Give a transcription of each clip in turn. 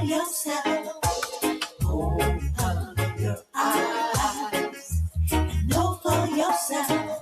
yourself. Open your eyes and know for yourself.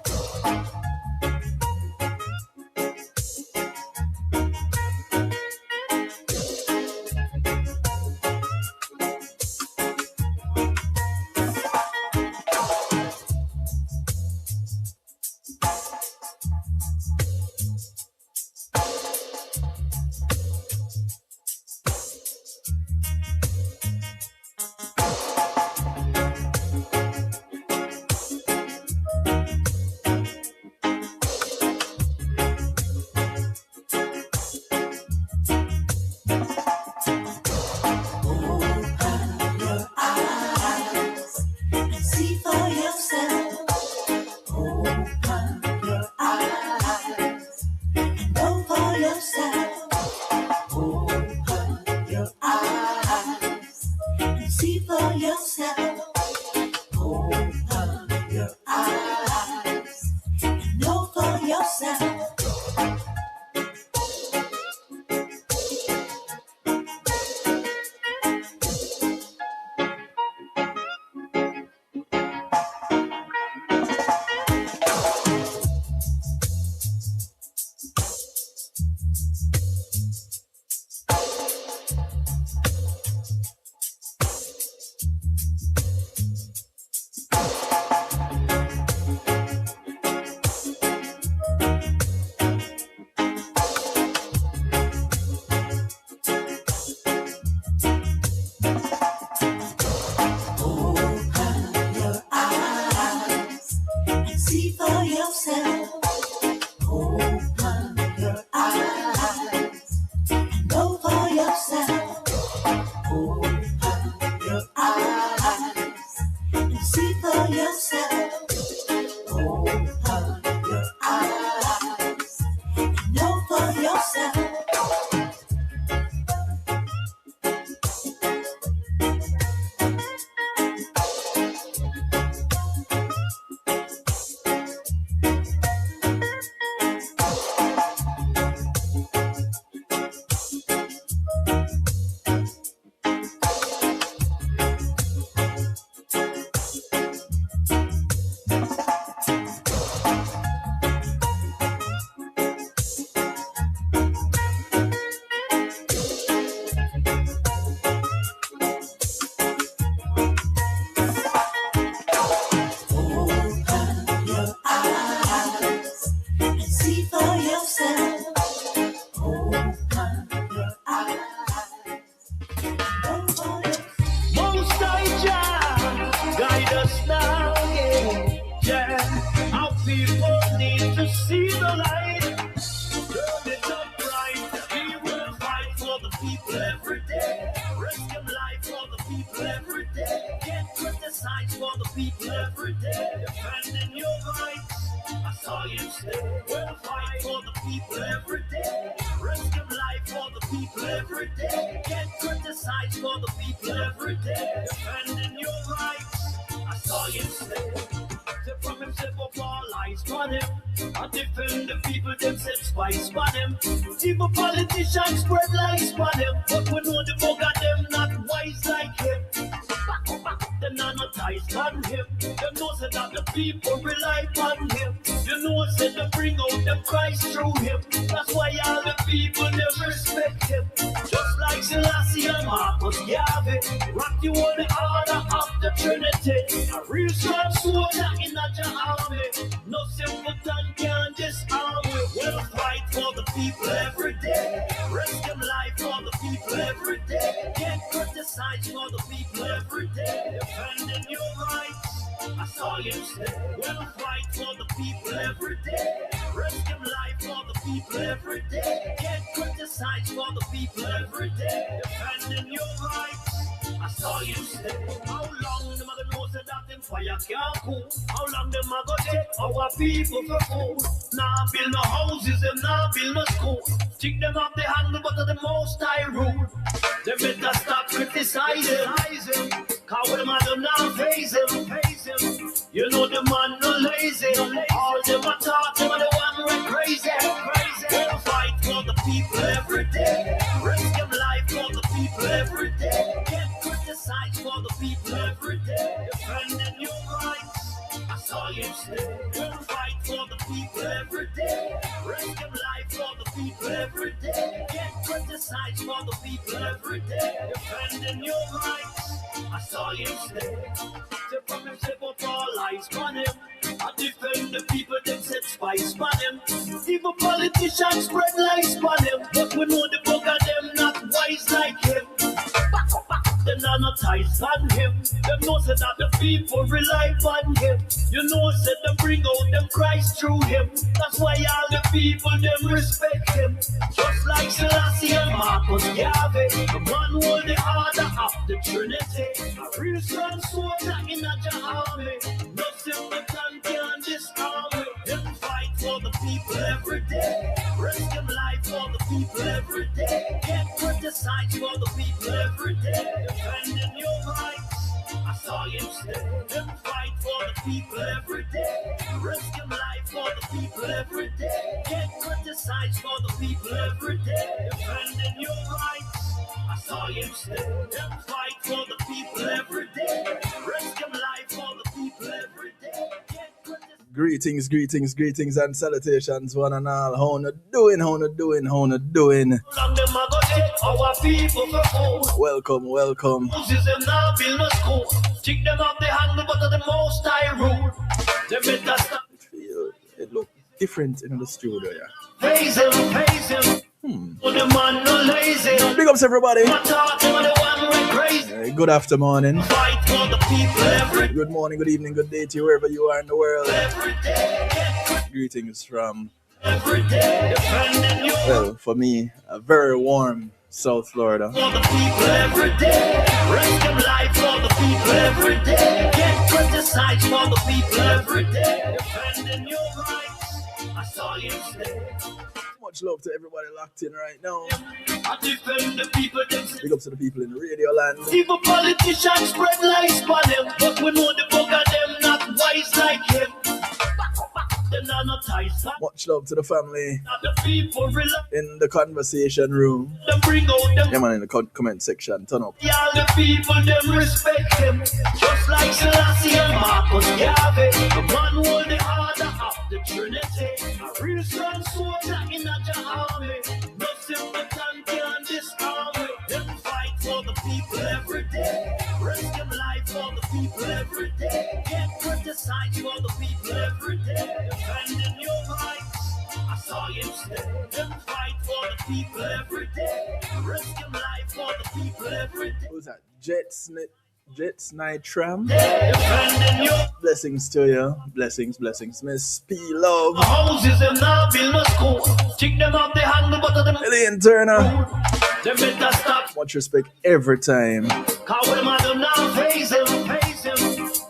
People for food. Now build no houses, them now build no school. Take them off the handle, but of the most I rule. They better stop criticizing. Cause what them a do now face him. You know the man no lazy. All them a talk, them are the one who crazy. We'll fight for the people every day. Risk them life for the people people every day. Get criticized for the people every day. Defending your rights, I saw you stay. You fight for the people every day. Risk your life for the people every day. Get criticized for the people every day. Defending your rights, I saw you stay. Step from him, step up all eyes on him. I defend the people that set spice on him. Even politicians spread lies on him. But we know the bug of them not wise like him. Back up, them not ties on him. Them know say that the people rely on him. You know said them bring out them Christ through him. That's why all the people them respect him. Just like Selassie and Marcus Garvey, the man who hold the order of the Trinity. A real strong soldier in a army. No simpleton can disarm me. Them fight for the people every day. Risk them life for the people every day. Get criticized for the people every day. Defending your rights, I saw you stay. Them fight for the people every day. Risk them life for the people every day. Get criticized for the people every day. Defending your rights, I saw you stay. Them fight for the people every day. Risk them life for the people every day. Greetings, greetings, greetings, and salutations, one and all. How you doing? How you doing? How you doing? Welcome, welcome. It look different in the studio, yeah. Big ups, everybody. Good afternoon. Good morning, good evening, good day to you wherever you are in the world. Greetings from, well, for me, a very warm South Florida. For the people every day, risk them life for the people every day. Get criticized for the people every day. Defending your rights, I saw you stay. Much love to everybody locked in right now. I defend the people that big ups to the people in the radio land. Even politicians spread lies on them, but we know the bug of them not wise like him. Much love to the family the people in the conversation room. Them bring out them. Yeah, man, in the comment section. Turn up. All the people them respect him. Just like Selassie and Marcus Garvey, the man who hold the order of the Trinity. A real strong soldier in a army. No simpleton can disarm me. Them fight for the people every day. Risk them life for the people every day. Get criticized for the people every day. Defending your rights, I saw you stay. Them fight for the people every day. Risk them life for the people every day. Who's that? Jets Nitram. Defending your Blessings to you. Blessings, blessings. Miss P Love. houses and now build no school. Check them up the handle, but them Elaine Turner. they better stop. Much respect every time. Cause when man now face him.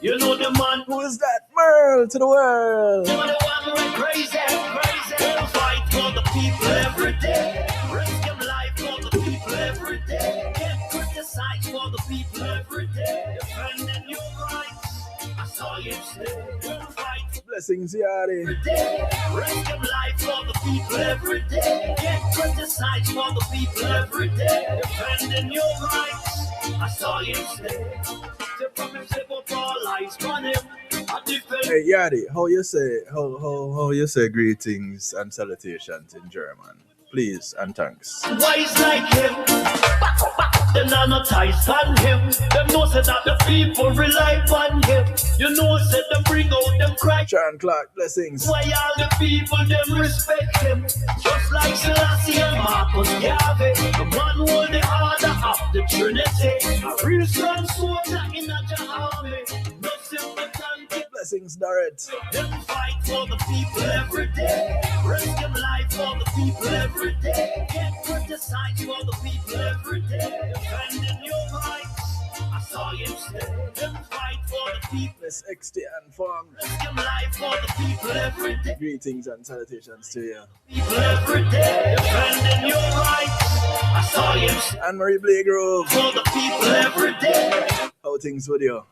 You know the man Who is that? Merle to the world. the one who crazy. They'll fight for the people every day. Risk them life for the people every day. Get criticized for the people every day. Defending your rights, I saw you stay. They'll fight Blessings, Yari. every day. Risk them life for the people every day. Get criticized for the people every day. Defending your rights, I saw you stay. Step from him, step up all eyes on him. I defend. Hey, Yari, how you say greetings and salutations in German? Please and thanks. Wise like him, them not ties on him. Them know say that the people rely on him. You know say them bring out them cry. Sharon Clark, blessings. Why all the people them respect him. Just like Selassie and Marcus Garvey, the man who hold the order of the Trinity. A real strong soldier in a army. No simpleton. Blessings, Dorrit. Them fight for the people every day. Risk them life for the people every day. Get criticized for the people every day. Defending your rights, I saw you stay. Them fight for the people. Miss XT and Farm. Risk them life for the people every day. Greetings and salutations to you. People every day. Defending your rights, I saw you stay. Anne Marie Blagrove. For the people every day. How things with you?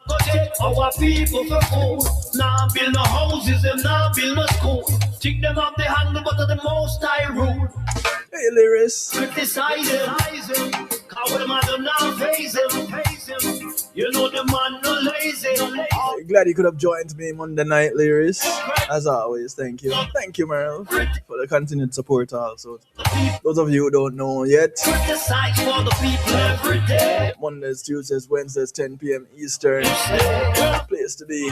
Our people for food. Now build no houses and now build no school. Take them up the handle, but the most I rule. Hey, Lyris. Criticize him. I would imagine now face him. You know the man no lazy. Glad you could have joined me Monday night, Lyris. As always, thank you. Thank you, Merle, for the continued support also. Those of you who don't know yet, Criticize for the people every day. Mondays, Tuesdays, Wednesdays, 10 p.m. Eastern. Place to be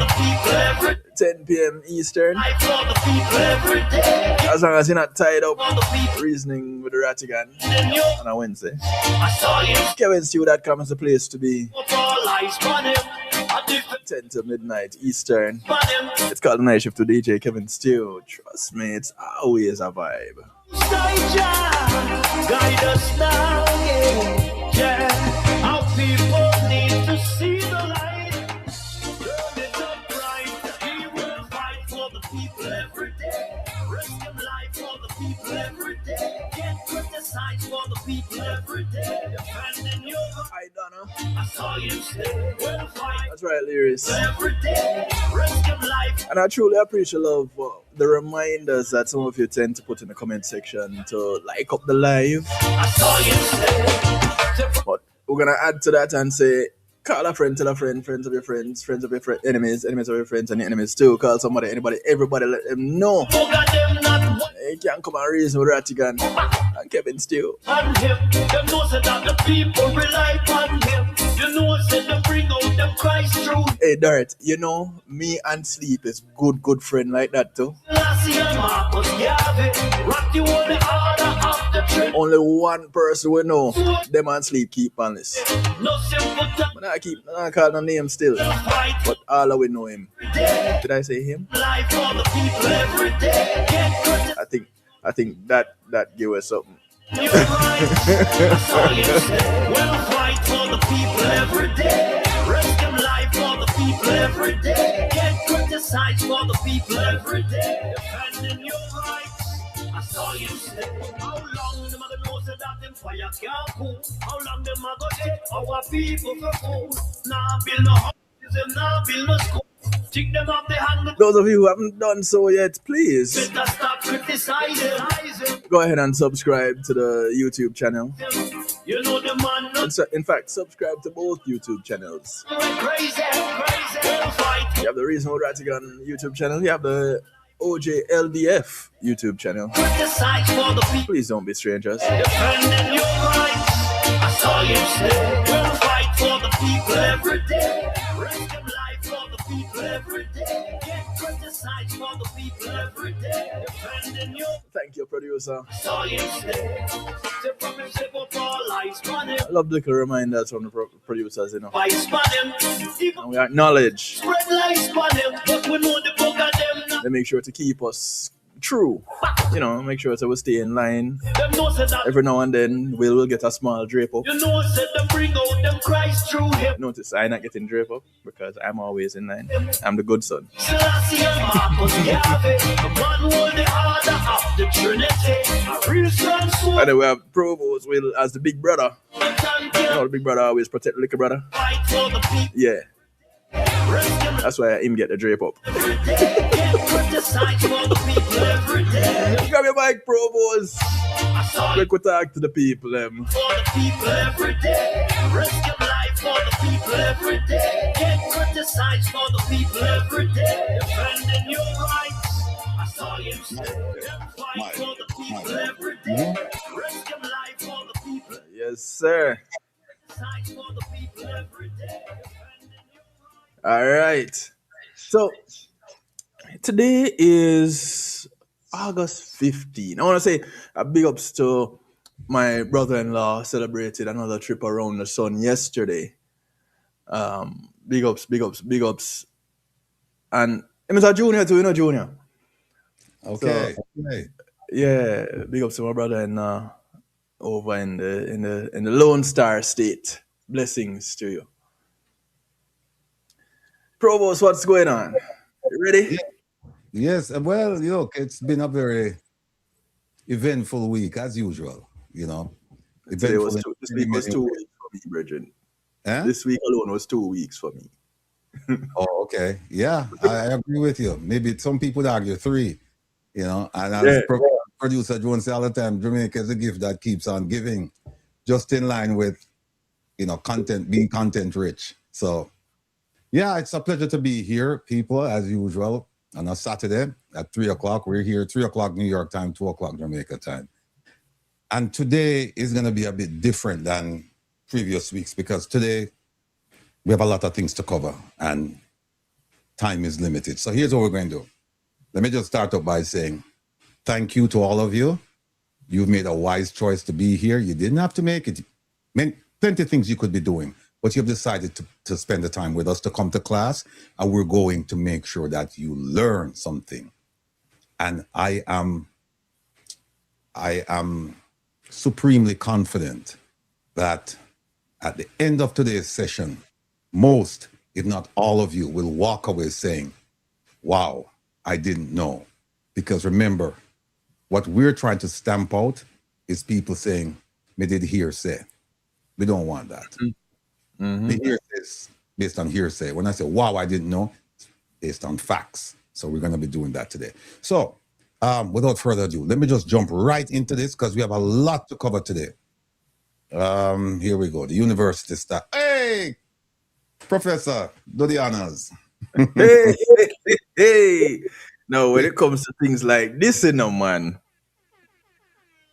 10 p.m. Eastern. Fight for the people every day. As long as you're not tied up For the people reasoning with the Rattigan in you. on a Wednesday. I saw you KevinStew.com is the place to be. up all eyes on him. A different 10 to midnight Eastern. on him. It's called the Night Shift with DJ Kevin Stew. Trust me, it's always a vibe. Guide us now, yeah. Our people need to see the light. Turn it up right. We will fight for the people every day. Risk of life for the people every day. Get criticized for the people every day. Defending your right. Hi, Donna. I saw you say, we'll fight That's right, Lyris. every day. Risk of life. And I truly appreciate love the reminders that some of you tend to put in the comment section to like up the live. I saw you say, But we're gonna add to that and say, call a friend, tell a friend, friends of your friends, friends of your enemies, enemies of your friends, and your enemies too. Call somebody, anybody, everybody, let them know. forgot them not one. You can't come and reason with Rattigan and Kevin Stew. On him, them know say that the people rely on him. You know say they bring out them Christ through. Hey, Dirt, you know, me and Sleep is good friend like that too. Lucie and Marcus Garvey, rock you on the order of the trip. Only one person we know, them and Sleep keep on this. No simple time But I call no name still, to fight but all of we know him. every day. Did I say him? Life for the people every day. Get good I think that give us something. to your rights. That's all you say. We'll fight for the people every day. Risk them life for the people every day. Get criticized for the people every day. Defending your rights. That's all you say. How long them gonna know say that them fire can't cool? How long them a go take our people for food? Nah build no houses, them nah build no school. Take them off the hand. Those of you who haven't done so yet, please Better stop criticizing. go ahead and subscribe to the YouTube channel. You know the man not In fact, subscribe to both YouTube channels. crazy. We'll fight. You have the Reason with Rattigan YouTube channel. You have the OJLDF YouTube channel. Criticize for the people. Please don't be strangers. Defending your rights. That's all you say. We'll fight for the people every day. Risk them life for the people every day. Get criticized for the people every day. Defending your Thank you, producer. that's all you say. Say from him, say up all eyes on him. I love the little reminders from the producers, you know. Vice on him. Even And we acknowledge spread lies on him. But we know the book of them now. they make sure to keep us true. You know, make sure that we stay in line. Them know say that. Every now and then we'll get a small drape up. You know say them bring out them Christ through him. Notice I'm not getting drape up because I'm always in line. I'm the good son. Selassie and Marcus Garvey, the man who hold the order of the Trinity. A real strong soul. And then we have Provost Will as the big brother. You know, the big brother always protect the little brother. Fight for the people. Yeah, Risk them that's why him get the drape up. every day. Get criticized for the people every day. Grab your mic, Provost. I saw you Quick we talk to the people, them. for the people every day. Risk your life for the people every day. Get criticized for the people every day. Defending your rights. I saw you say. Them fight for the people every day. Risk your life for the people. Yes, sir. Fight for the people every day. All right. So today is August 15. I want to say a big ups to my brother-in-law celebrated another trip around the sun yesterday. Big ups. And I'm a junior too, you know, junior. Okay. Yeah, big ups to my brother-in-law over in the Lone Star State. Blessings to you. Provost, what's going on? You ready? Yes. Well, look, it's been a very eventful week as usual. You know, This eventful. week was 2 weeks for me, Bridget. Huh? This week alone was 2 weeks for me. Oh, okay. Yeah, I agree with you. Maybe some people argue 3. You know, and as Yeah. producer Jones say all the time, Jamaica is a gift that keeps on giving, just in line with being content rich. So yeah, it's a pleasure to be here, people, as usual, on a Saturday at 3 o'clock. We're here 3 o'clock New York time, 2 o'clock Jamaica time. And today is going to be a bit different than previous weeks because today we have a lot of things to cover and time is limited. So here's what we're going to do. Let me just start up by saying thank you to all of you. You've made a wise choice to be here. You didn't have to make it. Plenty of things you could be doing, but you've decided to spend the time with us, to come to class, and we're going to make sure that you learn something. And I am supremely confident that at the end of today's session, most, if not all of you, will walk away saying, wow, I didn't know. Because remember, what we're trying to stamp out is people saying, me did hearsay. We don't want that. Mm-hmm. The hearsay is based on hearsay. When I say, wow, I didn't know, it's based on facts. So we're going to be doing that today. So without further ado, let me just jump right into this because we have a lot to cover today. Here we go. The university staff. Hey, Professor, do the honors. Hey. Now, when it comes to things like this, man,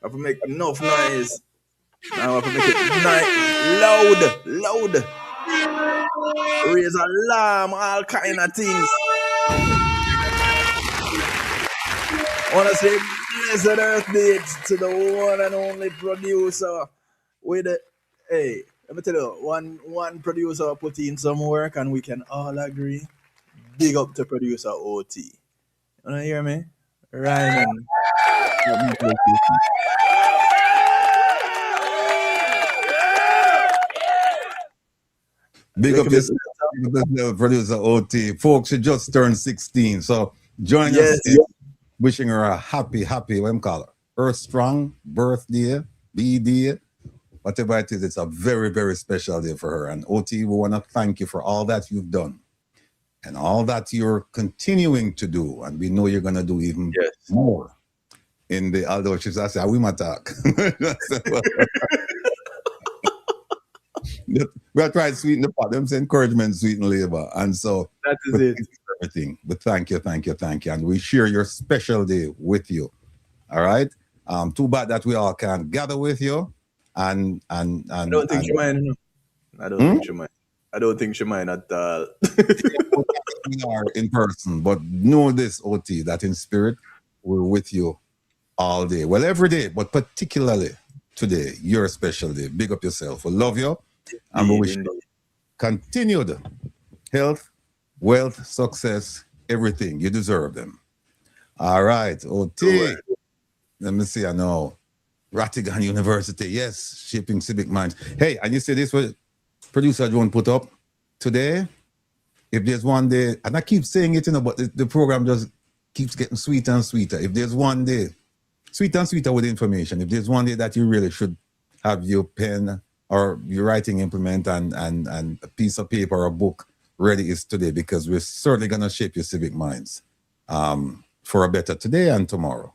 I have to make enough noise. Now I have to make it loud. Raise alarm, all kind of things. I want to say blessed birthday to the one and only producer with it. Hey, let me tell you, one producer put in some work and we can all agree. Big up to producer OT. You wanna hear me? Ryan. Big up yourself, producer OT. Folks, she just turned 16. So join us in wishing her a happy, what do you call her? Earth Strong birthday, B-Day, whatever it is. It's a very, very special day for her. And OT, we want to thank you for all that you've done and all that you're continuing to do. And we know you're going to do even more in the, although she's saying, we might talk. We are trying to sweeten the pot. Them say encouragement, sweeten labor. And so that is it. Everything. But thank you. And we share your special day with you. All right. Too bad that we all can't gather with you. And I don't think she mind. I don't think she mind at all. We are in person, but know this, OT, that in spirit, we're with you all day. Well, every day, but particularly today, your special day. Big up yourself. We love you. And we wish you continued health, wealth, success, everything. You deserve them. All right, OT. Right. Let me see. I know. Rattigan University. Yes, shaping civic minds. Hey, and you see this what producer John put up today? If there's one day, and I keep saying it, but the program just keeps getting sweeter and sweeter. If there's one day, sweeter and sweeter with information. If there's one day that you really should have your pen or your writing implement and a piece of paper or a book ready is today, because we're certainly going to shape your civic minds for a better today and tomorrow.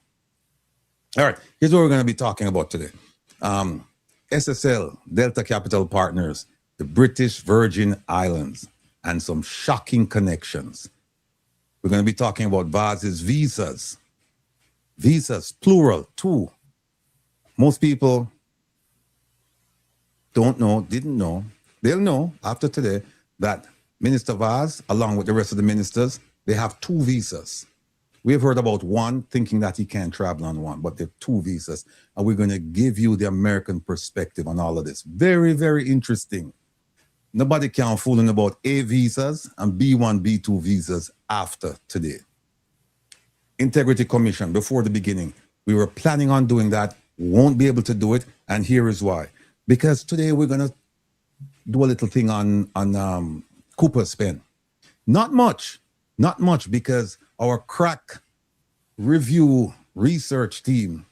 All right, here's what we're going to be talking about today. SSL, Delta Capital Partners, the British Virgin Islands, and some shocking connections. We're going to be talking about Vaz's visas. Visas, plural, 2. Most people don't know, didn't know. They'll know after today that Minister Vaz, along with the rest of the ministers, they have 2 visas. We've heard about one, thinking that he can't travel on one, but there are 2 visas. And we're going to give you the American perspective on all of this. Very, very interesting. Nobody can fool about A visas and B1, B2 visas after today. Integrity Commission, before the beginning, we were planning on doing that, won't be able to do it, and here is why. Because today we're going to do a little thing on Cooper's pen. Not much, because our crack review research team,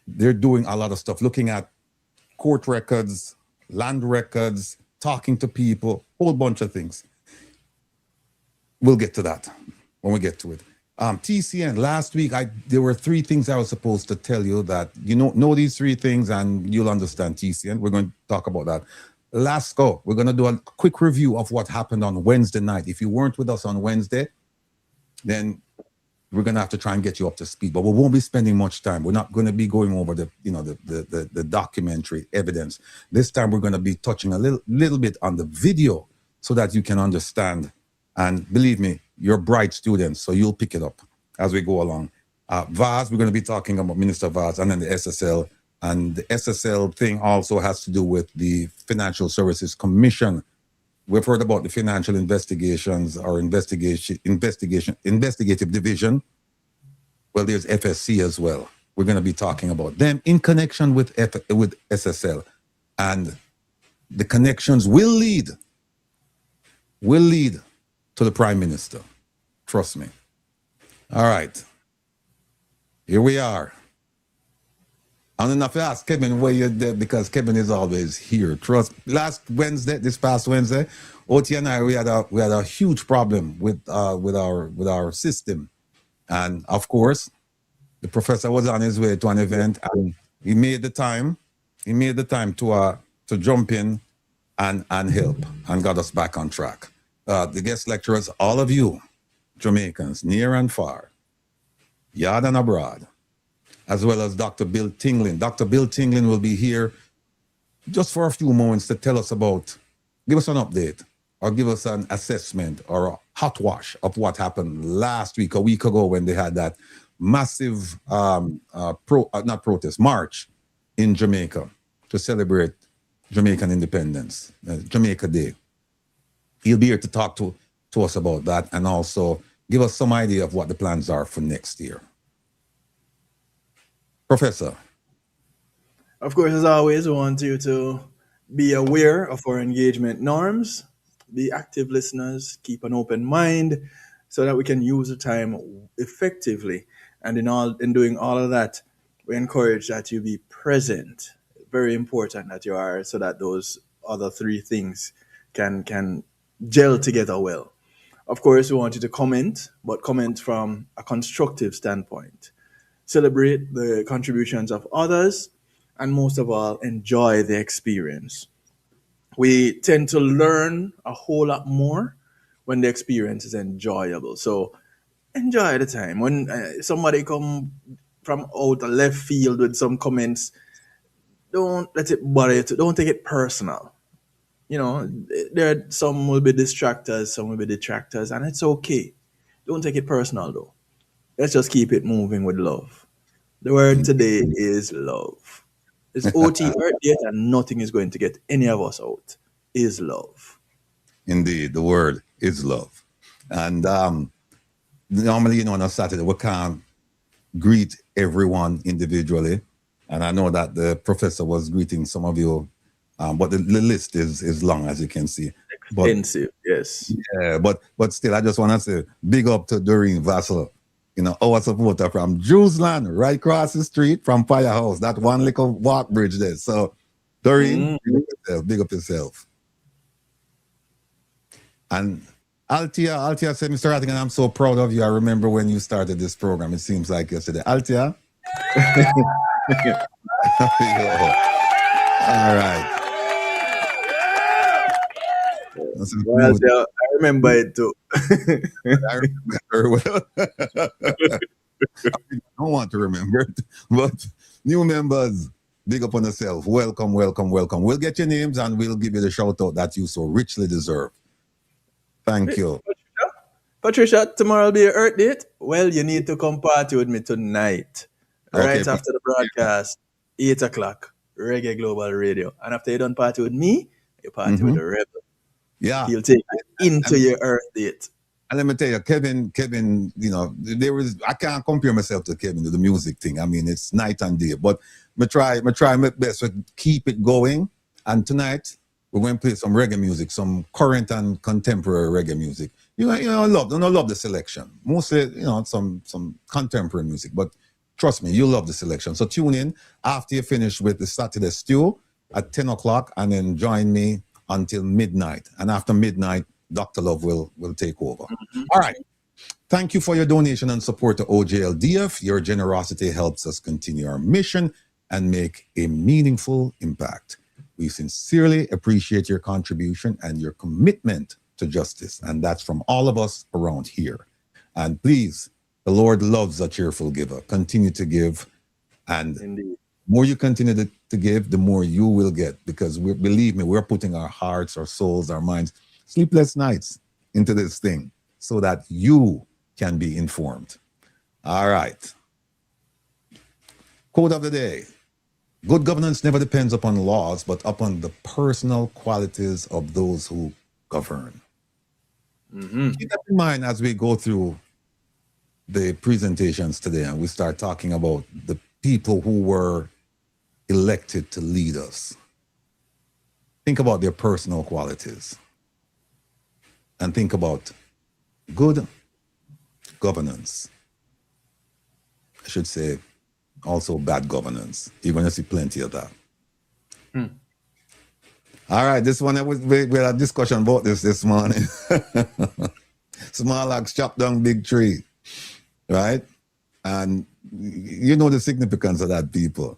they're doing a lot of stuff, looking at court records, land records, talking to people, whole bunch of things. We'll get to that when we get to it. TCN, last week, there were 3 things I was supposed to tell you that, know these 3 things and you'll understand TCN. We're going to talk about that. Let's go. We're going to do a quick review of what happened on Wednesday night. If you weren't with us on Wednesday, then we're going to have to try and get you up to speed, but we won't be spending much time. We're not going to be going over the documentary evidence. This time we're going to be touching a little bit on the video so that you can understand. And believe me, you're bright students, so you'll pick it up as we go along. Vaz, we're going to be talking about Minister Vaz and then the SSL. And the SSL thing also has to do with the Financial Services Commission. We've heard about the Financial Investigations or investigative division. Well, there's FSC as well. We're going to be talking about them in connection with SSL. And the connections will lead to the Prime Minister. Trust me. All right. Here we are. I don't know if I ask Kevin where you're there because Kevin is always here. Trust. This past Wednesday, OT and I we had a huge problem with our system, and of course, the professor was on his way to an event, and he made the time to jump in and help and got us back on track. The guest lecturers, all of you, Jamaicans, near and far, yard and abroad, as well as Dr. Bill Tinglin. Dr. Bill Tinglin will be here just for a few moments to tell us give us an update or give us an assessment or a hot wash of what happened last week, a week ago, when they had that massive march in Jamaica to celebrate Jamaican independence, Jamaica Day. He'll be here to talk to us about that and also give us some idea of what the plans are for next year. Professor. Of course, as always, we want you to be aware of our engagement norms, be active listeners, keep an open mind so that we can use the time effectively. And in doing all of that, we encourage that you be present. Very important that you are, so that those other three things can gel together well. Of course, we want you to comment, but comment from a constructive standpoint. Celebrate the contributions of others, and most of all, enjoy the experience. We tend to learn a whole lot more when the experience is enjoyable. So enjoy the time. When somebody come from out of left field with some comments, don't let it bother you. Don't take it personal. Some will be distractors, some will be detractors, and it's okay. Don't take it personal though. Let's just keep it moving with love. The word today is love. It's OT Earth Day, and nothing is going to get any of us out. Is love. Indeed, the word is love. And normally, on a Saturday, we can't greet everyone individually. And I know that the professor was greeting some of you, but the list is long, as you can see. Expensive, yes. Yeah, but still, I just want to say big up to Doreen Vassal. Our supporter from Jewsland, right across the street from Firehouse, that one little walk bridge there. So, Doreen, big up yourself. And Altia said, Mr. Rattigan, I'm so proud of you. I remember when you started this program. It seems like yesterday. Altia? All right. Well, I remember it too. I remember well. I don't want to remember it, but new members, big up on yourself. Welcome, welcome, welcome. We'll get your names and we'll give you the shout out that you so richly deserve. Thank you. Patricia, tomorrow will be your Earth date. Well, you need to come party with me tonight. Right after the broadcast, 8 o'clock, Reggae Global Radio. And after you done party with me, you party with the Rebel. Yeah. He'll take you into your Earth date. And let me tell you, Kevin, I can't compare myself to Kevin to the music thing. I mean, it's night and day. But I try my best to keep it going. And tonight, we're going to play some reggae music, some current and contemporary reggae music. I love the selection. Mostly, some contemporary music. But trust me, you love the selection. So tune in after you finish with the Saturday Stew at 10 o'clock and then join me until midnight. And after midnight, Dr. Love will take over. All right. Thank you for your donation and support to OJLDF. Your generosity helps us continue our mission and make a meaningful impact. We sincerely appreciate your contribution and your commitment to justice. And that's from all of us around here. And please, the Lord loves a cheerful giver. Continue to give. And Indeed. more you continue to give, the more you will get. Because believe me, we're putting our hearts, our souls, our minds, sleepless nights into this thing so that you can be informed. All right. Quote of the day. Good governance never depends upon laws, but upon the personal qualities of those who govern. Keep that in mind as we go through the presentations today and we start talking about the people who were elected to lead us. Think about their personal qualities and think about good governance. I should say also bad governance. You're going to see plenty of that. All right, this one, we had a discussion about this morning. Small axe chop down big tree, right? And you know the significance of that, people.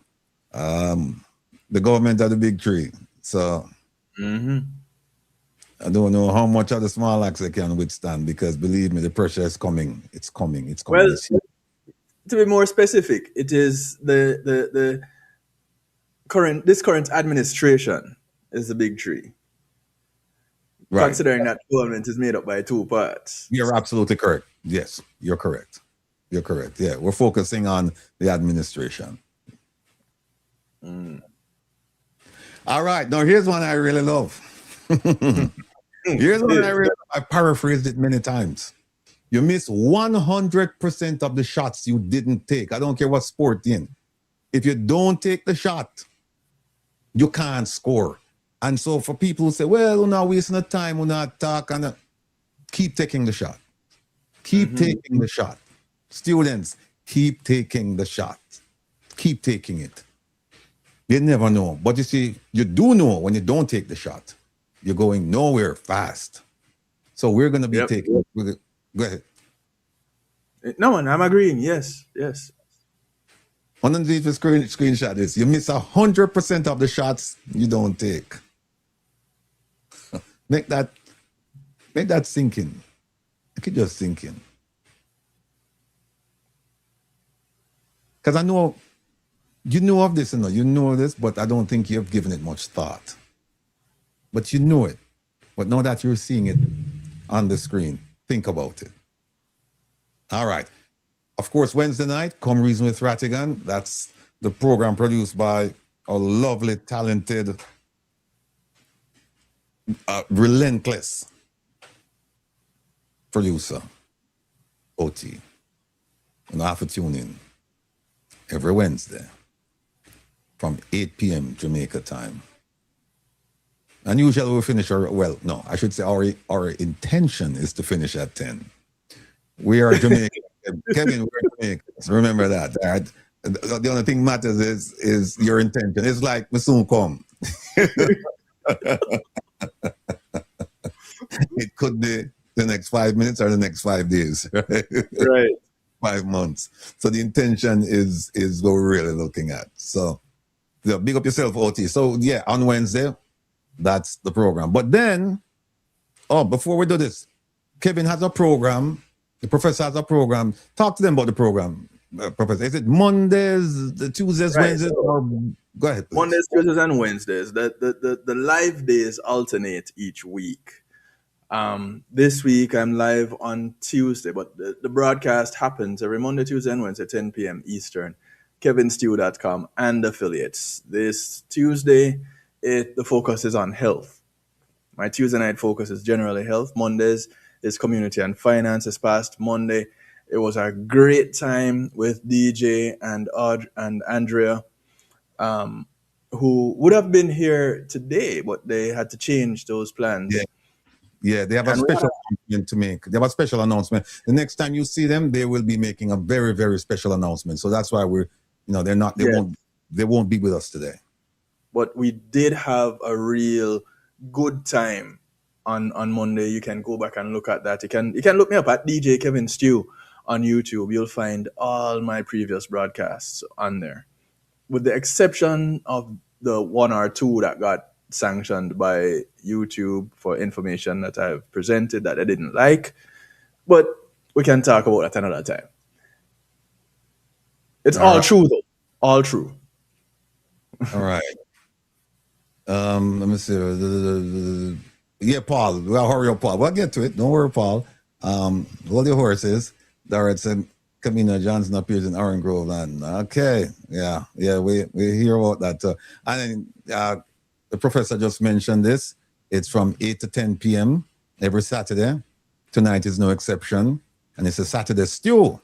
The government of the big tree. So I don't know how much of the small axe they can withstand because believe me, the pressure is coming. It's coming. It's coming. Well, to be more specific, it is the current administration is the big tree. Right. Considering that government is made up by two parts. You're absolutely correct. Yes, you're correct. You're correct. Yeah, we're focusing on the administration. All right. Now, here's one I really love. Here's one I really love. I paraphrased it many times. You miss 100% of the shots you didn't take. I don't care what sport you're in. If you don't take the shot, you can't score. And so for people who say, well, we're not wasting the time, we're not talking, keep taking the shot. Keep taking the shot. Students, keep taking the shot. Keep taking it. You never know. But you see, you do know when you don't take the shot, you're going nowhere fast. So we're going to be taking it. Go ahead. No, I'm agreeing. Yes. Underneath the screenshot is you miss 100% of the shots you don't take. Make that sink in. Make it just sink in. Because I know you know of this, you know this, but I don't think you've given it much thought. But you know it. But now that you're seeing it on the screen, think about it. All right. Of course, Wednesday night, Come Reason with Rattigan. That's the program produced by a lovely, talented, relentless producer, OT. And I have to tune in every Wednesday from 8 p.m. Jamaica time. And usually we finish our intention is to finish at 10. We are Jamaican. Kevin, we're Jamaicans. Remember that. Right? The only thing matters is your intention. It's like we soon come. It could be the next 5 minutes or the next 5 days. Right. 5 months. So the intention is what we're really looking at. So big up yourself, OT. So yeah, on Wednesday, that's the program. But then, before we do this, Kevin has a program. The professor has a program. Talk to them about the program, Professor. Is it Mondays, the Tuesdays, Right. Wednesdays? Go ahead, please. Mondays, Tuesdays, and Wednesdays. The live days alternate each week. This week I'm live on Tuesday, but the broadcast happens every Monday, Tuesday, and Wednesday, 10 p.m. Eastern. KevinStew.com and affiliates. This Tuesday, the focus is on health. My Tuesday night focus is generally health. Mondays is community and finance. This past Monday, it was a great time with DJ and Andrea, who would have been here today, but they had to change those plans. Yeah, they have a special announcement to make. They have a special announcement. The next time you see them, they will be making a very, very special announcement. So that's why they won't be with us today. But we did have a real good time on Monday. You can go back and look at that. You can look me up at DJ Kevin Stew on YouTube. You'll find all my previous broadcasts on there, with the exception of the one or two that got sanctioned by YouTube for information that I've presented that I didn't like. But we can talk about that another time. It's All all right. true, though. All true. All right. Let me see. Yeah, Paul. Well, hurry up, Paul. We'll get to it. Don't worry, Paul. Hold your horses. Darrett said Camino Johnson appears in Orange Grove land. Okay. Yeah. We hear about that. And then the professor just mentioned this. It's from 8 to 10 p.m. every Saturday. Tonight is no exception. And it's a Saturday stew.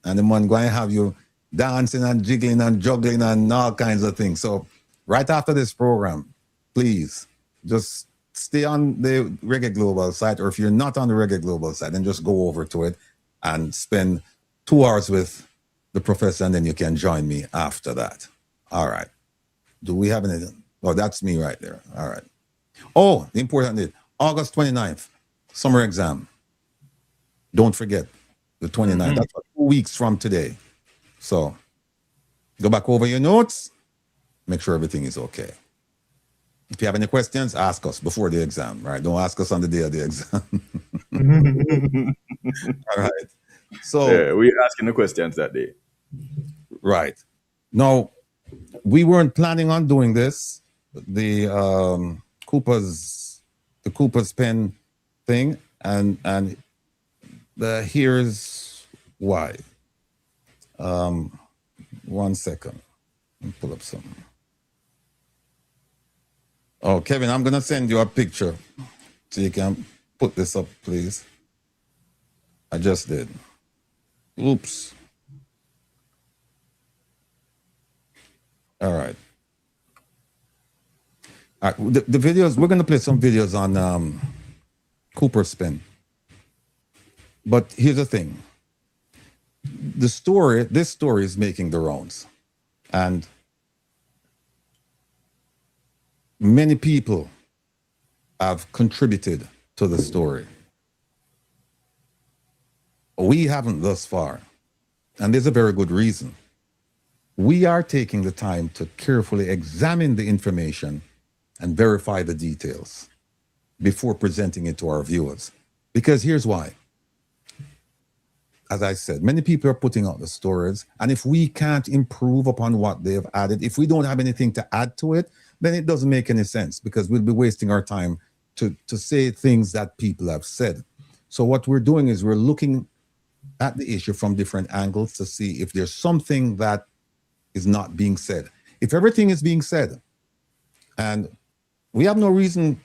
And the man going to have you dancing and jiggling and juggling and all kinds of things. So right after this program, please just stay on the Reggae Global site, or if you're not on the Reggae Global site, then just go over to it and spend 2 hours with the professor, and then you can join me after that. All right. Do we have anything? Oh, that's me right there. All right. Oh, the important thing, August 29th, summer exam. Don't forget, the 29th. Mm-hmm. That's 2 weeks from today. So go back over your notes, make sure everything is okay. If you have any questions, ask us before the exam, right? Don't ask us on the day of the exam. All right. So yeah, we're asking the questions that day. Right. Now, we weren't planning on doing this. The Cooper's pen thing, and here's why. 1 second. Let me pull up something. Oh, Kevin, I'm going to send you a picture so you can put this up, please. I just did. Oops. All right. All right. The videos, we're going to play some videos on Cooper's pen. But here's the thing. This story is making the rounds. And many people have contributed to the story. We haven't thus far. And there's a very good reason. We are taking the time to carefully examine the information and verify the details before presenting it to our viewers. Because here's why. As I said, many people are putting out the stories, and if we can't improve upon what they have added, if we don't have anything to add to it, then it doesn't make any sense, because we'll be wasting our time to say things that people have said. So what we're doing is we're looking at the issue from different angles to see if there's something that is not being said. If everything is being said, and we have no reason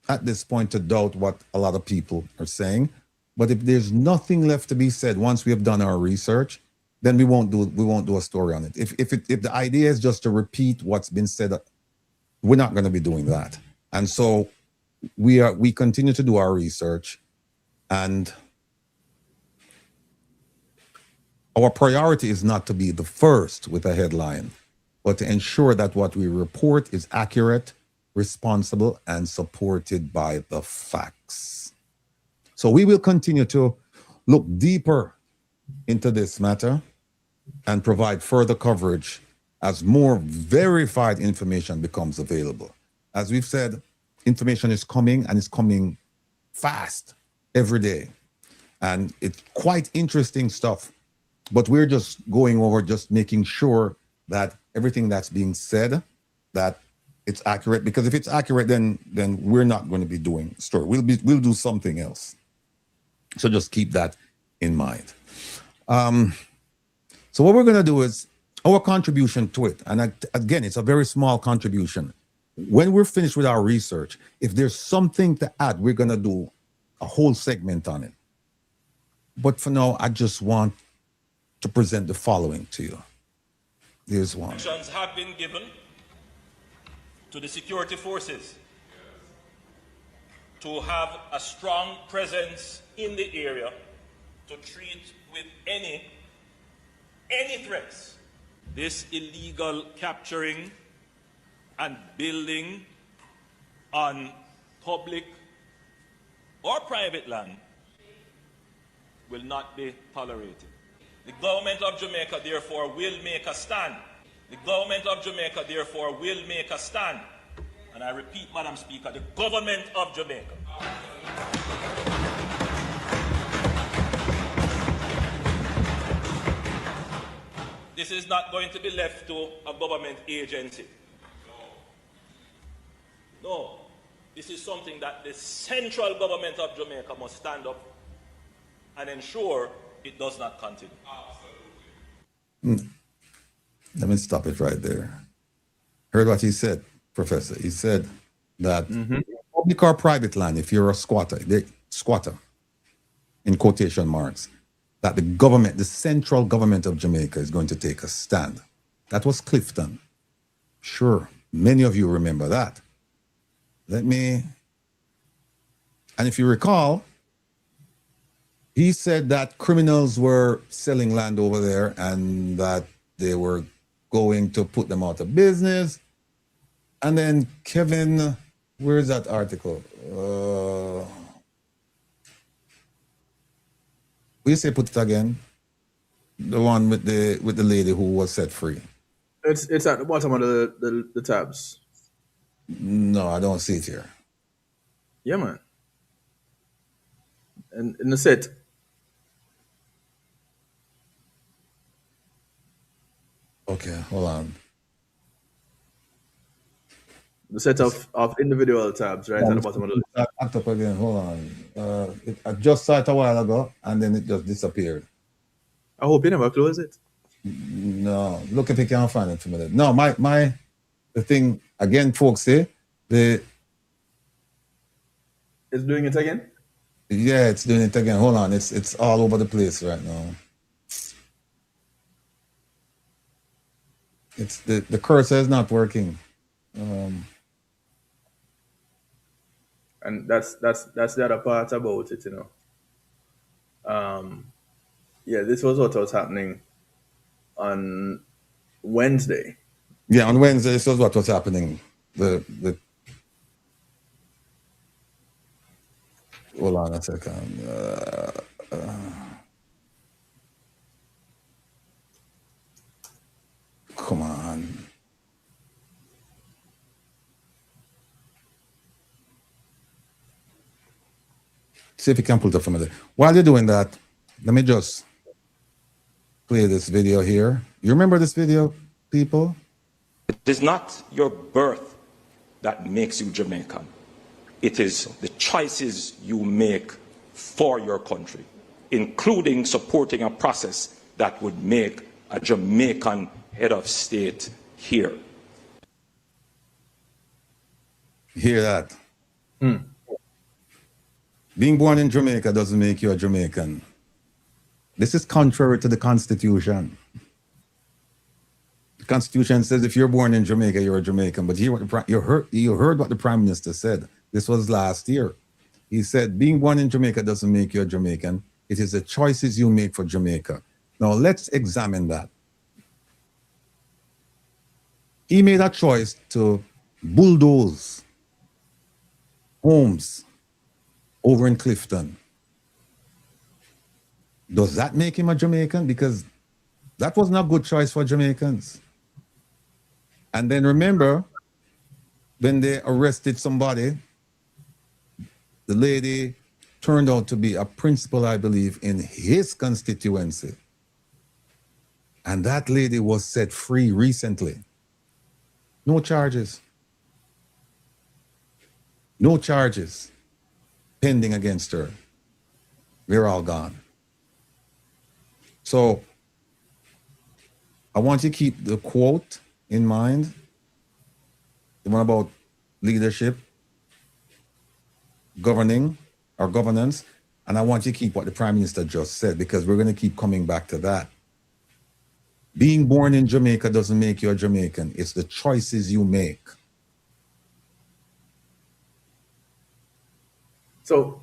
at this point to doubt what a lot of people are saying, but if there's nothing left to be said once we have done our research, then we won't do a story on it. If the idea is just to repeat what's been said, we're not going to be doing that. And so we continue to do our research, and our priority is not to be the first with a headline, but to ensure that what we report is accurate, responsible, and supported by the facts. So we will continue to look deeper into this matter and provide further coverage as more verified information becomes available. As we've said, information is coming, and it's coming fast every day. And it's quite interesting stuff. But we're just going over, just making sure that everything that's being said, that it's accurate. Because if it's accurate, then we're not going to be doing a story. We'll do something else. So just keep that in mind. So what we're going to do is our contribution to it. And again, it's a very small contribution. When we're finished with our research, if there's something to add, we're going to do a whole segment on it. But for now, I just want to present the following to you. Here's one. Instructions have been given to the security forces to have a strong presence in the area to treat with any threats. This illegal capturing and building on public or private land will not be tolerated. The government of Jamaica, therefore, will make a stand. The government of Jamaica, therefore, will make a stand And I repeat, Madam Speaker, the government of Jamaica. This is not going to be left to a government agency. No. This is something that the central government of Jamaica must stand up and ensure it does not continue. Let me stop it right there. Heard what he said, Professor. He said that public or private land, if you're a squatter, in quotation marks, that the government, the central government of Jamaica is going to take a stand. That was Clifton. Sure, many of you remember that. And if you recall, he said that criminals were selling land over there and that they were going to put them out of business. And then Kevin, where is that article? Will you say put it again? The one with the lady who was set free. It's at the bottom of the tabs. No, I don't see it here. Yeah, man. And in the set. Okay, hold on. The set of individual tabs, right at the bottom of the list. Act up again. Hold on. I just saw it a while ago, and then it just disappeared. I hope you never close it. No, look if you can find it for a minute. No, the thing again, folks. It's doing it again. Yeah, it's doing it again. Hold on, it's all over the place right now. It's the cursor is not working. And that's the other part about it, you know. Yeah, this was what was happening on Wednesday. Yeah, on Wednesday, this was what was happening. Hold on a second. Come on. See if you can pull it up from there. While you're doing that, let me just play this video here. You remember this video, people? It is not your birth that makes you Jamaican. It is the choices you make for your country, including supporting a process that would make a Jamaican head of state here. Hear that? Being born in Jamaica doesn't make you a Jamaican. This is contrary to the Constitution. The Constitution says if you're born in Jamaica, you're a Jamaican. But you heard what the Prime Minister said. This was last year. He said, being born in Jamaica doesn't make you a Jamaican. It is the choices you make for Jamaica. Now, let's examine that. He made a choice to bulldoze homes over in Clifton. Does that make him a Jamaican? Because that was not a good choice for Jamaicans. And then remember, when they arrested somebody, the lady turned out to be a principal, I believe, in his constituency. And that lady was set free recently. No charges. No charges pending against her. We're all gone. So I want you to keep the quote in mind, the one about leadership, governing or governance, and I want you to keep what the Prime Minister just said, because we're going to keep coming back to that. Being born in Jamaica doesn't make you a Jamaican. It's the choices you make. So,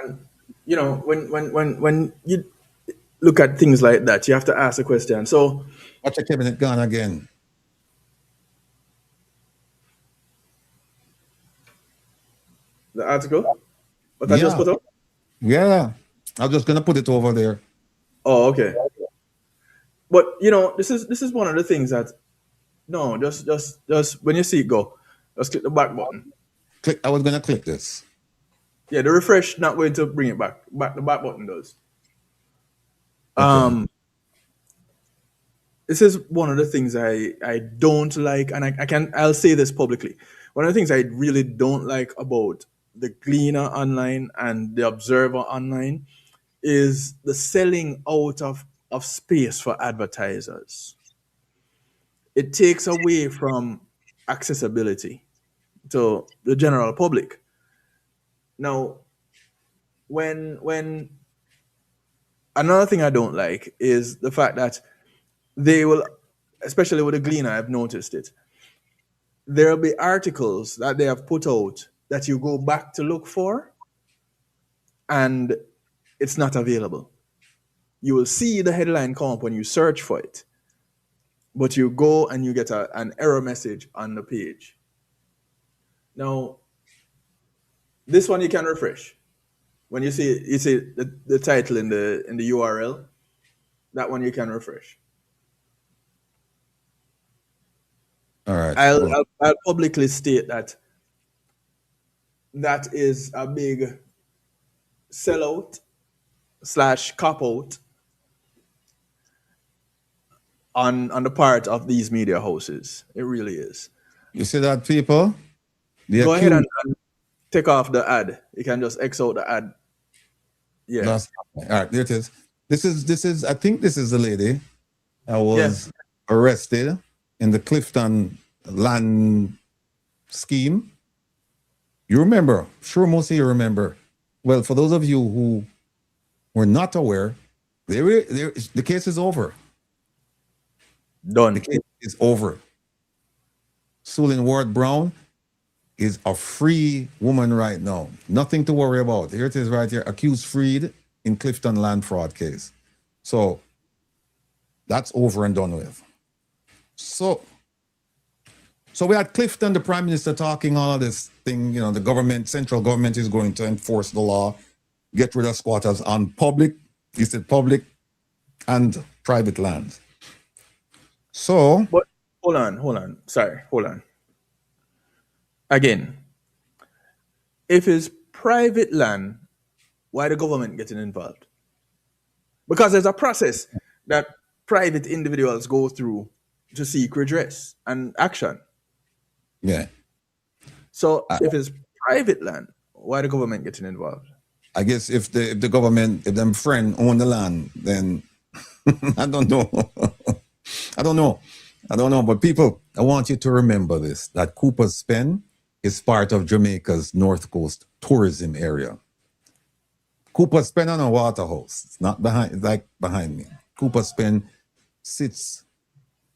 and you know, when you look at things like that, you have to ask a question. So, watch your cabinet gone again. The article? What I just put up? Yeah. I'm just gonna put it over there. Oh, okay. But you know, this is one of the things that just when you see it go, Just click the back button. Click. I was gonna click this. Yeah, the refresh not going to bring it back. The back button does. Okay. This is one of the things I don't like, and I'll say this publicly. One of the things I really don't like about the Gleaner online and the Observer online is the selling out of space for advertisers. It takes away from accessibility to the general public. Now, when another thing I don't like is the fact that they will, especially with the Gleaner, I've noticed it. There'll be articles that they have put out that you go back to look for, and it's not available. You will see the headline come up when you search for it, but you go and you get an error message on the page. Now, this one you can refresh. When you see the title in the URL, that one you can refresh. All right. I'll publicly state that is a big sellout / cop out on the part of these media houses. It really is. You see that, people? Go ahead and take off the ad. You can just X out the ad. Yeah. All right, there it is. This is. I think this is the lady that was arrested in the Clifton land scheme. You remember? Sure, most of you remember. Well, for those of you who were not aware, the case is over. Done. The case is over. Sulin Ward Brown is a free woman right now. Nothing to worry about. Here it is right here. Accused freed in Clifton land fraud case. So that's over and done with. So we had Clifton, the Prime Minister, talking all of this thing, the government, central government is going to enforce the law, get rid of squatters on public, he said public and private lands. So... But hold on. Sorry, hold on. Again, if it's private land, why the government getting involved? Because there's a process that private individuals go through to seek redress and action. Yeah. So if it's private land, why the government getting involved? I guess if the government, if them friend own the land, then I don't know. I don't know. But people, I want you to remember this, that Cooper's Pen is part of Jamaica's North Coast tourism area. Cooper's Pen on a waterhouse. It's not behind, it's like behind me. Cooper's Pen sits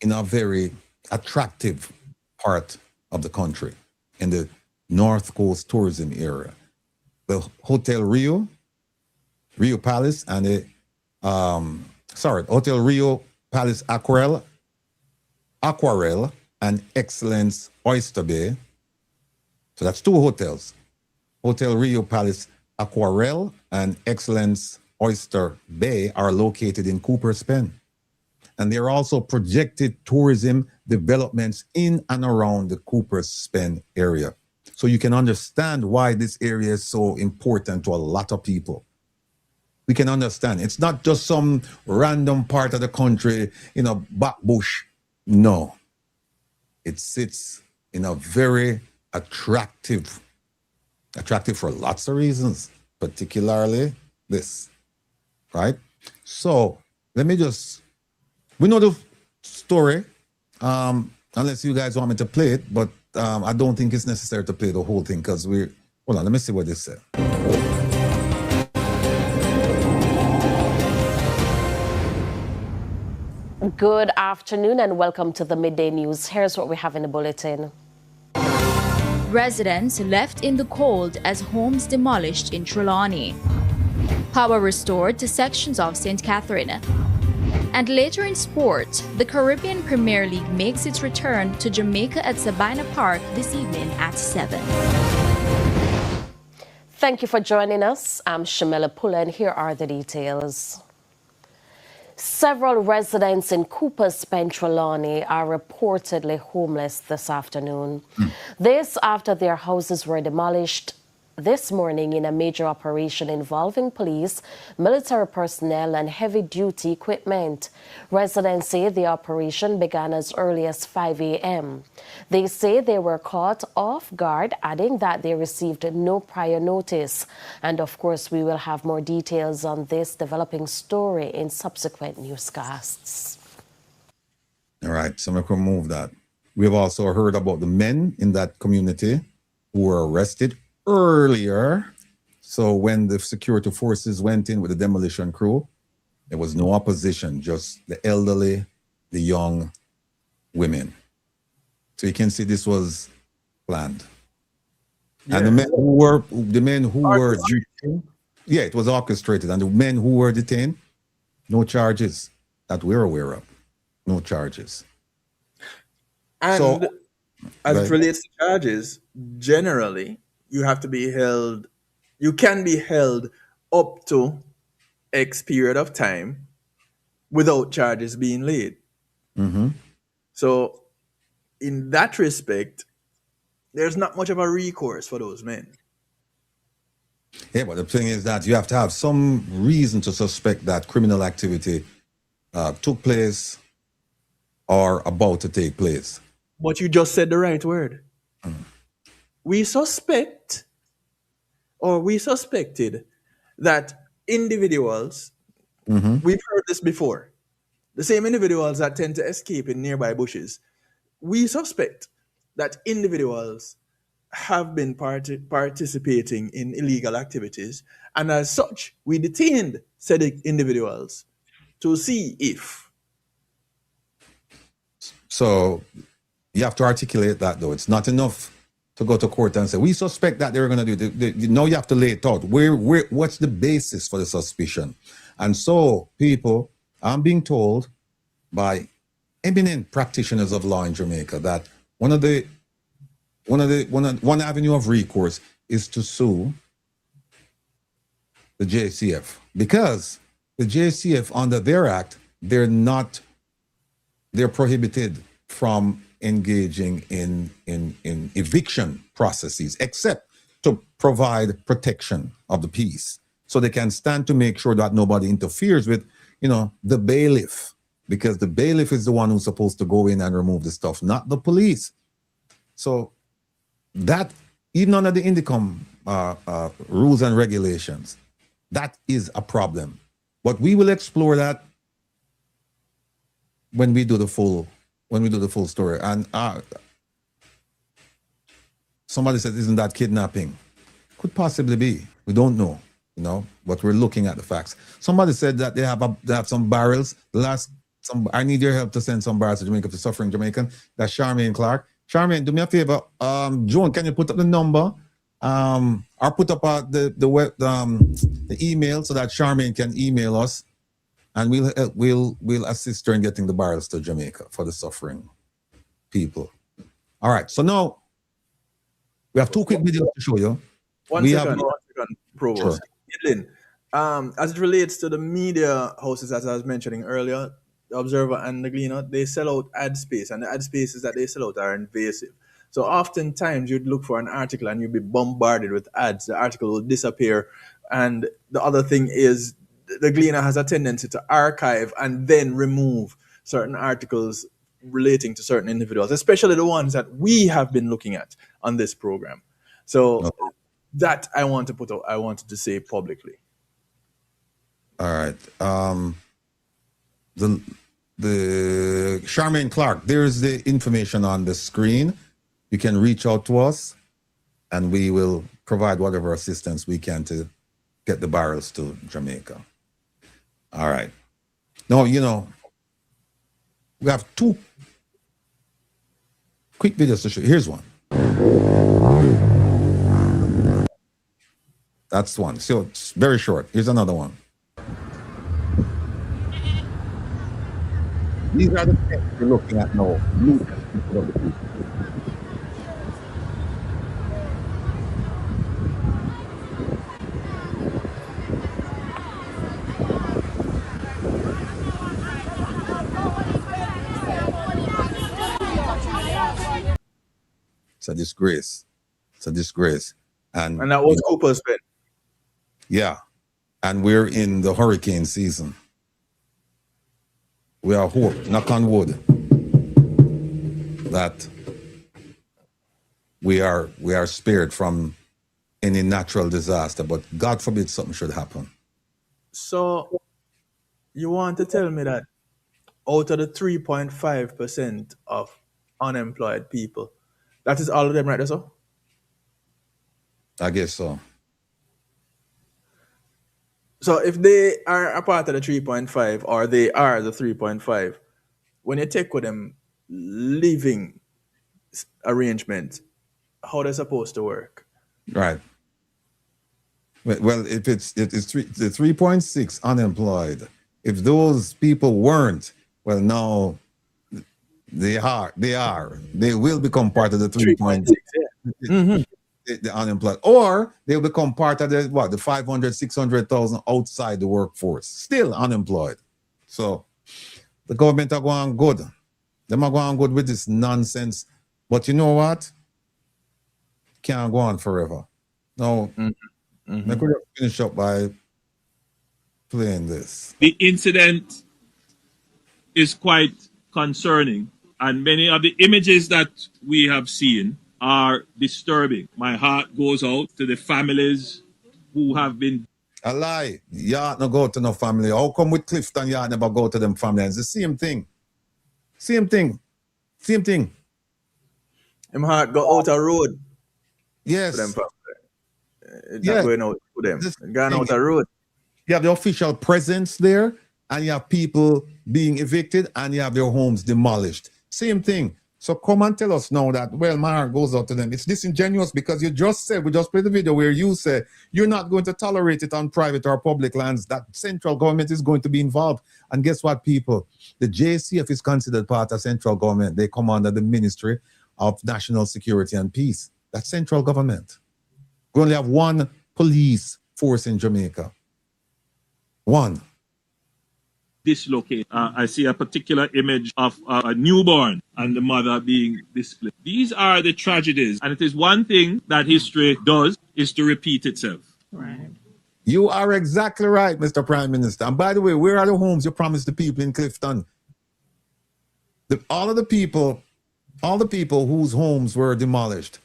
in a very attractive part of the country, in the North Coast tourism area. The Hotel Rio Palace and the Hotel Rio Palace Aquarelle and Excellence Oyster Bay. So that's two hotels. Hotel Rio Palace Aquarelle and Excellence Oyster Bay are located in Cooper's Pen. And there are also projected tourism developments in and around the Cooper's Pen area. So you can understand why this area is so important to a lot of people. We can understand. It's not just some random part of the country, back bush. No. It sits in a very attractive for lots of reasons, particularly this, right? So let me we know the story, unless you guys want me to play it, but I don't think it's necessary to play the whole thing because hold on, let me see what this said. Good afternoon and welcome to the Midday News. Here's what we have in the bulletin. Residents left in the cold as homes demolished in Trelawney. Power restored to sections of St. Catherine. And later in sport, the Caribbean Premier League makes its return to Jamaica at Sabina Park this evening at 7. Thank you for joining us. I'm Shamela Pula and here are the details. Several residents in Cooper's Trelawney are reportedly homeless this afternoon. This after their houses were demolished this morning in a major operation involving police, military personnel and heavy-duty equipment. Residents say the operation began as early as 5 a.m. They say they were caught off guard, adding that they received no prior notice. And of course, we will have more details on this developing story in subsequent newscasts. All right, so we can move that. We have also heard about the men in that community who were arrested earlier. So when the security forces went in with the demolition crew, there was no opposition, just the elderly, the young, women. So you can see this was planned. Yeah. And the men who were detained, yeah, it was orchestrated. And the men who were detained, no charges that we're aware of. No charges. And so, as it relates to charges, generally, you have to be held, you can be held up to X period of time without charges being laid. Mm-hmm. So in that respect, there's not much of a recourse for those men. Yeah, but the thing is that you have to have some reason to suspect that criminal activity took place or about to take place. But you just said the right word. We suspected that individuals, we've heard this before, the same individuals that tend to escape in nearby bushes, we suspect that individuals have been participating in illegal activities, and as such, we detained said individuals to see if. So you have to articulate that, though. It's not enough to go to court and say, we suspect that they're going to do it. Now you have to lay it out. What's the basis for the suspicion? And so people, I'm being told by eminent practitioners of law in Jamaica that one avenue of recourse is to sue the JCF, because the JCF under their act, they're prohibited from engaging in eviction processes, except to provide protection of the peace. So they can stand to make sure that nobody interferes with, the bailiff, because the bailiff is the one who's supposed to go in and remove the stuff, not the police. So that, even under the INDICOM rules and regulations, that is a problem. But we will explore that when we do the full story. And somebody said, isn't that kidnapping? Could possibly be. We don't know, but we're looking at the facts. Somebody said that they have some barrels. I need your help to send some barrels to Jamaica, to suffering Jamaican. That's Charmaine Clark. Charmaine, do me a favor. Joan, can you put up the number? Or put up the email so that Charmaine can email us, and we'll assist her in getting the barrels to Jamaica for the suffering people. All right. So now we have two quick videos to show you. One second, Provost. Sure. As it relates to the media houses, as I was mentioning earlier, the Observer and the Gleaner, they sell out ad space, and the ad spaces that they sell out are invasive. So oftentimes you'd look for an article and you'd be bombarded with ads. The article will disappear. And the other thing is the Gleaner has a tendency to archive and then remove certain articles relating to certain individuals, especially the ones that we have been looking at on this program. So that I wanted to say publicly. All right. The Charmaine Clark, there's the information on the screen. You can reach out to us and we will provide whatever assistance we can to get the barrels to Jamaica. All right. Now, we have two quick videos to show. Here's one. That's one. So it's very short. Here's another one. These are the things we're looking at now. It's a disgrace. It's a disgrace. And that was Cooper's pen. yeah. And we're in the hurricane season. We are hope, knock on wood, that we are spared from any natural disaster, but God forbid something should happen. So you want to tell me that out of the 3.5% of unemployed people, that is all of them right there, so? I guess so. So if they are a part of the 3.5 or they are the 3.5, when you take with them living arrangement, how they're supposed to work? Right. Well, if it's the 3.6 unemployed, if those people weren't, well, now they will become part of the 3.6. Yeah. The unemployed, or they'll become part of the 500, 600,000 outside the workforce, still unemployed. So the government are going good. Them are going good with this nonsense. But you know what? Can't go on forever. No. I could have finished up by playing this. The incident is quite concerning, and many of the images that we have seen are disturbing. My heart goes out to the families who have been. A lie. You ought not go to no family. How come with Clifton you ought never go to them families? It's the same thing. Same thing. Same thing. Him heart go out a road. Yes. For them family. It's not going out to them. It's going out a road. You have the official presence there, and you have people being evicted, and you have their homes demolished. Same thing. So come and tell us now that, well, my heart goes out to them. It's disingenuous because you just said, we just played the video where you said you're not going to tolerate it on private or public lands, that central government is going to be involved. And guess what, people? The JCF is considered part of central government. They come under the Ministry of National Security and Peace. That's central government. We only have one police force in Jamaica. One. Dislocate. I see a particular image of a newborn and the mother being displaced. These are the tragedies, and it is one thing that history does is to repeat itself. Right. You are exactly right, Mr. Prime Minister. And by the way, where are the homes you promised the people in Clifton? All the people whose homes were demolished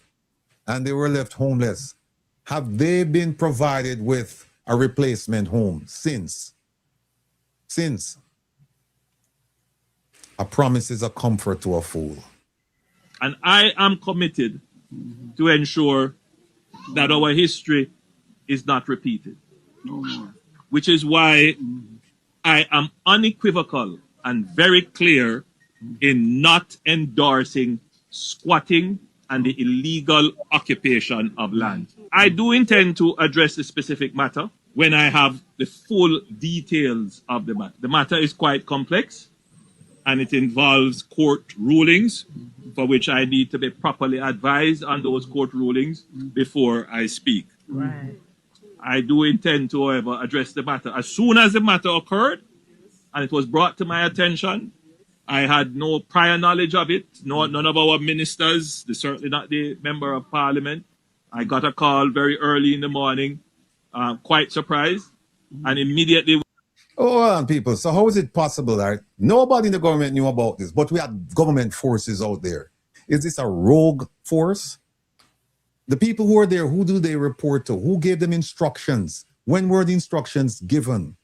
and they were left homeless, have they been provided with a replacement home since? A promise is a comfort to a fool. And I am committed to ensure that our history is not repeated. Which is why I am unequivocal and very clear in not endorsing squatting and the illegal occupation of land. I do intend to address the specific matter when I have the full details of the matter. The matter is quite complex, and it involves court rulings for which I need to be properly advised on those court rulings before I speak. Right. I do intend to, however, address the matter. As soon as the matter occurred and it was brought to my attention, I had no prior knowledge of it. None of our ministers, certainly not the Member of Parliament. I got a call very early in the morning, quite surprised, and immediately. Oh, people, so how is it possible that nobody in the government knew about this, but we had government forces out there? Is this a rogue force? The people who are there, who do they report to? Who gave them instructions? When were the instructions given?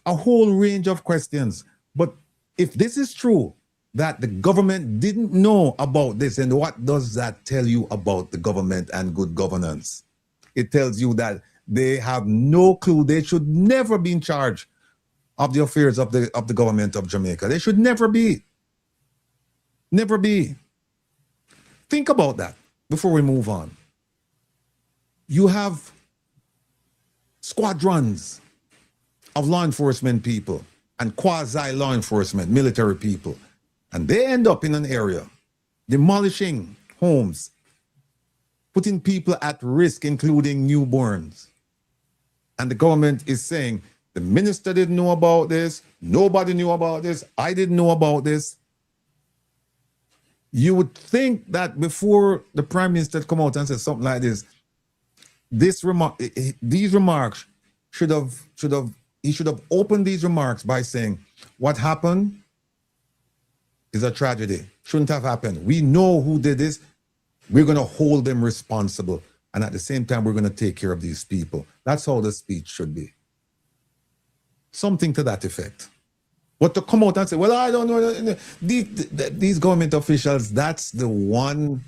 A whole range of questions. But if this is true, that the government didn't know about this, and what does that tell you about the government and good governance? It tells you that they have no clue. They should never be in charge of the affairs of the government of Jamaica. They should never be. Never be. Think about that before we move on. You have squadrons of law enforcement people and quasi-law enforcement, military people, and they end up in an area demolishing homes, putting people at risk, including newborns. And the government is saying, the minister didn't know about this, nobody knew about this, I didn't know about this. You would think that before the Prime Minister come out and say something like this, these remarks he should have opened these remarks by saying, what happened is a tragedy. Shouldn't have happened. We know who did this. We're going to hold them responsible. And at the same time, we're going to take care of these people. That's how the speech should be. Something to that effect. But to come out and say, well, I don't know. These government officials, that's the one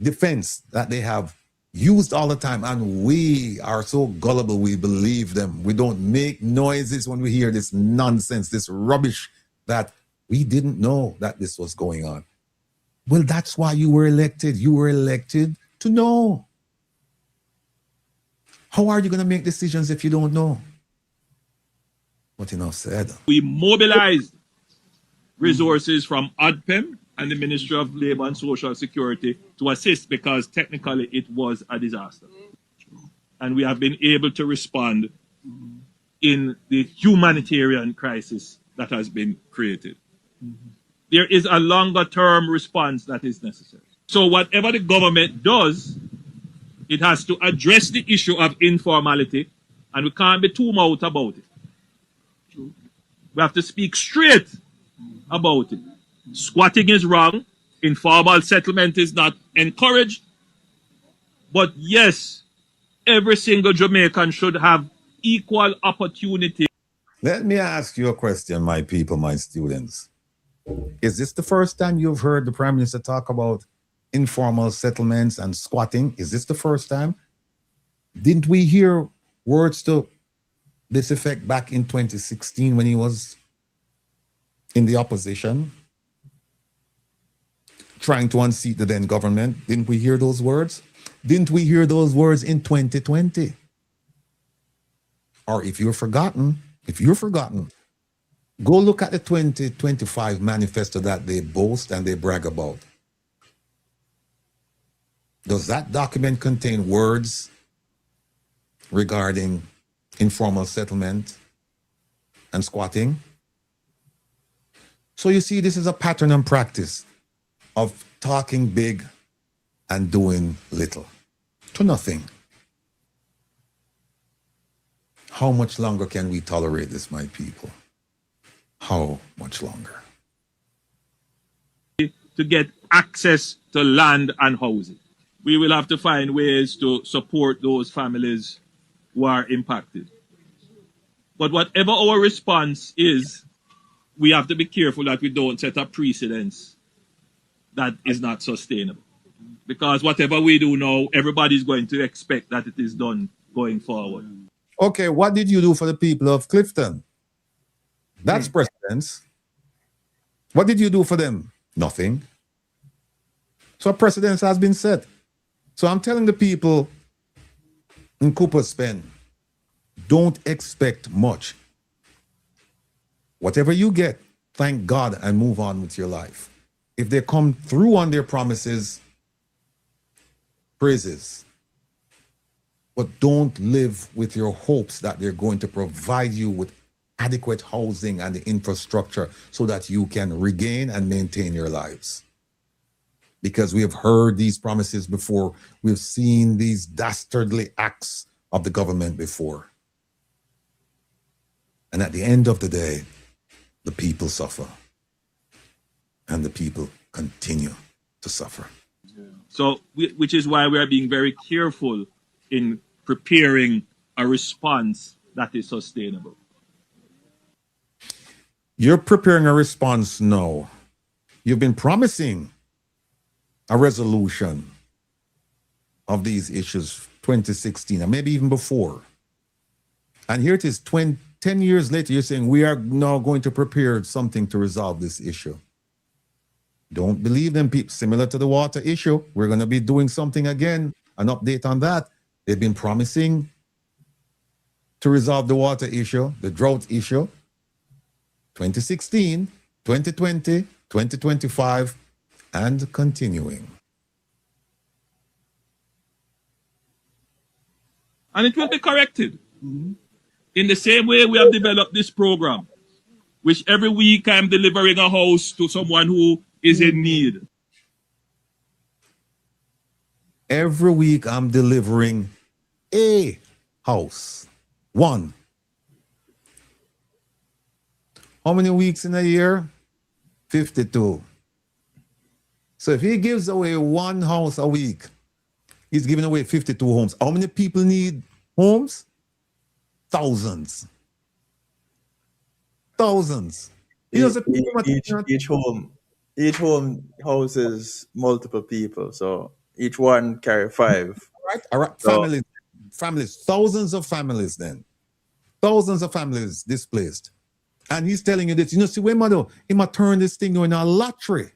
defense that they have used all the time. And we are so gullible, we believe them. We don't make noises when we hear this nonsense, this rubbish that we didn't know that this was going on. Well, that's why you were elected. You were elected to know. How are you going to make decisions if you don't know? What enough said. We mobilized resources from ODPEM and the Ministry of Labour and Social Security to assist because technically it was a disaster. And we have been able to respond in the humanitarian crisis that has been created. There is a longer term response that is necessary. So whatever the government does, it has to address the issue of informality, and we can't be too much about it. We have to speak straight about it. Squatting is wrong. Informal settlement is not encouraged. But yes, every single Jamaican should have equal opportunity. Let me ask you a question, my people, my students. Is this the first time you've heard the Prime Minister talk about informal settlements and squatting? Is this the first time? Didn't we hear words to this effect back in 2016 when he was in the opposition, trying to unseat the then government? Didn't we hear those words? Didn't we hear those words in 2020? Or if you're forgotten, go look at the 2025 manifesto that they boast and they brag about. Does that document contain words regarding informal settlement and squatting? So you see, this is a pattern and practice of talking big and doing little to nothing. How much longer can we tolerate this, my people? How much longer? To get access to land and housing. We will have to find ways to support those families who are impacted. But whatever our response is, we have to be careful that we don't set a precedence that is not sustainable. Because whatever we do now, everybody's going to expect that it is done going forward. Okay, what did you do for the people of Clifton? That's precedence. What did you do for them? Nothing. So precedence has been set. So I'm telling the people in Cooper's Pen, don't expect much. Whatever you get, thank God and move on with your life. If they come through on their promises, praises. But don't live with your hopes that they're going to provide you with adequate housing and the infrastructure so that you can regain and maintain your lives. Because we have heard these promises before. We've seen these dastardly acts of the government before. And at the end of the day, the people suffer. And the people continue to suffer. So, which is why we are being very careful in preparing a response that is sustainable. You're preparing a response now. You've been promising a resolution of these issues 2016 and maybe even before. And here it is 10 years later, you're saying we are now going to prepare something to resolve this issue. Don't believe them, people. Similar to the water issue, we're going to be doing something again, an update on that. They've been promising to resolve the water issue, the drought issue, 2016, 2020, 2025, and continuing. And it will be corrected. In the same way we have developed this program, which every week I'm delivering a house to someone who is in need. Every week I'm delivering a house. One. How many weeks in a year? 52. So if he gives away one house a week, he's giving away 52 homes. How many people need homes? Thousands. Thousands. You know, the people each home houses multiple people, so each one carry 5. All right. So, Families, thousands of families then. Thousands of families displaced. And he's telling you this, you know, see, when he might turn this thing in a lottery.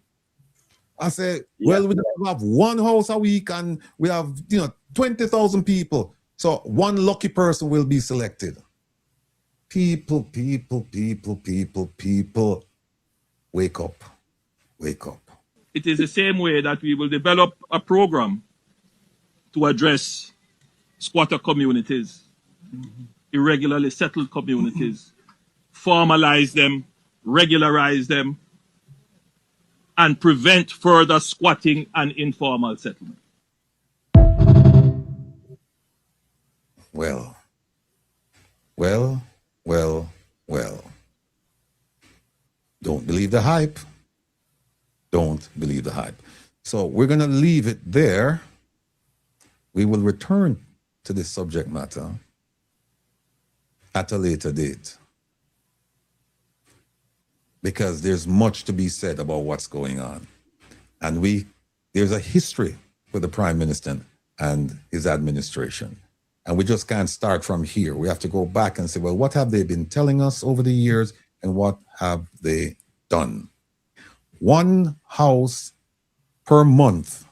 I say, well, we have one house a week and we have, 20,000 people. So one lucky person will be selected. People. Wake up. Wake up. It is the same way that we will develop a program to address squatter communities, irregularly settled communities, formalize them, regularize them, and prevent further squatting and informal settlement. Well. Don't believe the hype. Don't believe the hype. So we're going to leave it there. We will return to this subject matter at a later date, because there's much to be said about what's going on. And there's a history with the Prime Minister and his administration. And we just can't start from here. We have to go back and say, well, what have they been telling us over the years and what have they done? One house per month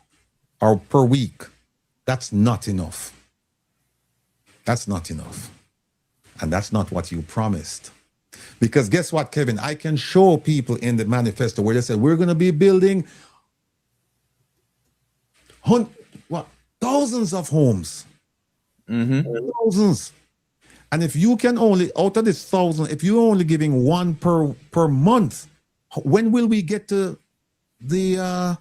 or per week, that's not enough. That's not enough. And that's not what you promised. Because guess what, Kevin? I can show people in the manifesto where they said, we're going to be building thousands of homes. Thousands. And if you can only, out of this 1,000, if you're only giving one per month, when will we get to the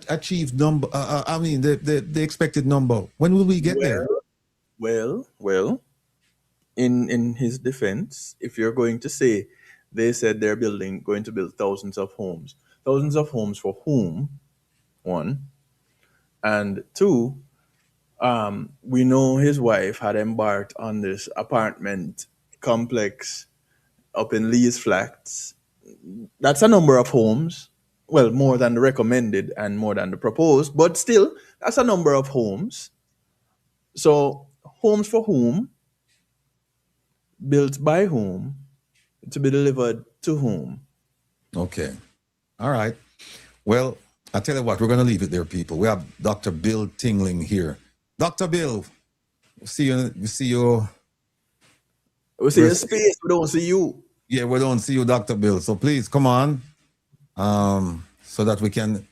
achieved number? The expected number. When will we get there? Well. In his defense, if you're going to say they said they're going to build thousands of homes for whom? One, and two, we know his wife had embarked on this apartment complex up in Lee's Flats. That's a number of homes. Well, more than the recommended and more than the proposed, but still, that's a number of homes. So, homes for whom? Built by whom? To be delivered to whom? Okay. All right. Well, I tell you what, we're going to leave it there, people. We have Dr. Bill Tingling here. Dr. Bill, we see you. We see your space, we don't see you. Yeah, we don't see you, Dr. Bill. So please come on, so that we can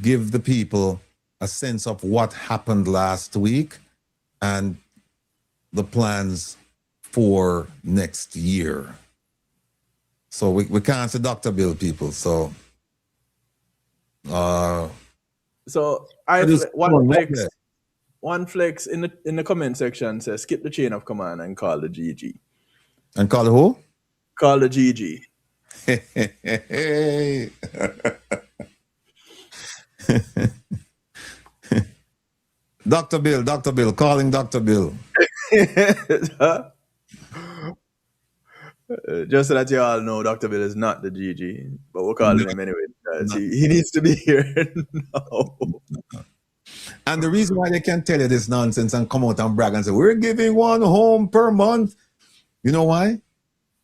give the people a sense of what happened last week and the plans for next year. So we can't say Dr. Bill, people. So one flex in the comment section says skip the chain of command and call the GG. And call who? Call the GG. Hey. Dr. Bill, calling Dr. Bill. Just so that you all know, Dr. Bill is not the GG, but we're calling him anyway because he needs to be here now. And the reason why they can't tell you this nonsense and come out and brag and say, we're giving one home per month. You know why?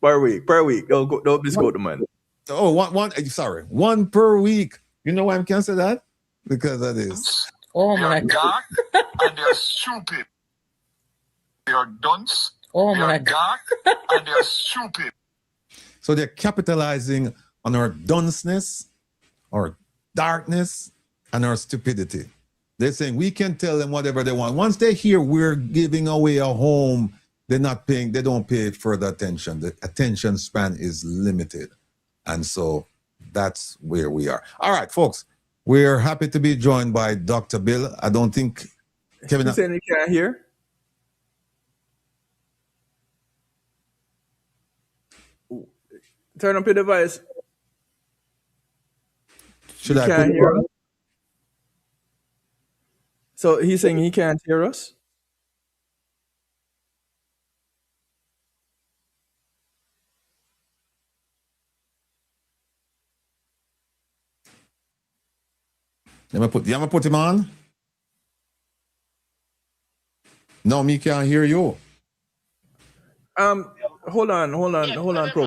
Per week. Don't misquote the man. Oh, one per week. You know why I can't say that? Because of this. Oh my God. And they're stupid. They are dunce. Oh my God. And they're stupid. So they're capitalizing on our dunceness, our darkness, and our stupidity. They're saying we can tell them whatever they want. Once they hear we're giving away a home, they don't pay further attention. The attention span is limited. And so That's where we are. All right, folks. We're happy to be joined by Dr. Bill. I don't think Kevin. He's saying he can't hear. Turn up your device. Should I Can't put hear it us? So he's saying he can't hear us. You want to put him on? No, me can't hear you. Hold on, Pro.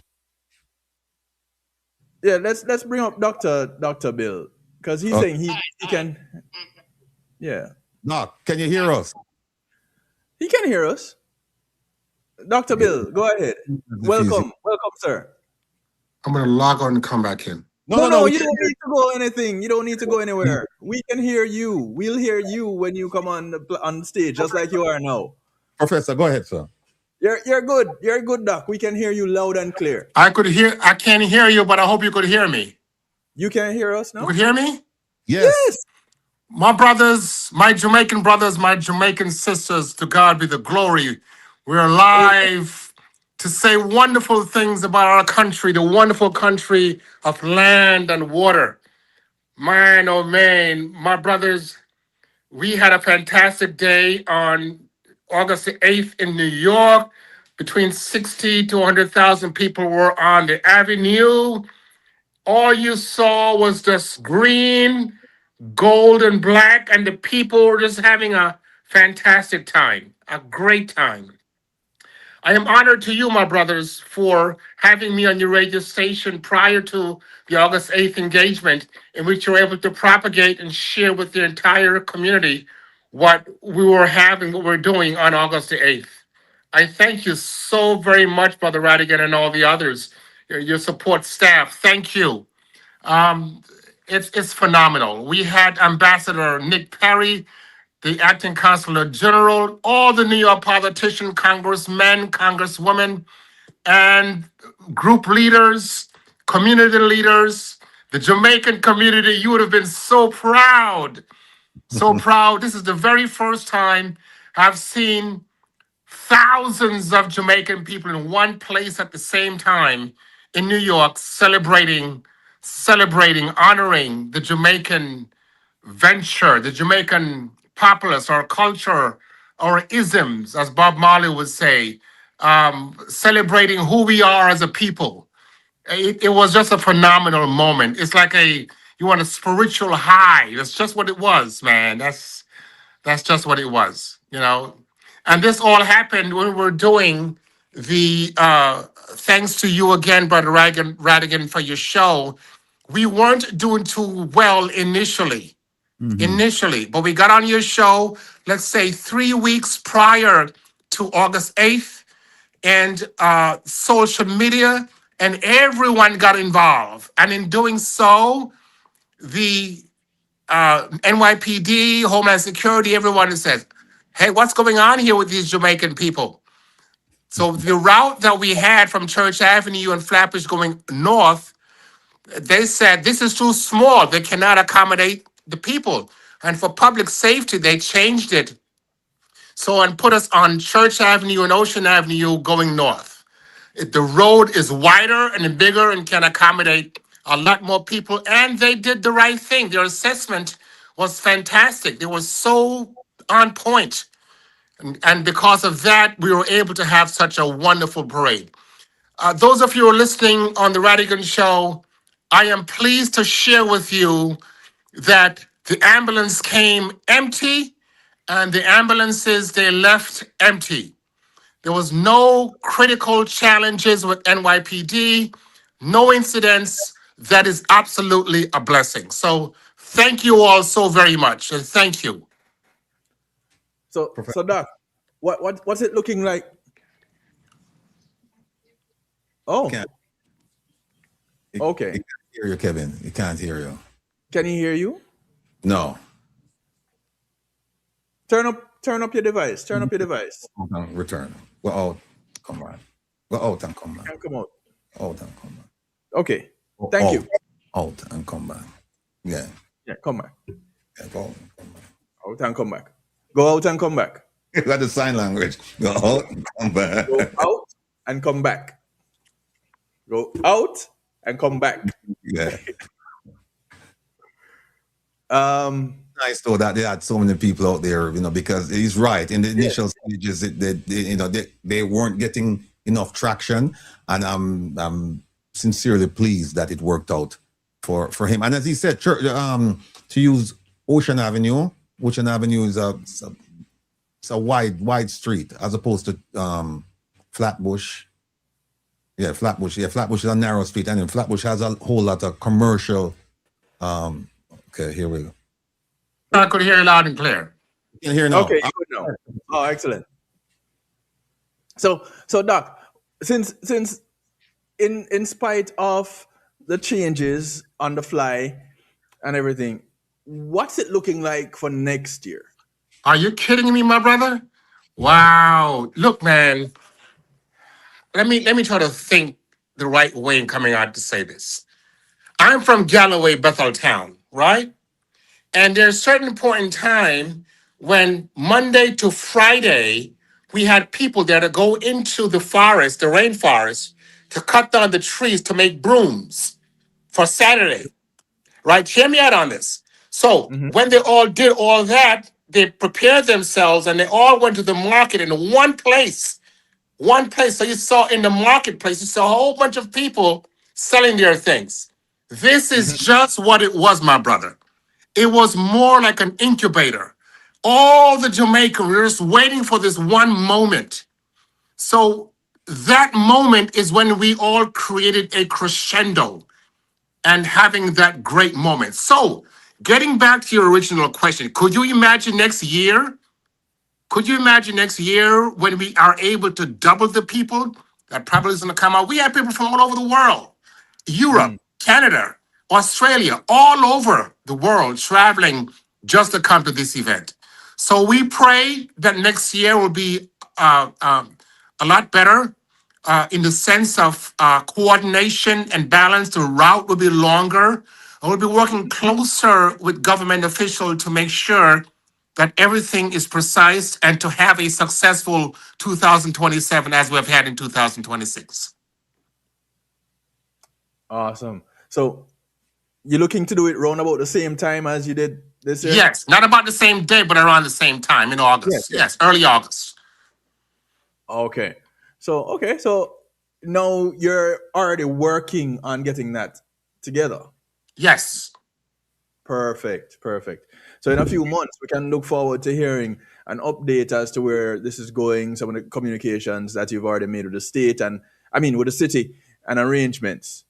Yeah, let's bring up Dr. Bill because he's saying he can. Yeah, Doc, can you hear us? he can hear us. Dr. Bill, go ahead. Welcome, sir. I'm gonna log on and come back in. No, you don't need to go anything. You don't need to go anywhere. We can hear you. We'll hear you when you come on the stage, just like you are now. Professor, go ahead, sir. You're good. You're good, Doc. We can hear you loud and clear. I can't hear you, but I hope you could hear me. You can hear us now? You could hear me? Yes. My brothers, my Jamaican sisters, to God be the glory. We're live to say wonderful things about our country, the wonderful country of land and water. Man, oh man, my brothers, we had a fantastic day on August the 8th in New York. Between 60 to 100,000 people were on the avenue. All you saw was just green, gold, and black, and the people were just having a fantastic time, a great time. I am honored to you, my brothers, for having me on your radio station prior to the August 8th engagement, in which you were able to propagate and share with the entire community what we were having, what we're doing on August the 8th. I thank you so very much, Brother Rattigan, and all the others, your support staff. Thank you. It's phenomenal. We had Ambassador Nick Perry, the acting consular general, all the New York politicians, congressmen, congresswomen, and group leaders, community leaders, the Jamaican community. You would have been so proud, so proud. This is the very first time I've seen thousands of Jamaican people in one place at the same time in New York celebrating, honoring the Jamaican venture, the Jamaican populace, our culture, our isms, as Bob Marley would say, celebrating who we are as a people. It was just a phenomenal moment. It's like you want a spiritual high. That's just what it was, man. That's just what it was, you know. And this all happened when we were doing the, thanks to you again, Brother Rattigan, for your show. We weren't doing too well initially, but we got on your show, let's say 3 weeks prior to August 8th, and social media, and everyone got involved. And in doing so, the NYPD, Homeland Security, everyone says, hey, what's going on here with these Jamaican people? So the route that we had from Church Avenue and Flatbush going north, they said, this is too small. They cannot accommodate the people. And for public safety, they changed it. So, and put us on Church Avenue and Ocean Avenue going north. The road is wider and bigger and can accommodate a lot more people. And they did the right thing. Their assessment was fantastic. They were so on point. And because of that, we were able to have such a wonderful parade. Those of you who are listening on the Rattigan Show, I am pleased to share with you that the ambulance came empty and the ambulances, they left empty. There was no critical challenges with NYPD, no incidents. That is absolutely a blessing. So thank you all so very much, and thank you. So Doc, what's it looking like? Oh, okay. He can't hear you, Kevin. He can't hear you. Can he hear you? No. Turn up your device. Turn up your device. Return. Go out. Come on. Go out and come back. Come out. Out and come back. Okay. Thank you. Out and come back. Yeah. Yeah, come back. Yeah, go out and come back. Out and come back. Go out and come back. You got the sign language. Go out and come back. Go out and come back. Go out and come back. Yeah. Nice though that they had so many people out there, because he's right. In the initial stages, they weren't getting enough traction, and I'm sincerely pleased that it worked out for him. And as he said, to use Ocean Avenue is a wide street as opposed to Flatbush. Yeah, Flatbush. Yeah, Flatbush is a narrow street, and Flatbush has a whole lot of commercial. Okay, here we go. I could hear you loud and clear. You can hear now. Okay, good now. Oh, excellent. So Doc, since in spite of the changes on the fly and everything, what's it looking like for next year? Are you kidding me, my brother? Wow. Look, man. Let me try to think the right way in coming out to say this. I'm from Galloway, Betheltown, right? And there's a certain point in time when Monday to Friday, we had people there to go into the forest, the rainforest, to cut down the trees to make brooms for Saturday, right? Hear me out on this. So when they all did all that, they prepared themselves and they all went to the market in one place. One place. So you saw in the marketplace, you saw a whole bunch of people selling their things. This is just what it was, my brother. It was more like an incubator. All the Jamaicans were just waiting for this one moment. So that moment is when we all created a crescendo and having that great moment. So getting back to your original question, could you imagine next year? Could you imagine next year when we are able to double the people that probably is going to come out? We have people from all over the world, Europe, Canada, Australia, all over the world traveling just to come to this event. So we pray that next year will be a lot better in the sense of coordination and balance. The route will be longer. And we'll be working closer with government officials to make sure that everything is precise and to have a successful 2027 as we've had in 2026. Awesome. So you're looking to do it round about the same time as you did this year? Yes, not about the same day, but around the same time in August. Yes, early August. Okay. So now you're already working on getting that together. Yes. Perfect. So in a few months, we can look forward to hearing an update as to where this is going, some of the communications that you've already made with the state with the city and arrangements.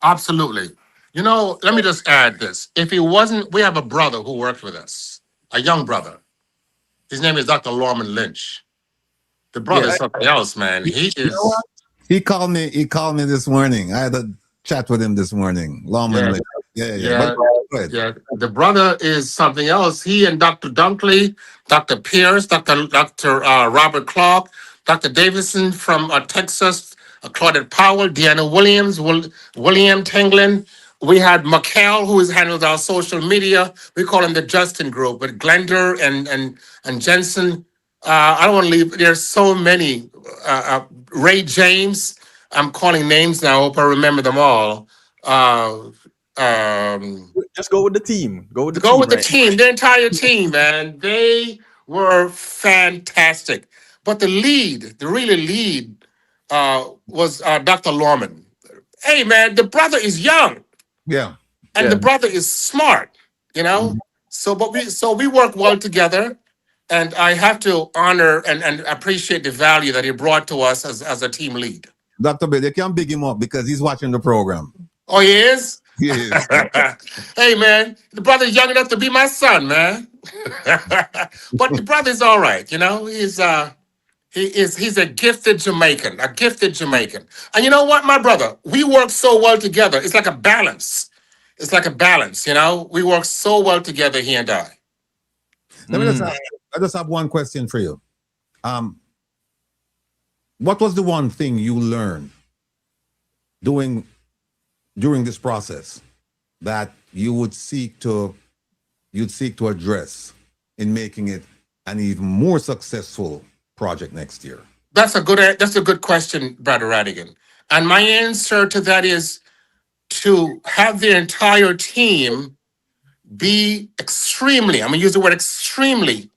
Absolutely. Let me just add this. If he wasn't, we have a brother who worked with us, a young brother. His name is Dr. Lorman Lynch. The brother is something else, man. He is. He called me this morning. I had a chat with him this morning. Lorman Lynch. Yeah. The brother is something else. He and Dr. Dunkley, Dr. Pierce, Dr. Robert Clark, Dr. Davidson from Texas, Claudette Powell, Deanna Williams, William Tanglin. We had McKell, who has handled our social media. We call him the Justin Group, but Glender and Jensen. I don't want to leave. There's so many. Ray James. I'm calling names now. I hope I remember them all. Just go with the team. Go with the team. The entire team, man. They were fantastic. But the really lead, was Dr. Lorman. Hey, man, the brother is young. Yeah. And the brother is smart, So we work well together. And I have to honor and appreciate the value that he brought to us as a team lead. Dr. Bill, you can big him up because he's watching the program. Oh, he is? Yes. Hey, man, the brother's young enough to be my son, man. But the brother's all right, He's a gifted Jamaican, And you know what, my brother? We work so well together. It's like a balance. We work so well together, he and I. I just have one question for you. What was the one thing you learned during this process that you'd seek to address in making it an even more successful project next year? That's a good question, Brother Rattigan. And my answer to that is to have the entire team be extremely, I'm gonna use the word extremely,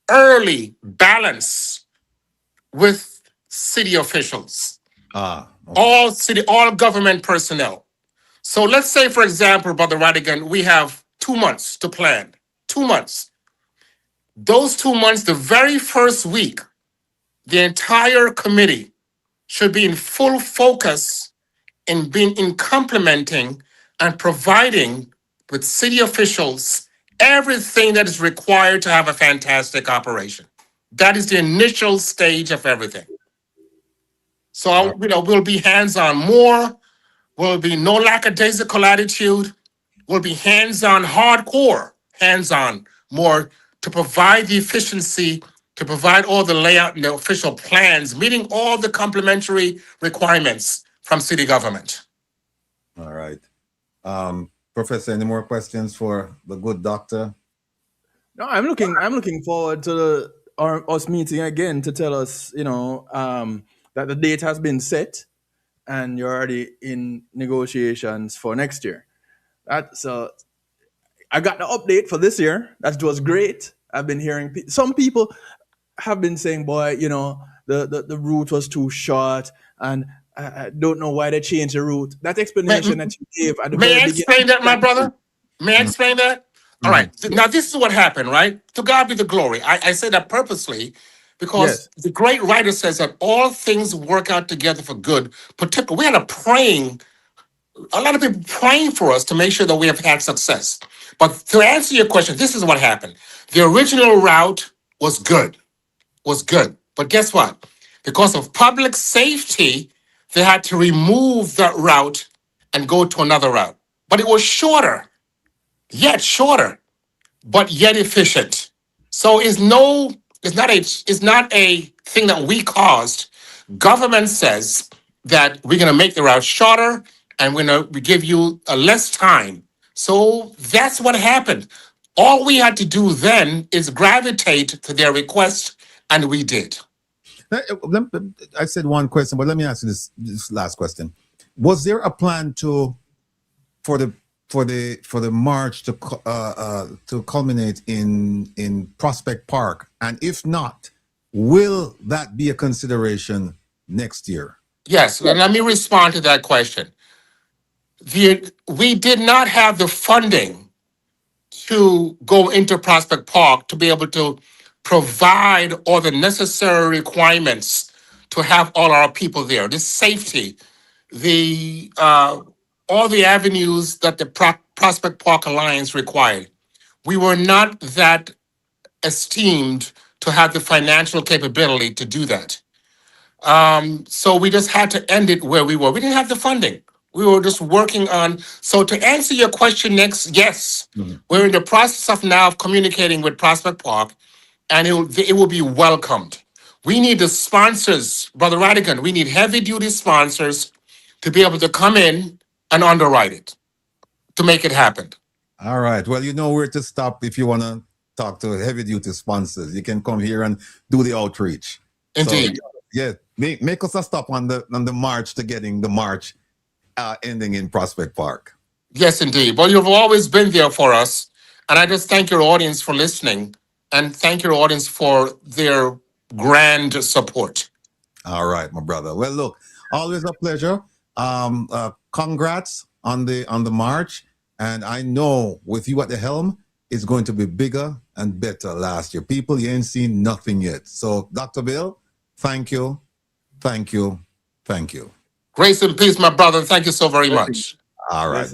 early balance with city officials, Okay. all government personnel. So let's say, for example, Brother Rattigan, we have 2 months to plan. 2 months. Those 2 months, the very first week, the entire committee should be in full focus in complementing and providing with city officials everything that is required to have a fantastic operation. That is the initial stage of everything. So, we'll be hands-on more, will be no lackadaisical attitude, will be hands-on hardcore, hands-on more to provide the efficiency, to provide all the layout and the official plans, meeting all the complementary requirements from city government. All right. Professor, any more questions for the good doctor? No, I'm looking forward to us meeting again to tell us, that the date has been set and you're already in negotiations for next year. So I got the update for this year. That was great. I've been hearing some people have been saying, boy, the route was too short, and I don't know why they changed the route. That explanation that you gave at the May very I beginning. explain that, my brother? May I explain that? All right. Now, this is what happened, right? To God be the glory. I say that purposely because Yes. the great writer says that all things work out together for good. Particularly, we had a lot of people praying for us to make sure that we have had success. But to answer your question, this is what happened. The original route was good. But guess what? Because of public safety, they had to remove that route and go to another route. But it was shorter, but yet efficient. So it's not a thing that we caused. Government says that we're gonna make the route shorter and we give you less time. So that's what happened. All we had to do then is gravitate to their request, and we did. I said one question, but let me ask you this last question. Was there a plan for the march to culminate in Prospect Park? And if not, will that be a consideration next year? Yes, let me respond to that question. We did not have the funding to go into Prospect Park to be able to provide all the necessary requirements to have all our people there. The safety, the all the avenues that the Prospect Park Alliance required. We were not that esteemed to have the financial capability to do that. So we just had to end it where we were. We didn't have the funding. We were just working on. So to answer your question next, yes, we're in the process of now of communicating with Prospect Park, and it will be welcomed. We need the sponsors, Brother Rattigan. We need heavy duty sponsors to be able to come in and underwrite it, to make it happen. All right. Well, you know where to stop if you want to talk to heavy duty sponsors. You can come here and do the outreach. Indeed. So, yeah, make us a stop on the march to getting the march ending in Prospect Park. Yes, indeed. Well, you've always been there for us. And I just thank your audience for listening and thank your audience for their grand support. All right, my brother. Well, look, always a pleasure. Congrats on the march. And I know with you at the helm, it's going to be bigger and better last year. People, you ain't seen nothing yet. So, Dr. Bill, thank you. Thank you. Thank you. Grace and peace, my brother. Thank you so very much. All right.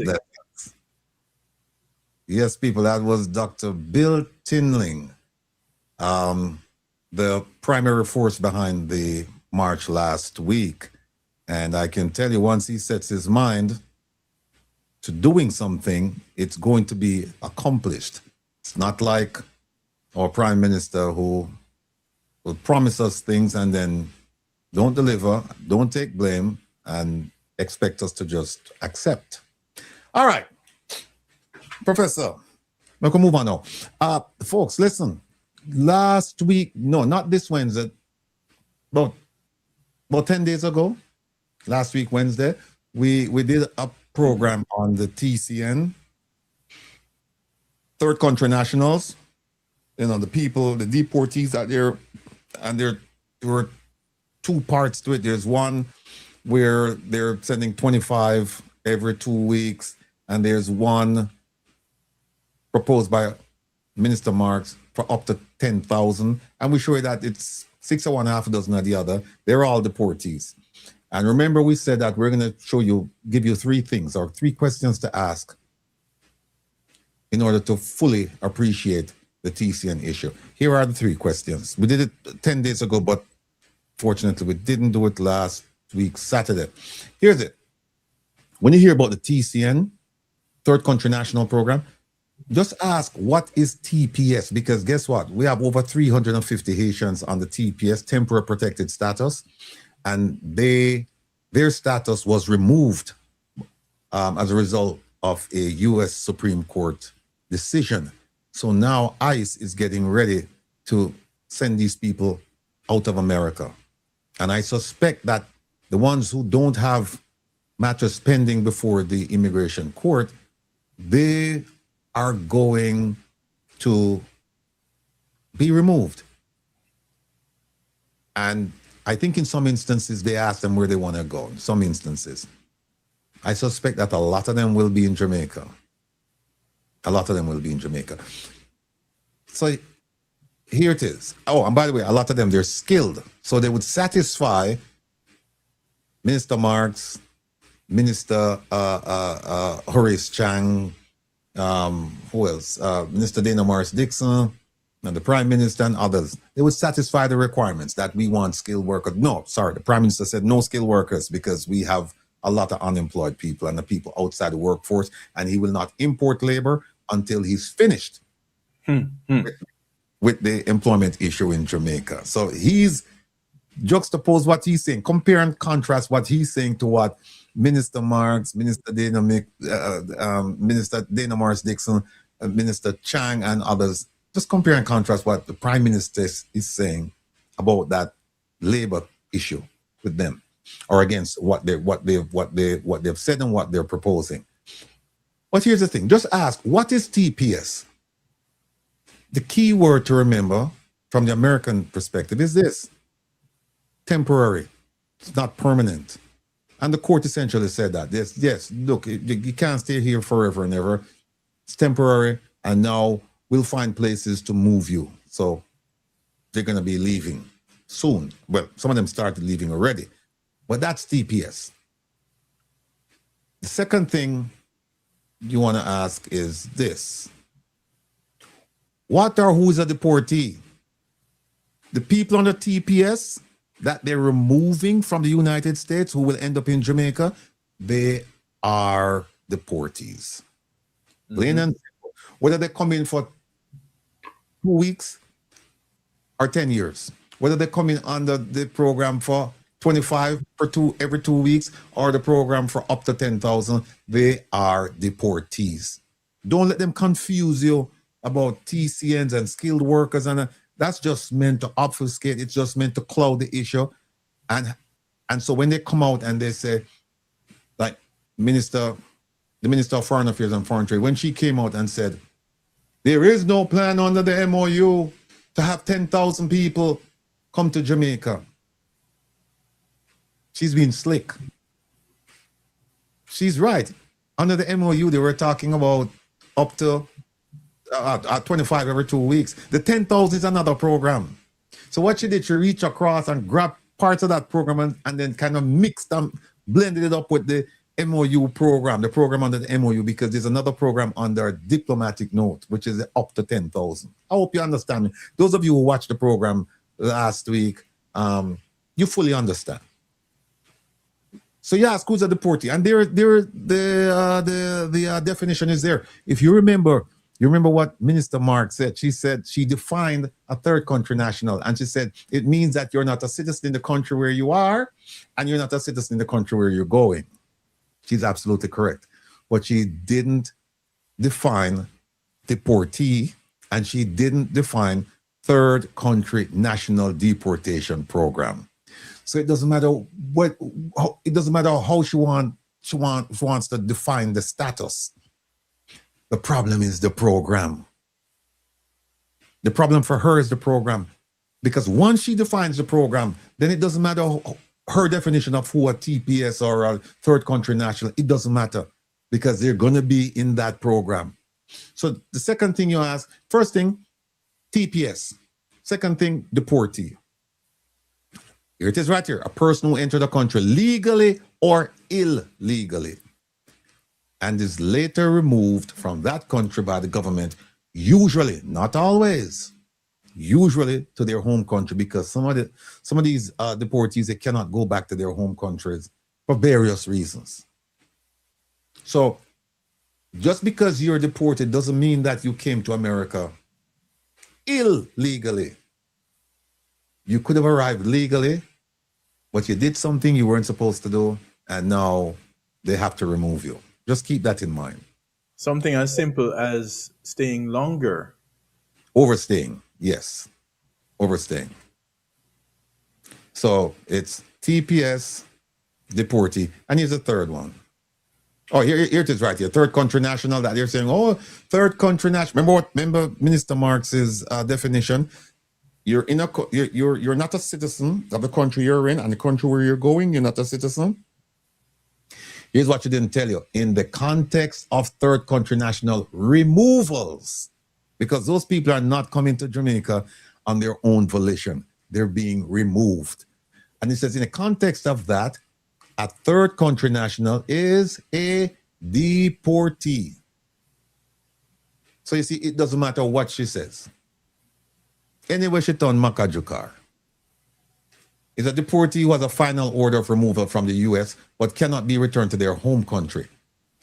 Yes, people, that was Dr. Bill Tinling, the primary force behind the march last week. And I can tell you, once he sets his mind to doing something, it's going to be accomplished. It's not like our prime minister who will promise us things and then don't deliver, don't take blame, and expect us to just accept. All right. Professor, we can move on now. Folks, listen. Last week, no, not this Wednesday, about 10 days ago, last week, Wednesday, we did a program on the TCN, third country nationals, you know, the people, the deportees out there, and there were two parts to it. There's one where they're sending 25 every 2 weeks, and there's one proposed by Minister Marks for up to 10,000. And we show you that it's 6 or 1/2 dozen of the other. They're all deportees. And remember, we said that we're going to give you 3 things or 3 questions to ask in order to fully appreciate the TCN issue. Here are the 3 questions. We did it 10 days ago, but fortunately, we didn't do it last week, Saturday. Here's it. When you hear about the TCN, Third Country National Program, just ask, what is TPS? Because guess what? We have over 350 Haitians on the TPS, temporary protected status, and their status was removed as a result of a U.S. Supreme Court decision. So now ICE is getting ready to send these people out of America. And I suspect that the ones who don't have matters pending before the immigration court, they are going to be removed. And I think in some instances, they ask them where they want to go. In some instances, I suspect that a lot of them will be in Jamaica. A lot of them will be in Jamaica. So here it is. Oh, and by the way, a lot of them, they're skilled. So they would satisfy Minister Marks, Minister Horace Chang, who else? Minister Dana Morris Dixon, and the Prime Minister and others. They would satisfy the requirements that we want skilled workers. No, sorry, the Prime Minister said no skilled workers because we have a lot of unemployed people and the people outside the workforce, and he will not import labor until he's finished with the employment issue in Jamaica. So he's juxtaposed what he's saying, compare and contrast what he's saying to what Minister Marks, Minister Dana Morris Dixon, Minister Chang, and others. Just compare and contrast what the Prime Minister is saying about that labor issue with them, or against what they've said and what they're proposing. But here's the thing: just ask, what is TPS? The key word to remember from the American perspective is this: temporary. It's not permanent. And the court essentially said that. Yes, look, you can't stay here forever and ever. It's temporary, and now we'll find places to move you. So they're going to be leaving soon. Well, some of them started leaving already. But that's TPS. The second thing you want to ask is this: what or who is a deportee? The people on the TPS that they're removing from the United States who will end up in Jamaica, they are deportees. Plain and simple. Whether they come in for 2 weeks or 10 years, whether they come in under the program for 25 every 2 weeks or the program for up to 10,000, they are deportees. Don't let them confuse you about TCNs and skilled workers, and that's just meant to obfuscate. It's just meant to cloud the issue. And so when they come out and they say, like the Minister of Foreign Affairs and Foreign Trade, when she came out and said, there is no plan under the MOU to have 10,000 people come to Jamaica, she's been slick. She's right. Under the MOU, they were talking about up to 25 every 2 weeks. The 10,000 is another program. So what she did, she reached across and grabbed parts of that program and then kind of mixed them, blended it up with the MOU program, the program under the MOU, because there's another program under diplomatic note, which is up to 10,000. I hope you understand me. Those of you who watched the program last week, you fully understand. So you ask, who's a deportee? And the definition is there. If you remember what Minister Mark said. She said she defined a third country national, and she said it means that you're not a citizen in the country where you are, and you're not a citizen in the country where you're going. She's absolutely correct. But she didn't define deportee, and she didn't define third country national deportation program. So it doesn't matter how she wants to define the status. The problem is the program. The problem for her is the program. Because once she defines the program, then it doesn't matter her definition of who a TPS or a third country national, it doesn't matter because they're going to be in that program. So the second thing you ask, first thing, TPS. Second thing, deportee. Here it is right here. A person who entered the country legally or illegally and is later removed from that country by the government, usually, not always, usually to their home country, because some of these deportees, they cannot go back to their home countries for various reasons. So just because you're deported doesn't mean that you came to America illegally. You could have arrived legally, but you did something you weren't supposed to do, and now they have to remove you. Just keep that in mind. Something as simple as staying longer. Overstaying, yes. Overstaying. So it's TPS, deportee, and here's a third one. Oh, here it is right here. Third country national, that they're saying, oh, third country national. Remember Minister Marx's definition? You're not a citizen of the country you're in, and the country where you're going, you're not a citizen. Here's what you didn't tell you. In the context of third country national removals, because those people are not coming to Jamaica on their own volition. They're being removed. And it says in the context of that, a third country national is a deportee. So you see, it doesn't matter what she says. Anyway, she turned Makajukar. Is a deportee who has a final order of removal from the US but cannot be returned to their home country.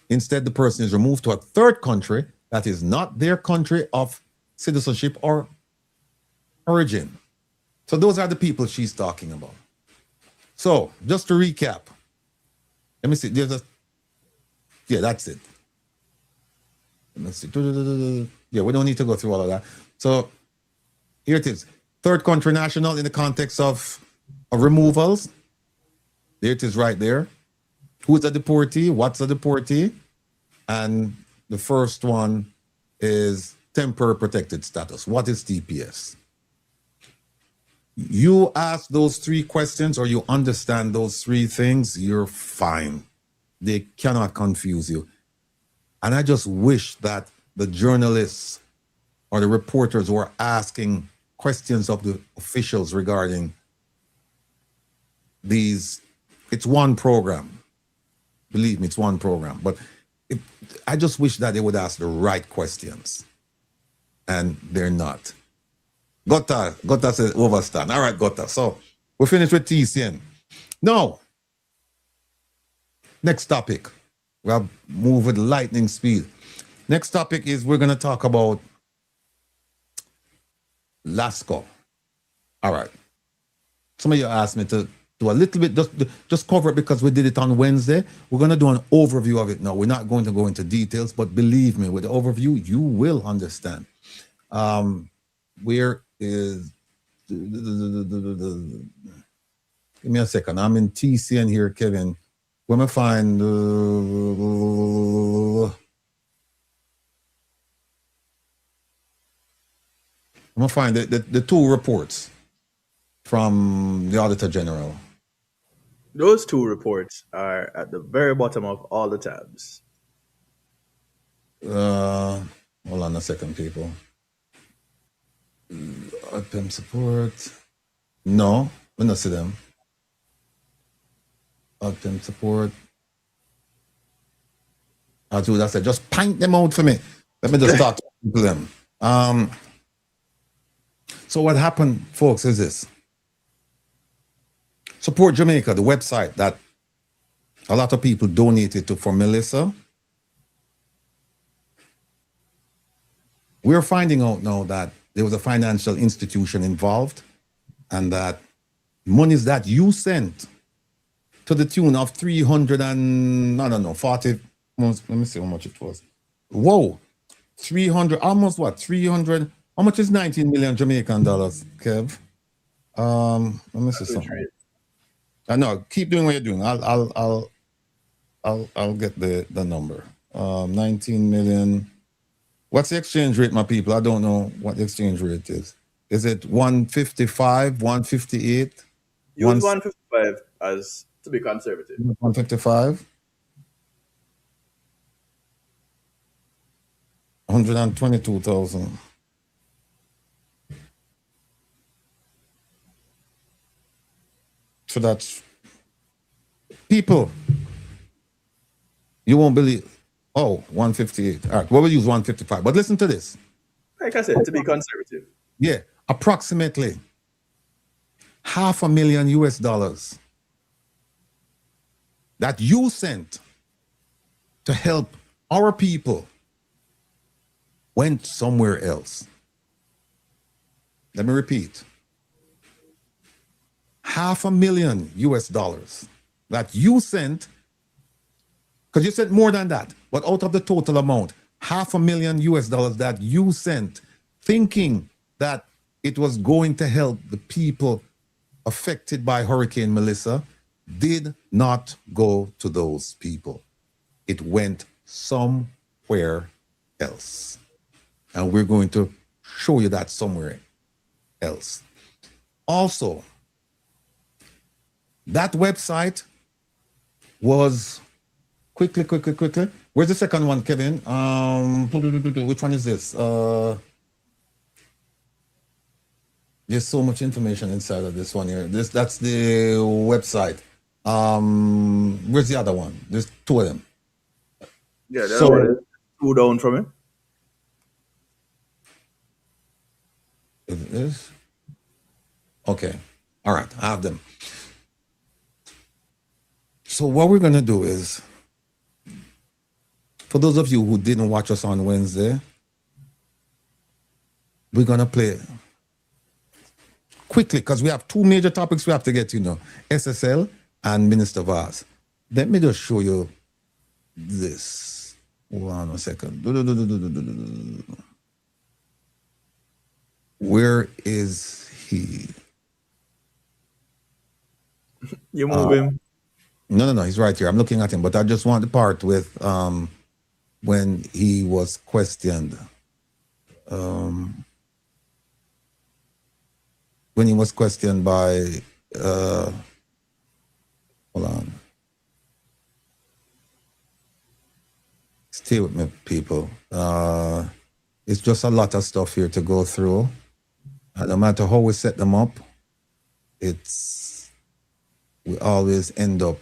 Instead, the person is removed to a third country that is not their country of citizenship or origin. So those are the people she's talking about. So just to recap, let me see. Yeah, that's it. Let me see. Yeah, we don't need to go through all of that. So here it is. Third country national in the context of removals. There it is right there. Who's a deportee? What's a deportee? And the first one is temporary protected status. What is TPS? You ask those three questions or you understand those three things, you're fine. They cannot confuse you. And I just wish that the journalists or the reporters who are asking questions of the officials regarding these, it's one program. Believe me, it's one program. But I just wish that they would ask the right questions. And they're not. Gota says overstand. All right, Gota. So we're finished with TCN. Now, next topic. We'll move with lightning speed. Next topic is we're going to talk about LASCO. All right. Some of you asked me to do a little bit, just cover it because we did it on Wednesday. We're going to do an overview of it now. We're not going to go into details, but believe me, with the overview, you will understand. Where is... Give me a second. I'm in TCN here, Kevin. Where am I find... I'm going to find the two reports from the Auditor General. Those two reports are at the very bottom of all the tabs. Hold on a second, people. Open support. No, we don't see them. Open support. I'll do that. I said, just paint them out for me. Let me just start talking to them. So what happened, folks, is this. Support Jamaica, the website that a lot of people donated to for Melissa. We're finding out now that there was a financial institution involved and that monies that you sent to the tune of 340, let me see how much it was. Whoa, 300, almost what? 300. How much is 19 million Jamaican dollars, Kev? Let me see something. No, keep doing what you're doing. I'll get the number. 19 million. What's the exchange rate, my people? I don't know what the exchange rate is. Is it 155, 158? Use 155 as to be conservative. 155? 122,000. So that's people. You won't believe. Oh, 158. All right, we'll use 155. But listen to this. Like I said, to be conservative. Yeah, approximately $500,000 US that you sent to help our people went somewhere else. Let me repeat. $500,000 US that you sent, because you sent more than that, but out of the total amount, $500,000 US that you sent, thinking that it was going to help the people affected by Hurricane Melissa, did not go to those people. It went somewhere else. And we're going to show you that somewhere else. Also, that website was quickly. Where's the second one, Kevin? Which one is this? There's so much information inside of this one here. That's the website. Where's the other one? There's two of them. Yeah, there's two down from it. Is it this? Okay. All right, I have them. So what we're going to do is, for those of you who didn't watch us on Wednesday, we're going to play quickly, because we have two major topics we have to get to, SSL and Minister Vaz. Let me just show you this. Hold on a second. Where is he? You move him. No, he's right here. I'm looking at him, but I just want the part with when he was questioned. When he was questioned by hold on. Stay with me, people. It's just a lot of stuff here to go through. And no matter how we set them up, we always end up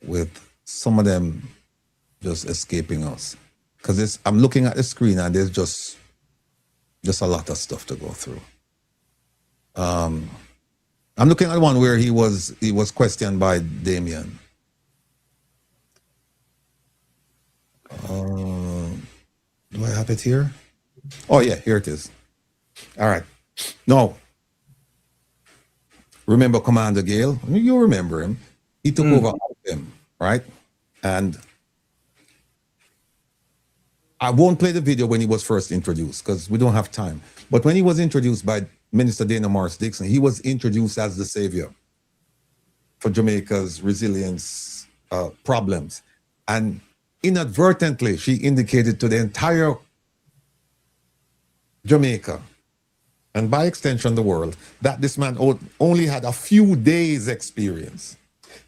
with some of them just escaping us. Because I'm looking at the screen and there's just a lot of stuff to go through. I'm looking at one where he was questioned by Damien. Do I have it here? Oh yeah, here it is. All right. No. Remember Commander Gale? You remember him. He took over him, right? And I won't play the video when he was first introduced because we don't have time. But when he was introduced by Minister Dana Morris Dixon, he was introduced as the savior for Jamaica's resilience problems. And inadvertently, she indicated to the entire Jamaica, and by extension the world, that this man only had a few days experience.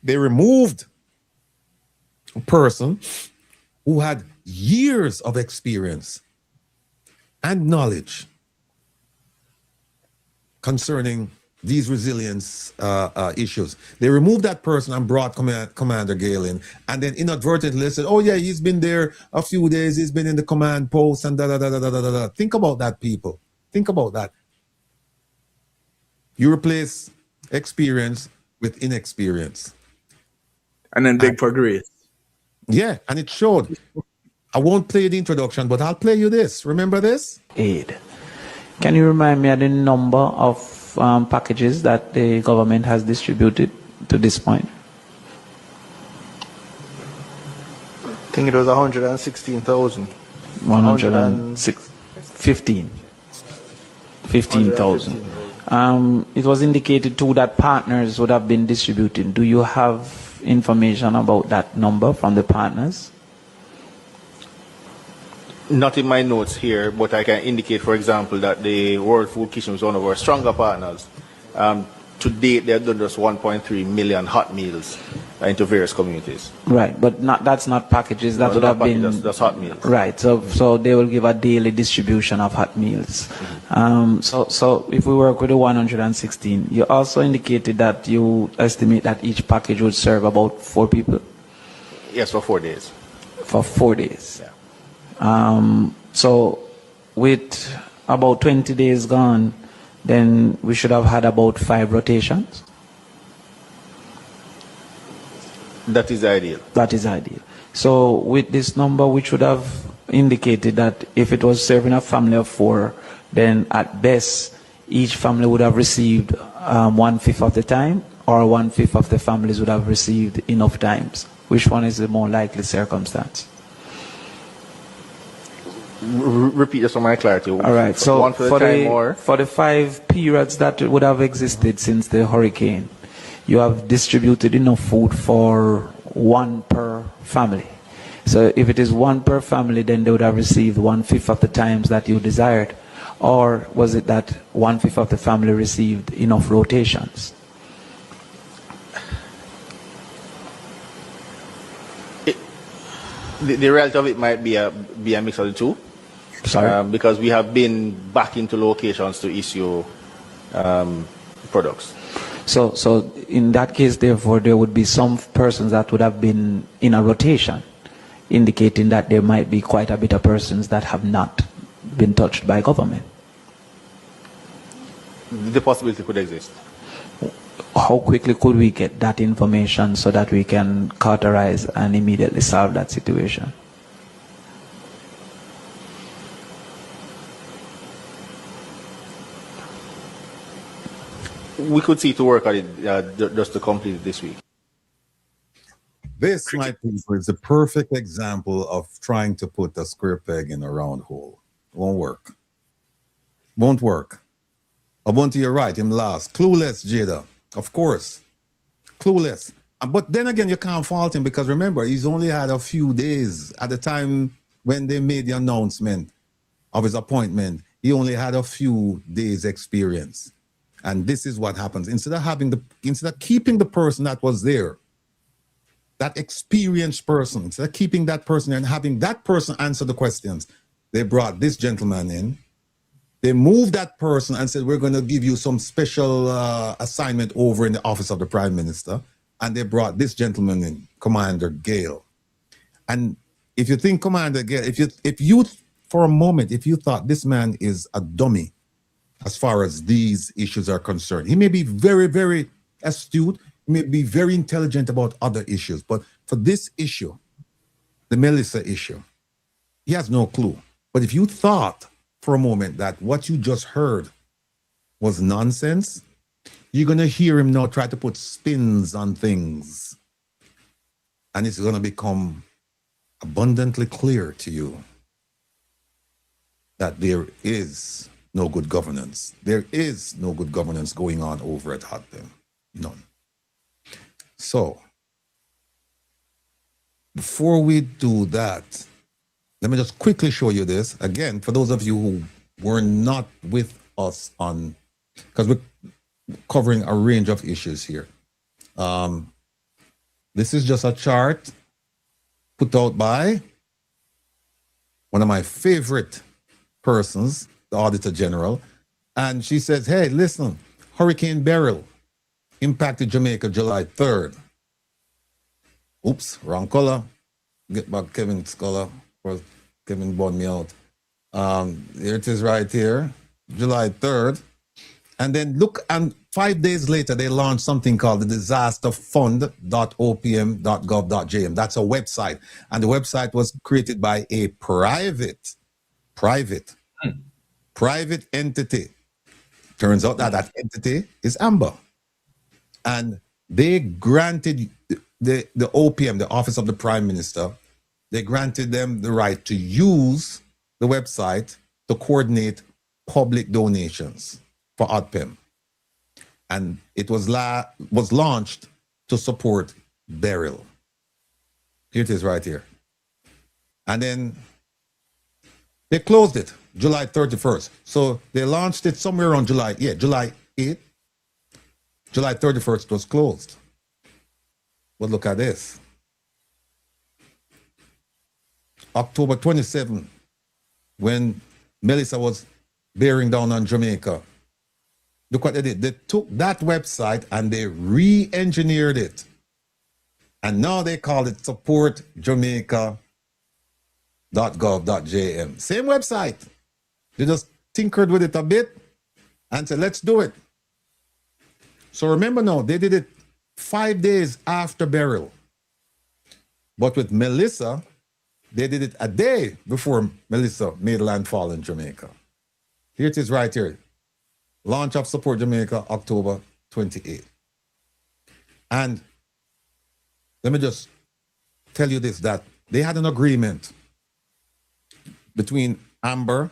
They removed a person who had years of experience and knowledge concerning these resilience issues. They removed that person and brought Commander Gale in, and then inadvertently said, oh yeah, he's been there a few days, he's been in the command post and da-da-da-da-da-da-da. Think about that, people. Think about that. You replace experience with inexperience. And then beg for grace. Yeah, and it showed. I won't play the introduction, but I'll play you this. Remember this? Aid. Can you remind me of the number of packages that the government has distributed to this point? think it was 116,000. 15,000. It was indicated too that partners would have been distributing. Do you have information about that number from the partners? Not in my notes here, but I can indicate, for example, that the World Food Kitchen was one of our stronger partners. To date, they have done just 1.3 million hot meals into various communities. Right, but that's not packages. That would have been that's hot meals. Right, so they will give a daily distribution of hot meals. So if we work with the 116, you also indicated that you estimate that each package would serve about 4 people. Yes, for 4 days. For 4 days. Yeah. So with about 20 days gone, then we should have had about 5 rotations. That is ideal. That is ideal. So with this number, we should have indicated that if it was serving a family of 4, then at best, each family would have received 1/5 of the time, or 1/5 of the families would have received enough times. Which one is the more likely circumstance? Repeat this for my clarity. All right. So one for the 5 periods that would have existed since the hurricane, you have distributed enough food for 1 per family. So if it is 1 per family, then they would have received 1/5 of the times that you desired. Or was it that 1/5 of the family received enough rotations? The reality of it might be a mix of the two. Sorry? Because we have been back into locations to issue products. So in that case, therefore, there would be some persons that would have been in a rotation, indicating that there might be quite a bit of persons that have not been touched by government. The possibility could exist. How quickly could we get that information so that we can cauterize and immediately solve that situation? We could see to work on it just to complete it this week. This, my people, is the perfect example of trying to put a square peg in a round hole. Won't work. Won't work. Abunti, you're right, him last. Clueless, Jada. Of course. Clueless. But then again, you can't fault him because remember, he's only had a few days at the time when they made the announcement of his appointment. He only had a few days experience. And this is what happens. Instead of keeping the person that was there, that experienced person, instead of keeping that person and having that person answer the questions, they brought this gentleman in. They moved that person and said, we're going to give you some special assignment over in the office of the Prime Minister. And they brought this gentleman in, Commander Gale. And if you think Commander Gale, if you for a moment, if you thought this man is a dummy as far as these issues are concerned, he may be very, very astute, he may be very intelligent about other issues, but for this issue, the Melissa issue, he has no clue. But if you thought for a moment that what you just heard was nonsense, you're going to hear him now try to put spins on things. And it's going to become abundantly clear to you that there is no good governance. There is no good governance going on over at Hotben. None. So, before we do that, let me just quickly show you this. Again, for those of you who were not with us on, because we're covering a range of issues here. This is just a chart put out by one of my favorite persons, the Auditor General. And she says, hey, listen, Hurricane Beryl impacted Jamaica July 3rd. Oops, wrong color. Get back Kevin's color. Kevin bought me out. Here it is right here, July 3rd. And then look, and 5 days later, they launched something called the disasterfund.opm.gov.jm. That's a website. And the website was created by a private entity. Turns out that that entity is Amber. And they granted the OPM, the Office of the Prime Minister, they granted them the right to use the website to coordinate public donations for ODPEM. And it was launched to support burial. Here it is right here. And then they closed it July 31st. So they launched it somewhere on July 8th. July 31st it was closed. But look at this. October 27th, when Melissa was bearing down on Jamaica, look what they did. They took that website and they re-engineered it. And now they call it supportjamaica.gov.jm. Same website. They just tinkered with it a bit and said, let's do it. So remember now, they did it 5 days after burial. But with Melissa, they did it a day before Melissa made landfall in Jamaica. Here it is right here. Launch of Support Jamaica, October 28th. And let me just tell you this, that they had an agreement between Amber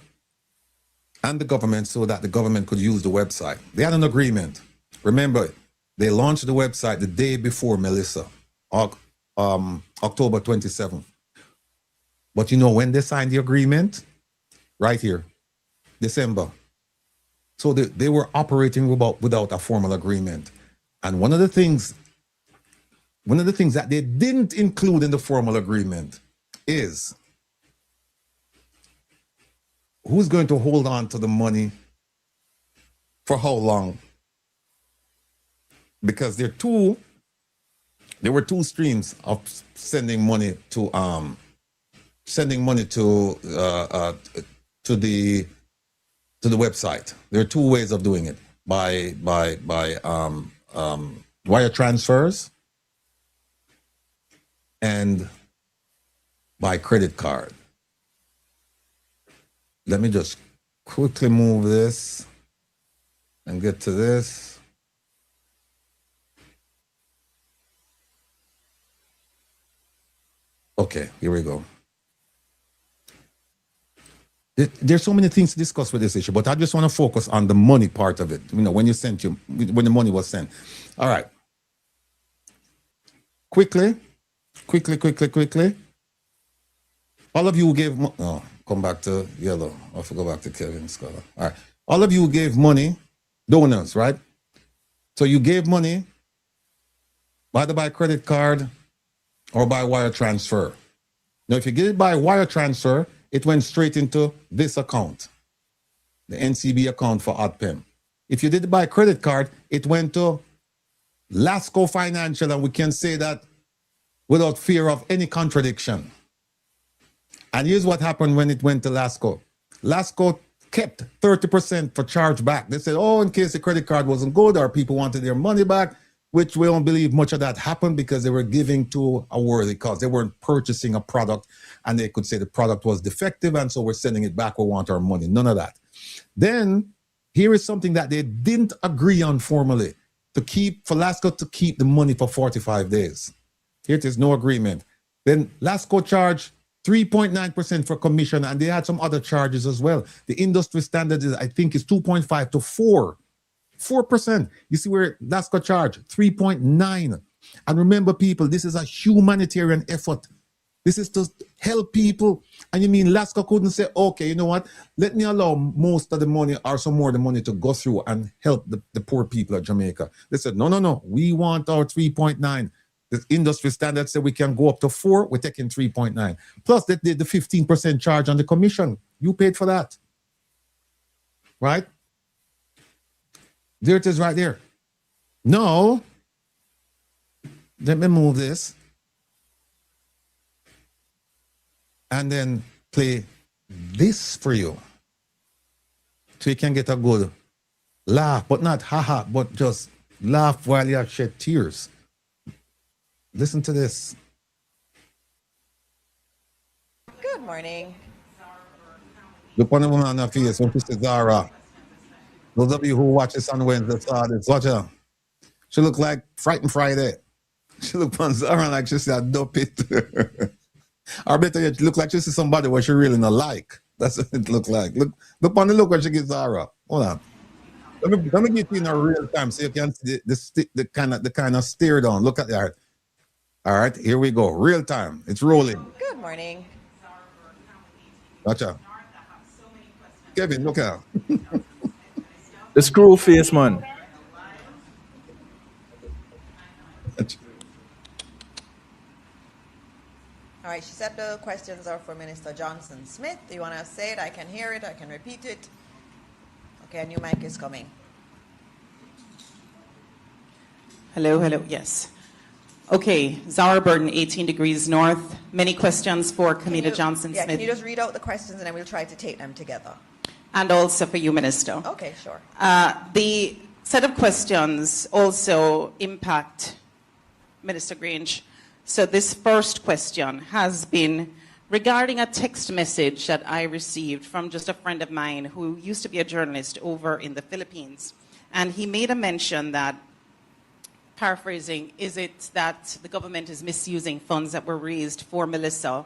and the government so that the government could use the website. They had an agreement. Remember, they launched the website the day before Melissa, October 27th. But you know when they signed the agreement? Right here, December. So they were operating without a formal agreement. And one of the things that they didn't include in the formal agreement is who's going to hold on to the money for how long? Because there were two streams of sending money to the website. There are two ways of doing it: by wire transfers and by credit card. Let me just quickly move this and get to this. Okay, here we go. There's so many things to discuss with this issue, but I just want to focus on the money part of it. You know, when the money was sent. All right. Quickly. All of you gave, come back to yellow. I have to go back to Kevin Scholar. All right. All of you gave money, donors, right? So you gave money either by credit card or by wire transfer. Now, if you get it by wire transfer, it went straight into this account, the NCB account for ODPEM. If you did it by credit card, it went to Lasco Financial, and we can say that without fear of any contradiction. And here's what happened when it went to Lasco. Lasco kept 30% for chargeback. They said, oh, in case the credit card wasn't good or people wanted their money back, which we don't believe much of that happened because they were giving to a worthy cause. They weren't purchasing a product and they could say the product was defective and so we're sending it back, we want our money. None of that. Then here is something that they didn't agree on formally, for Lasco to keep the money for 45 days. Here it is, no agreement. Then Lasco charged 3.9% for commission, and they had some other charges as well. The industry standard is, I think, is 2.5 to 4%. You see where Lasco charged 3.9. And remember, people, this is a humanitarian effort. This is to help people. And you mean Lasco couldn't say, okay, you know what? Let me allow most of the money or some more of the money to go through and help the poor people of Jamaica. They said, no. We want our 3.9. The industry standard said we can go up to 4. We're taking 3.9. Plus, they did the 15% charge on the commission. You paid for that. Right? There it is right there. Now, let me move this. And then play this for you. So you can get a good laugh, but not haha, but just laugh while you shed tears. Listen to this. Good morning. Look on the woman on her face when she says Zara. Those of you who watch this on Wednesday saw this. Watch her. She looked like Frightened Friday. She looked on Zara like she said, dope it. Or better yet, look like she see somebody what she really not like. That's what it look like. Look on the look when she gives Zara. Hold on. Let me get you in a real time so you can see the kind of stare down. Look at that. All right, here we go. Real time. It's rolling. Good morning. Gotcha. Kevin, look out. The screw face, man. All right, she said the questions are for Minister Johnson Smith. Do you want to say it? I can hear it. I can repeat it. Okay, a new mic is coming. Hello, yes. Okay, Zara Burton, 18 degrees north. Many questions for Camilla Johnson Smith. Can you just read out the questions and then we'll try to take them together? And also for you, Minister. Okay, sure. The set of questions also impact Minister Grange. So this first question has been regarding a text message that I received from just a friend of mine who used to be a journalist over in the Philippines. And he made a mention that, paraphrasing, is it that the government is misusing funds that were raised for Melissa,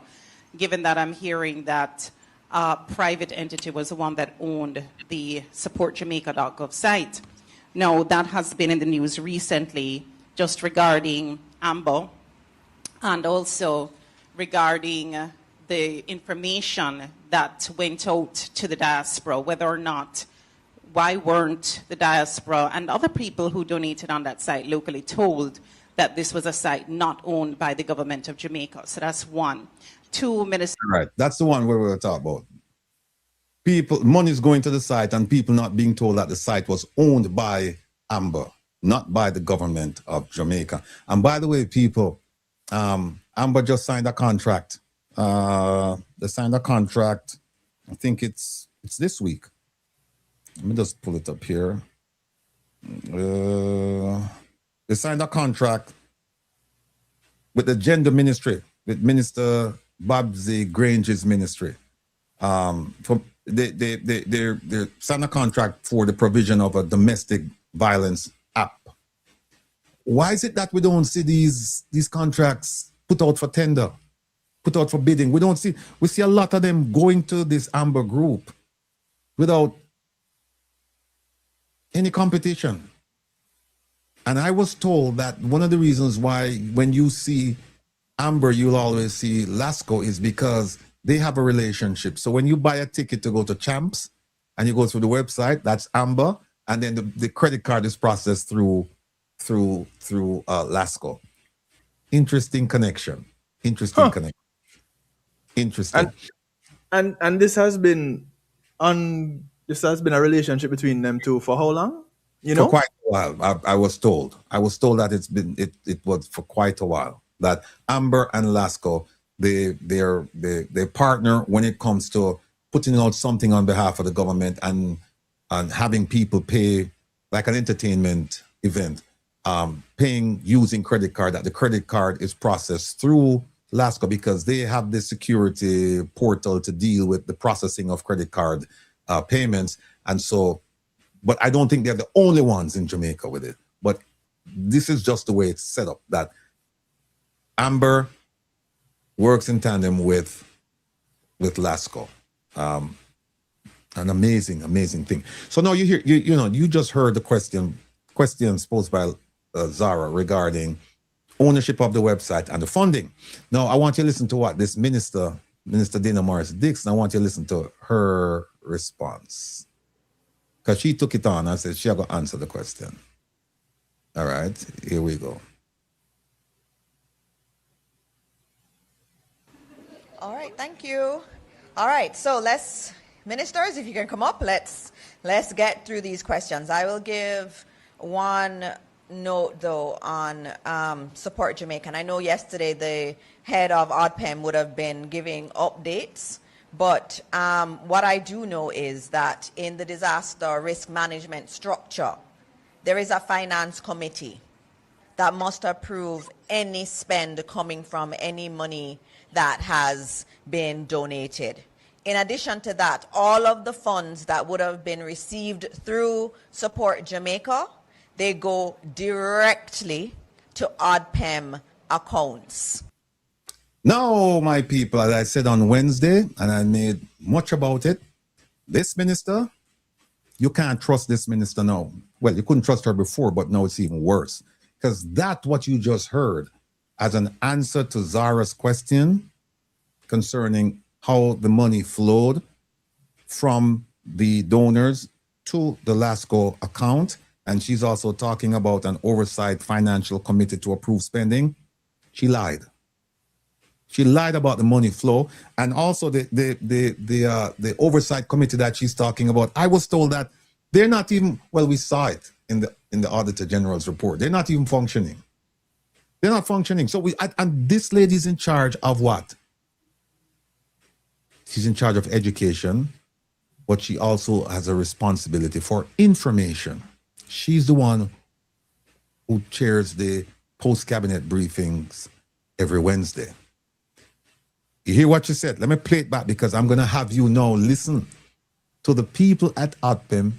given that I'm hearing that a private entity was the one that owned the supportjamaica.gov site. Now, that has been in the news recently, just regarding Amber, and also regarding the information that went out to the diaspora, whether or not, why weren't the diaspora and other people who donated on that site locally told that this was a site not owned by the government of Jamaica? So that's one. Two, Minister. Right, that's the one where we were talking about. People, money is going to the site and people not being told that the site was owned by Amber, not by the government of Jamaica. And by the way, people, Amber just signed a contract. They signed a contract, I think it's this week. Let me just pull it up here. They signed a contract with the gender ministry, with Minister Babsy Grange's ministry. They signed a contract for the provision of a domestic violence app. Why is it that we don't see these contracts put out for tender, put out for bidding? We see a lot of them going to this Amber group without any competition. And I was told that one of the reasons why when you see Amber, you'll always see Lasco is because they have a relationship. So when you buy a ticket to go to Champs and you go through the website, that's Amber, and then the credit card is processed through Lasco. Interesting connection. Interesting. And this has been a relationship between them two for how long? For quite a while. I was told that it was for quite a while that Amber and Lasco they partner when it comes to putting out something on behalf of the government and having people pay, like an entertainment event, paying using credit card, that the credit card is processed through Lasco because they have the security portal to deal with the processing of credit card payments. And so, but I don't think they're the only ones in Jamaica with it. But this is just the way it's set up, that Amber works in tandem with Lasco. An amazing thing. So now you just heard the questions posed by Zara regarding ownership of the website and the funding. Now I want you to listen to what this Minister Dana Morris Dixon, I want you to listen to her response. Because she took it on and said she's going to answer the question. All right, here we go. All right, thank you. All right, so ministers, if you can come up, let's get through these questions. I will give one note though on Support Jamaica. And I know yesterday the head of ODPEM would have been giving updates, but what I do know is that in the disaster risk management structure, there is a finance committee that must approve any spend coming from any money that has been donated. In addition to that, all of the funds that would have been received through Support Jamaica, they go directly to ODPEM accounts. Now, my people, as I said on Wednesday, and I made much about it, this minister, you can't trust this minister now. Well, you couldn't trust her before, but now it's even worse. Because that what you just heard as an answer to Zara's question concerning how the money flowed from the donors to the LASCO account. And she's also talking about an oversight financial committee to approve spending. She lied. She lied about the money flow. And also the oversight committee that she's talking about. I was told that they're not even, well, we saw it in the Auditor General's report. They're not even functioning. They're not functioning. So and this lady's in charge of what? She's in charge of education, but she also has a responsibility for information. She's the one who chairs the post-cabinet briefings every Wednesday. You hear what she said? Let me play it back because I'm going to have you now listen to the people at ODPEM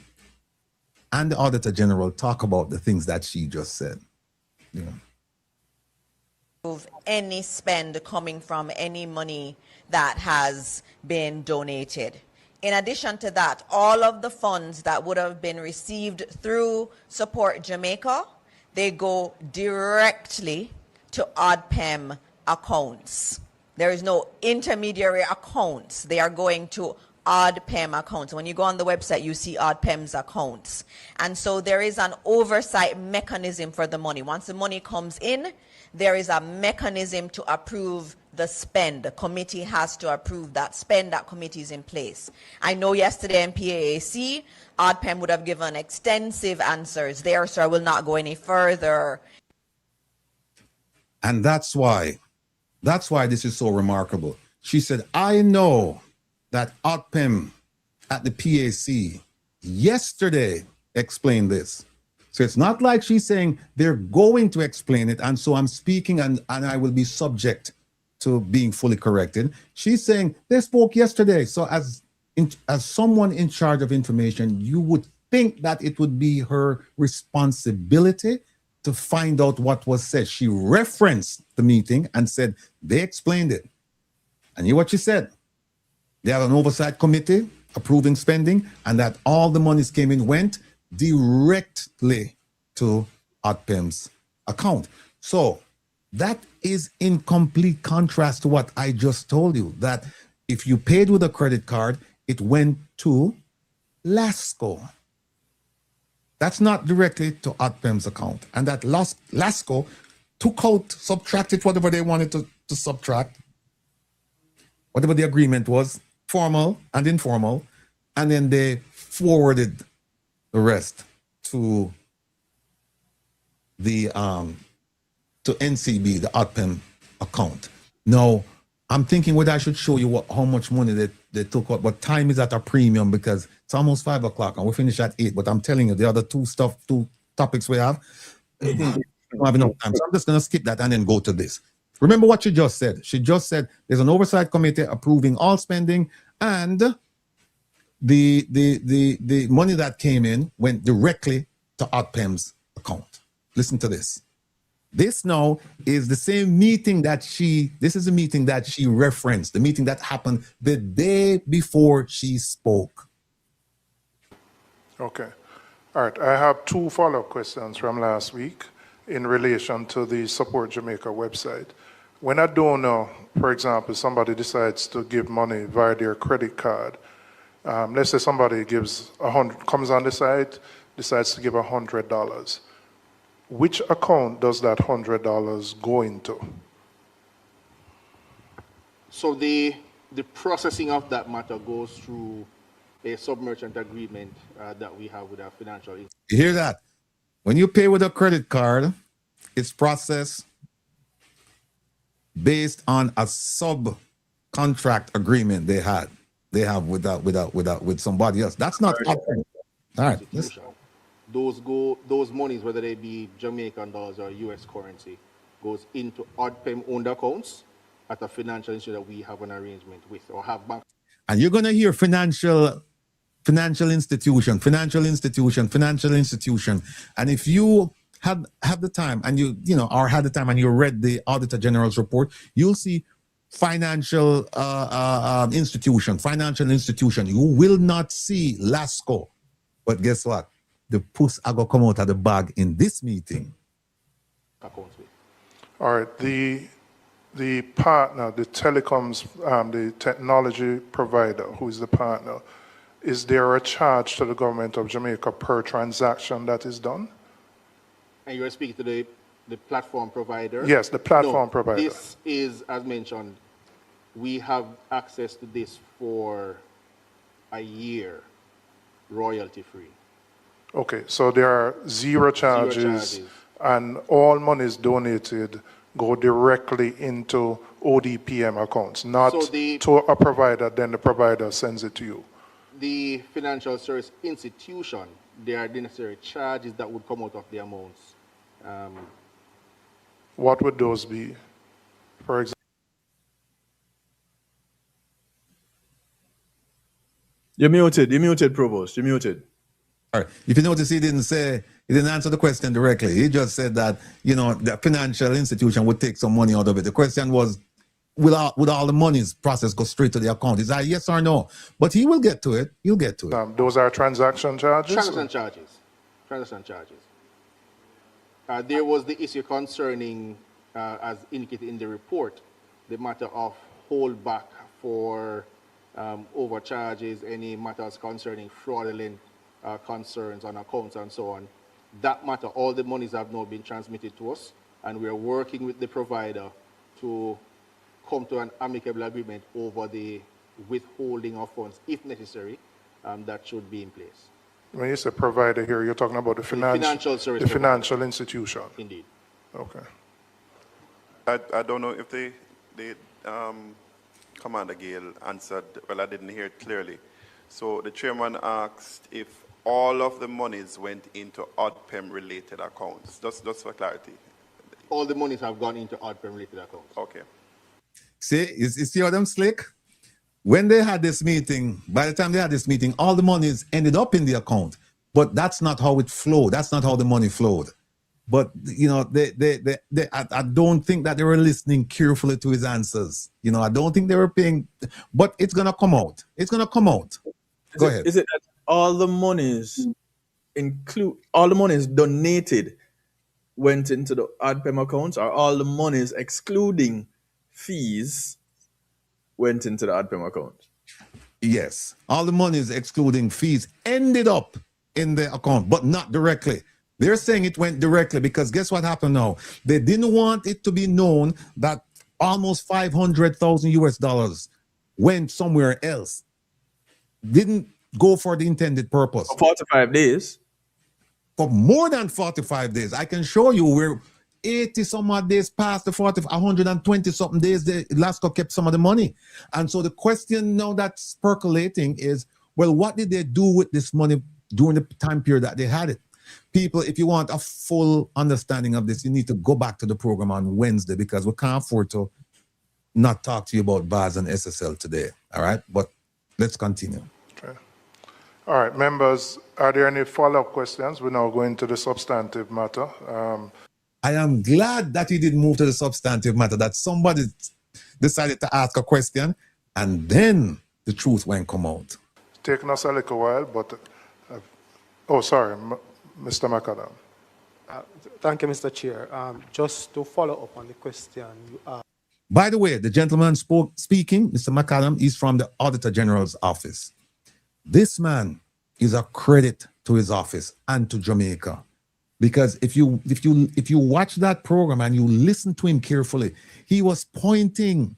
and the Auditor General talk about the things that she just said. Yeah. Any spend coming from any money that has been donated. In addition to that, all of the funds that would have been received through Support Jamaica, they go directly to ODPEM accounts. There is no intermediary accounts. They are going to ODPEM accounts. When you go on the website, you see ODPEM's accounts. And so there is an oversight mechanism for the money. Once the money comes in, there is a mechanism to approve the spend. The committee has to approve that spend. That committee is in place. I know yesterday in PAAC, ODPEM would have given extensive answers there, so I will not go any further. And that's why this is so remarkable. She said, I know that ODPEM at the PAC yesterday explained this. So it's not like she's saying they're going to explain it, and so I'm speaking and I will be subject to being fully corrected. She's saying they spoke yesterday. So as someone in charge of information, you would think that it would be her responsibility to find out what was said. She referenced the meeting and said they explained it. And hear what she said. They have an oversight committee approving spending, and that all the monies went directly to ODPEM's account. So that is in complete contrast to what I just told you, that if you paid with a credit card, it went to LASCO. That's not directly to ODPEM's account. And that LASCO took out, subtracted whatever they wanted to subtract, whatever the agreement was, formal and informal, and then they forwarded the rest to the to NCB, the ODPEM account. Now, I'm thinking whether I should show you how much money they took out, but time is at a premium because it's almost 5 o'clock and we finish at 8. But I'm telling you, the other two topics we have, we don't have enough time. So I'm just gonna skip that and then go to this. Remember what she just said. She just said there's an oversight committee approving all spending, and the money that came in went directly to ODPEM's account. Listen to this. This now is the same meeting this is a meeting that she referenced, the meeting that happened the day before she spoke. Okay. All right. I have 2 follow-up questions from last week in relation to the Support Jamaica website. When a donor, for example, somebody decides to give money via their credit card, let's say somebody gives comes on the site, decides to give $100. Which account does that $100 go into? So the processing of that matter goes through a sub-merchant agreement that we have with our financial institution. You hear that? When you pay with a credit card, it's processed based on a sub-contract agreement they have with somebody else. That's not happening. All right. Those monies, whether they be Jamaican dollars or US currency, goes into ODPEM owned accounts at a financial institution that we have an arrangement with or have bank. And you're gonna hear financial institution. And if you have the time and you read the Auditor General's report, you'll see financial institution. You will not see LASCO. But guess what? The puss are going to come out of the bag in this meeting. All right. The partner, the telecoms, the technology provider, who is the partner, is there a charge to the government of Jamaica per transaction that is done? And you're speaking to the platform provider? Yes, the platform provider. This is, as mentioned, we have access to this for a year, royalty free. Okay, so there are zero charges, and all monies donated go directly into ODPM accounts, not to a provider, then the provider sends it to you. The financial service institution, there are the necessary charges that would come out of the amounts. What would those be, for example? You're muted, Provost, you're muted. All right. If you notice, he didn't answer the question directly. He just said that, the financial institution would take some money out of it. The question was, would all the monies process go straight to the account? Is that yes or no? But he will get to it. He'll get to it. Those are transaction charges? Transaction charges. There was the issue concerning, as indicated in the report, the matter of holdback for overcharges, any matters concerning fraudulent concerns on accounts and so on. That matter, all the monies have now been transmitted to us, and we are working with the provider to come to an amicable agreement over the withholding of funds, if necessary. That should be in place. When you say provider here, you're talking about the financial service, the financial institution. Indeed. Okay. I don't know if the Commander Gale answered. Well, I didn't hear it clearly. So the chairman asked if all of the monies went into ODPEM related accounts. Just for clarity. All the monies have gone into ODPEM related accounts. Okay. See, you see how them slick? When they had this meeting, by the time they had this meeting, all the monies ended up in the account. But that's not how it flowed. That's not how the money flowed. But, I don't think that they were listening carefully to his answers. I don't think they were paying, but it's going to come out. It's going to come out. Go ahead. Is it that all the monies donated went into the ODPEM accounts, or all the monies excluding fees went into the ODPEM account? Yes. All the monies excluding fees ended up in the account, but not directly. They're saying it went directly because guess what happened now? They didn't want it to be known that almost $500,000 went somewhere else. Didn't go for the intended purpose. For 45 days. For more than 45 days. I can show you where 80 some odd days past the 120 something days, the LASCO kept some of the money. And so the question now that's percolating is, well, what did they do with this money during the time period that they had it? People, if you want a full understanding of this, you need to go back to the program on Wednesday because we can't afford to not talk to you about BAS and SSL today. All right? But let's continue. Okay. All right, members, are there any follow-up questions? We're now going to the substantive matter. I am glad that you didn't move to the substantive matter, that somebody decided to ask a question and then the truth won't come out. It's taken us a little while, but... sorry, Mr. McAdam. Thank you, Mr. Chair. Just to follow up on the question you asked. By the way, the gentleman speaking, Mr. McAdam, is from the Auditor General's office. This man is a credit to his office and to Jamaica. Because if you watch that program and you listen to him carefully, he was pointing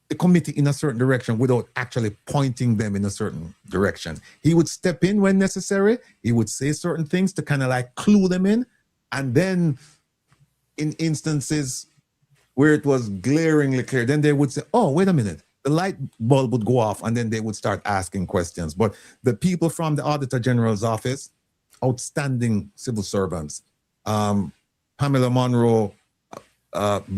the committee in a certain direction without actually pointing them in a certain direction. He would step in when necessary. He would say certain things to kind of like clue them in. And then in instances where it was glaringly clear, then they would say, oh, wait a minute. The light bulb would go off and then they would start asking questions. But the people from the Auditor General's office, outstanding civil servants. Pamela Monroe,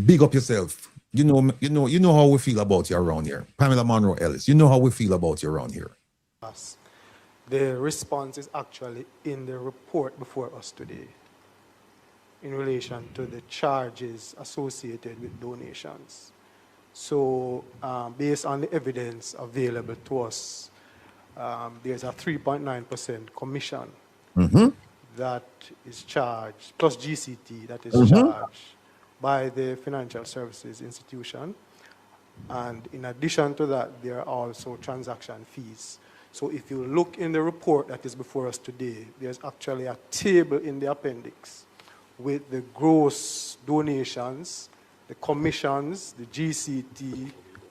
big up yourself. You know how we feel about you around here. Pamela Monroe Ellis, you know how we feel about you around here. The response is actually in the report before us today in relation to the charges associated with donations. So based on the evidence available to us, there's a 3.9% commission that is charged, plus GCT that is charged by the financial services institution. And in addition to that, there are also transaction fees. So if you look in the report that is before us today, there's actually a table in the appendix with the gross donations, the commissions, the GCT,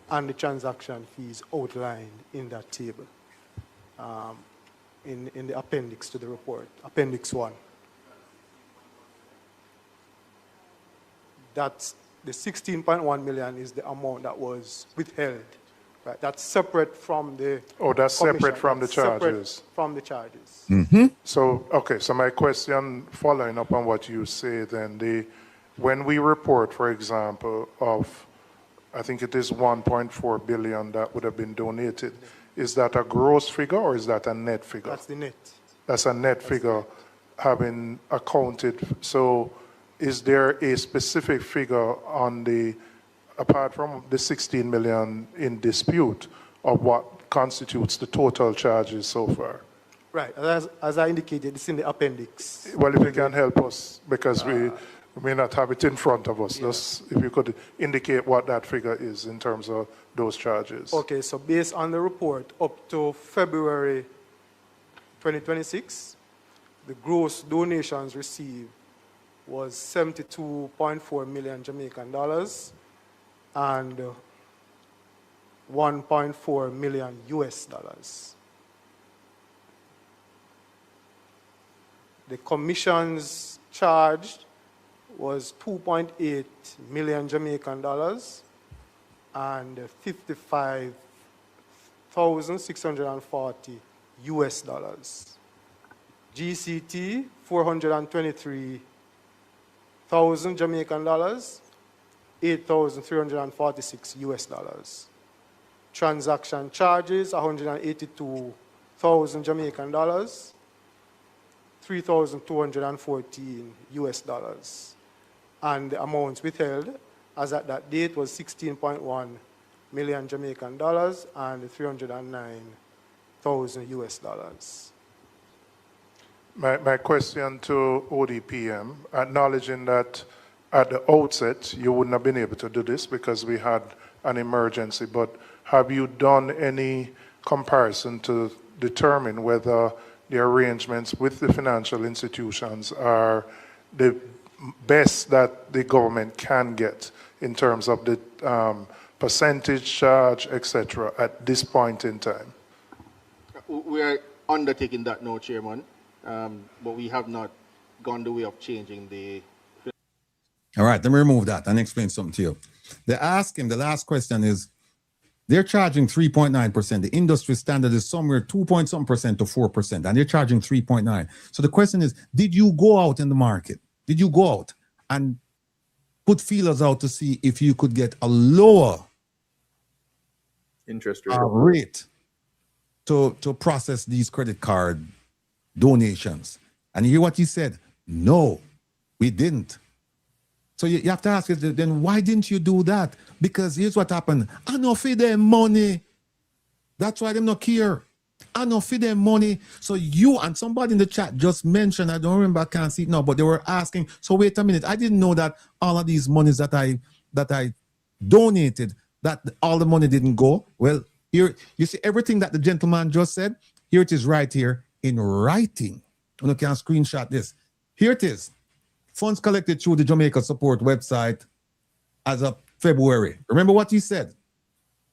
and the transaction fees outlined in that table in the appendix to the report, Appendix 1. That's the 16.1 million is the amount that was withheld. Right? That's separate from the that's commission. separate from the That's separate charges. from the charges. So, okay, so my question, following up on what you say then, when we report, for example, of, I think it is 1.4 billion that would have been donated, is that a gross figure or is that a net figure? That's the net. That's a net figure having accounted. So is there a specific figure on apart from the 16 million in dispute, of what constitutes the total charges so far? Right, as I indicated, it's in the appendix. Well, if you can help us, because we may not have it in front of us, just if you could indicate what that figure is in terms of those charges. Okay, so based on the report, up to February 2026, the gross donations received was 72.4 million Jamaican dollars and 1.4 million US dollars. The commissions charged was 2.8 million Jamaican dollars and 55,640 US dollars. GCT, 423,000 Jamaican dollars, 8,346 US dollars. Transaction charges, 182,000 Jamaican dollars, 3,214 US dollars. And the amounts withheld as at that date was 16.1 million Jamaican dollars and 309,000 US dollars. My question to ODPM, acknowledging that at the outset you wouldn't have been able to do this because we had an emergency, but have you done any comparison to determine whether the arrangements with the financial institutions are the best that the government can get in terms of the percentage charge, etc., at this point in time? We are undertaking that now, Chairman, but we have not gone the way of changing the... All right, let me remove that and explain something to you. They ask him, the last question is, they're charging 3.9%. The industry standard is somewhere 2.some% to 4%, and they're charging 3.9%. So the question is, did you go out in the market? Did you go out and put feelers out to see if you could get a lower interest rate to process these credit card donations? And you hear what he said? No, we didn't. So you have to ask yourself, then why didn't you do that? Because here's what happened. I know for them money. That's why them not care. I know for them money. So you and somebody in the chat just mentioned, I don't remember, I can't see it now, but they were asking, so wait a minute, I didn't know that all of these monies that I donated, that all the money didn't go. Well, here, you see everything that the gentleman just said, here it is right here in writing. You can screenshot this. Here it is. Funds collected through the Jamaica Support website as of February. Remember what he said?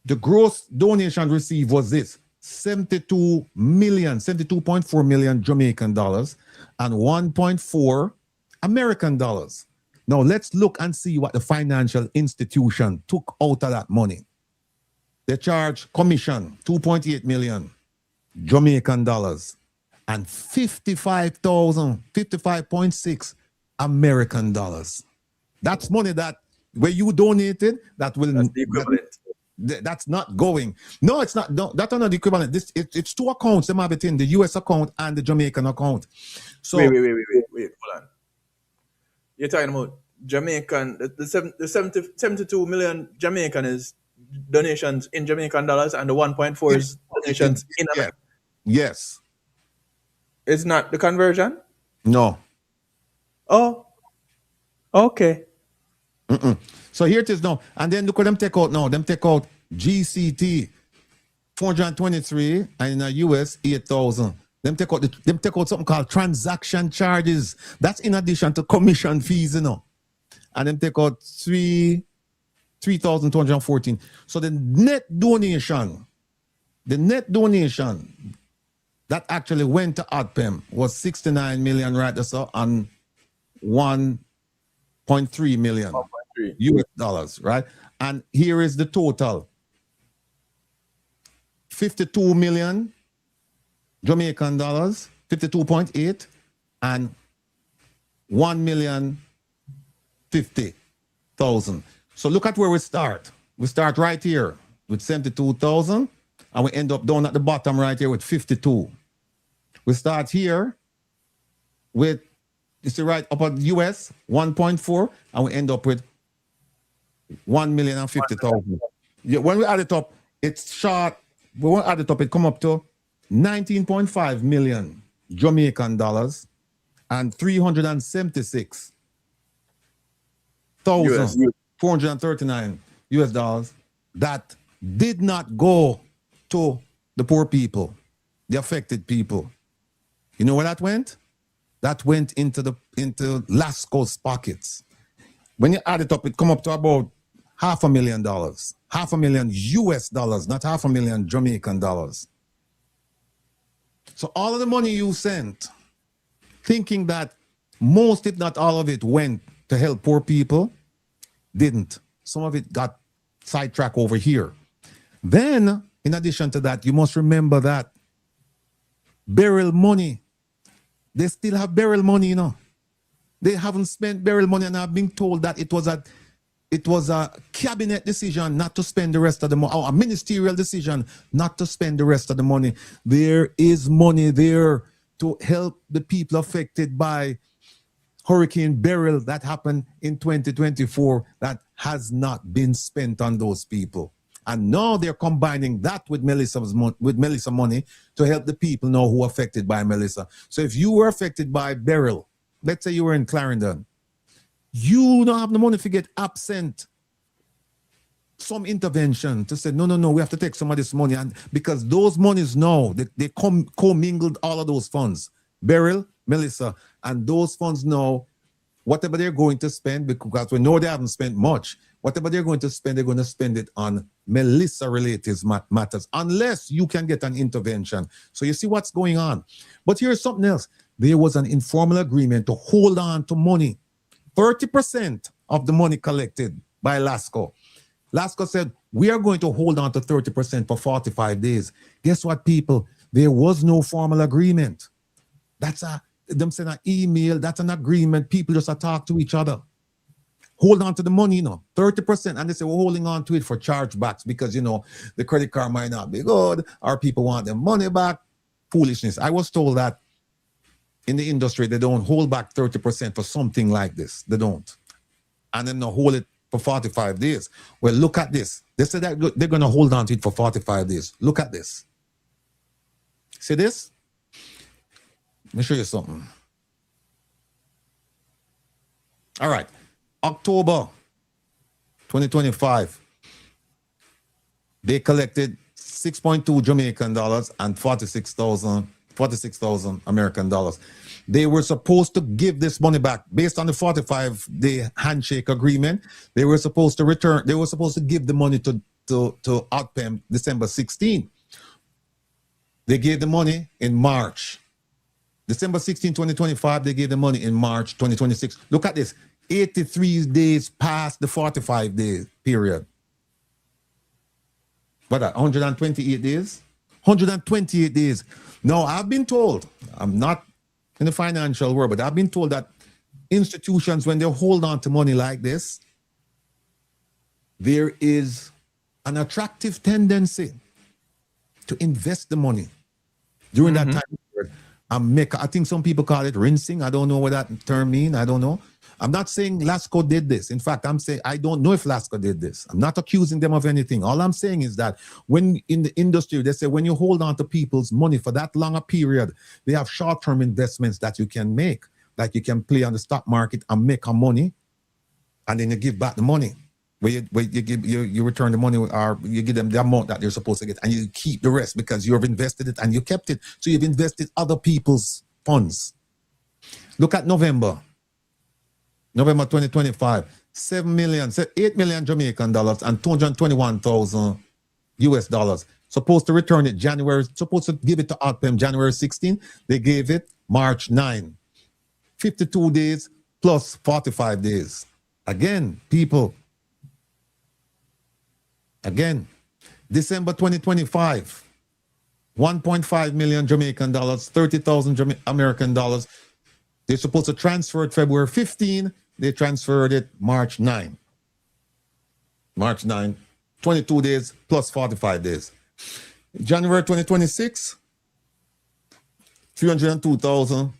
The gross donation received was this: 72.4 million Jamaican dollars and 1.4 American dollars. Now let's look and see what the financial institution took out of that money. They charge commission 2.8 million Jamaican dollars and 55.6 American dollars. That's money that where you donated, that will that's the equivalent. That's not going. No, it's not. No, that's not the equivalent. It's two accounts. They have it in the US account and the Jamaican account. So wait. Hold on. You're talking about Jamaican. The 72 million Jamaican is donations in Jamaican dollars and the 1.4 is donations in America. Yes. It's not the conversion? No. Oh. Okay. So here it is now. And then look what them take out now. Them take out GCT 423 and in the US 8,000. Them take out something called transaction charges. That's in addition to commission fees, you know. And them take out 3,214. So the net donation that actually went to ADPEM was 69 million right there, so, and 1.3 million US dollars, right? And here is the total. 52 million Jamaican dollars, 52.8, and 1,050,000. So look at where we start. We start right here with 72,000, and we end up down at the bottom right here with 52. We start here with, you see right up at US, 1.4, and we end up with 1,050,000. Yeah, when we add it up, it's short. We won't add it up, it come up to 19.5 million Jamaican dollars and 376,439 US dollars that did not go to the poor people, the affected people. You know where that went? That went into Lasco's pockets. When you add it up, it come up to about $500,000. $500,000 US dollars, not $500,000 Jamaican dollars. So all of the money you sent, thinking that most, if not all of it, went to help poor people, didn't. Some of it got sidetracked over here. Then, in addition to that, you must remember that burial money, they still have burial money, you know. They haven't spent burial money, and I've been told that it was a cabinet decision not to spend the rest of the money, or a ministerial decision not to spend the rest of the money. There is money there to help the people affected by Hurricane Beryl that happened in 2024 that has not been spent on those people. And now they're combining that with Melissa money to help the people know who are affected by Melissa. So if you were affected by Beryl, let's say you were in Clarendon, you don't have the money to get absent some intervention to say, no, we have to take some of this money. And because those monies now, they commingled all of those funds, Beryl, Melissa, and those funds now, whatever they're going to spend, because we know they haven't spent much, whatever they're going to spend it on Melissa-related matters, unless you can get an intervention. So you see what's going on. But here's something else. There was an informal agreement to hold on to money. 30% of the money collected by Lasco. Lasco said, we are going to hold on to 30% for 45 days. Guess what, people? There was no formal agreement. That's them send an email, that's an agreement. People just talk to each other. Hold on to the money, 30%. And they say, we're holding on to it for chargebacks because, the credit card might not be good, or people want their money back. Foolishness. I was told that in the industry, they don't hold back 30% for something like this. They don't. And then they'll hold it for 45 days. Well, look at this. They said that they're going to hold on to it for 45 days. Look at this. See this? Let me show you something. All right. October 2025. They collected 6.2 Jamaican dollars and 46,000 American dollars. They were supposed to give this money back based on the 45-day handshake agreement. They were supposed to give the money to ADPEM December 16. They gave the money in March. December 16, 2025, they gave the money in March 2026. Look at this. 83 days past the 45-day period. What, 128 days? 128 days. Now, I've been told, I'm not in the financial world, but I've been told that institutions, when they hold on to money like this, there is an attractive tendency to invest the money during that time period. and make. I think some people call it rinsing. I don't know what that term means. I don't know. I'm not saying LASCO did this. In fact, I'm saying I don't know if LASCO did this. I'm not accusing them of anything. All I'm saying is that when in the industry, they say when you hold on to people's money for that longer period, they have short-term investments that you can make. Like you can play on the stock market and make a money, and then you give back the money. Where you return the money, or you give them the amount that they're supposed to get, and you keep the rest because you've invested it and you kept it. So you've invested other people's funds. Look at November 2025, 8 million Jamaican dollars and 221,000 US dollars. Supposed to return it January, supposed to give it to ODPEM January 16. They gave it March 9. 52 days plus 45 days. Again, people. Again, December 2025, 1.5 million Jamaican dollars, 30,000 American dollars. They're supposed to transfer it February 15. They transferred it March 9. March 9, 22 days plus 45 days. January 2026, 302,000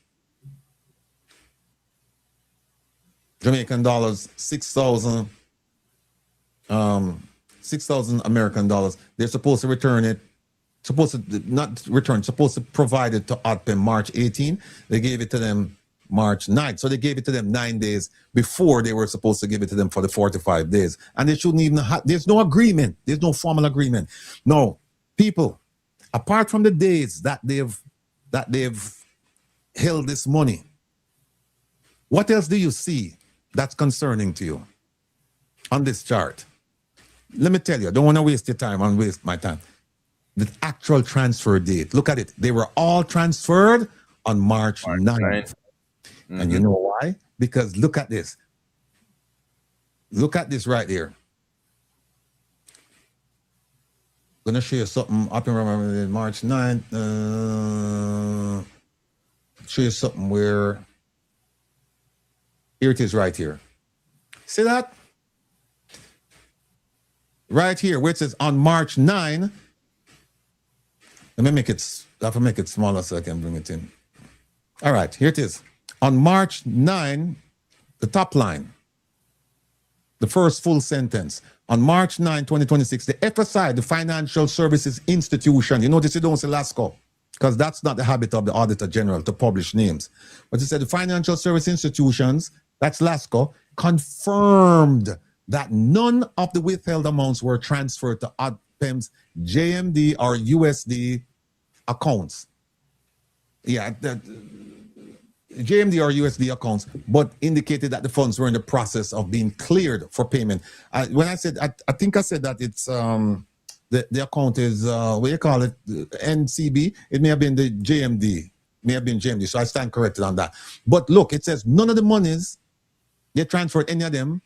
Jamaican dollars, 6,000 American dollars. They're supposed to return it, supposed to provide it to ODPEM March 18. They gave it to them March 9. So they gave it to them 9 days before they were supposed to give it to them for the 45 days. And they shouldn't even have, there's no agreement. There's no formal agreement. No, people, apart from the days that they've held this money, what else do you see that's concerning to you on this chart? Let me tell you, I don't want to waste your time and waste my time. The actual transfer date, look at it. They were all transferred on March 9th. And you know why? Because look at this. Look at this right here. I'm going to show you something up in March 9th. Show you something where, here it is right here. See that? Right here, where it says on March 9, let me make it, I have to make it smaller so I can bring it in. All right, here it is. On March 9, the top line, the first full sentence. On March 9, 2026, the FSI, the Financial Services Institution, you notice you don't say LASCO, because that's not the habit of the Auditor General to publish names. But it said the Financial Service Institutions, that's LASCO, confirmed that none of the withheld amounts were transferred to ODPEM's JMD or USD accounts. Yeah, JMD or USD accounts, but indicated that the funds were in the process of being cleared for payment. When I said, I think I said that it's the account is what do you call it, NCB. It may have been the JMD, may have been JMD. So I stand corrected on that. But look, it says none of the monies they transferred, any of them,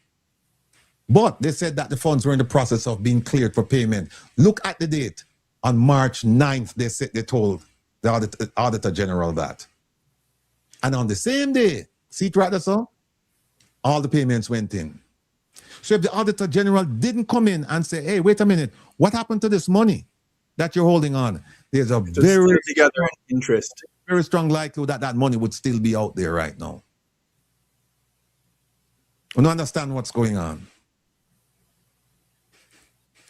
but they said that the funds were in the process of being cleared for payment. Look at the date. On March 9th, they told the Auditor General that. And on the same day, see it right there, so all the payments went in. So if the Auditor General didn't come in and say, hey, wait a minute, what happened to this money that you're holding on? There's a very strong likelihood that that money would still be out there right now. We don't understand what's going on.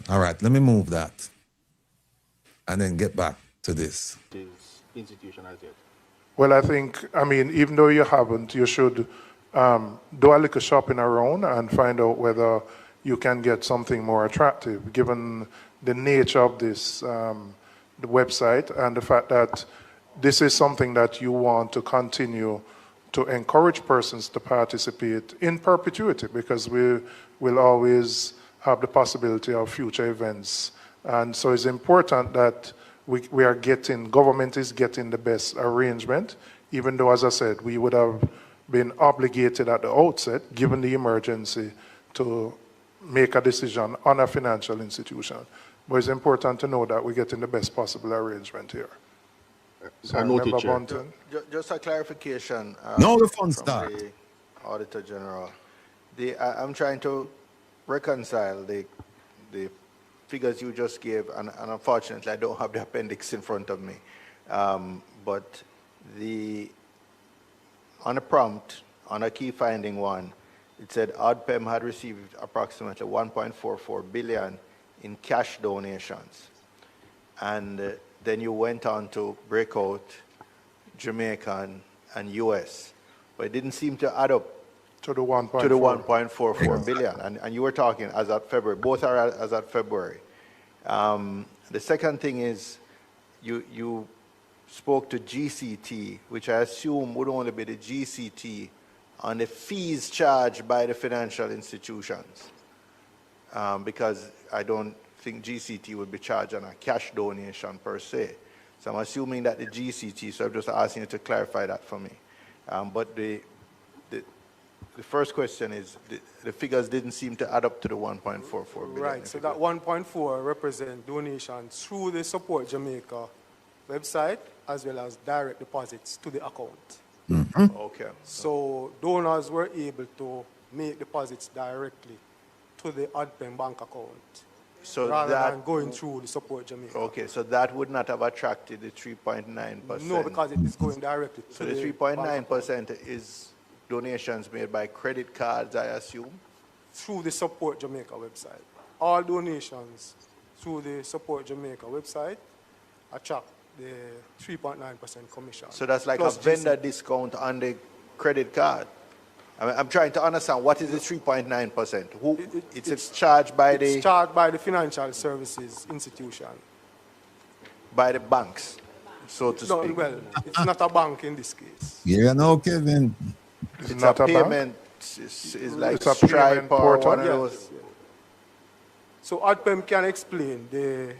All right, let me move that and then get back to this. Well, I think, even though you haven't, you should do a little shopping around and find out whether you can get something more attractive, given the nature of this the website and the fact that this is something that you want to continue to encourage persons to participate in perpetuity, because we will always have the possibility of future events. And so it's important that we are getting, government is getting the best arrangement, even though, as I said, we would have been obligated at the outset, given the emergency, to make a decision on a financial institution. But it's important to know that we're getting the best possible arrangement here. So Member Bunton. Just a clarification. No, the fun start. The Auditor General. I'm trying to reconcile the figures you just gave, and unfortunately I don't have the appendix in front of me. But on a prompt, on a key finding one, it said ODPEM had received approximately 1.44 billion in cash donations. And then you went on to break out Jamaican and US, but it didn't seem to add up to the 1.44 billion. And you were talking as at February, both are as at February. The second thing is you spoke to GCT, which I assume would only be the GCT on the fees charged by the financial institutions, because I don't think GCT would be charged on a cash donation per se. So I'm assuming that the GCT, so I'm just asking you to clarify that for me. But the first question is, the figures didn't seem to add up to the 1.44 billion. Right, so that 1.4 represent donations through the Support Jamaica website as well as direct deposits to the account. Okay. So donors were able to make deposits directly to the ODPEM bank account, so rather that, than going through the Support Jamaica. Okay, so that would not have attracted the 3.9%. No, because it is going directly to so the 3.9% is donations made by credit cards, I assume? Through the Support Jamaica website. All donations through the Support Jamaica website attract the 3.9% commission. So that's like plus a vendor GC. discount on the credit card. I'm trying to understand, what is the 3.9%? It's charged by It's charged by the financial services institution. by the banks, so to No, speak. well, it's not a bank in this case. Yeah, no, Kevin. It's not a a bank? payment. It's like It's a Stripe payment or portal? one of Yes, those. yes. So ODPEM can explain the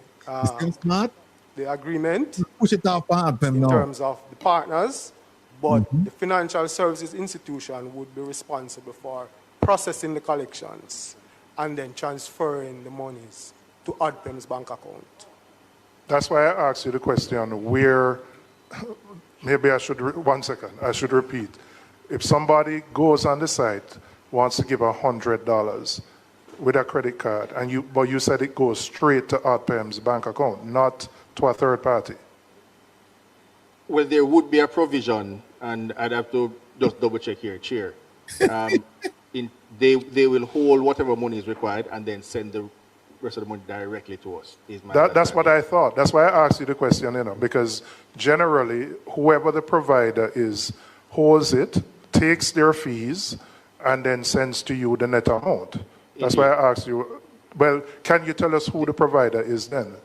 Smart. the agreement Push it off on them in now. terms of the partners, but the financial services institution would be responsible for processing the collections and then transferring the monies to ODPEM's bank account. That's why I asked you the question where, maybe I should, one second, I should repeat. If somebody goes on the site, wants to give $100 with a credit card, but you said it goes straight to ODPEM's bank account, not to a third party. Well, there would be a provision, and I'd have to just double check here, Chair. They will hold whatever money is required and then send the rest of the money directly to us. That's what I thought. That's why I asked you the question, because generally, whoever the provider is holds it, takes their fees, and then sends to you the net amount. That's why I asked you, well, can you tell us who the provider is then?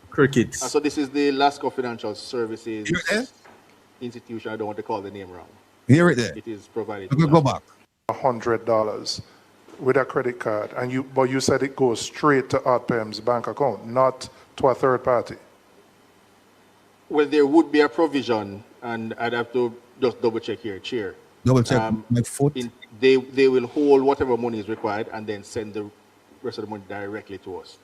Crickets. So this is the Lasco Financial Services institution. I don't want to call the name wrong. Hear it there. It is provided. Go back. $100 with a credit card, but you said it goes straight to ODPEM's bank account, not to a third party. Well, there would be a provision, and I'd have to just double check here, Chair. Double check my foot. They will hold whatever money is required and then send the rest of the money directly to us.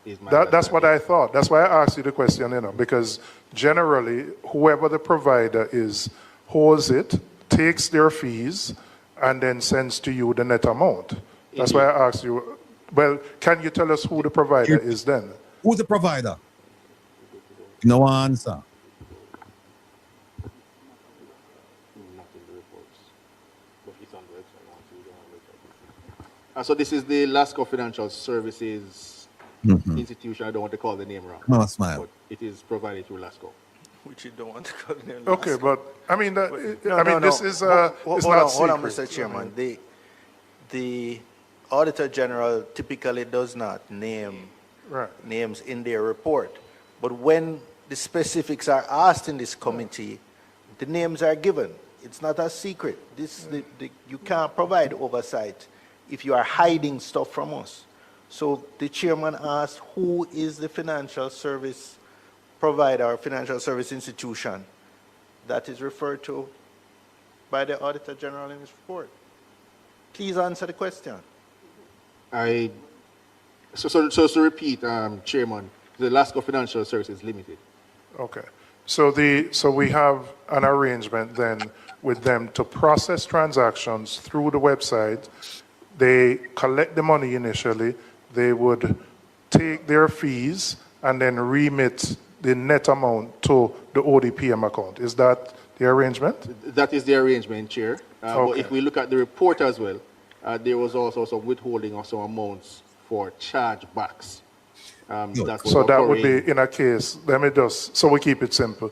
That's what I thought. That's why I asked you the question, because generally, whoever the provider is holds it, takes their fees, and then sends to you the net amount. That's why I asked you, well, can you tell us who the provider is then? Who's the provider? No answer. So this is the Lasco Financial Services institution. I don't want to call the name wrong. No, smile. But it is provided through Lasco. Which you don't want to call the name. Okay, but this is hold on, Mr. Chairman. The Auditor General typically does not name names in their report, but when the specifics are asked in this committee, the names are given. It's not a secret. You can't provide oversight if you are hiding stuff from us. So the chairman asked, who is the financial service provider or financial service institution that is referred to by the Auditor General in his report? Please answer the question. So to repeat, Chairman, the Lasco Financial Services Limited. Okay. So we have an arrangement then with them to process transactions through the website, They collect the money initially, they would take their fees and then remit the net amount to the ODPM account. Is that the arrangement? That is the arrangement, Chair. But Okay. if we look at the report as well, there was also some withholding of some amounts for chargebacks. So that would be in a case, so we keep it simple.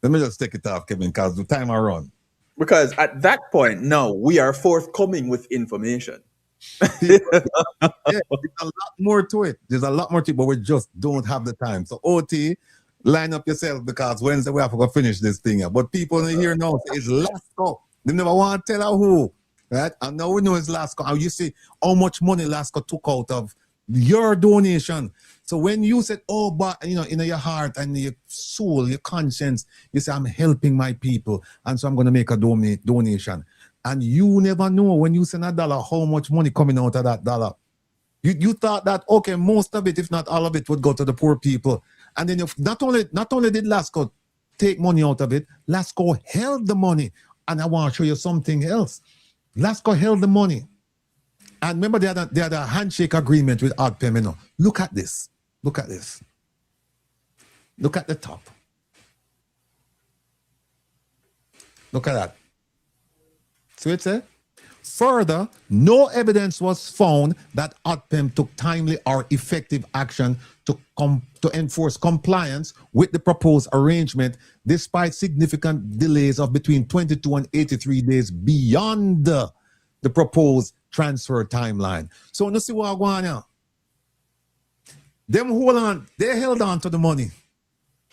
Let me just take it off, Kevin, because the time I run. Because at that point, no, we are forthcoming with information. Yeah, there's a lot more to it. There's a lot more to it, but we just don't have the time. So OT, line up yourself because Wednesday we have to go finish this thing. But people in here now say it's Lasco. They never want to tell her who. Right? And now we know it's Lasco. And you see how much money Lasco took out of your donation. So when you said, oh, but in your heart and your soul, your conscience, you say, I'm helping my people, and so I'm going to make a donation. And you never know when you send $1 how much money coming out of that dollar. You thought that, okay, most of it, if not all of it, would go to the poor people. And then not only did Lasco take money out of it, Lasco held the money. And I want to show you something else. Lasco held the money. And remember, they had a handshake agreement with ODPM. Look at this. Look at this. Look at the top. Look at that. See what it says? Further, no evidence was found that ODPM took timely or effective action to enforce compliance with the proposed arrangement, despite significant delays of between 22 and 83 days beyond the proposed transfer timeline. So, you see what I want now? They held on to the money.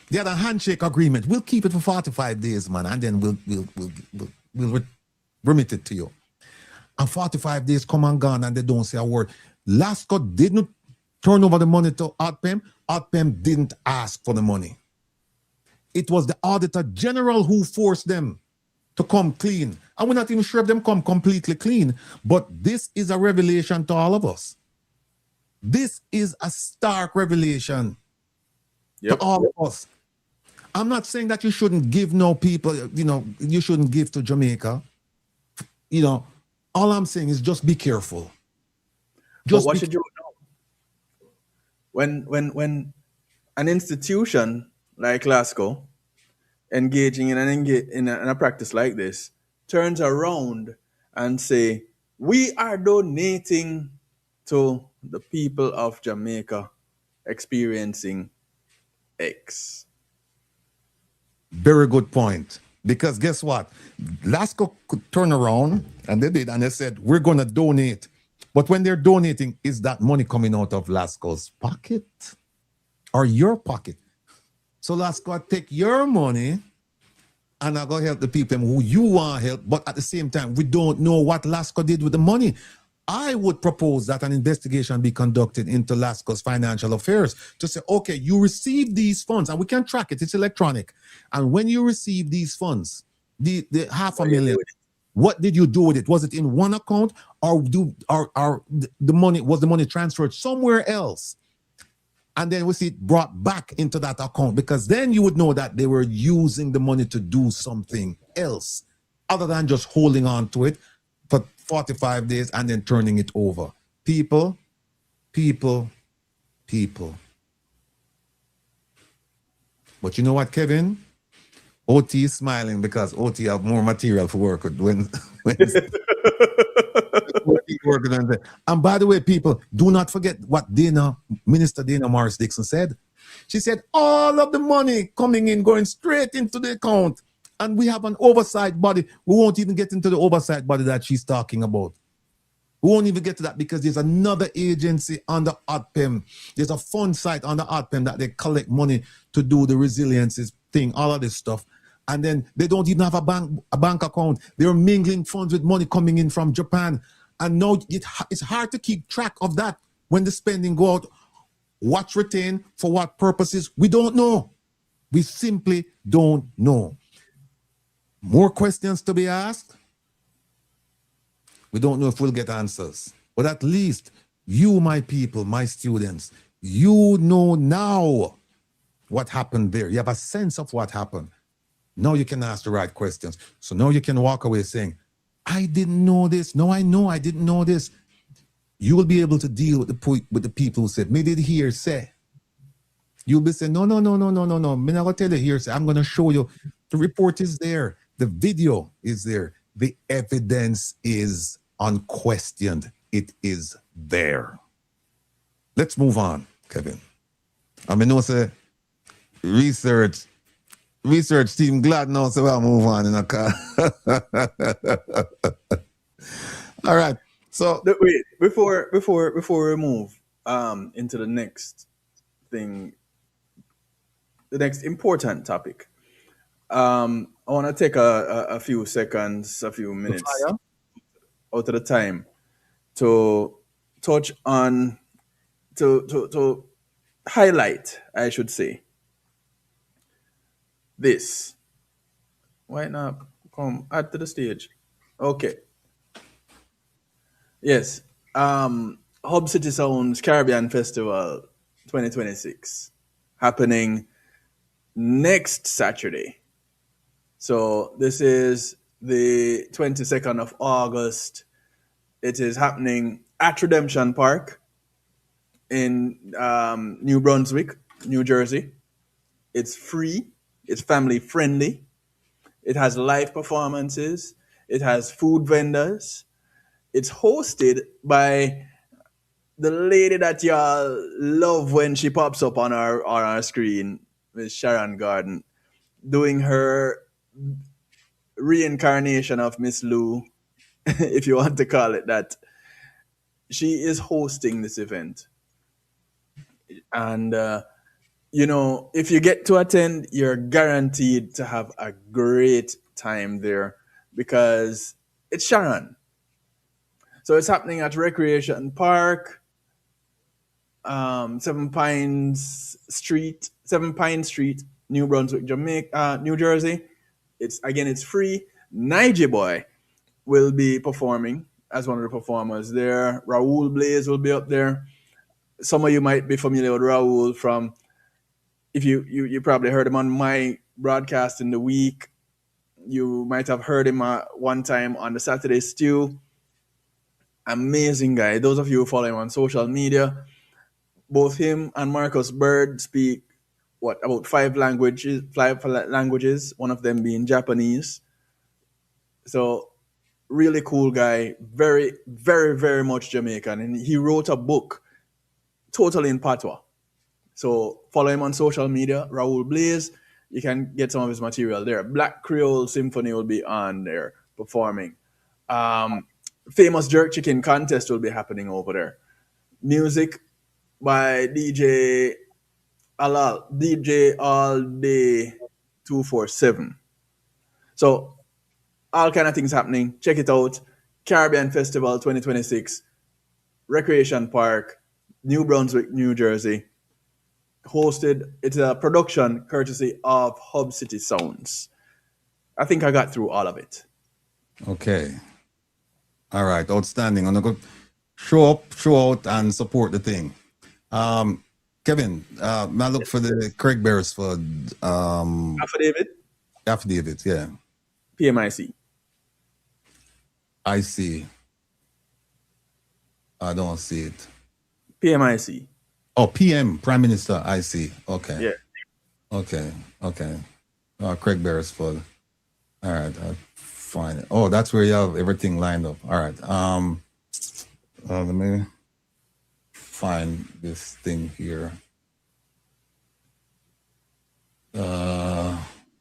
They had a handshake agreement. We'll keep it for 45 days, man, and then we'll remit it to you. And 45 days come and gone and they don't say a word. Lasco didn't turn over the money to ODPM. ODPM didn't ask for the money. It was the Auditor General who forced them to come clean. And we're not even sure if them come completely clean, but this is a revelation to all of us. This is a stark revelation to all of us. I'm not saying that you shouldn't give no people, you shouldn't give to Jamaica. All I'm saying is just be careful. But what should you know? When an institution like Lasco engaging in a practice like this turns around and say, we are donating to the people of Jamaica experiencing X. Very good point. Because guess what? Lasco could turn around, and they did, and they said, we're going to donate. But when they're donating, is that money coming out of Lasco's pocket or your pocket? So Lasco, take your money, and I'll go help the people who you want to help. But at the same time, we don't know what Lasco did with the money. I would propose that an investigation be conducted into Lasco's financial affairs to say, okay, you received these funds, and we can track it. It's electronic. And when you receive these funds, the $500,000, what did you do with it? Was it in one account, or the money transferred somewhere else? And then we see it brought back into that account, because then you would know that they were using the money to do something else other than just holding on to it for 45 days and then turning it over. People. But you know what, Kevin? OT is smiling because OT have more material for work when OT working on that. And by the way, people, do not forget what Minister Dana Morris Dixon said. She said all of the money coming in going straight into the account. And we have an oversight body. We won't even get into the oversight body that she's talking about. We won't even get to that because there's another agency under ODPM. There's a fund site under ODPM that they collect money to do the resiliency thing, all of this stuff. And then they don't even have a bank account. They're mingling funds with money coming in from Japan. And now it's hard to keep track of that when the spending go out. What's retained for what purposes? We don't know. We simply don't know. More questions to be asked? We don't know if we'll get answers. But at least you, my people, my students, you know now what happened there. You have a sense of what happened. Now you can ask the right questions. So now you can walk away saying, I didn't know this. No, I know I didn't know this. You will be able to deal with the people who said, me did hear say. You'll be saying, no. I'm not going to tell you hearsay. I'm going to show you. The report is there. The video is there. The evidence is unquestioned. It is there. Let's move on, Kevin. I mean, no, say, research team glad now, so I'll move on in a car. All right. So wait, before we move into the next thing, the next important topic, I want to take a few seconds, a few minutes out of the time to touch on, to highlight, I should say, this. Why not come add to the stage? Okay. Yes. Hub City Sounds Caribbean Festival 2026 happening next Saturday. So this is the 22nd of August. It is happening at Redemption Park in New Brunswick, New Jersey. It's free. It's family friendly. It has live performances. It has food vendors. It's hosted by the lady that y'all love when she pops up on our screen, Miss Sharon Garden, doing her reincarnation of Miss Lou, if you want to call it that. She is hosting this event. And, if you get to attend, you're guaranteed to have a great time there because it's Sharon. So it's happening at Recreation Park, 7 Pine Street, New Brunswick, Jamaica, New Jersey. It's free. Nige Boy will be performing as one of the performers there. Raoul Blaze will be up there. Some of you might be familiar with Raoul from, if you probably heard him on my broadcast in the week. You might have heard him one time on the Saturday Stew. Amazing guy. Those of you who follow him on social media, both him and Marcus Bird speak about 5 languages. One of them being Japanese. So really cool guy. Very, very, very much Jamaican, and he wrote a book totally in patois. So follow him on social media, Raoul Blaze. You can get some of his material there. Black Creole Symphony will be on there performing. Famous Jerk Chicken Contest will be happening over there. Music by DJ All Day 247. So all kind of things happening. Check it out. Caribbean Festival 2026, Recreation Park, New Brunswick, New Jersey. Hosted. It's a production courtesy of Hub City Sounds. I think I got through all of it. Okay. All right. Outstanding. I'm going to show up, show out, and support the thing. Kevin, I look for the Craig Beresford affidavit, yeah. PMIC. I see. I don't see it. PMIC. Oh, PM, Prime Minister, I see. Okay. Yeah. Okay. Craig Beresford. All right, I'll find it. Oh, that's where you have everything lined up. All right. Let me find this thing here. Hold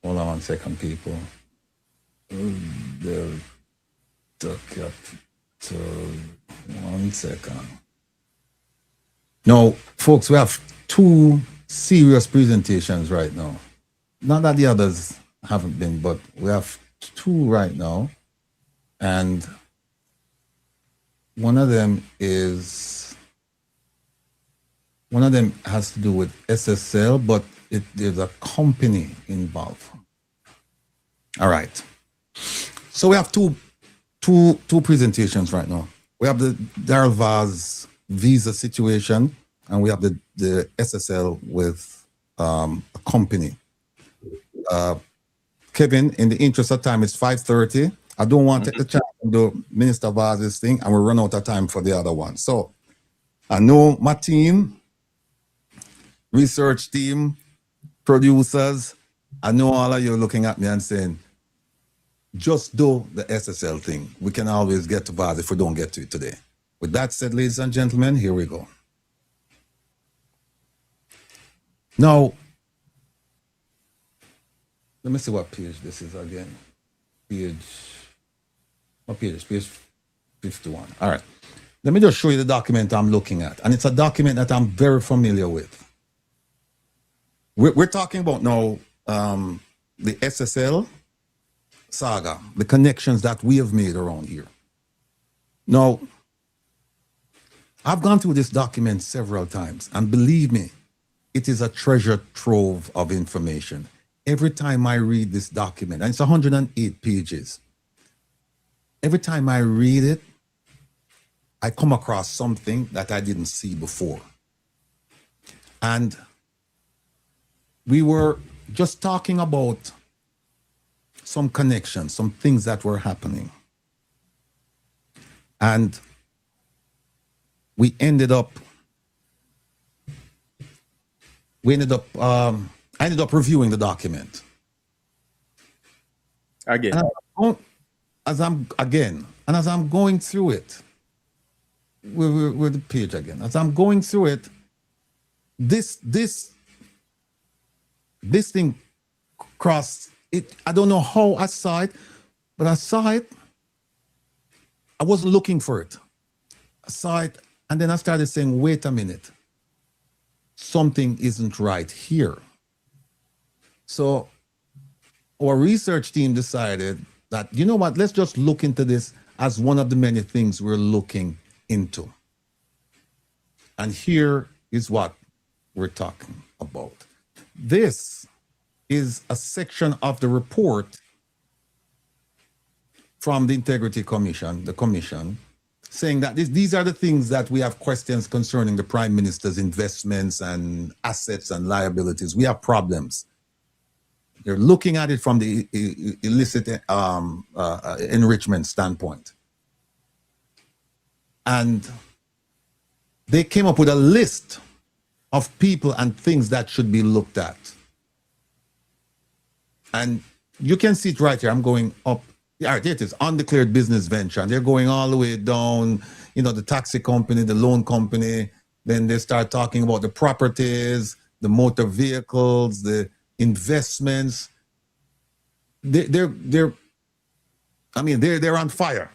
on 1 second, people. They'll duck up to 1 second. Now, folks, we have 2 serious presentations right now. Not that the others haven't been, but we have 2 right now. And one of them has to do with SSL, but there's a company involved. All right. So we have two presentations right now. We have the Darrell Vaz visa situation, and we have the SSL with a company. Kevin, in the interest of time, it's 5:30. I don't want to take the chance to do Minister Vaz's thing and we run out of time for the other one. So I know my team, research team, producers, I know all of you looking at me and saying, just do the SSL thing. We can always get to Vaz if we don't get to it today. With that said, ladies and gentlemen, here we go. Now, let me see what page this is again. What page is page 51? All right. Let me just show you the document I'm looking at. And it's a document that I'm very familiar with. We're talking about now the SSL saga, the connections that we have made around here. Now, I've gone through this document several times, and believe me, it is a treasure trove of information. Every time I read this document, and it's 108 pages, every time I read it, I come across something that I didn't see before. And we were just talking about some connections, some things that were happening. And I ended up reviewing the document. Again. As I'm going through it, with the page again, as I'm going through it, this thing crossed it. I don't know how I saw it, but I saw it. I wasn't looking for it. I saw it, and then I started saying, wait a minute, something isn't right here. So our research team decided that, you know what, let's just look into this as one of the many things we're looking into. And here is what we're talking about. This is a section of the report from the Integrity Commission, the commission, saying that these are the things that we have questions concerning the Prime Minister's investments and assets and liabilities. We have problems. They're looking at it from the illicit enrichment standpoint. And they came up with a list of people and things that should be looked at. And you can see it right here. I'm going up. Yeah, right, there it is, undeclared business venture. And they're going all the way down, you know, the taxi company, the loan company. Then they start talking about the properties, the motor vehicles, the investments. They're on fire.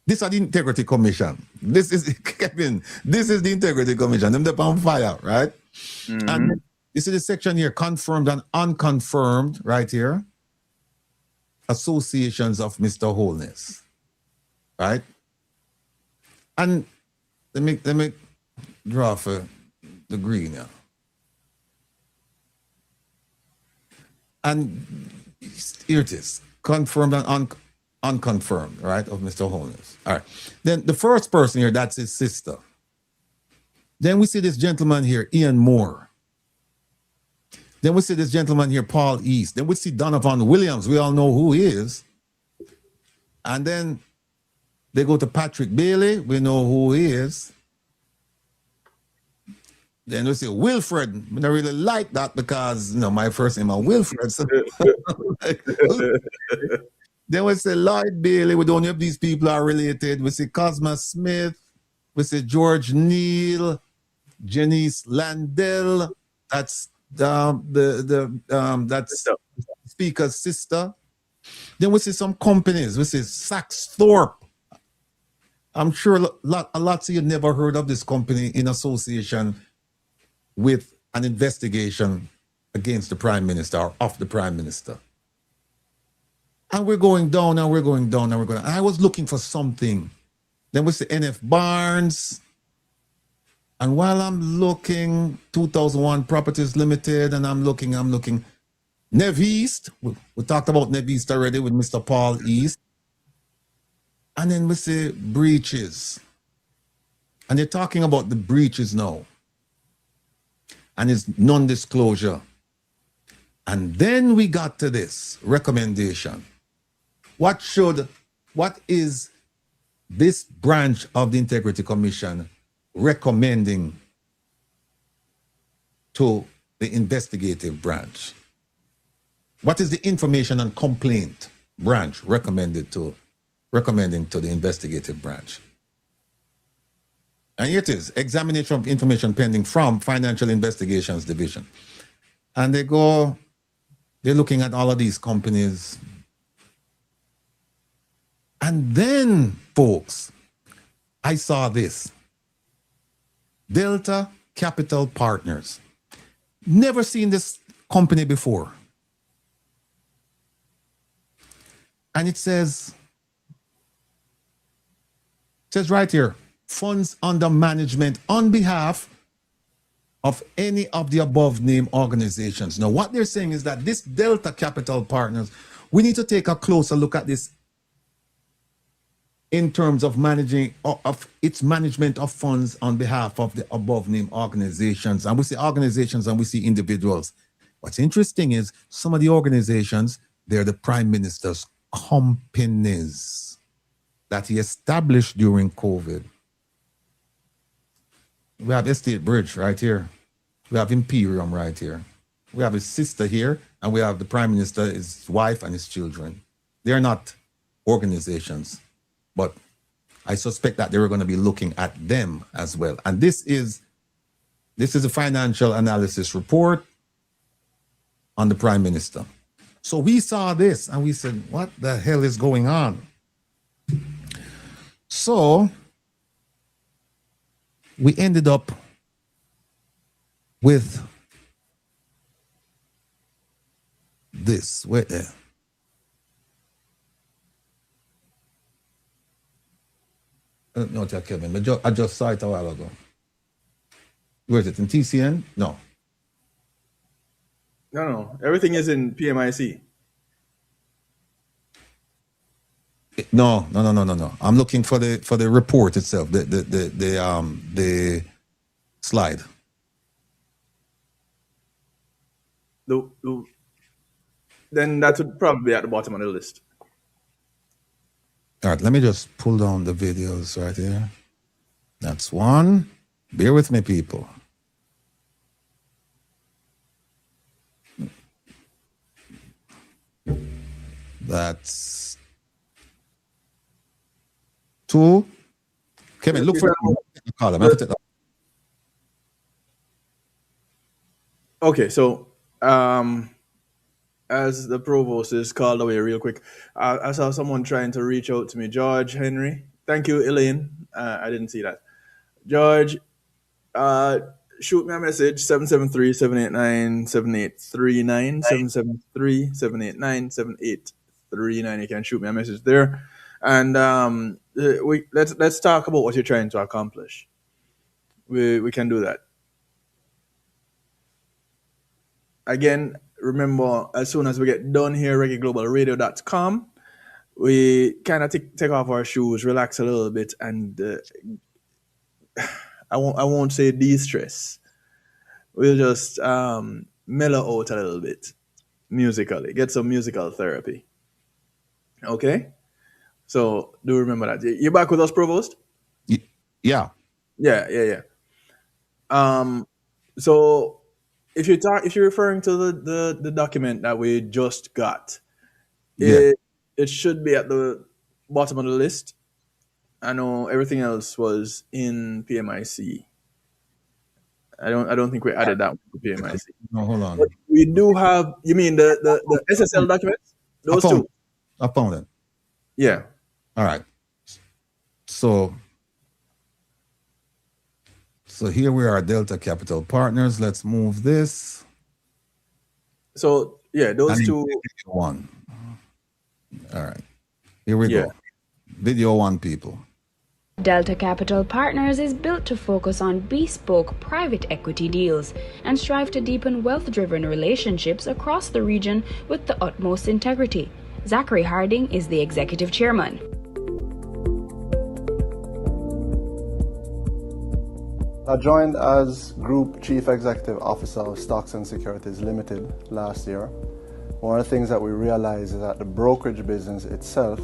This is the Integrity Commission. This is Kevin. This is the Integrity Commission. They're on fire, right? Mm-hmm. And this is the section here, confirmed and unconfirmed, right here. Associations of Mr. Holness, right? And let me draw for the green here. And here it is, confirmed and unconfirmed, right, of Mr. Holness. All right. Then the first person here, that's his sister. Then we see this gentleman here, Ian Moore. Then we see this gentleman here, Paul East. Then we see Donovan Williams. We all know who he is. And then they go to Patrick Bailey. We know who he is. Then we see Wilfred. I don't really like that because, you know, my first name is Wilfred. So then we see Lloyd Bailey. We don't know if these people are related. We see Cosma Smith. We see George Neal, Janice Landell. That's that's Speaker's sister. Then we see some companies. We see Sachs Thorpe. I'm sure a lot of you never heard of this company in association with an investigation against the Prime Minister or of the Prime Minister. And we're going down and we're going down and we're going. I was looking for something. Then we see NF Barnes. And while I'm looking, 2001 Properties Limited, and I'm looking, Nev East. We talked about Nev East already with Mr. Paul East. And then we say breaches. And they're talking about the breaches now. And it's non-disclosure. And then we got to this recommendation. What is this branch of the Integrity Commission recommending to the investigative branch? What is the information and complaint branch recommending to the investigative branch? And here it is, examination of information pending from Financial Investigations Division. And they're looking at all of these companies. And then, folks, I saw this. Delta Capital Partners. Never seen this company before. And it says right here, funds under management on behalf of any of the above named organizations. Now, what they're saying is that this Delta Capital Partners, we need to take a closer look at this in terms of its management of funds on behalf of the above named organizations. And we see organizations and we see individuals. What's interesting is some of the organizations, they're the Prime Minister's companies that he established during COVID. We have Estate Bridge right here. We have Imperium right here. We have his sister here, and we have the Prime Minister, his wife, and his children. They're not organizations, but I suspect that they were going to be looking at them as well. And this is a financial analysis report on the Prime Minister. So we saw this, and we said, what the hell is going on? So we ended up with this. Wait there. I don't know what you're Kevin, but I just saw it a while ago. Where is it? In TCN? No. No. Everything is in PMIC. No. I'm looking for the report itself, the slide. Then that would probably be at the bottom of the list. All right, let me just pull down the videos right here. That's one. Bear with me, people. That's two. Kevin, look for the column. Okay, so as the provost is called away real quick, I saw someone trying to reach out to me. George Henry. Thank you, Elaine. I didn't see that. George, shoot me a message, 773-789-7839, 773-789-7839. You can shoot me a message there. And let's talk about what you're trying to accomplish. We can do that. Again, remember, as soon as we get done here, REGGAEGlobalRadio.com, we kind of take off our shoes, relax a little bit, and I won't say de-stress. We'll just mellow out a little bit musically, get some musical therapy. Okay? So do remember that. You back with us, Provost? Yeah. Yeah. So if you're referring to the document that we just got, it should be at the bottom of the list. I know everything else was in PMIC. I don't think we added that one to PMIC. No, hold on. But we do have. You mean the SSL documents? Those two. I found it. Yeah. All right. So here we are, Delta Capital Partners. Let's move this. So yeah, those two. One. All right. Here we go. Video one, people. Delta Capital Partners is built to focus on bespoke private equity deals and strive to deepen wealth-driven relationships across the region with the utmost integrity. Zachary Harding is the executive chairman. I joined as Group Chief Executive Officer of Stocks and Securities Limited last year. One of the things that we realize is that the brokerage business itself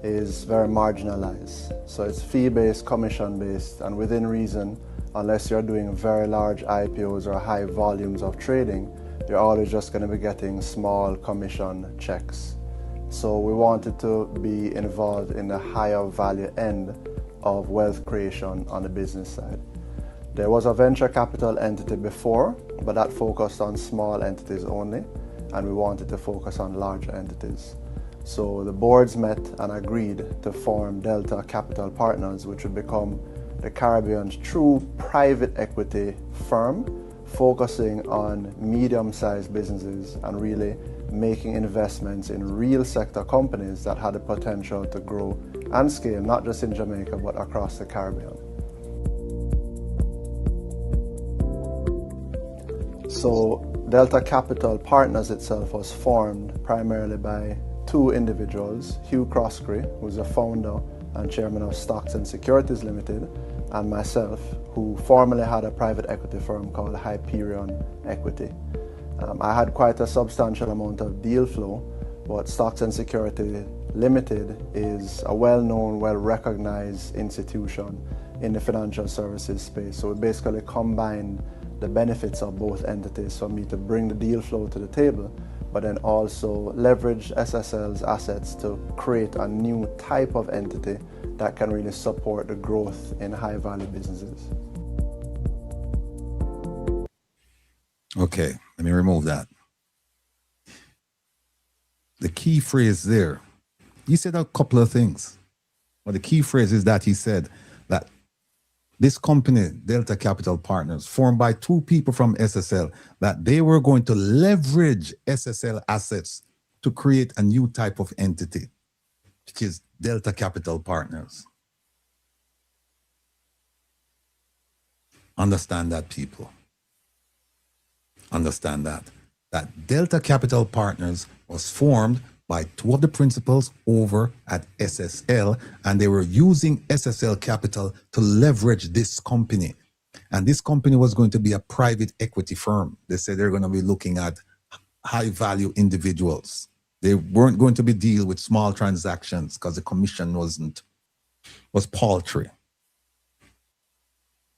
is very marginalized. So it's fee-based, commission-based, and within reason, unless you're doing very large IPOs or high volumes of trading, you're always just going to be getting small commission checks. So we wanted to be involved in the higher value end of wealth creation on the business side. There was a venture capital entity before, but that focused on small entities only, and we wanted to focus on large entities. So the boards met and agreed to form Delta Capital Partners, which would become the Caribbean's true private equity firm, focusing on medium-sized businesses and really making investments in real sector companies that had the potential to grow and scale, not just in Jamaica, but across the Caribbean. So Delta Capital Partners itself was formed primarily by two individuals, Hugh Croskery, who's the founder and chairman of Stocks and Securities Limited, and myself, who formerly had a private equity firm called Hyperion Equity. I had quite a substantial amount of deal flow, but Stocks and Security Limited is a well-known, well-recognized institution in the financial services space. So we basically combined the benefits of both entities for me to bring the deal flow to the table, but then also leverage SSL's assets to create a new type of entity that can really support the growth in high-value businesses. Okay, let me remove that. The key phrase there, he said a couple of things, but the key phrase is that he said that this company, Delta Capital Partners, formed by two people from SSL, that they were going to leverage SSL assets to create a new type of entity, which is Delta Capital Partners. Understand that, people. Understand that Delta Capital Partners was formed by two of the principals over at SSL, and they were using SSL capital to leverage this company. And this company was going to be a private equity firm. They said they're going to be looking at high value individuals. They weren't going to be deal with small transactions because the commission was paltry.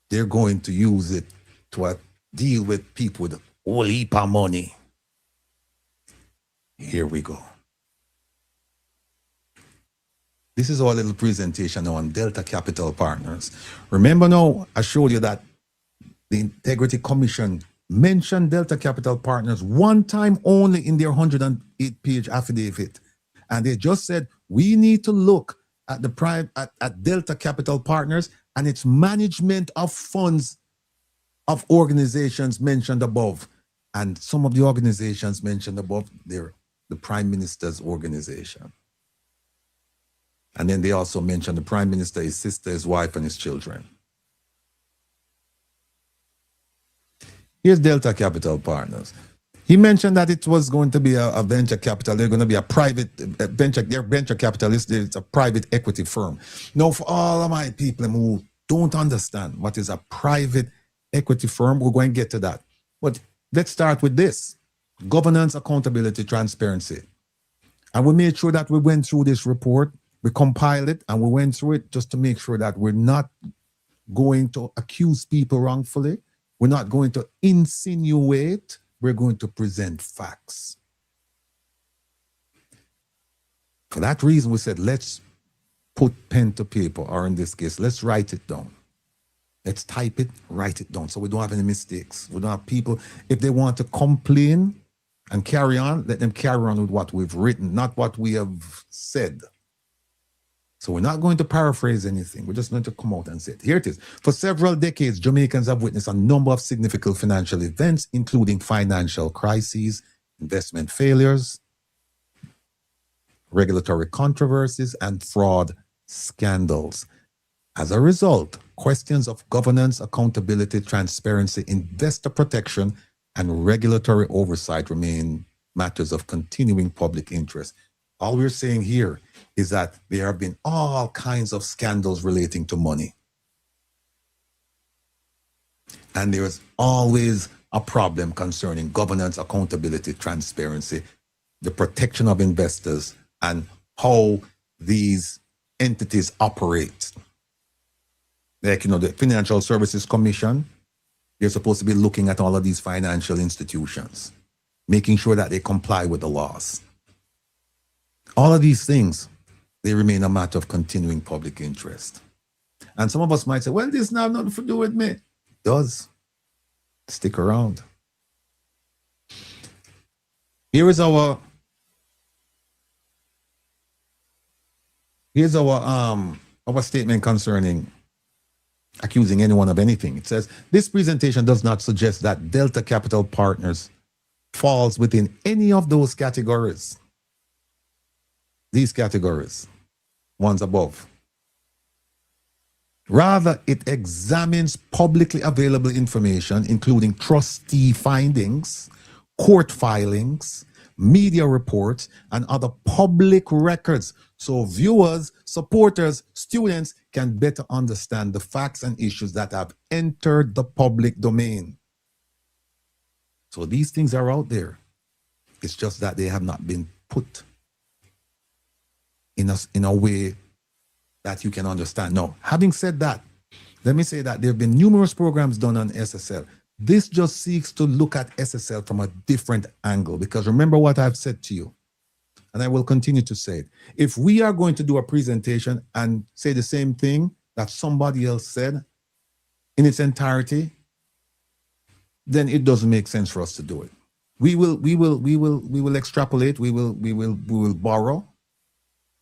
They're going to use it to deal with people with a whole heap of money. Here we go. This is our little presentation on Delta Capital Partners. Remember now, I showed you that the Integrity Commission mentioned Delta Capital Partners one time only in their 108-page affidavit. And they just said, we need to look at at Delta Capital Partners and its management of funds of organizations mentioned above. And some of the organizations mentioned above, they're the Prime Minister's organization. And then they also mentioned the Prime Minister, his sister, his wife, and his children. Here's Delta Capital Partners. He mentioned that it was going to be a venture capital. They're going to be a private venture. They're venture capitalists. It's a private equity firm. Now, for all of my people who don't understand what is a private equity firm, we're going to get to that. But let's start with this: governance, accountability, transparency. And we made sure that we went through this report. We compiled it and we went through it just to make sure that we're not going to accuse people wrongfully. We're not going to insinuate. We're going to present facts. For that reason, we said, let's put pen to paper, or in this case, let's write it down. Let's type it, write it down, so we don't have any mistakes. We don't have people, if they want to complain and carry on, let them carry on with what we've written, not what we have said. So we're not going to paraphrase anything. We're just going to come out and say it. Here it is. For several decades, Jamaicans have witnessed a number of significant financial events, including financial crises, investment failures, regulatory controversies, and fraud scandals. As a result, questions of governance, accountability, transparency, investor protection, and regulatory oversight remain matters of continuing public interest. All we're saying here is that there have been all kinds of scandals relating to money. And there's always a problem concerning governance, accountability, transparency. the protection of investors, and how these entities operate. Like, the Financial Services Commission, they're supposed to be looking at all of these financial institutions, making sure that they comply with the laws. All of these things, they remain a matter of continuing public interest. And some of us might say, well, this now nothing to do with me. It does. Stick around. Here's our statement concerning accusing anyone of anything. It says, this presentation does not suggest that Delta Capital Partners falls within any of those categories. These categories, ones above. Rather, it examines publicly available information, including trustee findings, court filings, media reports, and other public records, so viewers, supporters, students can better understand the facts and issues that have entered the public domain. So these things are out there. It's just that they have not been put in a way that you can understand. Now, having said that, let me say that there have been numerous programs done on SSL. This just seeks to look at SSL from a different angle, because remember what I've said to you, and I will continue to say it. If we are going to do a presentation and say the same thing that somebody else said in its entirety, then it doesn't make sense for us to do it. We will extrapolate, we will borrow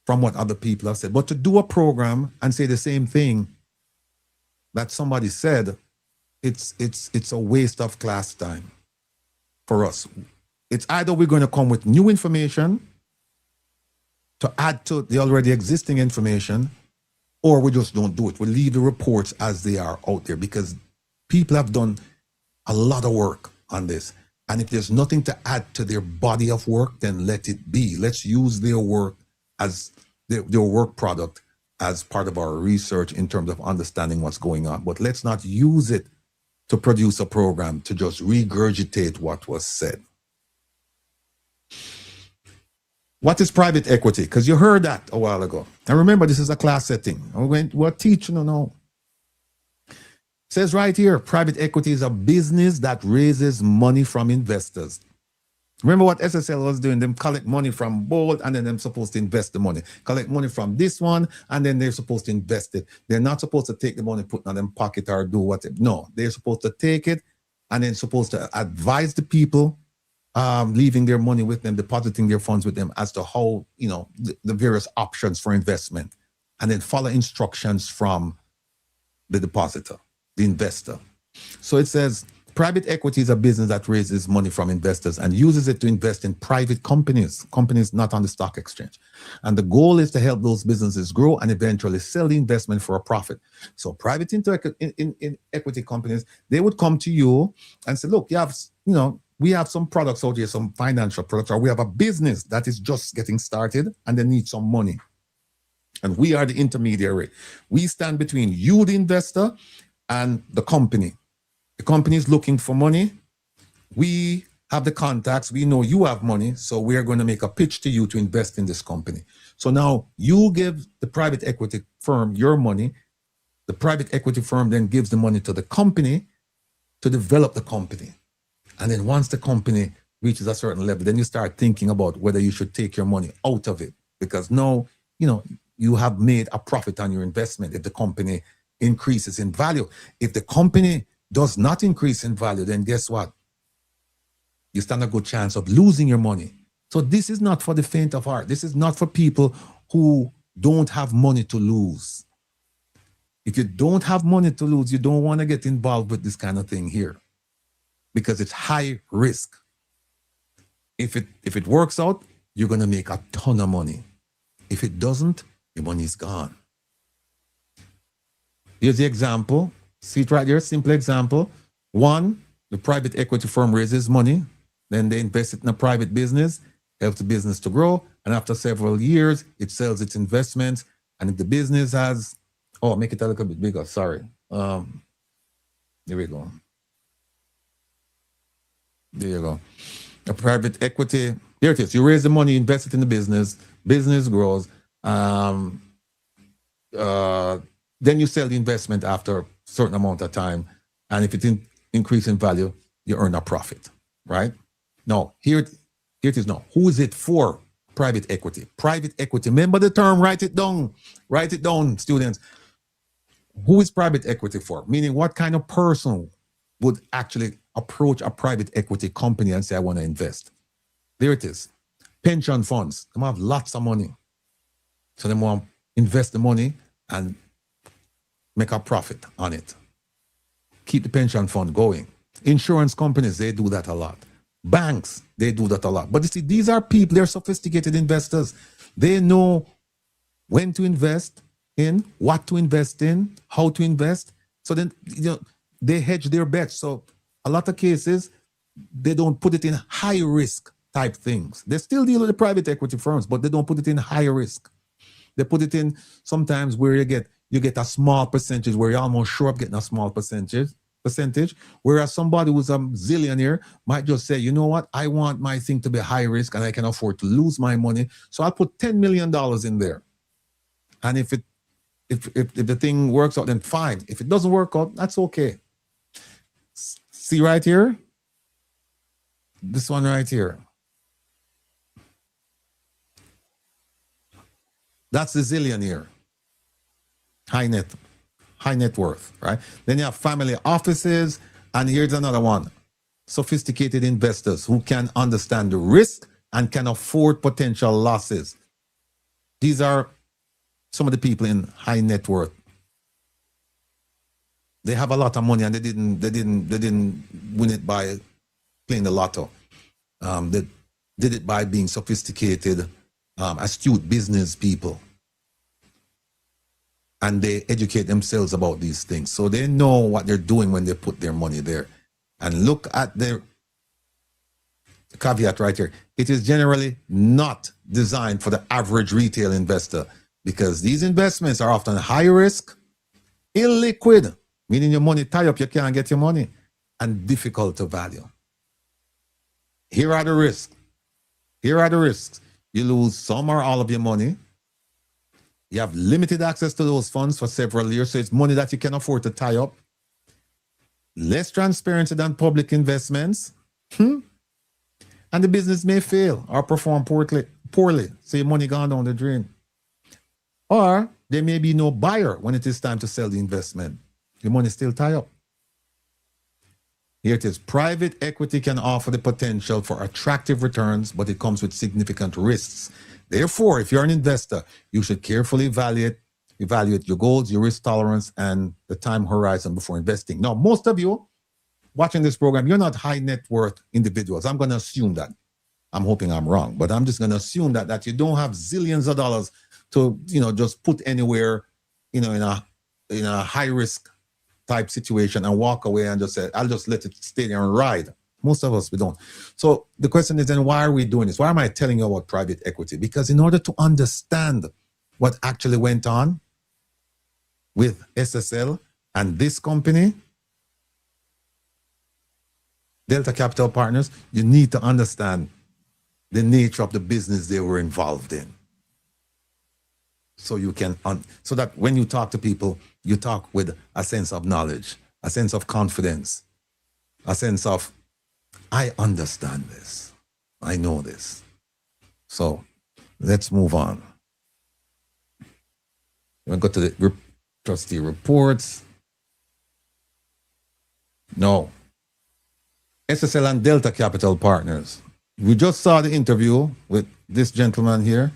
from what other people have said. But to do a program and say the same thing that somebody said, it's a waste of class time for us. It's either we're going to come with new information to add to the already existing information, or we just don't do it. We leave the reports as they are out there, because people have done a lot of work on this. And if there's nothing to add to their body of work, then let it be. Let's use their work as their work product as part of our research in terms of understanding what's going on. But let's not use it to produce a program to just regurgitate what was said. What is private equity? Because you heard that a while ago. And remember, this is a class setting. We're teaching now. It says right here, private equity is a business that raises money from investors. Remember what SSL was doing? Them collect money from both, and then they're supposed to invest the money. Collect money from this one, and then they're supposed to invest it. They're not supposed to take the money, put it in their pocket, or do whatever. No, they're supposed to take it, and then supposed to advise the people, leaving their money with them, depositing their funds with them as to how, the various options for investment, and then follow instructions from the depositor, the investor. So it says, private equity is a business that raises money from investors and uses it to invest in private companies not on the stock exchange. And the goal is to help those businesses grow and eventually sell the investment for a profit. So private in equity companies, they would come to you and say, look, we have some products out here, some financial products, or we have a business that is just getting started and they need some money. And we are the intermediary. We stand between you, the investor, and the company. The company is looking for money. We have the contacts. We know you have money, so we are going to make a pitch to you to invest in this company. So now you give the private equity firm your money. The private equity firm then gives the money to the company to develop the company. And then once the company reaches a certain level, then you start thinking about whether you should take your money out of it, because now, you have made a profit on your investment if the company increases in value. If the company does not increase in value, then guess what? You stand a good chance of losing your money. So this is not for the faint of heart. This is not for people who don't have money to lose. If you don't have money to lose, you don't want to get involved with this kind of thing here, because it's high risk. If it works out, you're going to make a ton of money. If it doesn't, your money is gone. Here's the example. See it right here, simple example. One, the private equity firm raises money, then they invest it in a private business, helps the business to grow, and after several years, it sells its investments, and if the business has, make it a little bit bigger, sorry. Here we go. There you go. A private equity There it is. You raise the money, invest it in the business. Business grows. Then you sell the investment after a certain amount of time. And if it increase in value, you earn a profit, right? Now, here it is now. Who is it for? Private equity. Private equity. Remember the term, write it down. Write it down, students. Who is private equity for? Meaning what kind of person would actually approach a private equity company and say, I want to invest? There it is. Pension funds. They have lots of money. So they want to invest the money and make a profit on it. Keep the pension fund going. Insurance companies, they do that a lot. Banks, they do that a lot. But you see, these are people, they're sophisticated investors. They know when to invest in, what to invest in, how to invest. So then, they hedge their bets. So a lot of cases, they don't put it in high risk type things. They still deal with the private equity firms, but they don't put it in high risk. They put it in sometimes where you get a small percentage, where you're almost sure of getting a small percentage, whereas somebody who's a zillionaire might just say, you know what, I want my thing to be high risk and I can afford to lose my money, so I'll put $10 million in there. And if the thing works out, then fine. If it doesn't work out, that's okay. See right here? This one right here. That's the zillionaire. High net worth, right? Then you have family offices, and here's another one. Sophisticated investors who can understand the risk and can afford potential losses. These are some of the people in high net worth. They have a lot of money and they didn't win it by playing the lotto. They did it by being sophisticated, astute business people. And they educate themselves about these things. So they know what they're doing when they put their money there. And look at the caveat right here. It is generally not designed for the average retail investor, because these investments are often high risk, illiquid, meaning your money tie up, you can't get your money, and difficult to value. Here are the risks. Here are the risks. You lose some or all of your money. You have limited access to those funds for several years, so it's money that you can afford to tie up. Less transparency than public investments. And the business may fail or perform poorly, so your money gone down the drain. Or there may be no buyer when it is time to sell the investment. Your money still tie up. Here it is. Private equity can offer the potential for attractive returns, but it comes with significant risks. Therefore, if you're an investor, you should carefully evaluate your goals, your risk tolerance, and the time horizon before investing. Now, most of you watching this program, you're not high net worth individuals. I'm going to assume that. I'm hoping I'm wrong, but I'm just going to assume that you don't have zillions of dollars to, just put anywhere, in a high risk type situation and walk away and just say, I'll just let it stay there and ride. Most of us, we don't. So the question is then, why are we doing this? Why am I telling you about private equity? Because in order to understand what actually went on with SSL and this company, Delta Capital Partners, you need to understand the nature of the business they were involved in. So you can, so that when you talk to people, you talk with a sense of knowledge, a sense of confidence, a sense of, I understand this. I know this. So let's move on. We'll go to the trustee reports. No. SSL and Delta Capital Partners. We just saw the interview with this gentleman here,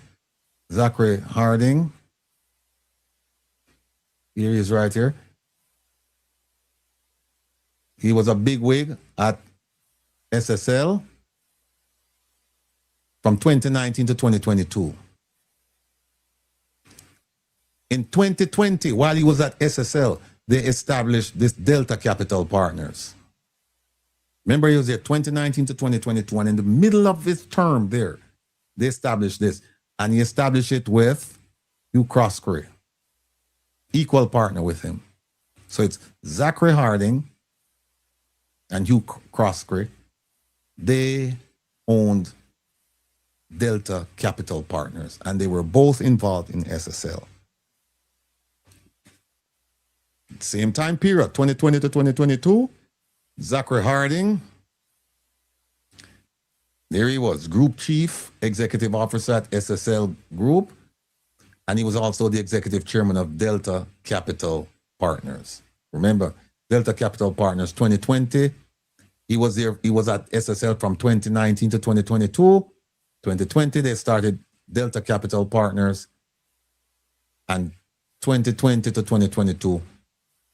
Zachary Harding. Here he is right here. He was a big wig at SSL from 2019 to 2022. In 2020, while he was at SSL, they established this Delta Capital Partners. Remember, he was there 2019 to 2022, and in the middle of his term there, they established this, and he established it with Hugh Croskery, equal partner with him. So it's Zachary Harding and Hugh Croskery. They owned Delta Capital Partners, and they were both involved in SSL. Same time period, 2020 to 2022, Zachary Harding, there he was, Group Chief Executive Officer at SSL Group, and he was also the Executive Chairman of Delta Capital Partners. Remember, Delta Capital Partners 2020, he was there, he was at SSL from 2019 to 2022. 2020, they started Delta Capital Partners, and 2020 to 2022,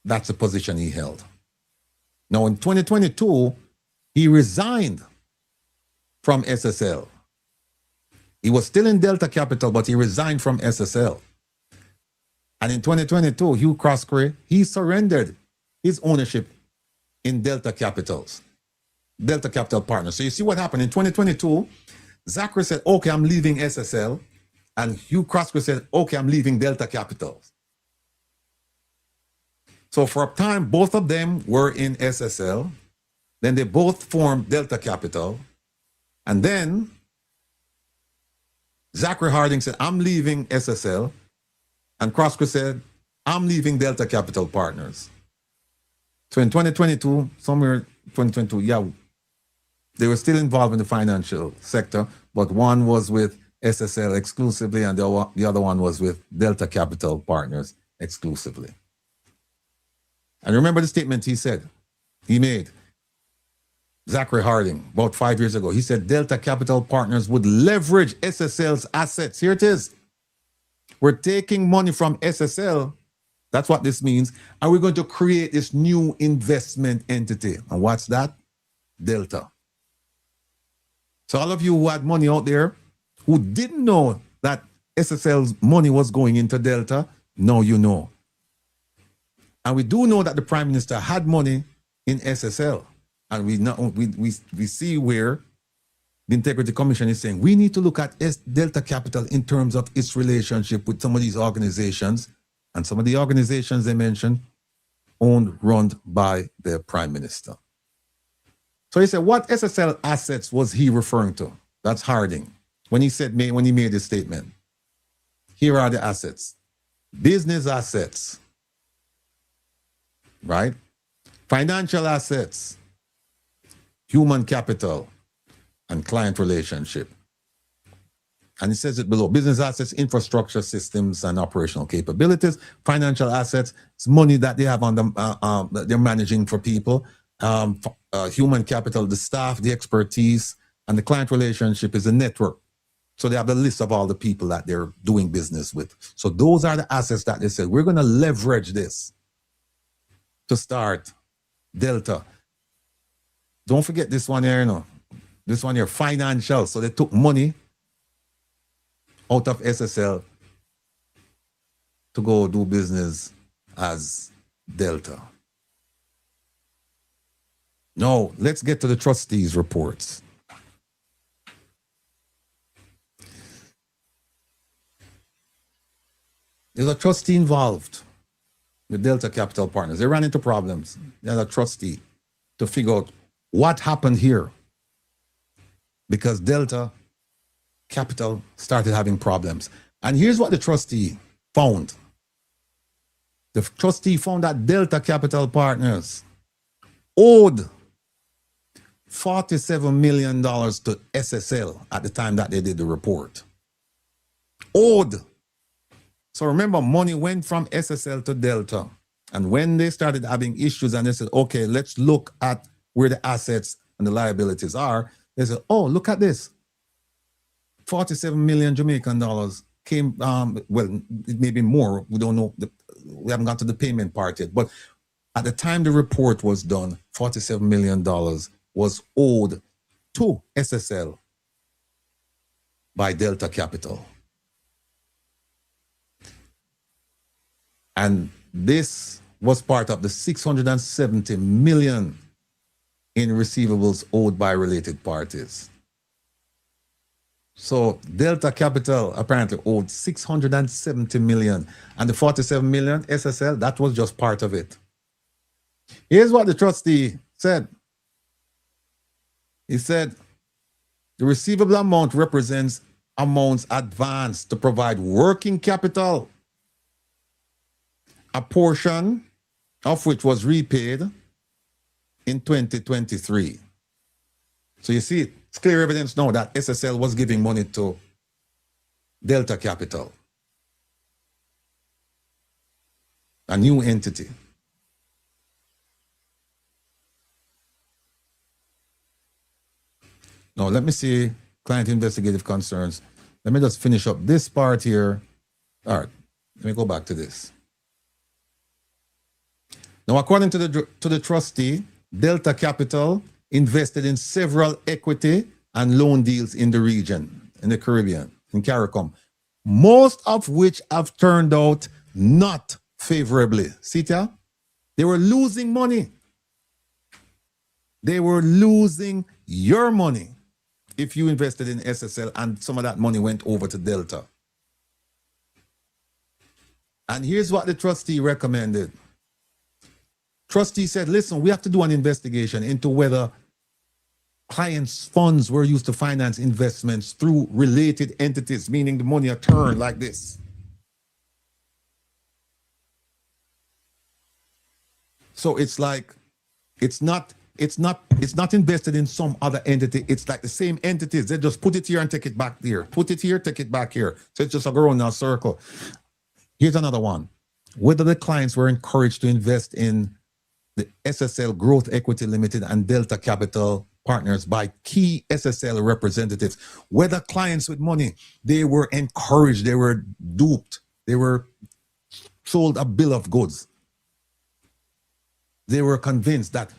that's the position he held. Now, in 2022, he resigned from SSL. He was still in Delta Capital, but he resigned from SSL. And in 2022, Hugh Croskery, he surrendered his ownership in Delta Capital Partners. So you see what happened in 2022, Zachary said, okay, I'm leaving SSL. And Hugh Croskery said, okay, I'm leaving Delta Capital. So for a time, both of them were in SSL. Then they both formed Delta Capital. And then Zachary Harding said, I'm leaving SSL. And Croskery said, I'm leaving Delta Capital Partners. So in 2022, somewhere 2022, yeah, they were still involved in the financial sector, but one was with SSL exclusively and the other one was with Delta Capital Partners exclusively. And remember the statement he made, Zachary Harding, about 5 years ago. He said Delta Capital Partners would leverage SSL's assets. Here it is. We're taking money from SSL. That's what this means. And we're going to create this new investment entity. And what's that? Delta. So all of you who had money out there who didn't know that SSL's money was going into Delta, now you know. And we do know that the Prime Minister had money in SSL. And we see where the Integrity Commission is saying we need to look at Delta Capital in terms of its relationship with some of these organizations. And some of the organizations they mentioned owned, run by the Prime Minister. So he said, what SSL assets was he referring to? That's Harding. When he made his statement. Here are the assets. Business assets. Right? Financial assets. Human capital. And client relationship. And it says it below. Business assets, infrastructure, systems, and operational capabilities. Financial assets, it's money that they have on them, that they're managing for people. Human capital, the staff, the expertise, and the client relationship is a network. So they have the list of all the people that they're doing business with. So those are the assets that they said, we're going to leverage this to start Delta. Don't forget this one here, This one here, financial. So they took money out of SSL to go do business as Delta. Now, let's get to the trustees' reports. There's a trustee involved with Delta Capital Partners. They ran into problems. There's a trustee to figure out what happened here because Delta Capital started having problems. And here's what the trustee found. The trustee found that Delta Capital Partners owed $47 million to SSL at the time that they did the report. Owed. So remember, money went from SSL to Delta. And when they started having issues and they said, okay, let's look at where the assets and the liabilities are, they said, oh, look at this. 47 million Jamaican dollars came, well, it may be more. We don't know. We haven't got to the payment part yet. But at the time the report was done, $47 million was owed to SSL by Delta Capital. And this was part of the 670 million in receivables owed by related parties. So Delta Capital apparently owed 670 million, and the 47 million SSL, that was just part of it. Here's what the trustee said. He said, The receivable amount represents amounts advanced to provide working capital, a portion of which was repaid in 2023. So you see, it's clear evidence now that SSL was giving money to Delta Capital, a new entity. Now, let me see client investigative concerns. Let me just finish up this part here. All right, let me go back to this. Now, according to the trustee, Delta Capital invested in several equity and loan deals in the region, in the Caribbean, in CARICOM, most of which have turned out not favorably. See that? They were losing money. They were losing your money if you invested in SSL and some of that money went over to Delta. And here's what the trustee recommended. Trustee said, listen, we have to do an investigation into whether clients' funds were used to finance investments through related entities, meaning the money are turned like this. So it's like, it's not invested in some other entity. It's like the same entities. They just put it here and take it back there. Put it here, take it back here. So it's just a go around in a circle. Here's another one. Whether the clients were encouraged to invest in the SSL Growth Equity Limited and Delta Capital Partners by key SSL representatives. Whether clients with money, they were encouraged, they were duped, they were sold a bill of goods. They were convinced that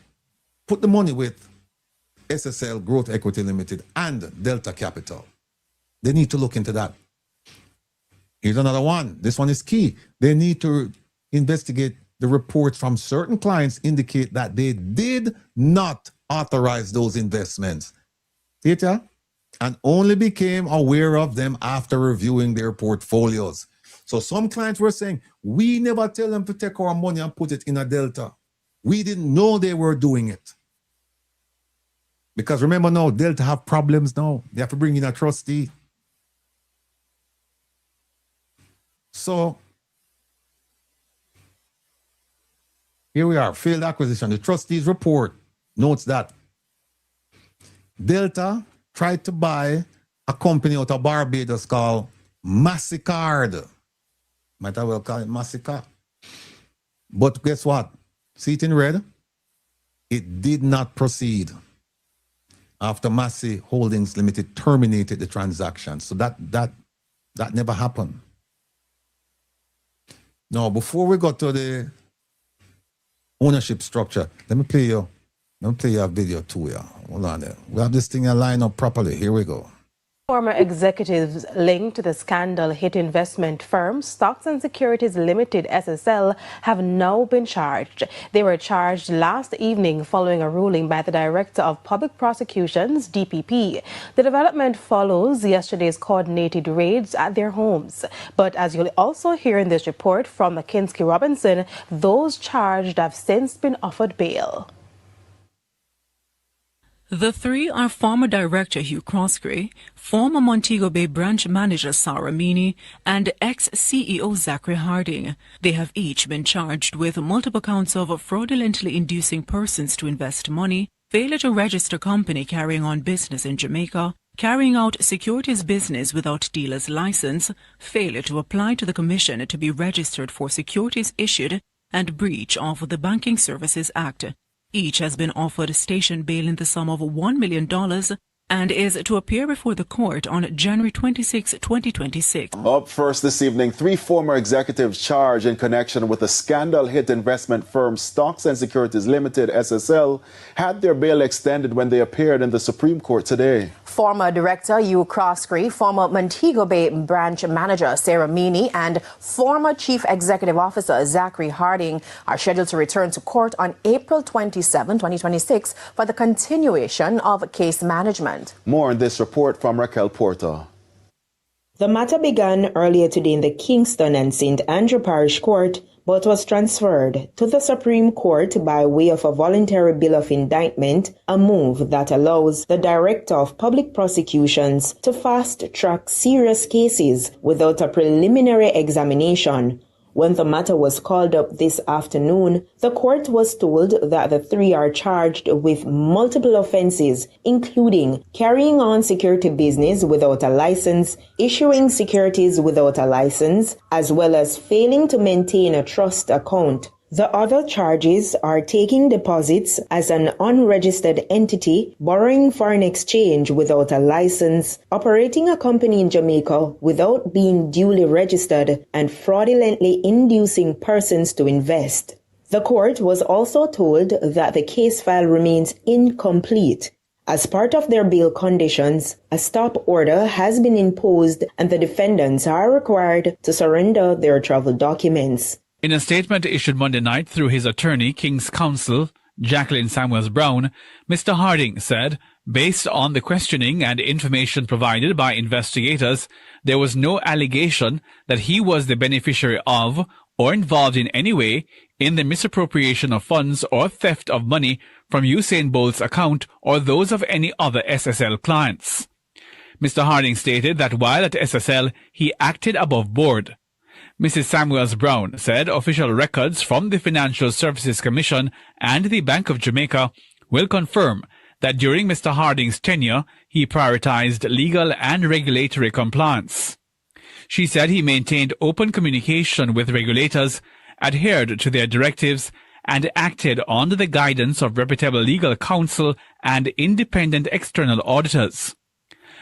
put the money with SSL Growth Equity Limited and Delta Capital. They need to look into that. Here's another one. This one is key. They need to investigate the reports from certain clients indicate that they did not authorize those investments. Data? And only became aware of them after reviewing their portfolios. So some clients were saying, we never tell them to take our money and put it in a Delta. We didn't know they were doing it. Because remember now, Delta have problems now. They have to bring in a trustee. So here we are, failed acquisition. The trustee's report notes that Delta tried to buy a company out of Barbados called Massicard. Might as well call it Massica. But guess what? See it in red? It did not proceed after Massey Holdings Limited terminated the transaction. So that never happened. Now, before we go to the ownership structure, let me play you a video too. Yeah. Hold on there. We have this thing lined up properly. Here we go. Former executives linked to the scandal-hit investment firm Stocks and Securities Limited (SSL) have now been charged. They were charged last evening following a ruling by the Director of Public Prosecutions (DPP). The development follows yesterday's coordinated raids at their homes. But as you'll also hear in this report from McKinsey Robinson, those charged have since been offered bail. The three are former Director Hugh Croskery, former Montego Bay Branch Manager Sarah Meany, and ex-CEO Zachary Harding. They have each been charged with multiple counts of fraudulently inducing persons to invest money, failure to register company carrying on business in Jamaica, carrying out securities business without dealer's license, failure to apply to the Commission to be registered for securities issued, and breach of the Banking Services Act. Each has been offered station bail in the sum of $1 million and is to appear before the court on January 26, 2026. Up first this evening, three former executives charged in connection with the scandal-hit investment firm Stocks and Securities Limited (SSL) had their bail extended when they appeared in the Supreme Court today. Former Director Hugh Croskery, former Montego Bay Branch Manager Sarah Meany, and former Chief Executive Officer Zachary Harding are scheduled to return to court on April 27, 2026 for the continuation of case management. More in this report from Raquel Porter. The matter began earlier today in the Kingston and St. Andrew Parish Court but was transferred to the Supreme Court by way of a voluntary bill of indictment, a move that allows the Director of Public Prosecutions to fast-track serious cases without a preliminary examination. When the matter was called up this afternoon, the court was told that the three are charged with multiple offenses, including carrying on security business without a license, issuing securities without a license, as well as failing to maintain a trust account. The other charges are taking deposits as an unregistered entity, borrowing foreign exchange without a license, operating a company in Jamaica without being duly registered, and fraudulently inducing persons to invest. The court was also told that the case file remains incomplete. As part of their bail conditions, a stop order has been imposed and the defendants are required to surrender their travel documents. In a statement issued Monday night through his attorney, King's Counsel, Jacqueline Samuels Brown, Mr. Harding said, based on the questioning and information provided by investigators, there was no allegation that he was the beneficiary of or involved in any way in the misappropriation of funds or theft of money from Usain Bolt's account or those of any other SSL clients. Mr. Harding stated that while at SSL, he acted above board. Mrs. Samuels Brown said official records from the Financial Services Commission and the Bank of Jamaica will confirm that during Mr. Harding's tenure, he prioritized legal and regulatory compliance. She said he maintained open communication with regulators, adhered to their directives, and acted under the guidance of reputable legal counsel and independent external auditors.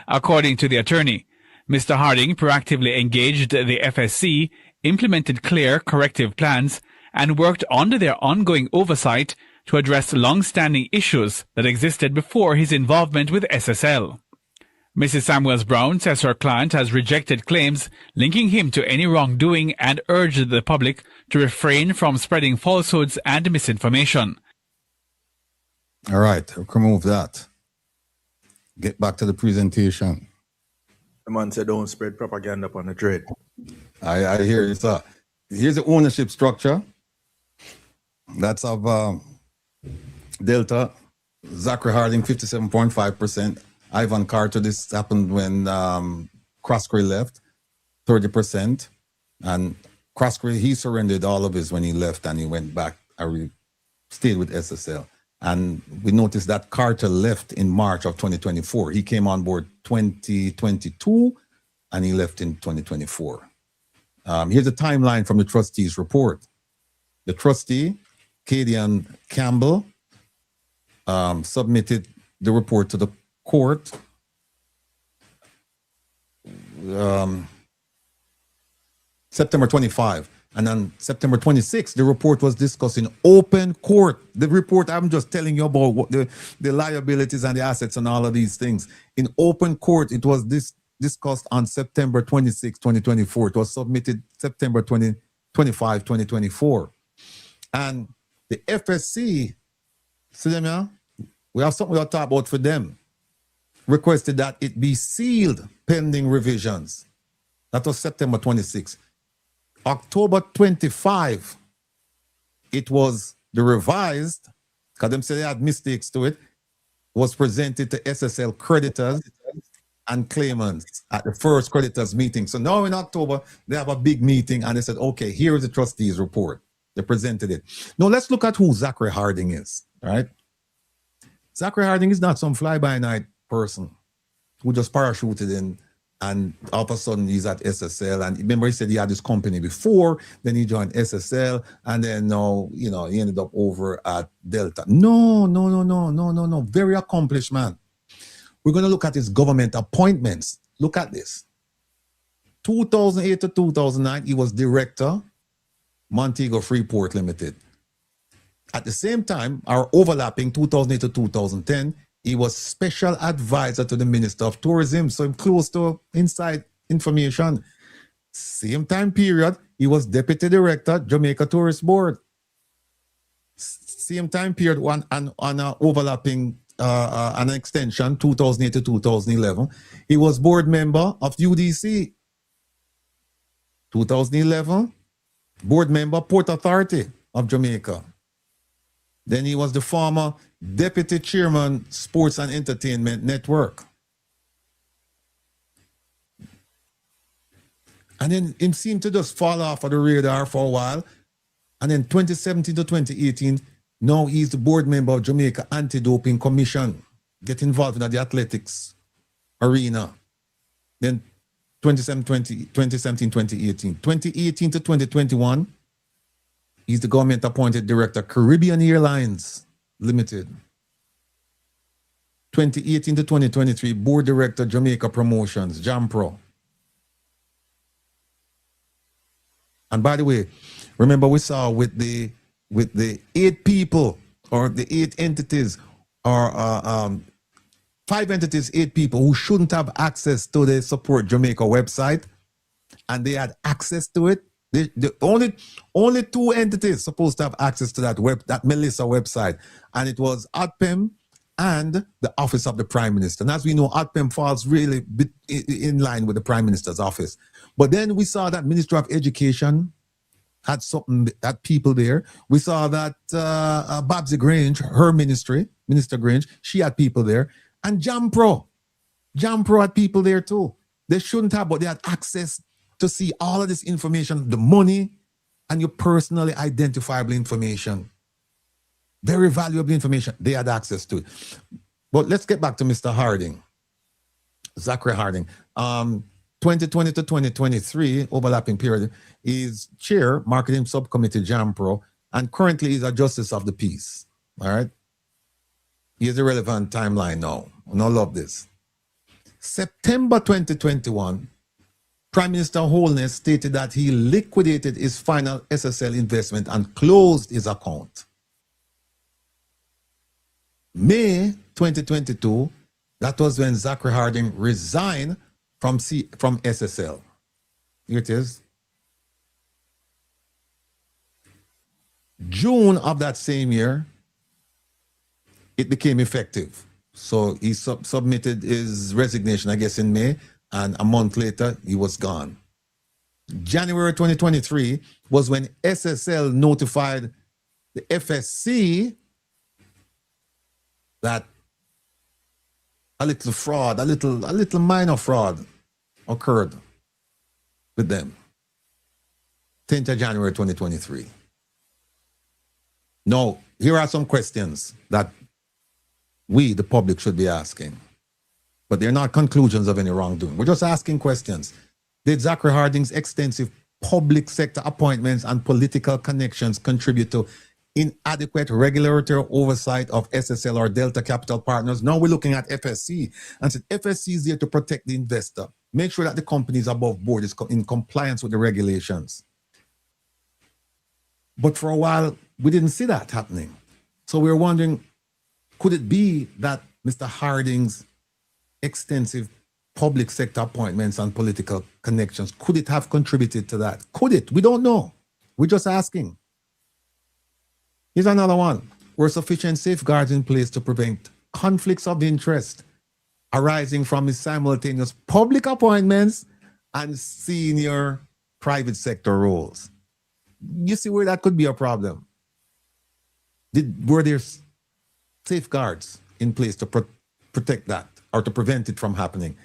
According to the attorney, Mr. Harding proactively engaged the FSC, implemented clear corrective plans, and worked under their ongoing oversight to address long-standing issues that existed before his involvement with SSL. Mrs. Samuels Brown says her client has rejected claims linking him to any wrongdoing and urged the public to refrain from spreading falsehoods and misinformation. All right, we'll remove that. Get back to the presentation. The man said don't spread propaganda upon the trade. I hear you, sir. Here's the ownership structure. That's of Delta. Zachary Harding, 57.5%. Ivan Carter, this happened when Croskery left, 30%. And Croskery, he surrendered all of his when he left and he went back, stayed with SSL. And we noticed that Carter left in March of 2024. He came on board 2022 and he left in 2024. Here's a timeline from the trustees' report. The trustee, Cadian Campbell, submitted the report to the court September 25. And on September 26th, the report was discussed in open court. The report, I'm just telling you about what the liabilities and the assets and all of these things. In open court, it was discussed on September 26, 2024. It was submitted September 25, 2024. And the FSC, see them here? We have something we'll talk about for them. Requested that it be sealed pending revisions. That was September 26. October 25, it was the revised, because them say they had mistakes to it, was presented to SSL creditors and claimants at the first creditors meeting. So now in October, they have a big meeting and they said, okay, here is the trustees report. They presented it. Now let's look at who Zachary Harding is, right? Zachary Harding is not some fly-by-night person who just parachuted in and all of a sudden he's at SSL. And remember, he said he had this company before, then he joined SSL, and then now, he ended up over at Delta. No. Very accomplished man. We're going to look at his government appointments. Look at this. 2008 to 2009, he was director, Montego Freeport Limited. At the same time, our overlapping 2008 to 2010, he was special advisor to the Minister of Tourism, so I'm close to inside information. Same time period, he was deputy director, Jamaica Tourist Board. Same time period, on an overlapping, an extension, 2008 to 2011. He was board member of UDC. 2011, board member, Port Authority of Jamaica. Then he was the former deputy chairman, Sports and Entertainment Network. And then he seemed to just fall off of the radar for a while. And then 2017 to 2018, now he's the board member of Jamaica Anti-Doping Commission. Get involved in the athletics arena. Then 2017, 2018. 2018 to 2021, he's the government-appointed director, Caribbean Airlines Limited. 2018 to 2023, board director, Jamaica Promotions, JAMPRO. And by the way, remember we saw with the 8 people or the 8 entities or 5 entities, 8 people who shouldn't have access to the Support Jamaica website, and they had access to it. The only 2 entities supposed to have access to that Melissa website, and it was ADPEM and the Office of the Prime Minister. And as we know, ADPEM falls really in line with the Prime Minister's office. But then we saw that Minister of Education had people there. We saw that Babsy Grange, her ministry, Minister Grange, she had people there. And JAMPRO had people there too. They shouldn't have, but they had access to see all of this information, the money, and your personally identifiable information. Very valuable information. They had access to it. But let's get back to Mr. Harding, Zachary Harding. 2020 to 2023, overlapping period, is chair, marketing subcommittee, JAMPRO, and currently is a justice of the peace. All right? Here's the relevant timeline now. I love this. September 2021, Prime Minister Holness stated that he liquidated his final SSL investment and closed his account. May 2022, that was when Zachary Harding resigned from SSL. Here it is. June of that same year, it became effective. So he submitted his resignation, I guess, in May, and a month later, he was gone. January 2023 was when SSL notified the FSC that a little fraud, a little minor fraud occurred with them. 10th of January 2023. Now, here are some questions that we, the public, should be asking. But they're not conclusions of any wrongdoing. We're just asking questions. Did Zachary Harding's extensive public sector appointments and political connections contribute to inadequate regulatory oversight of SSL or Delta Capital Partners? Now we're looking at FSC and said FSC is there to protect the investor. Make sure that the company is above board, is in compliance with the regulations. But for a while, we didn't see that happening. So we were wondering, could it be that Mr. Harding's extensive public sector appointments and political connections, could it have contributed to that? Could it? We don't know. We're just asking. Here's another one. Were sufficient safeguards in place to prevent conflicts of interest arising from his simultaneous public appointments and senior private sector roles? You see where that could be a problem. Were there safeguards in place to protect that or to prevent it from happening?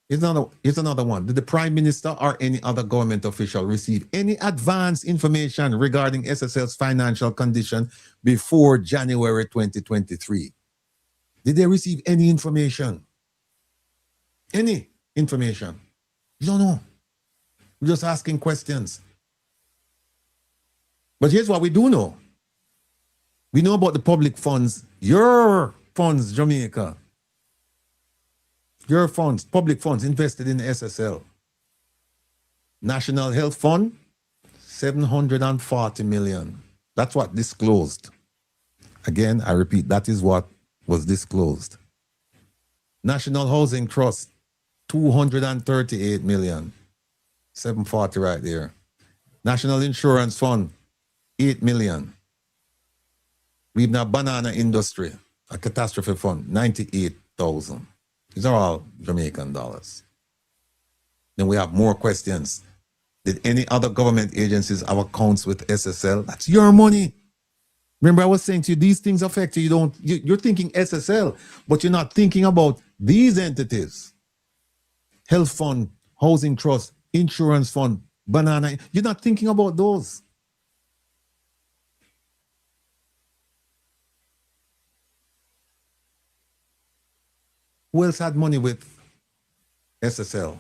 Here's another one. Did the Prime Minister or any other government official receive any advance information regarding SSL's financial condition before January 2023? Did they receive any information? Any information? You don't know. We're just asking questions. But here's what we do know. We know about the public funds, your funds, Jamaica. Your funds, public funds invested in SSL. National Health Fund, 740 million. That's what disclosed. Again, I repeat, that is what was disclosed. National Housing Trust, 238 million. 740 right there. National Insurance Fund, 8 million. We have now banana industry, a catastrophe fund, 98,000. These are all Jamaican dollars. Then we have more questions. Did any other government agencies have accounts with SSL? That's your money. Remember, I was saying to you, these things affect you. You're thinking SSL, but you're not thinking about these entities. Health fund, housing trust, insurance fund, banana. You're not thinking about those. Who else had money with SSL?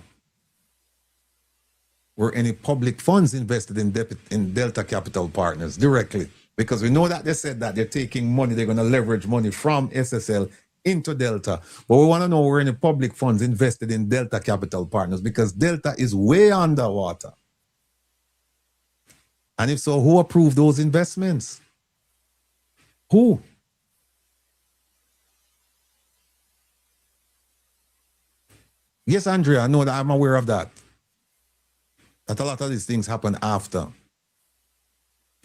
Were any public funds invested in Delta Capital Partners directly? Because we know that they said that they're taking money, they're going to leverage money from SSL into Delta. But we want to know were any public funds invested in Delta Capital Partners, because Delta is way underwater. And if so, who approved those investments? Who? Yes, Andrea, I know that, I'm aware of that. That a lot of these things happen after.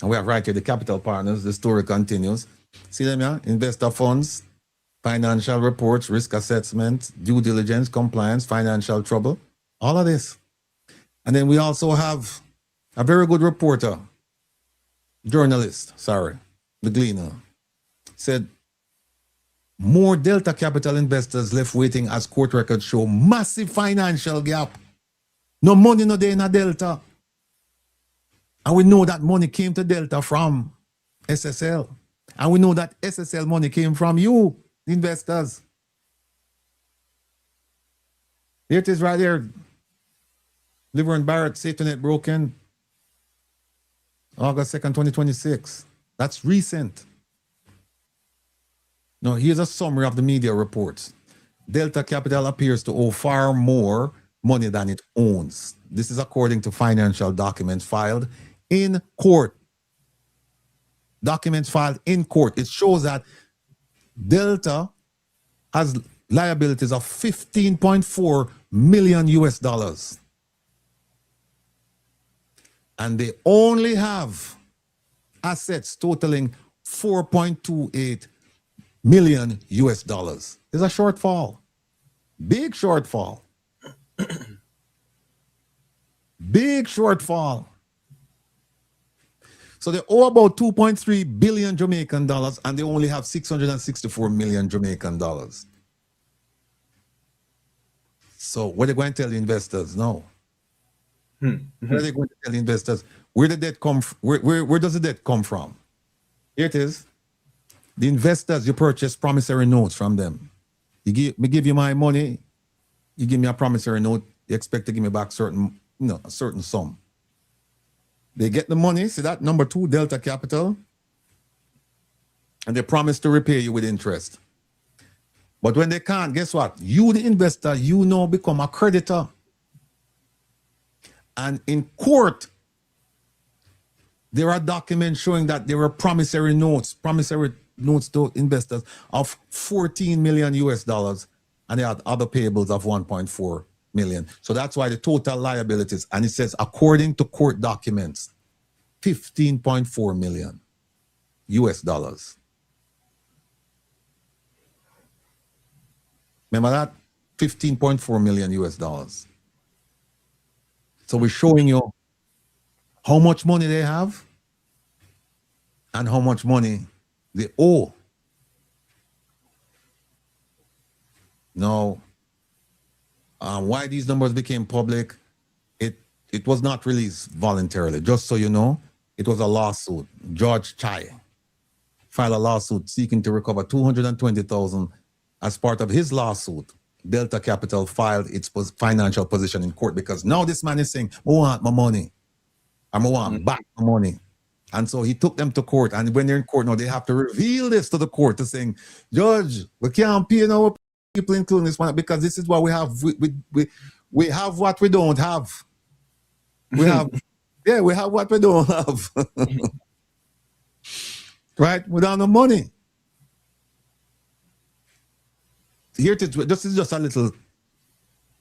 And we have right here the capital partners, the story continues. See them here? Investor funds, financial reports, risk assessment, due diligence, compliance, financial trouble, all of this. And then we also have a very good reporter, journalist, the Gleaner, said more Delta Capital investors left waiting as court records show massive financial gap. No money no day in a Delta. And we know that money came to Delta from SSL. And we know that SSL money came from you, investors. Here it is right there. Liver and Barrett, safety net broken. August 2nd, 2026. That's recent. Now, here's a summary of the media reports. Delta Capital appears to owe far more money than it owns. This is according to financial documents filed in court. Documents filed in court. It shows that Delta has liabilities of $15.4 million US dollars. And they only have assets totaling $4.28 million US dollars. There's a shortfall. Big shortfall. Big shortfall. So they owe about 2.3 billion Jamaican dollars and they only have 664 million Jamaican dollars. So what are they going to tell the investors? No. What are they going to tell the investors? Where the debt come from? Where does the debt come from? Here it is. The investors, you purchase promissory notes from them. Me give you my money, you give me a promissory note, you expect to give me back a certain sum. They get the money, see that? Number 2, Delta Capital. And they promise to repay you with interest. But when they can't, guess what? You, the investor, you now become a creditor. And in court, there are documents showing that there were promissory notes to investors of 14 million US dollars, and they had other payables of 1.4 million. So that's why the total liabilities, and it says according to court documents, 15.4 million US dollars. Remember that? 15.4 million US dollars. So we're showing you how much money they have and how much money they owe. Now, why these numbers became public, it was not released voluntarily. Just so you know, it was a lawsuit. George Chai filed a lawsuit seeking to recover $220,000 as part of his lawsuit. Delta Capital filed its financial position in court because now this man is saying, I want my money. I want back my money. And so he took them to court. And when they're in court now, they have to reveal this to the court to saying, Judge, we can't pay our people including this one because this is what we have. We have what we don't have. We have, we have what we don't have. Right? Without no money. Here it is. This is just a little.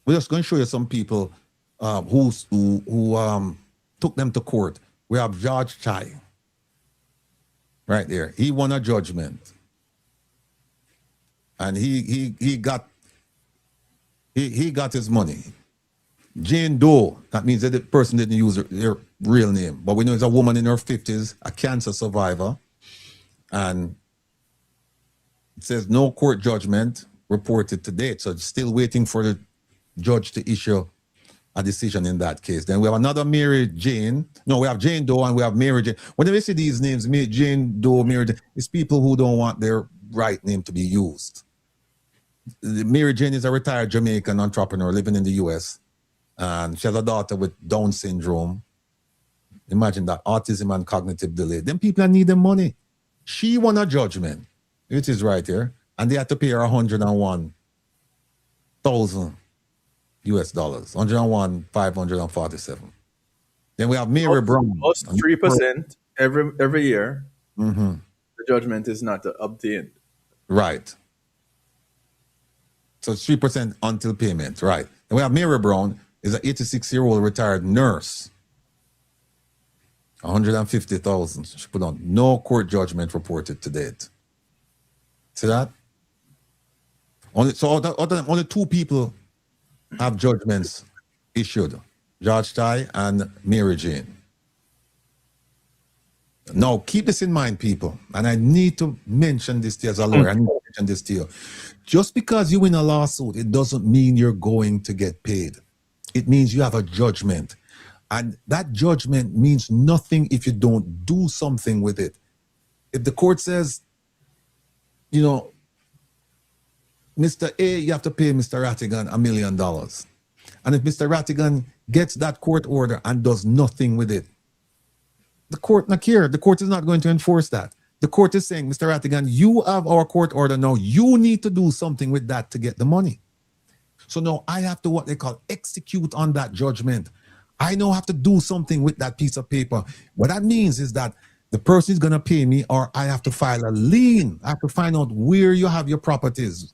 We're just going to show you some people who took them to court. We have George Chai. Right there. He won a judgment. And he got his money. Jane Doe, that means that the person didn't use their real name. But we know it's a woman in her 50s, a cancer survivor. And it says no court judgment reported to date. So still waiting for the judge to issue a decision in that case. Then we have another Mary Jane. No, we have Jane Doe and we have Mary Jane. Whenever you see these names, Jane Doe, Mary Jane, it's people who don't want their right name to be used. Mary Jane is a retired Jamaican entrepreneur living in the US. And she has a daughter with Down syndrome. Imagine that, autism and cognitive delay. Them people need the money. She won a judgment. It is right here. And they had to pay her 101,000 US dollars. 101,547. Then we have Mary Brown. Plus 3% every year. Mm-hmm. The judgment is not obtained. Right. So it's 3% until payment. Right. And we have Mary Brown, is an 86-year-old retired nurse. 150,000. She put on no court judgment reported to date. See that? Only 2 people have judgments issued. George Ty and Mary Jane. Now, keep this in mind, people. And I need to mention this to you as a lawyer. I need to mention this to you. Just because you win a lawsuit, it doesn't mean you're going to get paid. It means you have a judgment. And that judgment means nothing if you don't do something with it. If the court says, you know, Mr. A, you have to pay Mr. Rattigan $1 million. And if Mr. Rattigan gets that court order and does nothing with it, the court not care. The court is not going to enforce that. The court is saying, Mr. Rattigan, you have our court order now. You need to do something with that to get the money. So now I have to what they call execute on that judgment. I now have to do something with that piece of paper. What that means is that the person is going to pay me, or I have to file a lien. I have to find out where you have your properties,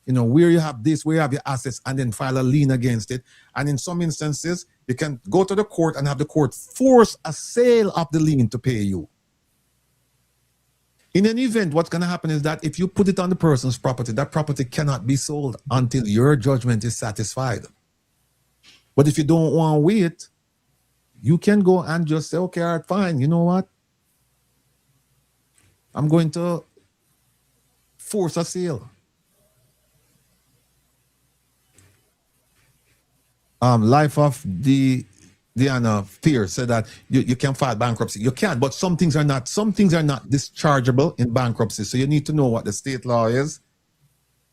you know, where you have this, where you have your assets, and then file a lien against it. And in some instances, you can go to the court and have the court force a sale of the lien to pay you. In an event, what's going to happen is that if you put it on the person's property, that property cannot be sold until your judgment is satisfied. But if you don't want to wait, you can go and just say, okay, all right, fine. You know what? I'm going to force a sale. Life of Diana Fear said that you can file bankruptcy. You can, but some things are not dischargeable in bankruptcy. So you need to know what the state law is,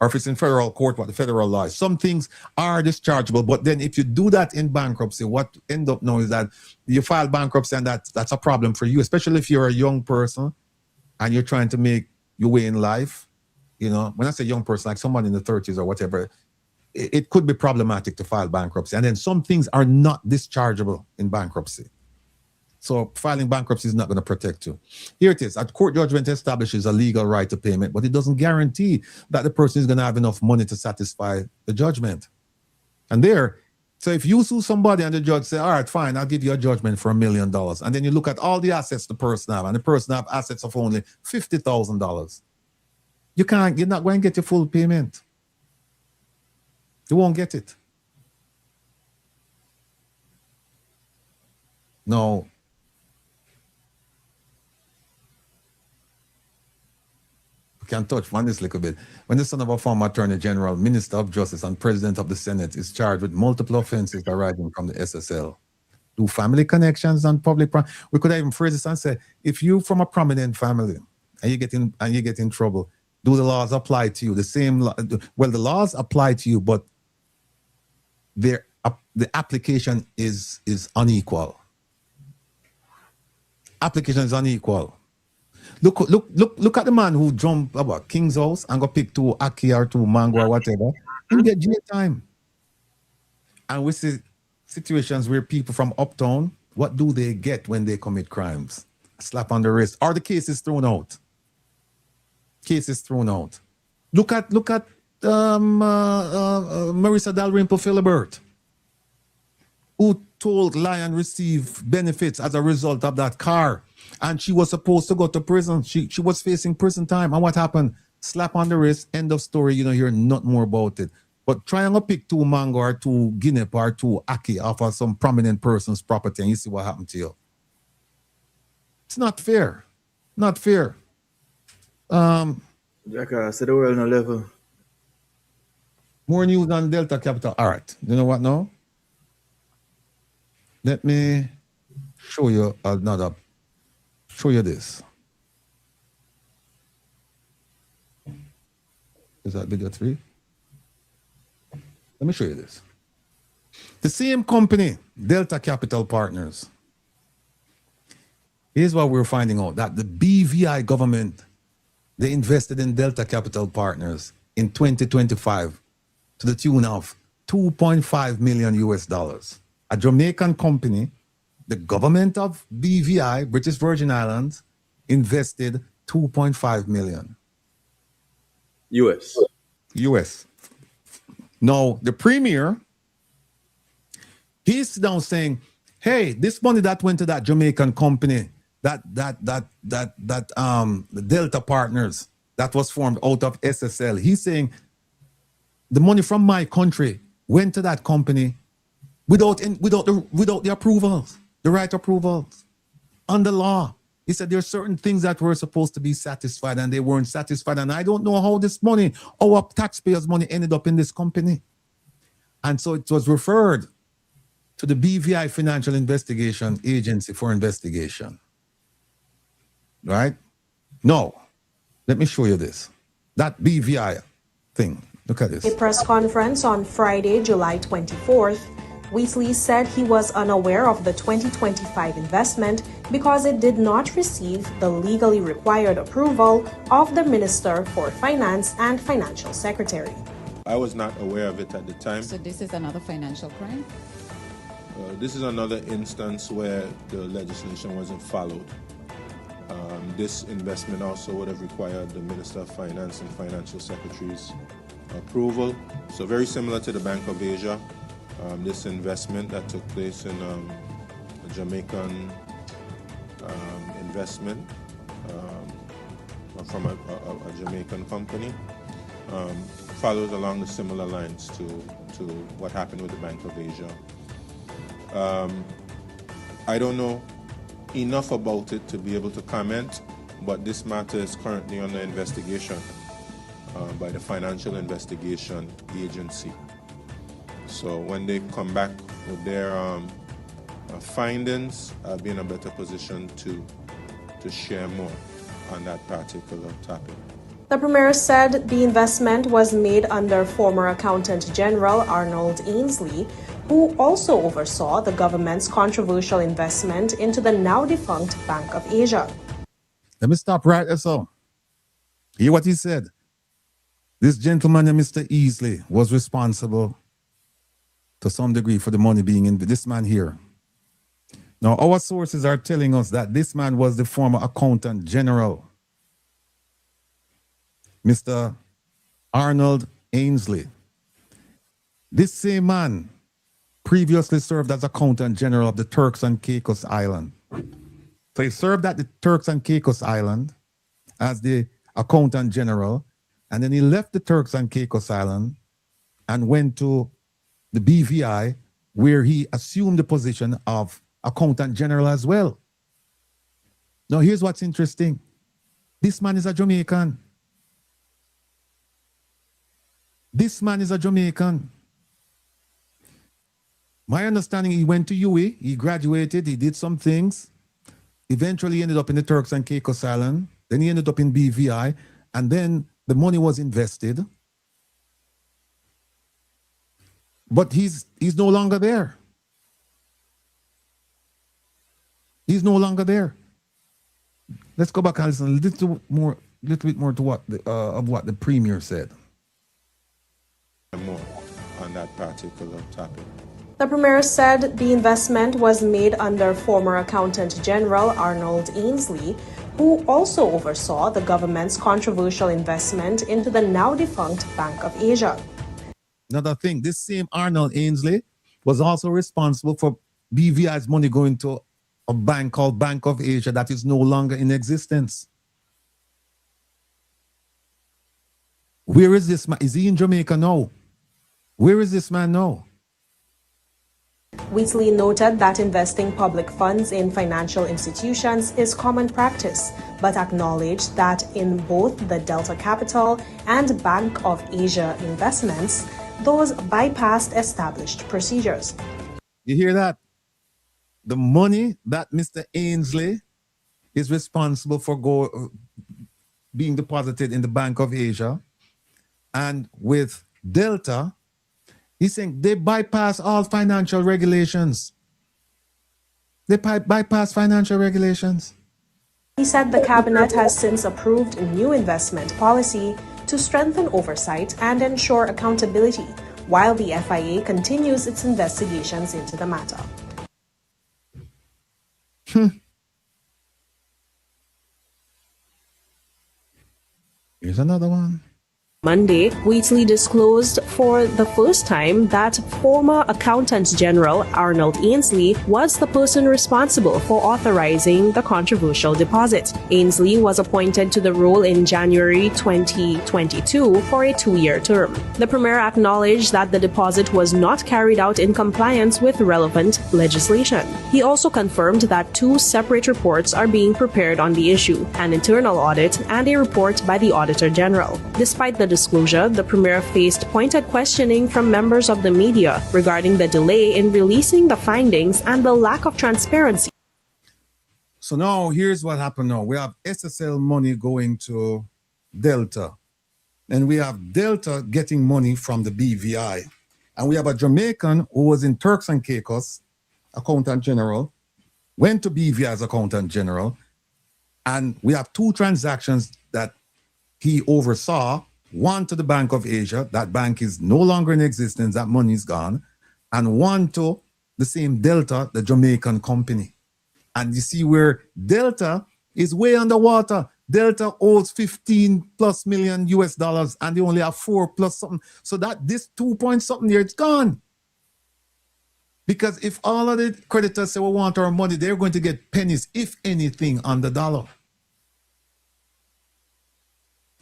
or if it's in federal court, what the federal law is. Some things are dischargeable, but then if you do that in bankruptcy, what end up now is that you file bankruptcy, and that's a problem for you, especially if you're a young person and you're trying to make your way in life. You know, when I say young person, like someone in the 30s or whatever, it could be problematic to file bankruptcy. And then some things are not dischargeable in bankruptcy. So filing bankruptcy is not going to protect you. Here it is. A court judgment establishes a legal right to payment, but it doesn't guarantee that the person is going to have enough money to satisfy the judgment. And so if you sue somebody and the judge say, all right, fine, I'll give you a judgment for $1 million. And then you look at all the assets the person have, and the person have assets of only $50,000. You're not going to get your full payment. You won't get it. No. We can touch on this a little bit. When the son of a former Attorney General, Minister of Justice, and President of the Senate is charged with multiple offenses arising from the SSL, do family connections and public, we could even phrase this and say, if you from a prominent family and you get in trouble, do the laws apply to you? The same, well, the laws apply to you, but the application is unequal. Application is unequal. Look at the man who jumped about King's House and go pick 2 Aki or 2 Mango or whatever. He get jail time. And we see situations where people from uptown, what do they get when they commit crimes? A slap on the wrist, or the case is thrown out. Case is thrown out. Look at Marissa Dalrymple Philibert, who told Lion receive benefits as a result of that car, and she was supposed to go to prison. She was facing prison time, and what happened? Slap on the wrist, end of story. You know, hear nothing more about it. But try and go pick 2 mango or 2 guinea or 2 ackee off of some prominent person's property and you see what happened to you. It's not fair. Not fair. Jacka, say the world no level. More news on Delta Capital. All right. You know what now? Let me show you another. Show you this. Is that video 3? Let me show you this. The same company, Delta Capital Partners. Here's what we're finding out, that the BVI government, they invested in Delta Capital Partners in 2025 to the tune of $2.5 million US. A Jamaican company, the government of BVI, British Virgin Islands, invested $2.5 million. US. Now, the premier, he's down saying, hey, this money that went to that Jamaican company, the Delta Partners, that was formed out of SSL. He's saying the money from my country went to that company without the approvals, the right approvals, under law. He said there are certain things that were supposed to be satisfied and they weren't satisfied. And I don't know how this money, our taxpayers' money, ended up in this company. And so it was referred to the BVI Financial Investigation Agency for investigation. Right? No. Let me show you this. That BVI thing. Look at this. A press conference on Friday, July 24th, Wheatley said he was unaware of the 2025 investment because it did not receive the legally required approval of the Minister for Finance and Financial Secretary. I was not aware of it at the time. So this is another financial crime? This is another instance where the legislation wasn't followed. This investment also would have required the Minister of Finance and Financial Secretary's approval. So very similar to the Bank of Asia. This investment that took place in a Jamaican investment from a Jamaican company follows along the similar lines to what happened with the Bank of Asia. I don't know enough about it to be able to comment, but this matter is currently under investigation by the Financial Investigation Agency. So when they come back with their findings, I'll be in a better position to share more on that particular topic. The Premier said the investment was made under former Accountant General Arnold Ainsley, who also oversaw the government's controversial investment into the now-defunct Bank of Asia. Let me stop right there, so. Hear what he said. This gentleman, Mr. Ainsley, was responsible to some degree for the money being in this man here. Now, our sources are telling us that this man was the former Accountant General, Mr. Arnold Ainsley. This same man previously served as Accountant General of the Turks and Caicos Island. So he served at the Turks and Caicos Island as the Accountant General, and then he left the Turks and Caicos Island and went to the BVI, where he assumed the position of Accountant General as well. Now, here's what's interesting. This man is a Jamaican. This man is a Jamaican. My understanding, he went to UE, he graduated, he did some things. Eventually, he ended up in the Turks and Caicos Island. Then he ended up in BVI, and then the money was invested. But he's no longer there. He's no longer there. Let's go back and listen a little bit more to what the Premier said. More on that particular topic. The Premier said the investment was made under former Accountant General Arnold Ainsley, who also oversaw the government's controversial investment into the now-defunct Bank of Asia. Another thing, this same Arnold Ainsley was also responsible for BVI's money going to a bank called Bank of Asia that is no longer in existence. Where is this man? Is he in Jamaica now? Where is this man now? Wheatley noted that investing public funds in financial institutions is common practice, but acknowledged that in both the Delta Capital and Bank of Asia investments, those bypassed established procedures. You hear that? The money that Mr. Ainsley is responsible for being deposited in the Bank of Asia, and with Delta, he's saying they bypass all financial regulations. They bypass financial regulations. He said the cabinet has since approved a new investment policy to strengthen oversight and ensure accountability, while the FIA continues its investigations into the matter. Here's another one. Monday, Wheatley disclosed for the first time that former Accountant General Arnold Ainsley was the person responsible for authorizing the controversial deposit. Ainsley was appointed to the role in January 2022 for a 2-year term. The Premier acknowledged that the deposit was not carried out in compliance with relevant legislation. He also confirmed that 2 separate reports are being prepared on the issue, an internal audit and a report by the Auditor General. Despite the disclosure, the Premier faced pointed questioning from members of the media regarding the delay in releasing the findings and the lack of transparency. So now here's what happened now. We have SSL money going to Delta, and we have Delta getting money from the BVI. And we have a Jamaican who was in Turks and Caicos, Accountant General, went to BVI as Accountant General, and we have 2 transactions that he oversaw. One to the Bank of Asia, that bank is no longer in existence, that money is gone, and one to the same Delta, the Jamaican company. And you see where Delta is way underwater. Delta owes 15+ million US dollars, and they only have 4+ something. So that this 2 point something here, it's gone. Because if all of the creditors say we want our money, they're going to get pennies, if anything, on the dollar.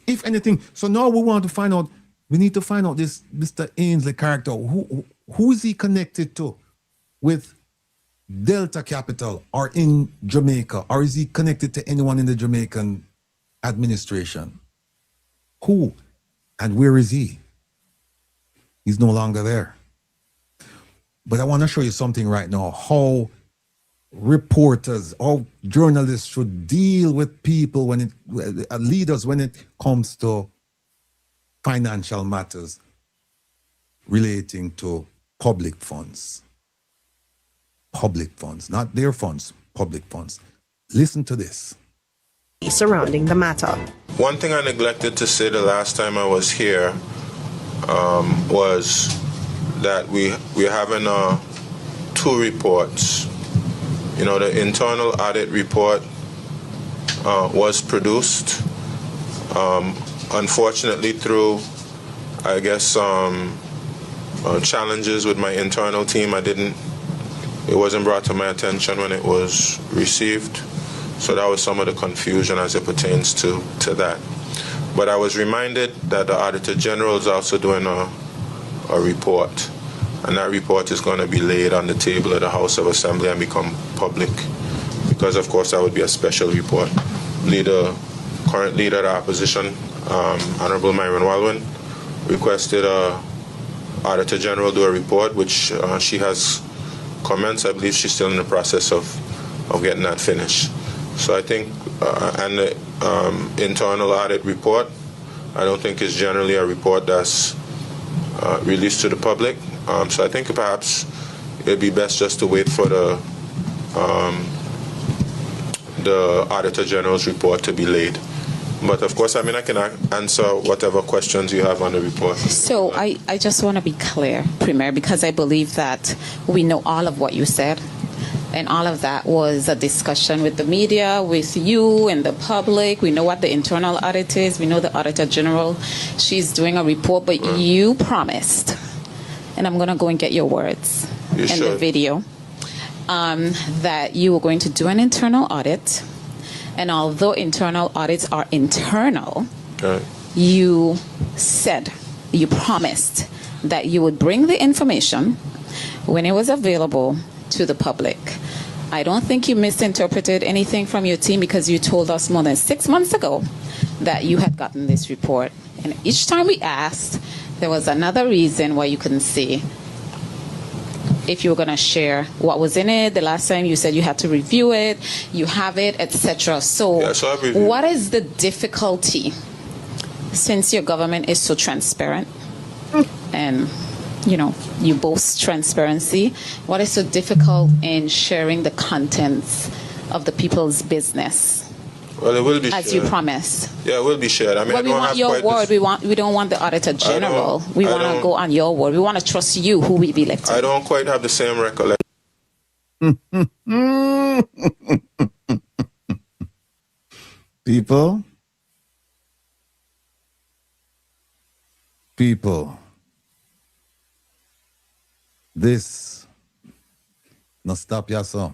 If anything. So now we want to find out, we need to find out this Mr. Ainsley character. Who is he connected to with Delta Capital or in Jamaica? Or is he connected to anyone in the Jamaican administration? Who and where is he? He's no longer there. But I want to show you something right now, how reporters or journalists should deal with people leaders when it comes to financial matters relating to public funds. Public funds, not their funds, public funds. Listen to this. Surrounding the matter. One thing I neglected to say the last time I was here was that we're having 2 reports. You know, the internal audit report was produced. Unfortunately, through, I guess, challenges with my internal team, it wasn't brought to my attention when it was received. So that was some of the confusion as it pertains to that. But I was reminded that the Auditor General is also doing a report. And that report is going to be laid on the table of the House of Assembly and become public, because of course that would be a special report. Current leader of the opposition, Honorable Myron Walwyn, requested Auditor General do a report, which she has commenced. I believe she's still in the process of getting that finished. So I think, and the internal audit report, I don't think is generally a report that's released to the public. So I think perhaps it'd be best just to wait for the Auditor General's report to be laid. But of course, I mean, I can answer whatever questions you have on the report. So I just want to be clear, Premier, because I believe that we know all of what you said. And all of that was a discussion with the media, with you and the public. We know what the internal audit is. We know the Auditor General. She's doing a report, but you promised, and I'm going to go and get your words the video, that you were going to do an internal audit. And although internal audits are internal, you said, you promised that you would bring the information when it was available to the public. I don't think you misinterpreted anything from your team, because you told us more than 6 months ago that you had gotten this report. And each time we asked, there was another reason why you couldn't say if you were going to share what was in it. The last time you said you had to review it, you have it, etc. So what is the difficulty, since your government is so transparent and you boast transparency, what is so difficult in sharing the contents of the people's business? Well, it will be as shared. You promised. Yeah, it will be shared. I mean, well, we want your word. We don't want the Auditor General. We want to go on your word. We want to trust you, who we've elected. I don't quite have the same recollection. People, this no stop yourself.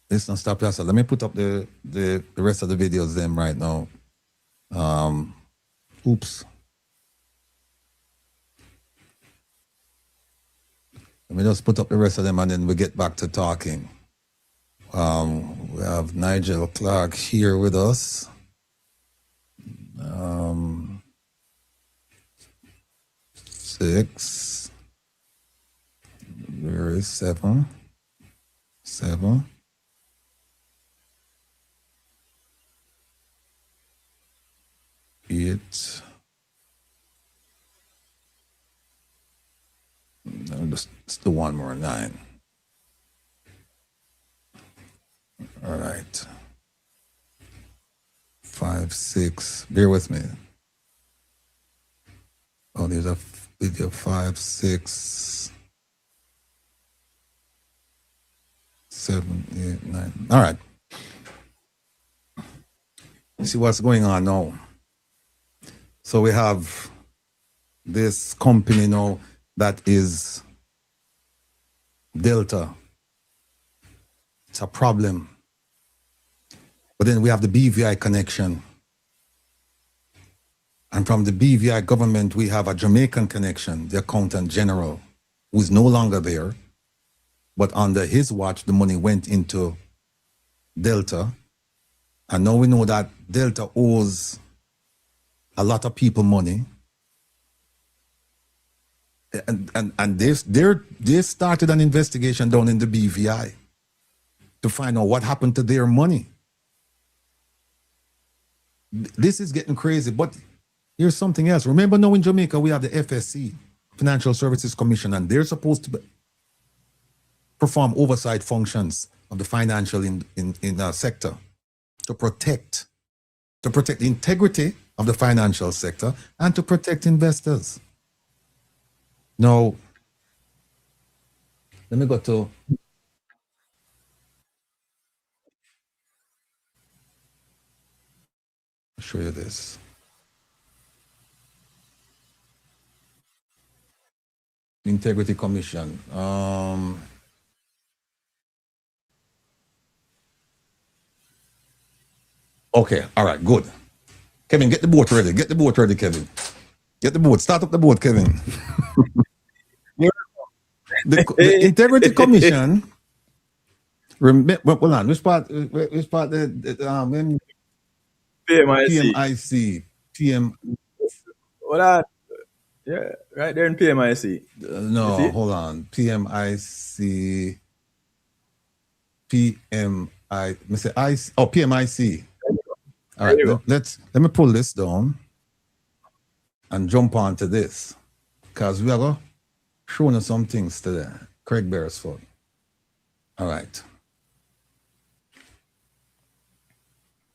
This no stop yourself. Let me put up the rest of the videos then right now. Oops. Let me just put up the rest of them and then we get back to talking. We have Nigel Clark here with us. 6. There is 7. 7. 8. No, just the one more 9. All right. 5, 6. Bear with me. Oh, there's a video. 5, 6, 7, 8, 9. All right. See what's going on now. So we have this company now that is Delta. It's a problem. But then we have the BVI connection. And from the BVI government, we have a Jamaican connection, the accountant general, who is no longer there. But under his watch, the money went into Delta. And now we know that Delta owes a lot of people money. And they started an investigation down in the BVI to find out what happened to their money. This is getting crazy, but here's something else. Remember now in Jamaica, we have the FSC, Financial Services Commission, and they're supposed to perform oversight functions of the financial sector to protect the integrity of the financial sector and to protect investors. Now, let me go to show you this. Integrity Commission. Okay, all right, good. Kevin, get the boat ready. Get the boat ready, Kevin. Get the boat. Start up the boat, Kevin. the Integrity Commission. Hold on. Which part? PMIC. Hold on. Yeah, right there in PMIC. No, hold on. PMIC. PMIC. All right, let me pull this down and jump on to this, because we are going to show you some things today. Craig Beresford. All right.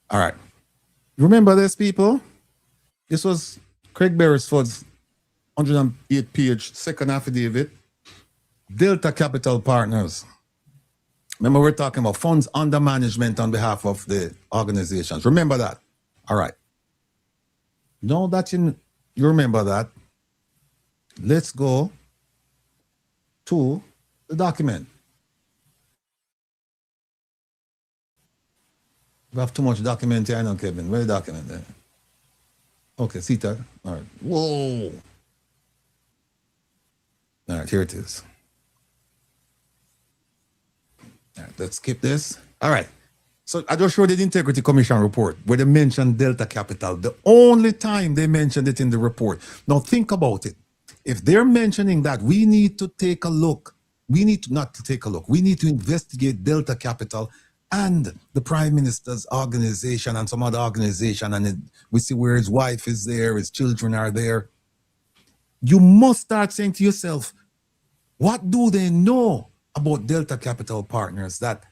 All right. Remember this, people? This was Craig Beresford's 108-page second affidavit. Delta Capital Partners. Remember, we're talking about funds under management on behalf of the organizations. Remember that. All right. Now that you remember that, let's go to the document. We have too much document here, I know, Kevin. Where's the document there? Okay, see that? All right. Whoa. All right, here it is. All right, let's skip this. All right. So I just showed the Integrity Commission report where they mentioned Delta Capital. The only time they mentioned it in the report. Now think about it. If they're mentioning that, we need to take a look. We need to not to take a look. We need to investigate Delta Capital and the Prime Minister's organization and some other organization. And we see where his wife is there, his children are there. You must start saying to yourself, what do they know about Delta Capital Partners that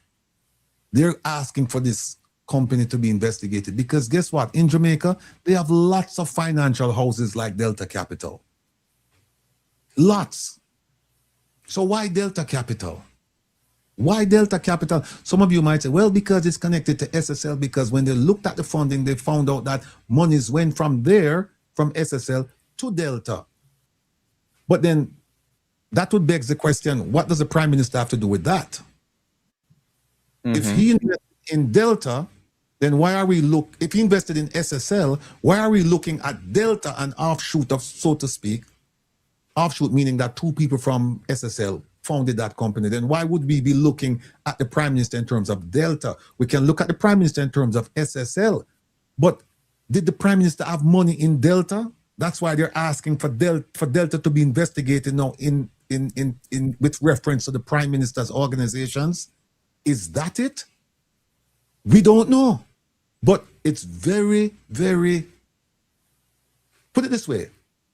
they're asking for this company to be investigated? Because guess what? In Jamaica, they have lots of financial houses like Delta Capital. Lots. So why Delta Capital? Why Delta Capital? Some of you might say, well, because it's connected to SSL, because when they looked at the funding, they found out that monies went from there, from SSL to Delta. But then that would beg the question, what does the Prime Minister have to do with that? If he invested in Delta, then why are we if he invested in SSL, why are we looking at Delta, an offshoot of, so to speak, offshoot meaning that two people from SSL founded that company? Then why would we be looking at the Prime Minister in terms of Delta? We can look at the Prime Minister in terms of SSL, but did the Prime Minister have money in Delta? That's why they're asking for Delta to be investigated now in with reference to the Prime Minister's organizations. Is that it? We don't know. But it's very, very, put it this way,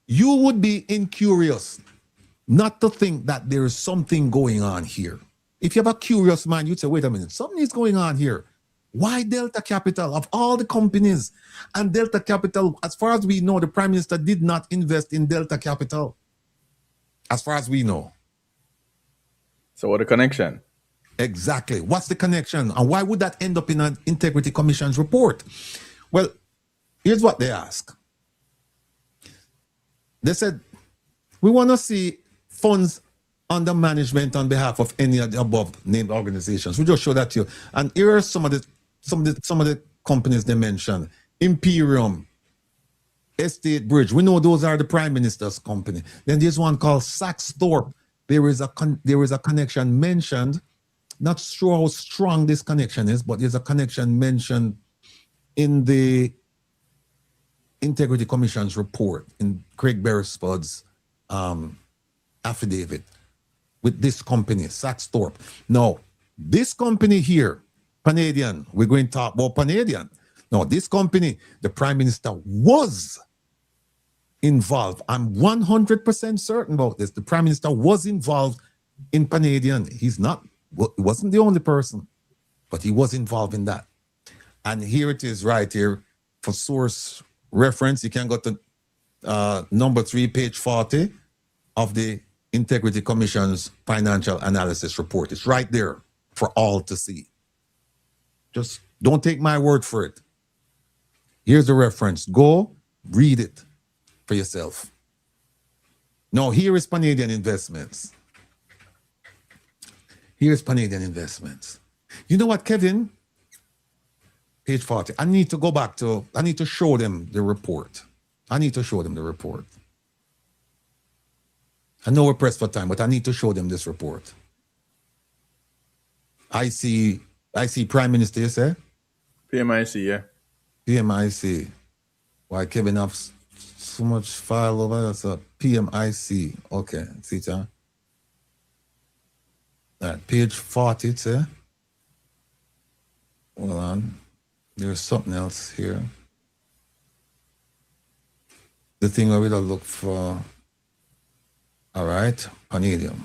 you would be incurious not to think that there is something going on here. If you have a curious mind, you'd say, wait a minute, something is going on here. Why Delta Capital of all the companies? And Delta Capital, as far as we know, the Prime Minister did not invest in Delta Capital. As far as we know. So what the connection? Exactly. What's the connection? And why would that end up in an Integrity Commission's report? Well, here's what they ask. They said, we want to see funds under management on behalf of any of the above named organizations. We just show that to you. And here are some of the companies they mentioned. Imperium, Estate Bridge. We know those are the Prime Minister's company. Then there's one called Saxthorpe. There is a connection mentioned. Not sure how strong this connection is, but there's a connection mentioned in the Integrity Commission's report, in Craig Beresford's affidavit with this company, Saxthorpe. Now, this company here, Panadian, we're going to talk about Panadian. Now, this company, the Prime Minister was involved. I'm 100% certain about this. The Prime Minister was involved in Panadian. He wasn't the only person, but he was involved in that. And here it is right here. For source reference, you can go to number 3, page 40 of the Integrity Commission's financial analysis report. It's right there for all to see. Just don't take my word for it. Here's the reference. Go read it for yourself. Now, here is Panadian Investments. Here's Panadian Investments. You know what, Kevin? Page 40. I need to show them the report. I know we're pressed for time, but I need to show them this report. I see Prime Minister, you say? PMIC, yeah. PMIC. Why Kevin have so much file over there? So PMIC. Okay, see it, huh? All right, page 40, it's there. Hold on. There's something else here. The thing where we don't look for. All right, Panadium.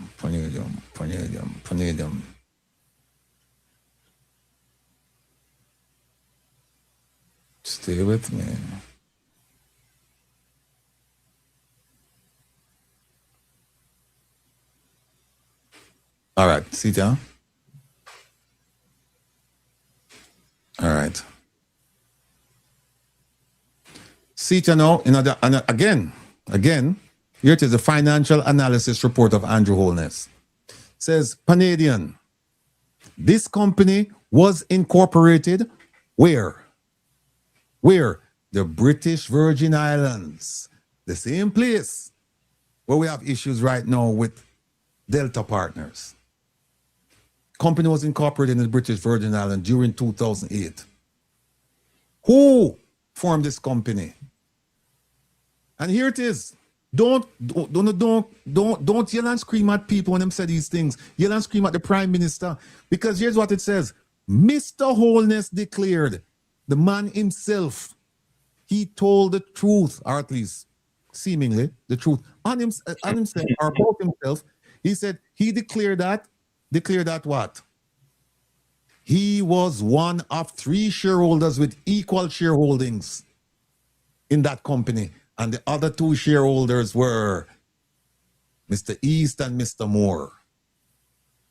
Stay with me. All right, see down. All right. See now, again, here it is, the financial analysis report of Andrew Holness. Says, Panadian, this company was incorporated where? the British Virgin Islands, the same place where we have issues right now with Delta Partners. Company was incorporated in the British Virgin Islands during 2008. Who formed this company? And here it is. Don't yell and scream at people when them say these things. Yell and scream at the Prime Minister, because here's what it says. Mr. Holness declared, the man himself, he told the truth, or at least seemingly the truth on himself or about himself. He said he declared that what? He was one of 3 shareholders with equal shareholdings in that company. And the other 2 shareholders were Mr. East and Mr. Moore.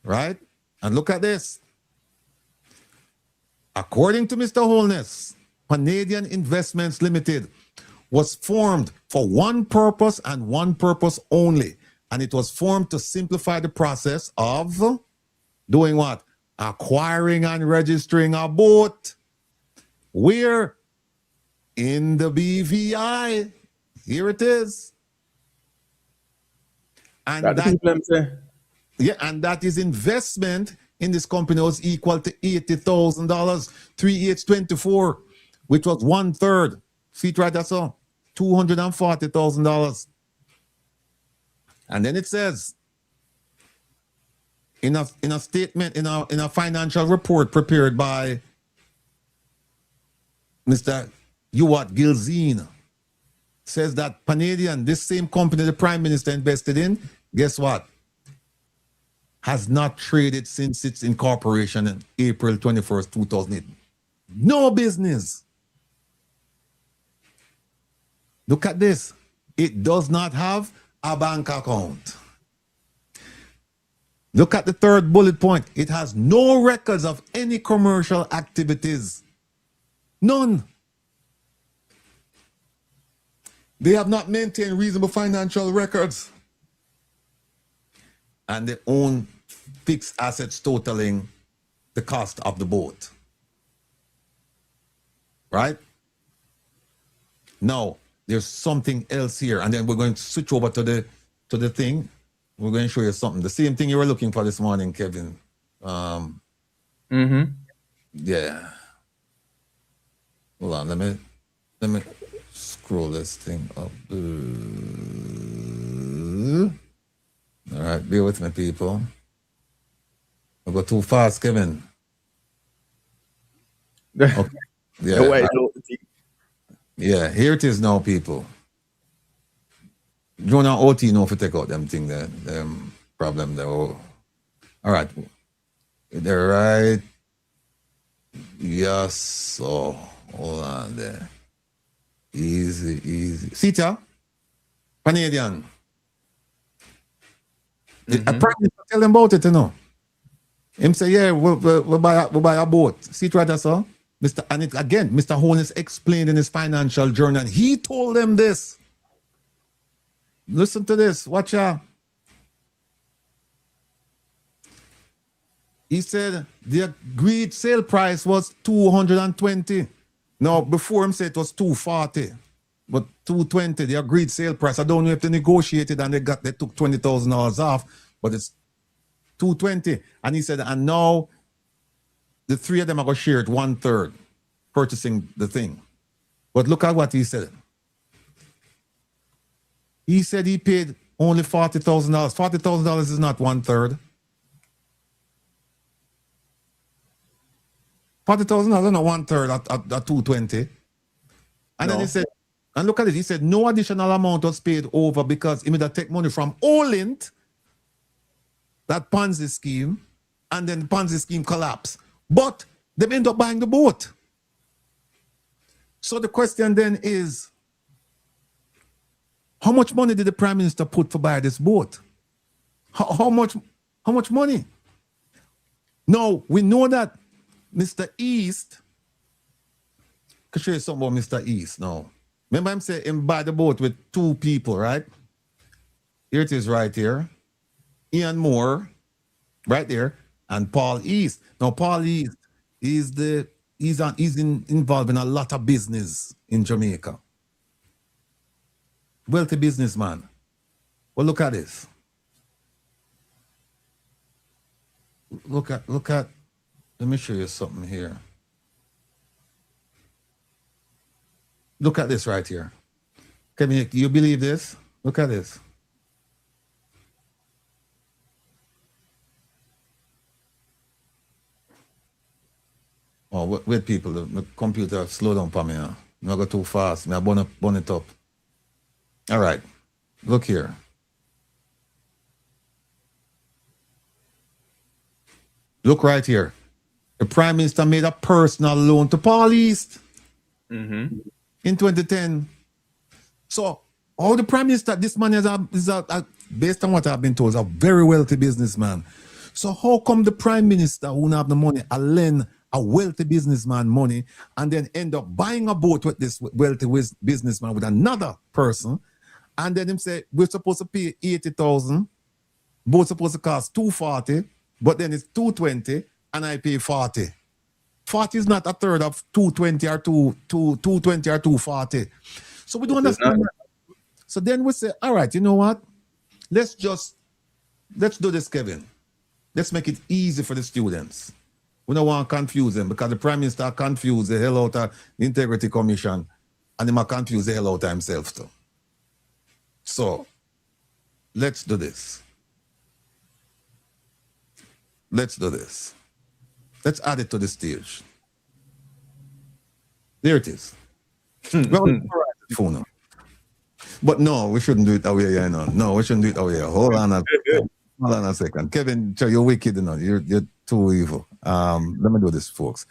Right? And look at this. According to Mr. Holness, Canadian Investments Limited was formed for one purpose and one purpose only. And it was formed to simplify the process of doing what? Acquiring and registering a boat. Where? In the BVI. Here it is. And that is investment in this company was equal to $80,000, 3/824, which was 1/3. See it right, that's all. $240,000. And then it says, in a statement, in a financial report prepared by Mr. Ewart Gilzine, says that Canadian, this same company the Prime Minister invested in, guess what? Has not traded since its incorporation in April 21st, 2008. No business. Look at this. It does not have a bank account. Look at the 3rd bullet point. It has no records of any commercial activities. None. They have not maintained reasonable financial records. And they own fixed assets totaling the cost of the boat. Right? Now, there's something else here. And then we're going to switch over to the thing. We're going to show you something. The same thing you were looking for this morning, Kevin. Yeah. Hold on, let me scroll this thing up. All right, bear with me, people. I go too fast, Kevin. Okay. Yeah. Yeah, here it is now, people. Jonah OT know if you take out them thing there, problem there. Oh. All right. They're right. Yes. So hold on there. Easy. Sita, Canadian. I tell them about it, you know. Him say, yeah, we'll buy a boat. See it right there, sir? Mr. Holness explained in his financial journal, and he told them this. Listen to this. Watch out. He said the agreed sale price was $220. Now, before him said it was $240, but $220, the agreed sale price. I don't know if they negotiated and they took $20,000 off, but it's $220. And he said, and now the 3 of them are going to share it 1/3, purchasing the thing. But look at what he said. He said he paid only $40,000. $40,000 is not 1/3. $40,000 is not 1/3 at $220. And then he said, and look at it, he said no additional amount was paid over because he made take money from Olint, that Ponzi scheme, and then the Ponzi scheme collapsed. But they end up buying the boat. So the question then is, how much money did the Prime Minister put to buy this boat? How much money? No, we know that Mr. East, I can show you something about Mr. East now. Remember him saying him buy the boat with 2 people, right? Here it is right here. Ian Moore, right there, and Paul East. Now, Paul East is the he's involved in a lot of business in Jamaica. Wealthy businessman. Well, look at this. Look at, let me show you something here. Look at this right here. Kevin, you believe this? Look at this. Oh, wait, people, the computer slow down for me. Huh? Not go too fast. I burn it up. All right, look here. Look right here. The Prime Minister made a personal loan to Paul East in 2010. So, all the Prime Minister, this man is based on what I've been told, is a very wealthy businessman. So, how come the Prime Minister who don't have the money lend a wealthy businessman money and then end up buying a boat with this wealthy businessman with another person? And then him say, we're supposed to pay 80,000, boat's supposed to cost 240, but then it's 220 and I pay 40. 40 is not a third of 220 or 220 or 240. So we don't understand that. So then we say, all right, you know what? Let's do this, Kevin. Let's make it easy for the students. We don't want to confuse them because the Prime Minister confused the hell out of the Integrity Commission and he might confuse the hell out of himself too. So let's do this. Let's do this. Let's add it to the stage. There it is. Well, phone. But no, we shouldn't do it that way. No, we shouldn't do it that way. Hold on a second. Kevin, you're wicked enough. You're too evil. Let me do this, folks.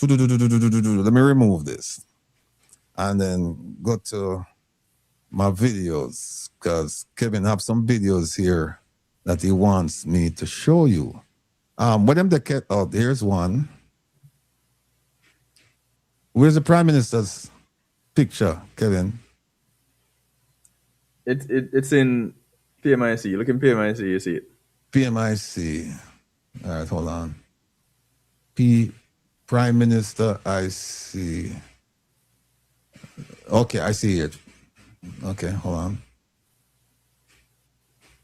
Let me remove this. And then go to my videos, because Kevin have some videos here that he wants me to show you. Here's one. Where's the Prime Minister's picture, Kevin? It's in PMIC. Look in PMIC, you see it. PMIC. All right, hold on. Prime Minister, I see. Okay, I see it. Okay, hold on.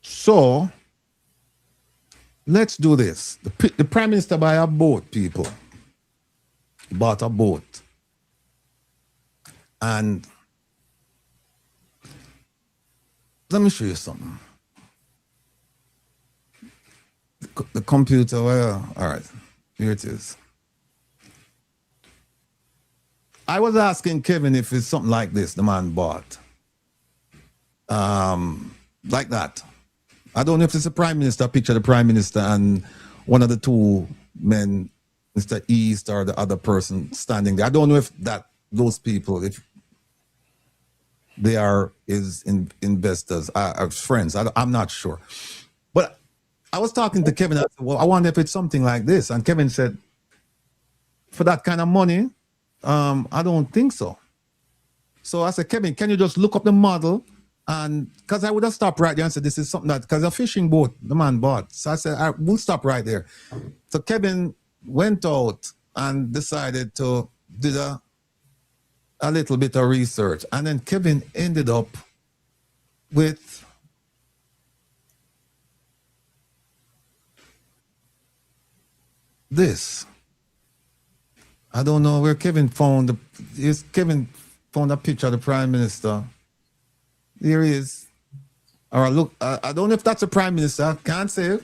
So, let's do this. The Prime Minister buy a boat, people. He bought a boat. And let me show you something. The computer, all right, here it is. I was asking Kevin if it's something like this the man bought. Like that. I don't know if it's a Prime Minister, picture the Prime Minister and one of the two men, Mr. East or the other person standing there. I don't know if those people, if they are investors, friends. I'm not sure. But I was talking to Kevin. I said, well, I wonder if it's something like this. And Kevin said, for that kind of money, I don't think so. So I said, Kevin, can you just look up the model? And because I would have stopped right there and said, this is something that, because a fishing boat the man bought. So I said, we'll stop right there. So Kevin went out and decided to do a little bit of research. And then Kevin ended up with this. I don't know where Kevin found Kevin found a picture of the Prime Minister. Here he is. Or look, I don't know if that's a Prime Minister, I can't say.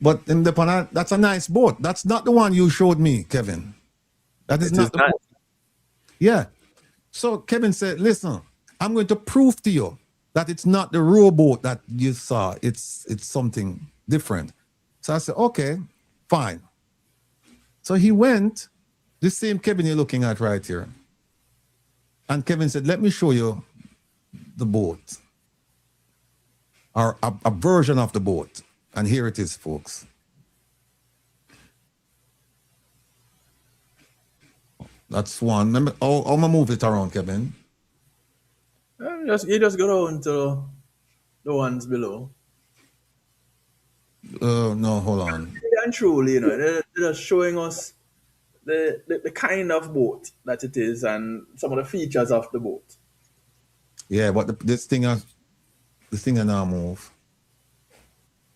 But that's a nice boat. That's not the one you showed me, Kevin. That is not the boat. Yeah. So Kevin said, listen, I'm going to prove to you that it's not the rowboat that you saw. It's something different. So I said, okay, fine. So he went, the same Kevin you're looking at right here. And Kevin said, let me show you the boat. Or a version of the boat. And here it is, folks. That's one. Remember, I'm gonna move it around, Kevin. You just go down to the ones below. No, hold on. And truly, they're just showing us the kind of boat that it is and some of the features of the boat. Yeah, but this thing now move.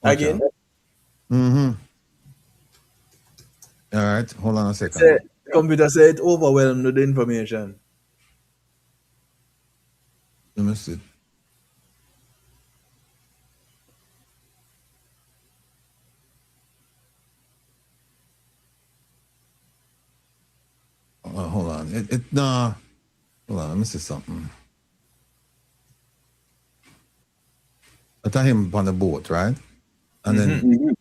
Again? Mm-hmm. All right, hold on a second. The computer said it overwhelmed with the information. Let me see. Hold on. Hold on, let me see something. I tell him on the boat, right? And then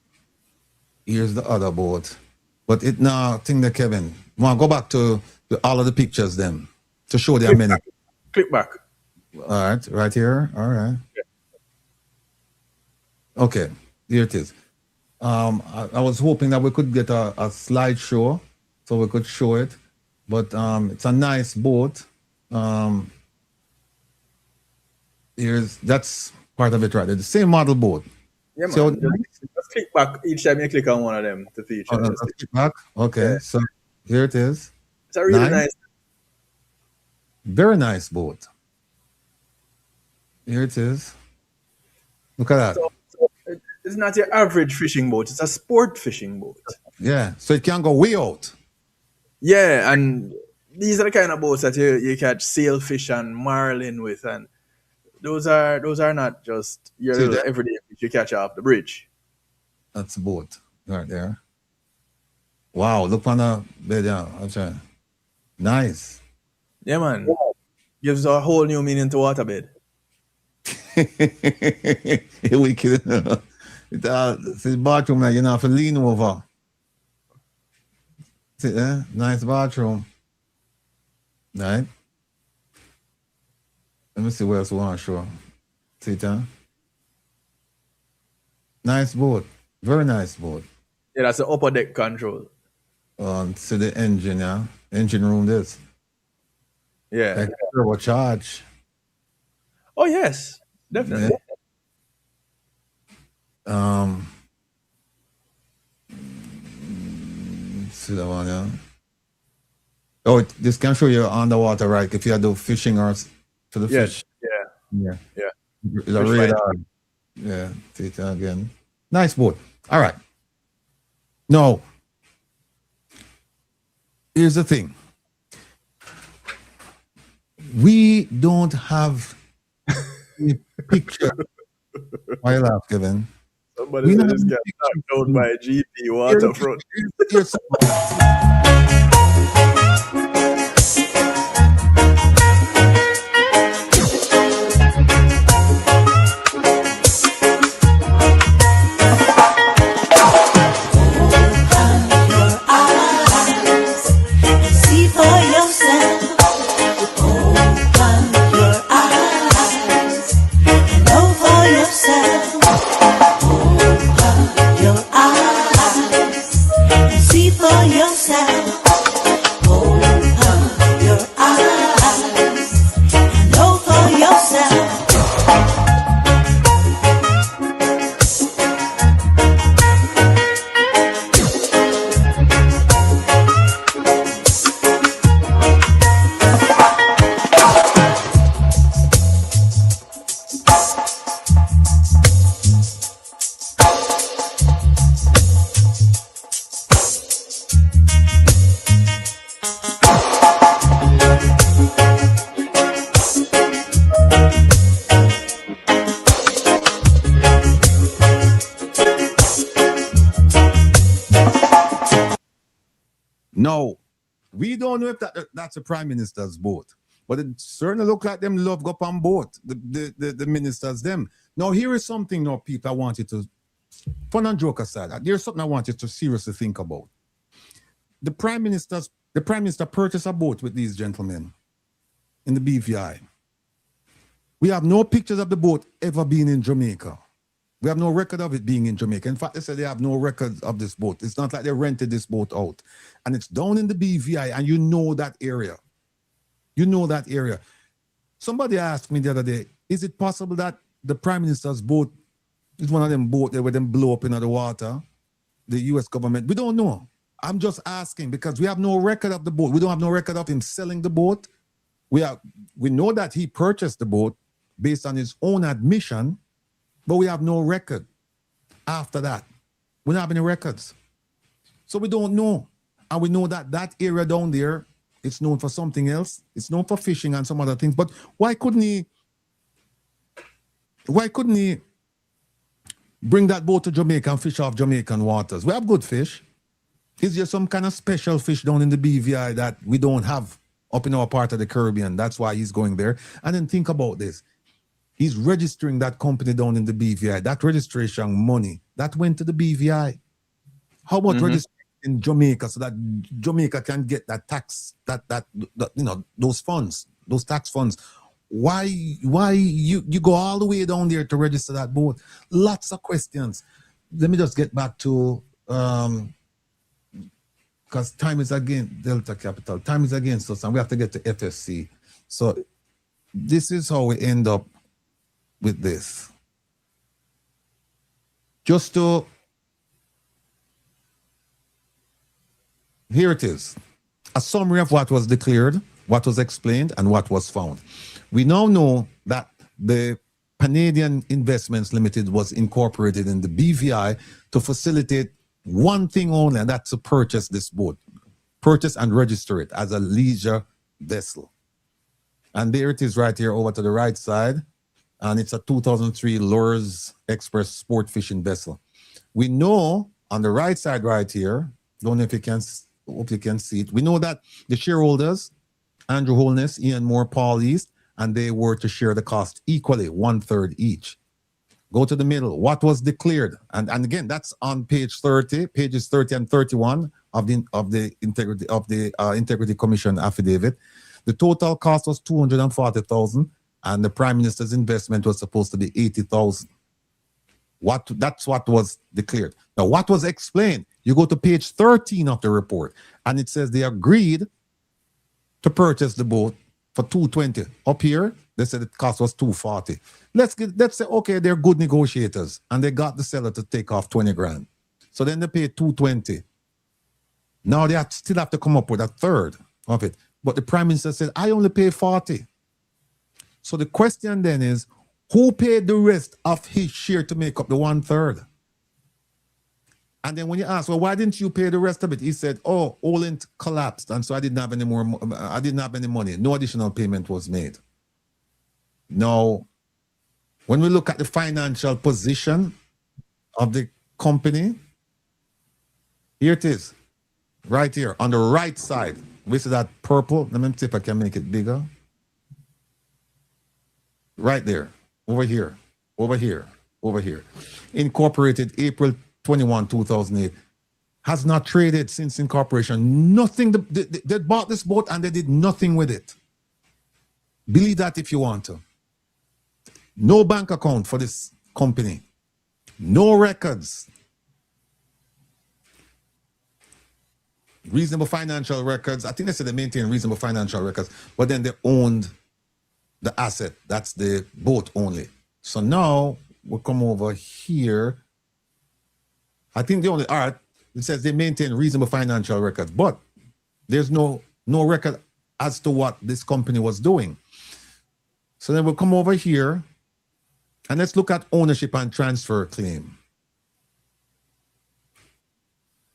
here's the other boat. But it now thing that Kevin. Want to go back to all of the pictures then to show the many. Click back. All right here. All right. Yeah. Okay, here it is. I was hoping that we could get a slideshow so we could show it, but it's a nice boat. That's part of it right there. The same model boat. Yeah, man. So, just click back each time you click on one of them to feature. Click back. Okay, yeah. So here it is. It's a really nice. Very nice boat. Here it is. Look at that. So it's not your average fishing boat. It's a sport fishing boat. Yeah, so it can go way out. Yeah, and these are the kind of boats that you catch sailfish and marlin with, and those are not just your little everyday fish you catch off the bridge. That's a boat right there. Wow, look on the bed down. Nice. Yeah, man. Gives a whole new meaning to waterbed. We kidding. It's the bathroom now, you know, have to lean over. See there? Nice bathroom. Right? Let me see what else we want to show. See it, huh? Nice boat. Very nice boat. Yeah, that's the upper deck control. See the engine, yeah? Engine room, this. Yeah. Like turbocharge. Oh, yes. Definitely. Yeah. See that one, yeah? Oh, this can show you underwater, right? If you do fishing or to the fish. Yeah. It's a radar. Yeah, see it again. Nice boat. All right. Now, here's the thing. We don't have a picture. Why you laugh, Kevin? Somebody said this got knocked down by a GP waterfront. No, we don't know if that's a prime minister's boat, but it certainly look like them love go up on boat. The ministers them. Now here is something now, people, I want you to, fun and joke aside, there's something I want you to seriously think about. The prime minister purchased a boat with these gentlemen in the BVI. We have no pictures of the boat ever being in Jamaica. We have no record of it being in Jamaica. In fact, they said they have no record of this boat. It's not like they rented this boat out. And it's down in the BVI, and you know that area. You know that area. Somebody asked me the other day, is it possible that the Prime Minister's boat is one of them boats where them blow up into the water? The U.S. government, we don't know. I'm just asking because we have no record of the boat. We don't have no record of him selling the boat. We know that he purchased the boat based on his own admission, but we have no record after that. We don't have any records. So we don't know. And we know that that area down there, it's known for something else. It's known for fishing and some other things. But why couldn't he bring that boat to Jamaica and fish off Jamaican waters? We have good fish. Is there some kind of special fish down in the BVI that we don't have up in our part of the Caribbean? That's why he's going there. And then think about this. He's registering that company down in the BVI. That registration money, that went to the BVI. How about registering in Jamaica so that Jamaica can get that tax, that those funds, those tax funds? Why you go all the way down there to register that boat? Lots of questions. Let me just get back to because time is against Delta Capital. Time is against us, and we have to get to FSC. So this is how we end up with this. Just to, here it is. A summary of what was declared, what was explained, and what was found. We now know that the Canadian Investments Limited was incorporated in the BVI to facilitate one thing only, and that's to purchase this boat. Purchase and register it as a leisure vessel. And there it is right here over to the right side. And it's a 2003 Lures Express sport fishing vessel. We know on the right side right here, don't know if you can, hope you can see it. We know that the shareholders, Andrew Holness, Ian Moore, Paul East, and they were to share the cost equally, 1/3 each. Go to the middle. What was declared? And again, that's on pages 30 and 31 of the Integrity Commission affidavit. The total cost was $240,000, and the Prime Minister's investment was supposed to be $80,000. That's what was declared. Now, what was explained? You go to page 13 of the report, and it says they agreed to purchase the boat for $220. Up here, they said the cost was $240. Let's say, okay, they're good negotiators, and they got the seller to take off $20,000. So then they paid $220. Now they still have to come up with 1/3 of it. But the Prime Minister said, I only pay $40. So the question then is, who paid the rest of his share to make up the 1/3? And then when you ask, well, why didn't you pay the rest of it? He said, oh, Olent collapsed, and so I didn't have any more. I didn't have any money. No additional payment was made. Now, when we look at the financial position of the company, here it is, right here on the right side. We see that purple. Let me see if I can make it bigger. Right there, over here, over here, over here. Incorporated April 21, 2008. Has not traded since incorporation. Nothing. They bought this boat and they did nothing with it. Believe that if you want to. No bank account for this company. No records. Reasonable financial records. I think they said they maintain reasonable financial records, but then they owned the asset. That's the boat only. So now we'll come over here. I think the only art, it says they maintain reasonable financial records, but there's no record as to what this company was doing. So then we'll come over here and let's look at ownership and transfer claim.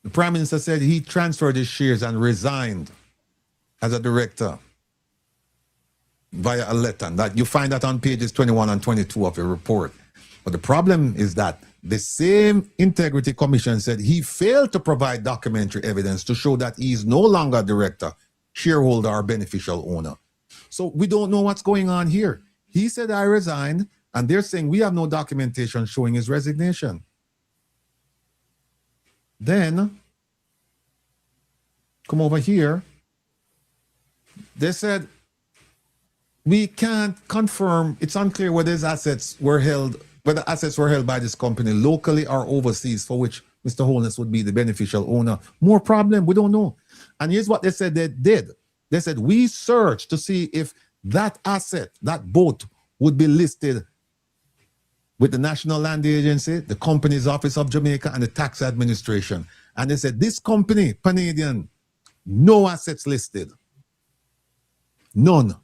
The Prime Minister said he transferred his shares and resigned as a director via a letter. That you find that on pages 21 and 22 of the report. But the problem is that the same Integrity Commission said he failed to provide documentary evidence to show that he is no longer a director, shareholder, or beneficial owner. So we don't know what's going on here. He said, I resigned, and they're saying we have no documentation showing his resignation. Then, come over here. They said, we can't confirm, it's unclear whether his assets were held, whether assets were held by this company locally or overseas, for which Mr. Holness would be the beneficial owner. More problem, we don't know. And here's what they said they did. They said, we searched to see if that asset, that boat, would be listed with the National Land Agency, the Companies Office of Jamaica, and the Tax Administration. And they said, this company, Canadian, no assets listed. None.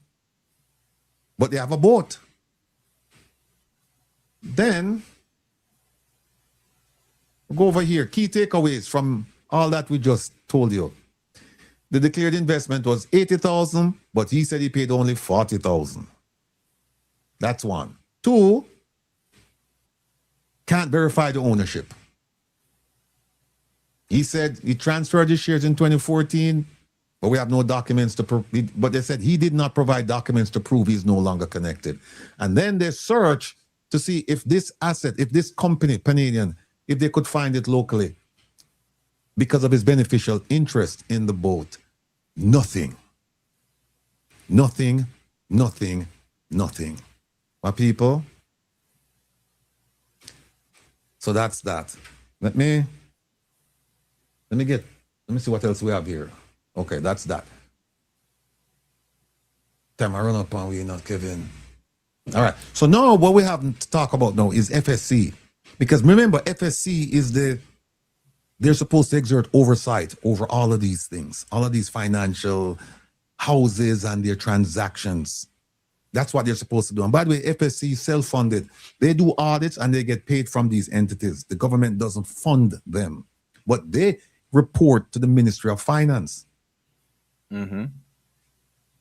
But they have a boat. Then, go over here. Key takeaways from all that we just told you. The declared investment was $80,000, but he said he paid only $40,000. That's one. Two, can't verify the ownership. He said he transferred his shares in 2014, but we have no documents to prove. But they said he did not provide documents to prove he's no longer connected. And then they searched to see if this asset, if this company, Canadian, if they could find it locally because of his beneficial interest in the boat. Nothing. Nothing, nothing, nothing. My people. So that's that. Let me see what else we have here. Okay, that's that. Time I run up on we not Kevin. All right. So now what we have to talk about now is FSC. Because remember, FSC is they're supposed to exert oversight over all of these things, all of these financial houses and their transactions. That's what they're supposed to do. And by the way, FSC is self-funded. They do audits and they get paid from these entities. The government doesn't fund them, but they report to the Ministry of Finance. Mm-hmm.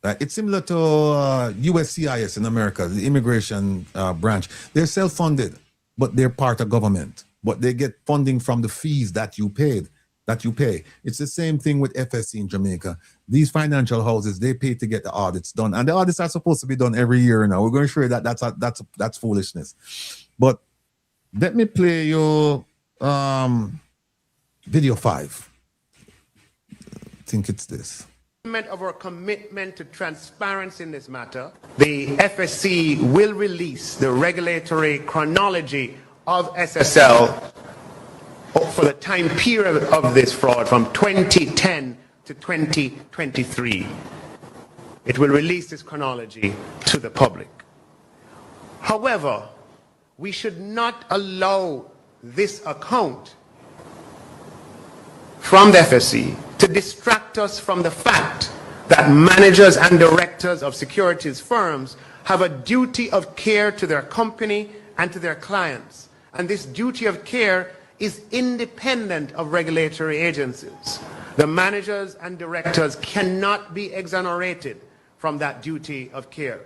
It's similar to USCIS in America, the immigration branch. They're self-funded, but they're part of government. But they get funding from the fees that you pay. It's the same thing with FSC in Jamaica. These financial houses, they pay to get the audits done. And the audits are supposed to be done every year now. We're going to show you that that's foolishness. But let me play your video 5. I think it's this. Of our commitment to transparency in this matter, the FSC will release the regulatory chronology of SSL for the time period of this fraud from 2010 to 2023. It will release this chronology to the public. However, we should not allow this account from the FSC to distract us from the fact that managers and directors of securities firms have a duty of care to their company and to their clients. And this duty of care is independent of regulatory agencies. The managers and directors cannot be exonerated from that duty of care.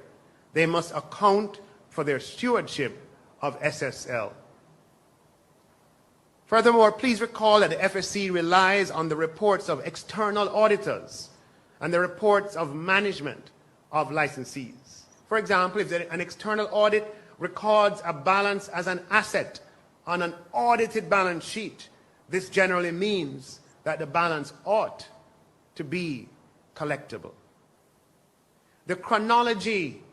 They must account for their stewardship of SSL. Furthermore, please recall that the FSC relies on the reports of external auditors and the reports of management of licensees. For example, if an external audit records a balance as an asset on an audited balance sheet, this generally means that the balance ought to be collectible. The chronology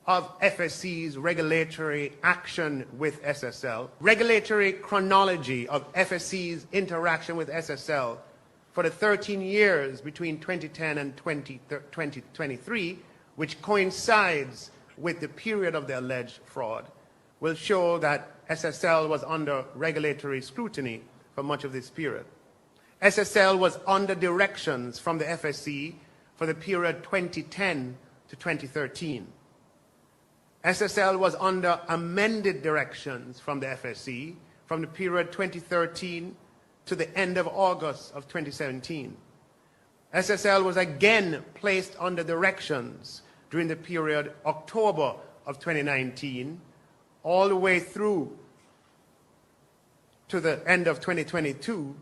of FSC's regulatory action with SSL, regulatory chronology of FSC's interaction with SSL for the 13 years between 2010 and 2023, which coincides with the period of the alleged fraud, will show that SSL was under regulatory scrutiny for much of this period. SSL was under directions from the FSC for the period 2010 to 2013. SSL was under amended directions from the FSC from the period 2013 to the end of August of 2017. SSL was again placed under directions during the period October of 2019 all the way through to the end of 2022.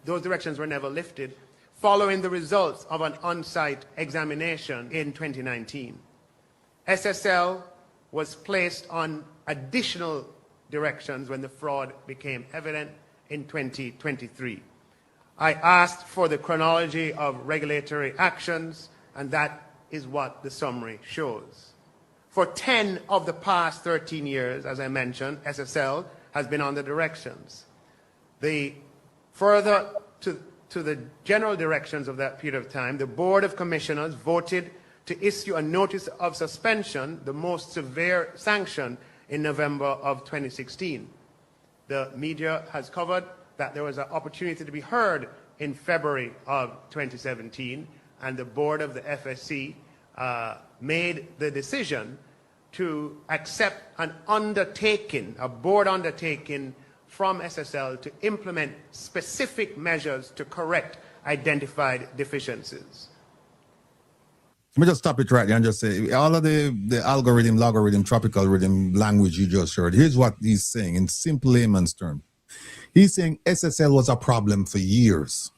Those directions were never lifted, following the results of an on-site examination in 2019. SSL was placed on additional directions when the fraud became evident in 2023. I asked for the chronology of regulatory actions, and that is what the summary shows. For 10 of the past 13 years, as I mentioned, SSL has been on the directions. Further to the general directions of that period of time, the Board of Commissioners voted to issue a notice of suspension, the most severe sanction in November of 2016. The media has covered that there was an opportunity to be heard in February of 2017, and the board of the FSC made the decision to accept an undertaking, a board undertaking from SSL to implement specific measures to correct identified deficiencies. Let me just stop it right there and just say, all of the algorithm, logarithm, tropical rhythm language you just heard, here's what he's saying in simple layman's terms. He's saying SSL was a problem for years,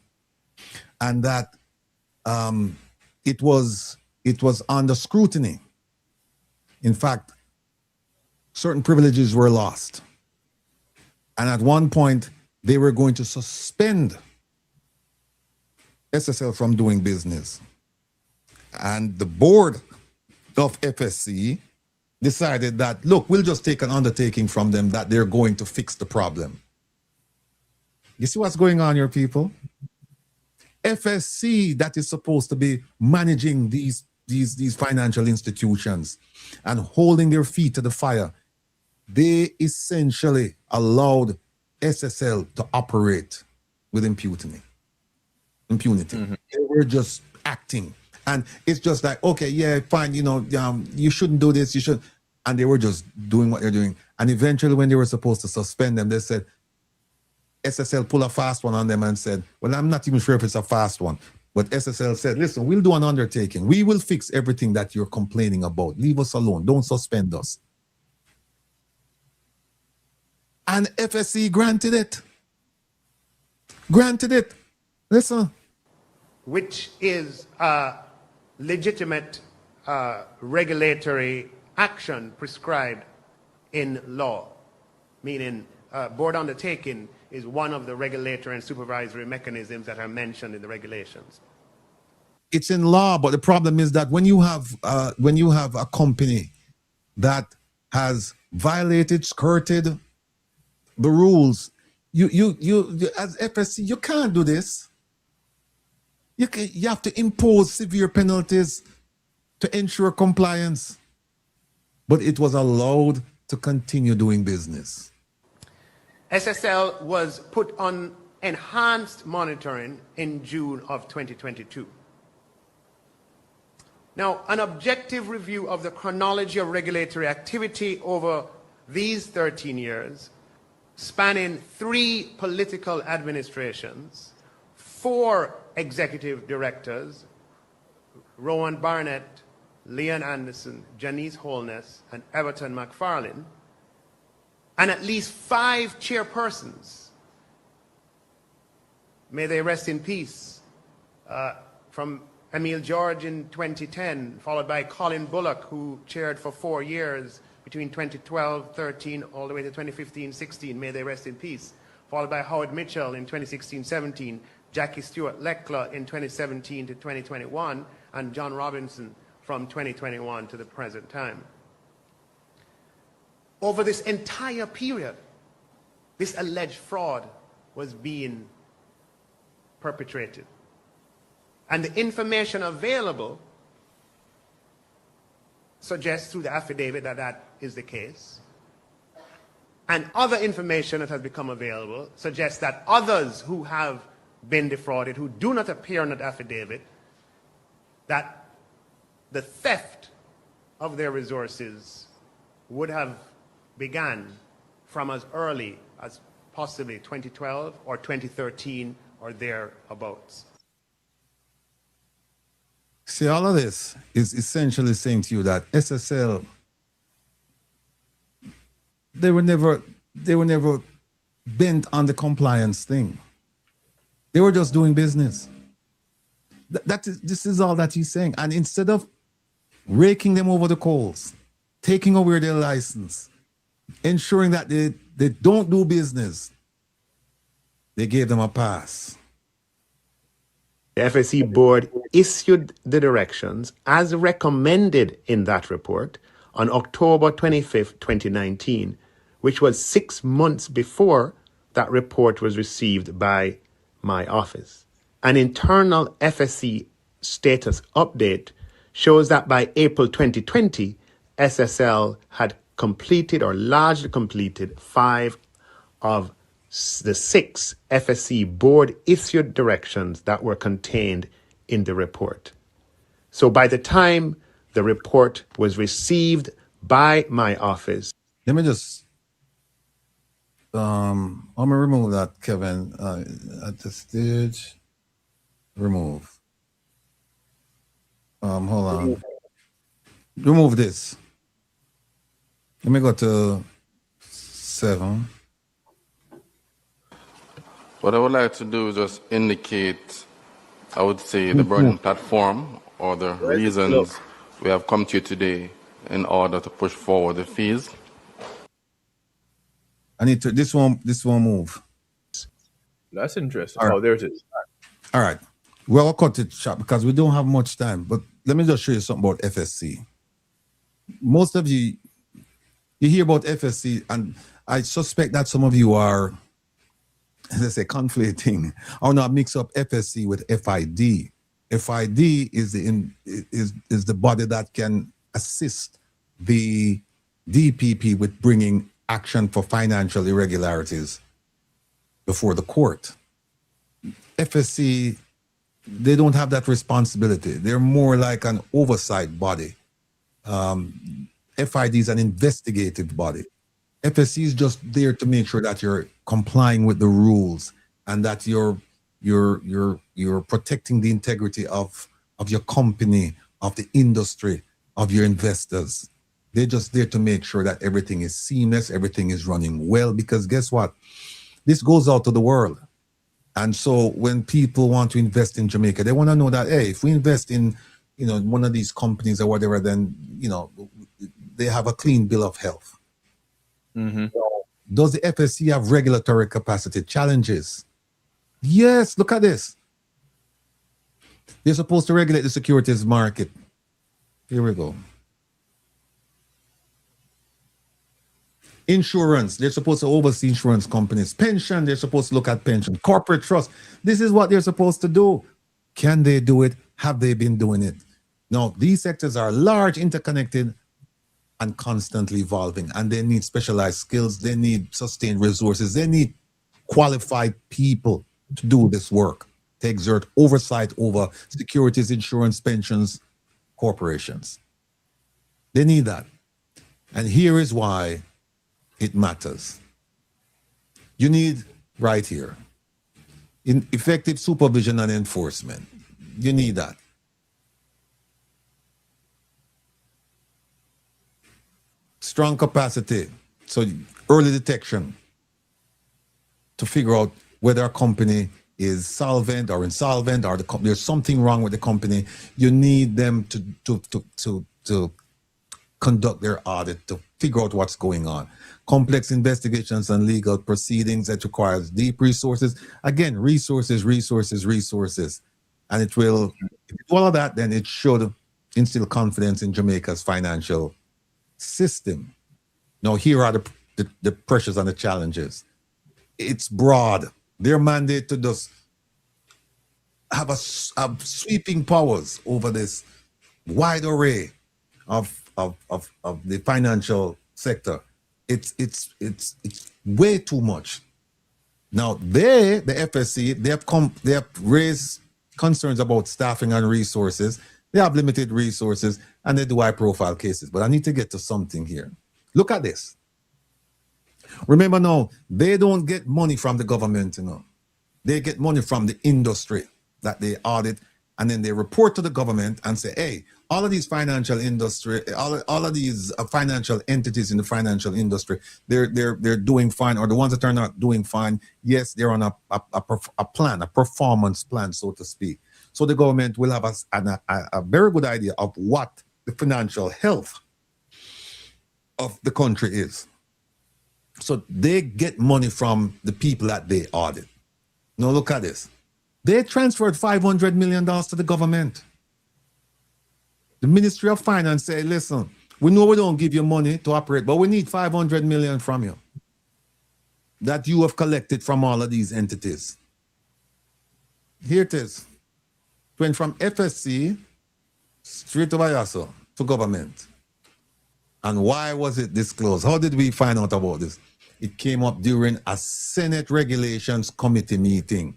and that it was under scrutiny. In fact, certain privileges were lost. And at one point, they were going to suspend SSL from doing business. And the board of FSC decided that, look, we'll just take an undertaking from them that they're going to fix the problem. You see what's going on here, people? FSC, that is supposed to be managing these financial institutions and holding their feet to the fire, they essentially allowed SSL to operate with impunity. Mm-hmm. They were just acting. And it's just like, okay, yeah, fine, you shouldn't do this, you should. And they were just doing what they're doing. And eventually, when they were supposed to suspend them, they said, SSL pulled a fast one on them and said, well, I'm not even sure if it's a fast one. But SSL said, listen, we'll do an undertaking. We will fix everything that you're complaining about. Leave us alone. Don't suspend us. And FSC granted it. Granted it. Listen. Which is a legitimate regulatory action prescribed in law, meaning board undertaking is one of the regulatory and supervisory mechanisms that are mentioned in the regulations. It's in law, but the problem is that when you have a company that has violated, skirted the rules, you as FSC, you can't do this. You have to impose severe penalties to ensure compliance. But it was allowed to continue doing business. SSL was put on enhanced monitoring in June of 2022. Now, an objective review of the chronology of regulatory activity over these 13 years, spanning 3 political administrations, 4 executive directors, Rowan Barnett, Leon Anderson, Janice Holness, and Everton McFarlane, and at least 5 chairpersons, may they rest in peace, from Emile George in 2010, followed by Colin Bullock, who chaired for 4 years between 2012-13 all the way to 2015-16, may they rest in peace, followed by Howard Mitchell in 2016-17, Jackie Stewart Leckler in 2017 to 2021, and John Robinson from 2021 to the present time. Over this entire period, this alleged fraud was being perpetrated. And the information available suggests through the affidavit that that is the case. And other information that has become available suggests that others who have been defrauded, who do not appear on that affidavit, that the theft of their resources would have began from as early as possibly 2012 or 2013 or thereabouts. See, all of this is essentially saying to you that SSL, they were never bent on the compliance thing. They were just doing business. This is all that he's saying. And instead of raking them over the coals, taking away their license, ensuring that they don't do business, they gave them a pass. The FSC board issued the directions as recommended in that report on October 25th, 2019, which was 6 months before that report was received by my office. An internal FSC status update shows that by April 2020, SSL had completed or largely completed 5 of the 6 FSC board issued directions that were contained in the report. So by the time the report was received by my office. Let me just, I'm gonna remove that, Kevin, at the stage, remove. Hold on. Remove this. Let me go to 7. What I would like to do is just indicate, I would say, the burning platform or the reasons we have come to you today in order to push forward the fees. I need to, this won't move. That's interesting. All right. Oh, there it is. All right. Well, I'll cut it short because we don't have much time, but let me just show you something about FSC. Most of you hear about FSC, and I suspect that some of you are, as I say, conflating or not mix up FSC with FID. FID is the body that can assist the DPP with bringing action for financial irregularities before the court. FSC, they don't have that responsibility. They're more like an oversight body. FID is an investigative body. FSC is just there to make sure that you're complying with the rules and that you're protecting the integrity of your company, of the industry, of your investors. They're just there to make sure that everything is seamless, everything is running well, because guess what? This goes out to the world. And so when people want to invest in Jamaica, they want to know that, hey, if we invest in, one of these companies or whatever, then, they have a clean bill of health. Mm-hmm. Does the FSC have regulatory capacity challenges? Yes, look at this. They're supposed to regulate the securities market. Here we go. Insurance, they're supposed to oversee insurance companies. Pension, they're supposed to look at pension. Corporate trust, this is what they're supposed to do. Can they do it? Have they been doing it? Now, these sectors are large, interconnected, and constantly evolving, and they need specialized skills. They need sustained resources. They need qualified people to do this work, to exert oversight over securities, insurance, pensions, corporations. They need that. And here is why it matters. You need, right here, in effective supervision and enforcement. You need that. Strong capacity, so early detection to figure out whether a company is solvent or insolvent, or there's something wrong with the company. You need them to conduct their audit to figure out what's going on. Complex investigations and legal proceedings that requires deep resources. Again, resources. And it will, if you do all of that, then it should instill confidence in Jamaica's financial system. Now, here are the pressures and the challenges. It's broad. Their mandate to just have sweeping powers over this wide array of the financial sector. It's way too much. Now, the FSC, they have raised concerns about staffing and resources. They have limited resources, and they do high-profile cases. But I need to get to something here. Look at this. Remember now, they don't get money from the government, They get money from the industry that they audit, and then they report to the government and say, hey, all of these financial industry, all of these financial entities in the financial industry, they're doing fine, or the ones that are not doing fine, yes, they're on a plan, a performance plan, so to speak. So the government will have a very good idea of what the financial health of the country is. So they get money from the people that they audit. Now look at this. They transferred $500 million to the government. The Ministry of Finance said, listen, we know we don't give you money to operate, but we need $500 million from you that you have collected from all of these entities. Here it is. Went from FSC straight to IASO to government. And why was it disclosed? How did we find out about this? It came up during a Senate Regulations Committee meeting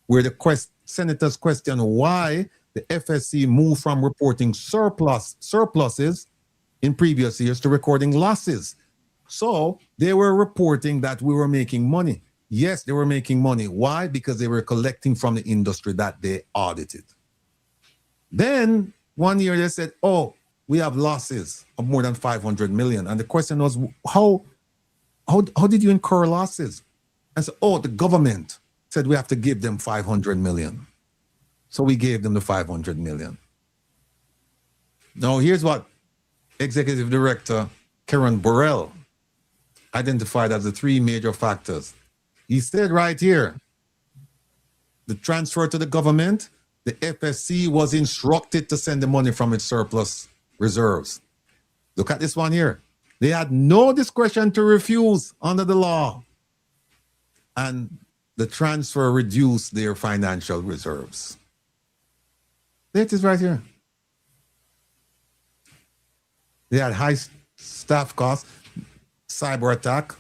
where the senators questioned why the FSC moved from reporting surpluses in previous years to recording losses. So they were reporting that we were making money. Yes, they were making money. Why? Because they were collecting from the industry that they audited. Then one year they said, oh, we have losses of more than 500 million. And the question was, how did you incur losses? And so, oh, the government said we have to give them 500 million. So we gave them the 500 million. Now, here's what Executive Director Karen Burrell identified as the three major factors. He said right here, the transfer to the government, the FSC was instructed to send the money from its surplus reserves. Look at this one here. They had no discretion to refuse under the law. And the transfer reduced their financial reserves. There it is right here. They had high staff costs, cyber attack.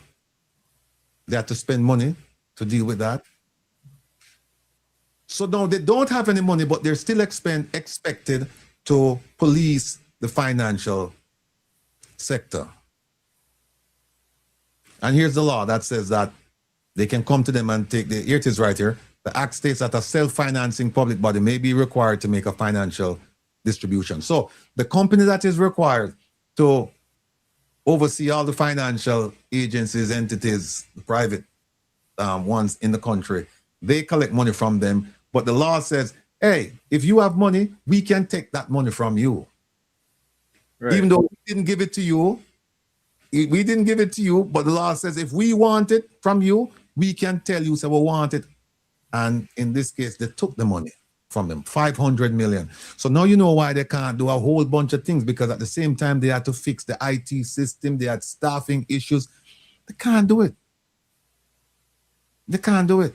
They had to spend money to deal with that. So now they don't have any money, but they're still expected to police the financial sector. And here's the law that says that they can come to them and take here it is right here. The Act states that a self-financing public body may be required to make a financial distribution. So the company that is required to oversee all the financial agencies, entities, private ones in the country, they collect money from them. But the law says, hey, if you have money, we can take that money from you. Right. Even though we didn't give it to you, but the law says if we want it from you, we can tell you, so we want it. And in this case, they took the money from them, 500 million. So now you know why they can't do a whole bunch of things, because at the same time, they had to fix the IT system. They had staffing issues. They can't do it. They can't do it.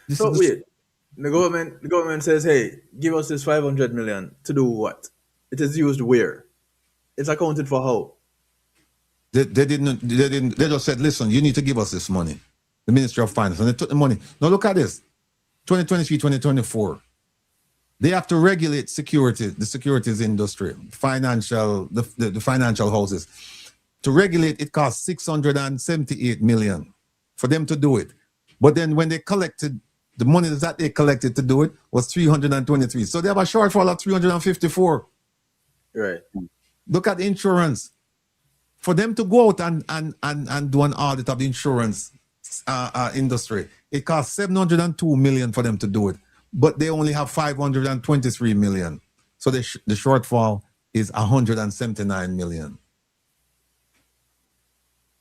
So wait, the government says, hey, give us this 500 million to do what? It is used where? It's accounted for how? They just said, listen, you need to give us this money. The Ministry of Finance, and they took the money. Now look at this, 2023, 2024. They have to regulate the securities industry, the financial houses. To regulate, it costs 678 million for them to do it. But then when they collected, the money that they collected to do it was 323. So they have a shortfall of 354. Right. Look at insurance. For them to go out and do an audit of the insurance industry, it costs 702 million for them to do it. But they only have 523 million. So the shortfall is 179 million.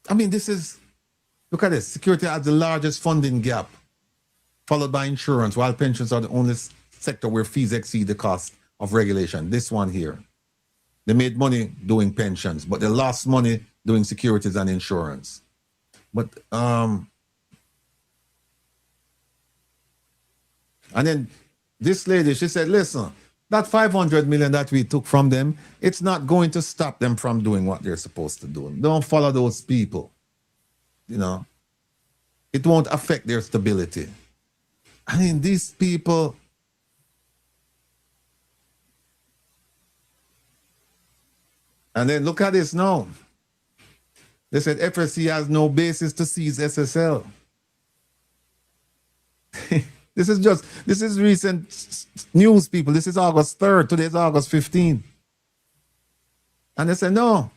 I mean, look at this. Security has the largest funding gap, followed by insurance, while pensions are the only sector where fees exceed the cost of regulation. This one here. They made money doing pensions, but they lost money doing securities and insurance. But, and then this lady, she said, listen, that 500 million that we took from them, it's not going to stop them from doing what they're supposed to do. Don't follow those people. You know, it won't affect their stability. I mean, these people, and then look at this now. They said FSC has no basis to seize SSL. This is recent news, people. This is August 3rd. Today is August 15th. And they said no.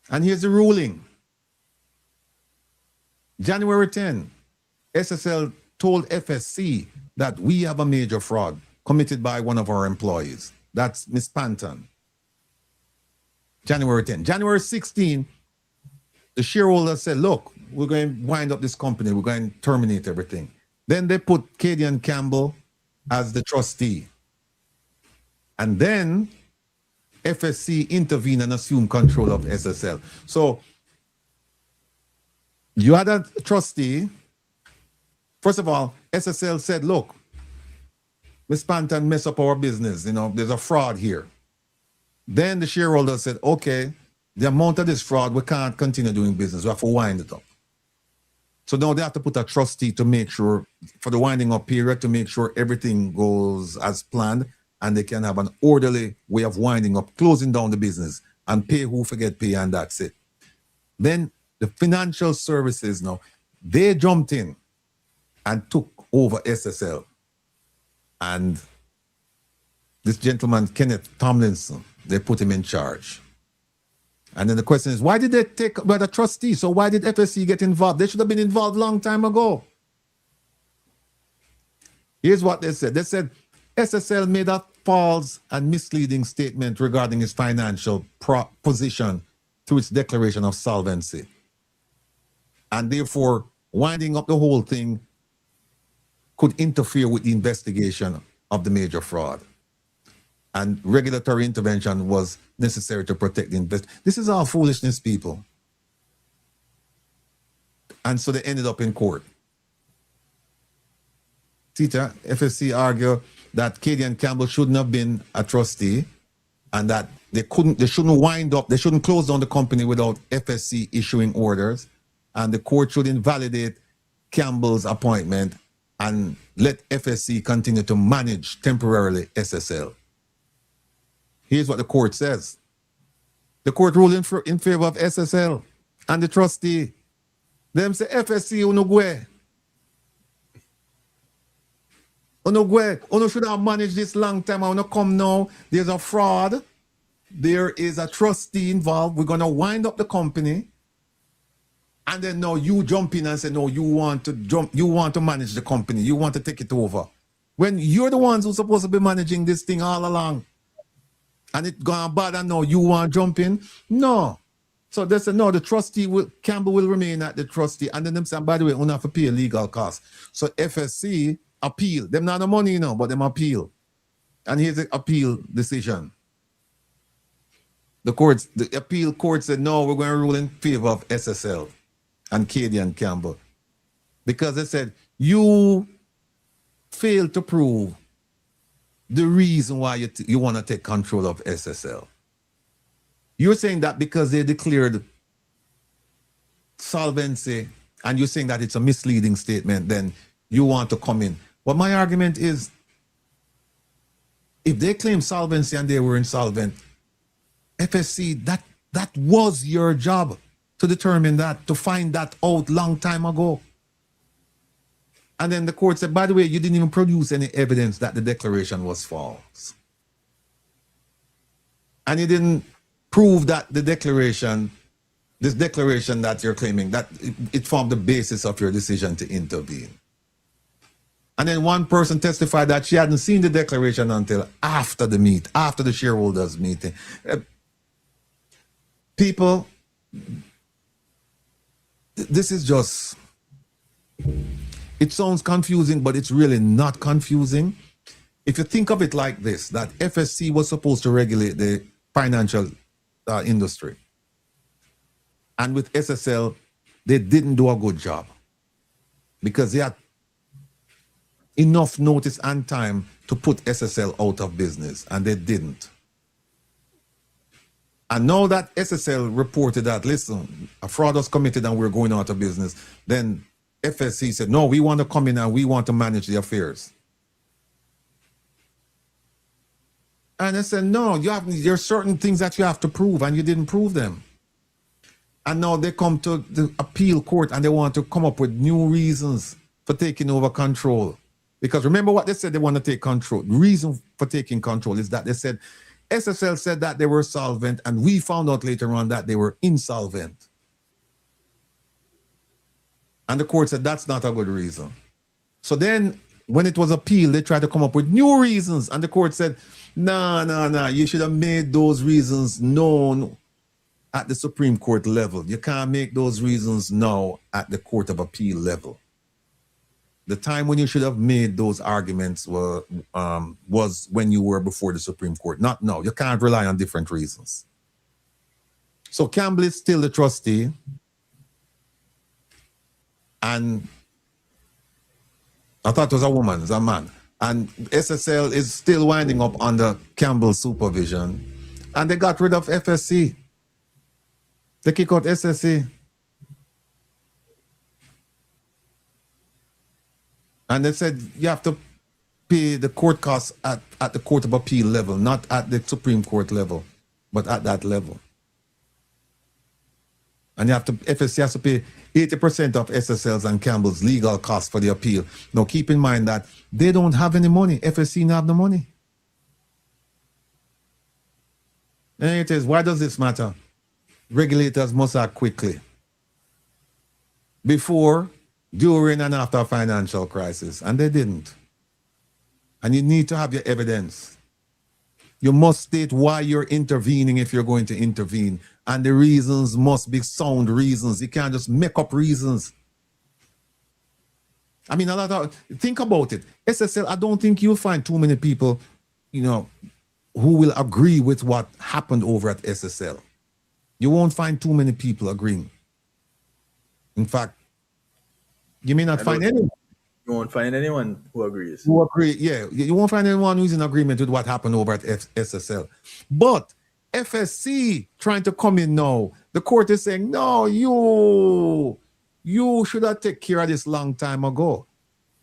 And here's the ruling. January 10, SSL told FSC that we have a major fraud committed by one of our employees. That's Ms. Panton. January 10. January 16, the shareholders said, look, we're going to wind up this company. We're going to terminate everything. Then they put Cadian Campbell as the trustee. And then FSC intervened and assumed control of SSL. So you had a trustee. First of all, SSL said, look, we spent and mess up our business. You know, there's a fraud here. Then the shareholders said, okay, the amount of this fraud, we can't continue doing business. We have to wind it up. So now they have to put a trustee to make sure, for the winding up period, to make sure everything goes as planned and they can have an orderly way of winding up, closing down the business and pay who forget pay, and that's it. Then the financial services now, they jumped in and took over SSL. And this gentleman, Kenneth Tomlinson, they put him in charge. And then the question is, why did they take by the trustee? So why did FSC get involved? They should have been involved a long time ago. Here's what they said. They said SSL made a false and misleading statement regarding its financial position through its declaration of solvency. And therefore, winding up the whole thing could interfere with the investigation of the major fraud. And regulatory intervention was necessary to protect the investor. This is all foolishness, people. And so they ended up in court. Teacher, FSC argued that Katie and Campbell shouldn't have been a trustee and that they shouldn't wind up, they shouldn't close down the company without FSC issuing orders. And the court should invalidate Campbell's appointment and let FSC continue to manage temporarily SSL. Here's what the court says. The court ruled in favor of SSL and the trustee. Them say FSC unugwe. Unugwe. Uno should have managed this long time. I want to come now. There's a fraud. There is a trustee involved. We're going to wind up the company. And then now you jump in and say, no, you want to manage the company. You want to take it over. When you're the ones who's supposed to be managing this thing all along. And it gone bad and now you want to jump in? No. So they said, no, the trustee, Campbell will remain at the trustee. And then them say, by the way, we have to pay legal costs. So FSC appeal. Them not the money, you know, but them appeal. And here's the appeal decision. The appeal court said, no, we're going to rule in favor of SSL and Katie and Campbell. Because they said, you failed to prove the reason why you want to take control of SSL. You're saying that because they declared solvency and you're saying that it's a misleading statement, then you want to come in. But my argument is, if they claim solvency and they were insolvent, FSC, that was your job to determine that, to find that out long time ago. And then the court said, by the way, you didn't even produce any evidence that the declaration was false. And you didn't prove that this declaration that you're claiming, that it formed the basis of your decision to intervene. And then one person testified that she hadn't seen the declaration until after the shareholders meeting. People, this is just... It sounds confusing, but it's really not confusing. If you think of it like this, that FSC was supposed to regulate the financial industry. And with SSL, they didn't do a good job because they had enough notice and time to put SSL out of business, and they didn't. And now that SSL reported that, listen, a fraud was committed and we're going out of business, then FSC said, no, we want to come in and we want to manage the affairs. And I said, no, there are certain things that you have to prove and you didn't prove them. And now they come to the appeal court and they want to come up with new reasons for taking over control. Because remember what they said, they want to take control. The reason for taking control is that they said, SSL said that they were solvent and we found out later on that they were insolvent. And the court said that's not a good reason. So then when it was appealed, they tried to come up with new reasons. And the court said, no, you should have made those reasons known at the Supreme Court level. You can't make those reasons now at the Court of Appeal level. The time when you should have made those arguments was when you were before the Supreme Court, not now. You can't rely on different reasons. So Campbell is still the trustee. And I thought it was a woman, it's a man. And SSL is still winding up under Campbell's supervision. And they got rid of FSC. They kick out SSC. And they said you have to pay the court costs at the Court of Appeal level, not at the Supreme Court level, but at that level. And FSC has to pay 80% of SSL's and Campbell's legal costs for the appeal. Now, keep in mind that they don't have any money. FSC don't have the money. And it is, why does this matter? Regulators must act quickly. Before, during, and after a financial crisis. And they didn't. And you need to have your evidence. You must state why you're intervening if you're going to intervene. And the reasons must be sound reasons. You can't just make up reasons. I mean, think about it. SSL, I don't think you'll find too many people, who will agree with what happened over at SSL. You won't find too many people agreeing. In fact, you may not find anyone. You won't find anyone who agrees. Who agree, yeah. You won't find anyone who's in agreement with what happened over at SSL. But FSC trying to come in now. The court is saying, no, you should have taken care of this long time ago.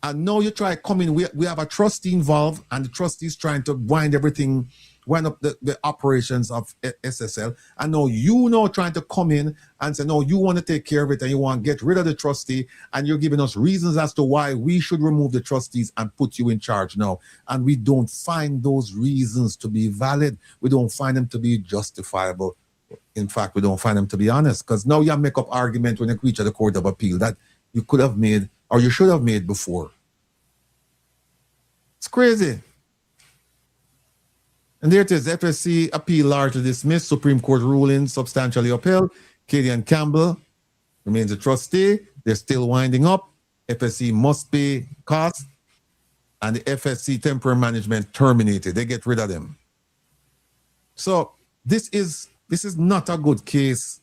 And now you try coming. We have a trustee involved, and the trustee is trying to wind up the operations of SSL. And now trying to come in and say, no, you want to take care of it and you want to get rid of the trustee, and you're giving us reasons as to why we should remove the trustees and put you in charge now. And we don't find those reasons to be valid. We don't find them to be justifiable. In fact, we don't find them to be honest, because now you make up argument when you reach the Court of Appeal that you could have made or you should have made before. It's crazy. And there it is. FSC appeal largely dismissed. Supreme Court ruling substantially upheld. Katie and Campbell remains a trustee. They're still winding up. FSC must pay costs. And the FSC temporary management terminated. They get rid of them. So this is not a good case.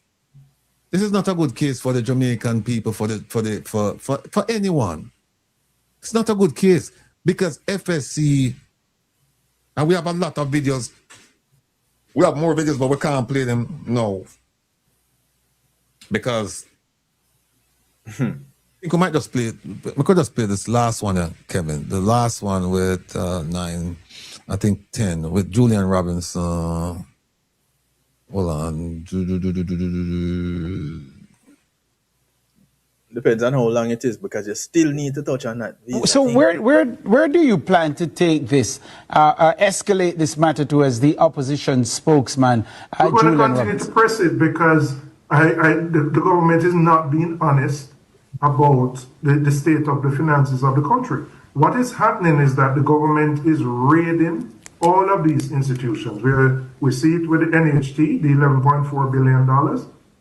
This is not a good case for the Jamaican people, for anyone. It's not a good case because FSC, and we have a lot of videos. We have more videos, but we can't play them now. Because I think we might just play, we could just play this last one, Kevin. The last one with 10, with Julian Robinson. Hold on. Depends on how long it is, because you still need to touch on that. So where do you plan to take this, escalate this matter to as the opposition spokesman, We're going Julian to continue Robinson? to press it because the government is not being honest about the state of the finances of the country. What is happening is that the government is raiding all of these institutions. We see it with the NHT, the $11.4 billion.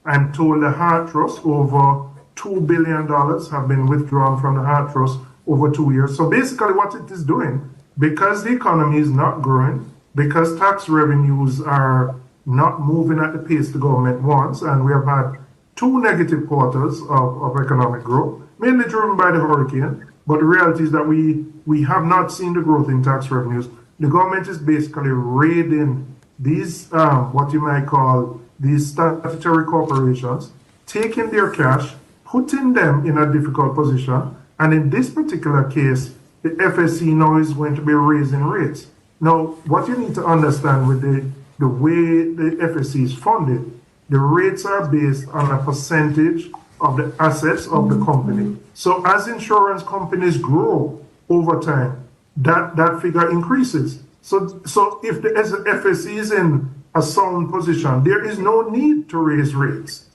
I'm told the Heart Trust, over $2 billion have been withdrawn from the Heart Trust over 2 years. So basically what it is doing, because the economy is not growing, because tax revenues are not moving at the pace the government wants, and we have had 2 negative quarters of economic growth, mainly driven by the hurricane, but the reality is that we have not seen the growth in tax revenues. The government is basically raiding these, what you might call these statutory corporations, taking their cash, putting them in a difficult position, and in this particular case, the FSC now is going to be raising rates. Now, what you need to understand with the way the FSC is funded, the rates are based on a percentage of the assets of the company. So as insurance companies grow over time, that figure increases. So if the FSC is in a sound position, there is no need to raise rates,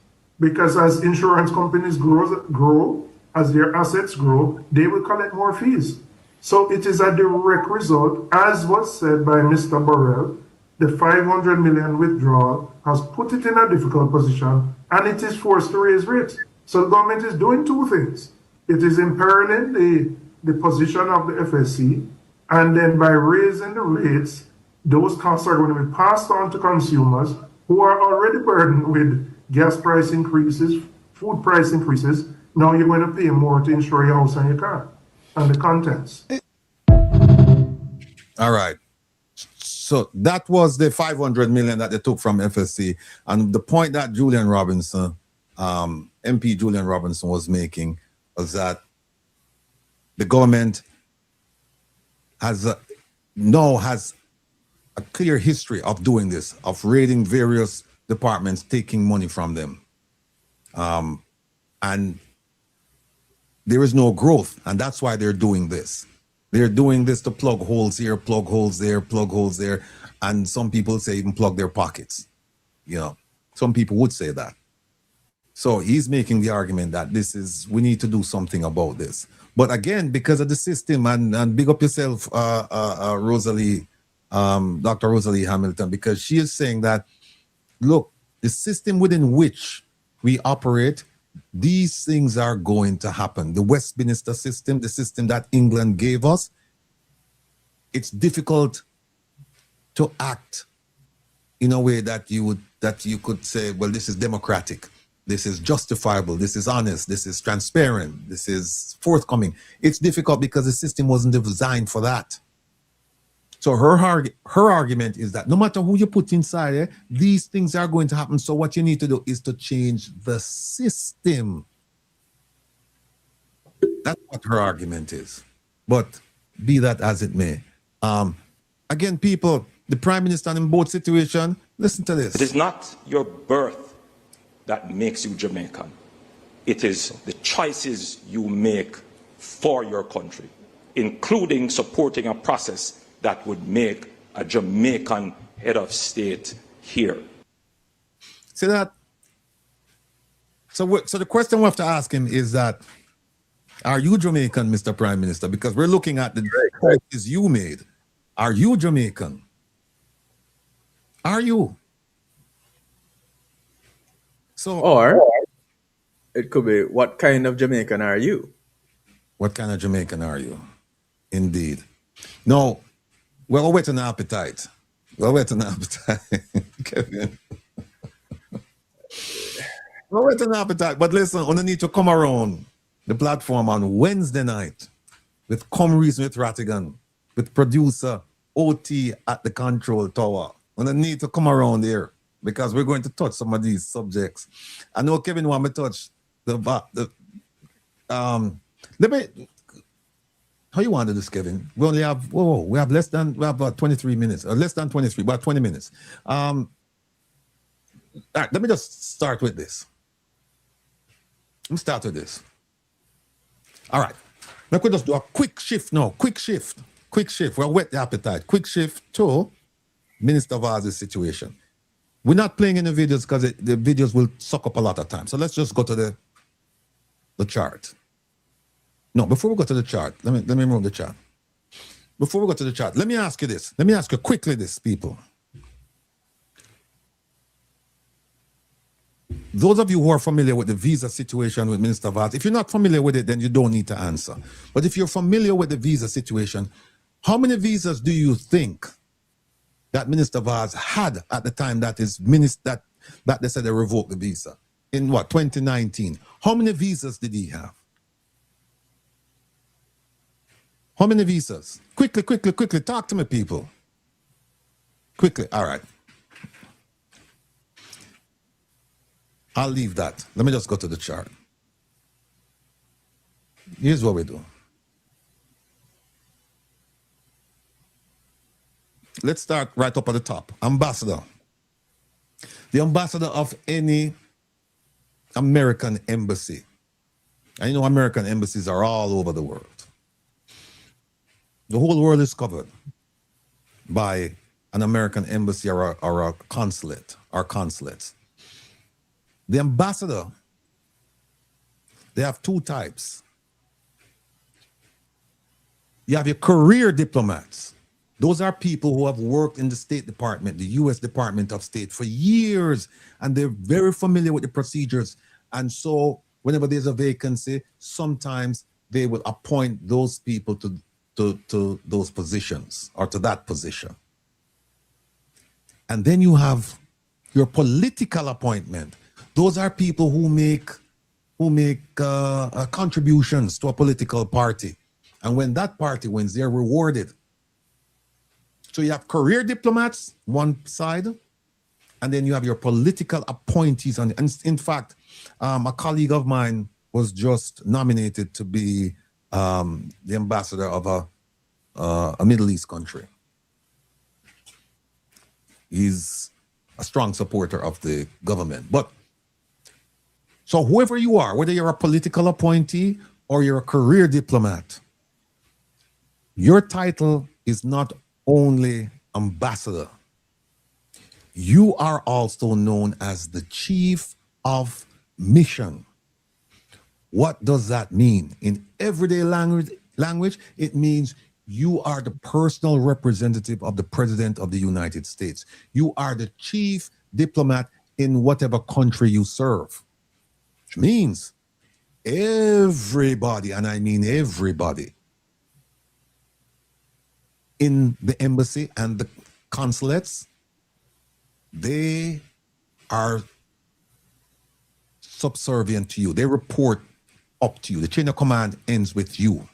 because as insurance companies grow, as their assets grow, they will collect more fees. So it is a direct result, as was said by Mr. Burrell, the 500 million withdrawal has put it in a difficult position, and it is forced to raise rates. So the government is doing 2 things. It is imperiling the position of the FSC, and then by raising the rates, those costs are going to be passed on to consumers who are already burdened with gas price increases, food price increases. Now you're going to pay more to insure your house and your car and the contents. All right. So that was the 500 million that they took from FSC. And the point that Julian Robinson, MP Julian Robinson was making was that the government has a clear history of doing this, of raiding various departments, taking money from them. And there is no growth, and that's why they're doing this. They're doing this to plug holes here, plug holes there, plug holes there, and some people say even plug their pockets. You know, some people would say that. So he's making the argument that we need to do something about this. But again, because of the system, and big up yourself, Rosalie, Dr. Rosalie Hamilton, because she is saying that, look, the system within which we operate, these things are going to happen. The Westminster system, the system that England gave us, it's difficult to act in a way that you could say, well, this is democratic, this is justifiable, this is honest, this is transparent, this is forthcoming. It's difficult because the system wasn't designed for that. So her argument is that no matter who you put inside there, these things are going to happen. So what you need to do is to change the system. That's what her argument is. But be that as it may. Again, people, the Prime Minister in both situations, listen to this. It is not your birth that makes you Jamaican. It is the choices you make for your country, including supporting a process that would make a Jamaican head of state here. See that? So the question we have to ask him is that, are you Jamaican, Mr. Prime Minister? Because we're looking at the choices you made. Are you Jamaican? Are you? So, or it could be, what kind of Jamaican are you? What kind of Jamaican are you? Indeed. No. Well, whet an appetite. Well, whet an appetite. Kevin. Well, whet an appetite. But listen, I need to come around the platform on Wednesday night with Come Reason with Rattigan, with producer OT at the control tower. I need to come around there because we're going to touch some of these subjects. I know Kevin want me to touch how you want to do this, Kevin? We only have, we have about 23 minutes, or less than 23, about 20 minutes. All right, let me just start with this. All right, let me just do a quick shift now, quick shift. We'll whet the appetite. Quick shift to Minister Vaz's situation. We're not playing any videos because the videos will suck up a lot of time. So let's just go to the chart. No, before we go to the chart, let me remove the chart. Before we go to the chart, let me ask you this. Let me ask you quickly this, people. Those of you who are familiar with the visa situation with Minister Vaz, if you're not familiar with it, then you don't need to answer. But if you're familiar with the visa situation, how many visas do you think that Minister Vaz had at the time that they said they revoked the visa? In what, 2019? How many visas did he have? How many visas? Quickly, talk to me, people. Quickly, all right. I'll leave that. Let me just go to the chart. Here's what we do. Let's start right up at the top. Ambassador. The ambassador of any American embassy. And you know American embassies are all over the world. The whole world is covered by an American embassy or a consulate or consulates. The ambassador, they have two types. You have your career diplomats. Those are people who have worked in the State Department, the U.S. Department of State for years, and they're very familiar with the procedures. And so whenever there's a vacancy, sometimes they will appoint those people to those positions or to that position. And then you have your political appointment. Those are people who make contributions to a political party. And when that party wins, they're rewarded So you have career diplomats, one side, and then you have your political appointees. And in fact, a colleague of mine was just nominated to be the ambassador of a Middle East country. He's a strong supporter of the government. But so whoever you are, whether you're a political appointee or you're a career diplomat, your title is not only ambassador. You are also known as the chief of mission. What does that mean? In everyday language, it means you are the personal representative of the President of the United States. You are the chief diplomat in whatever country you serve. Which means everybody, and I mean everybody, in the embassy and the consulates, they are subservient to you. They report up to you. The chain of command ends with you.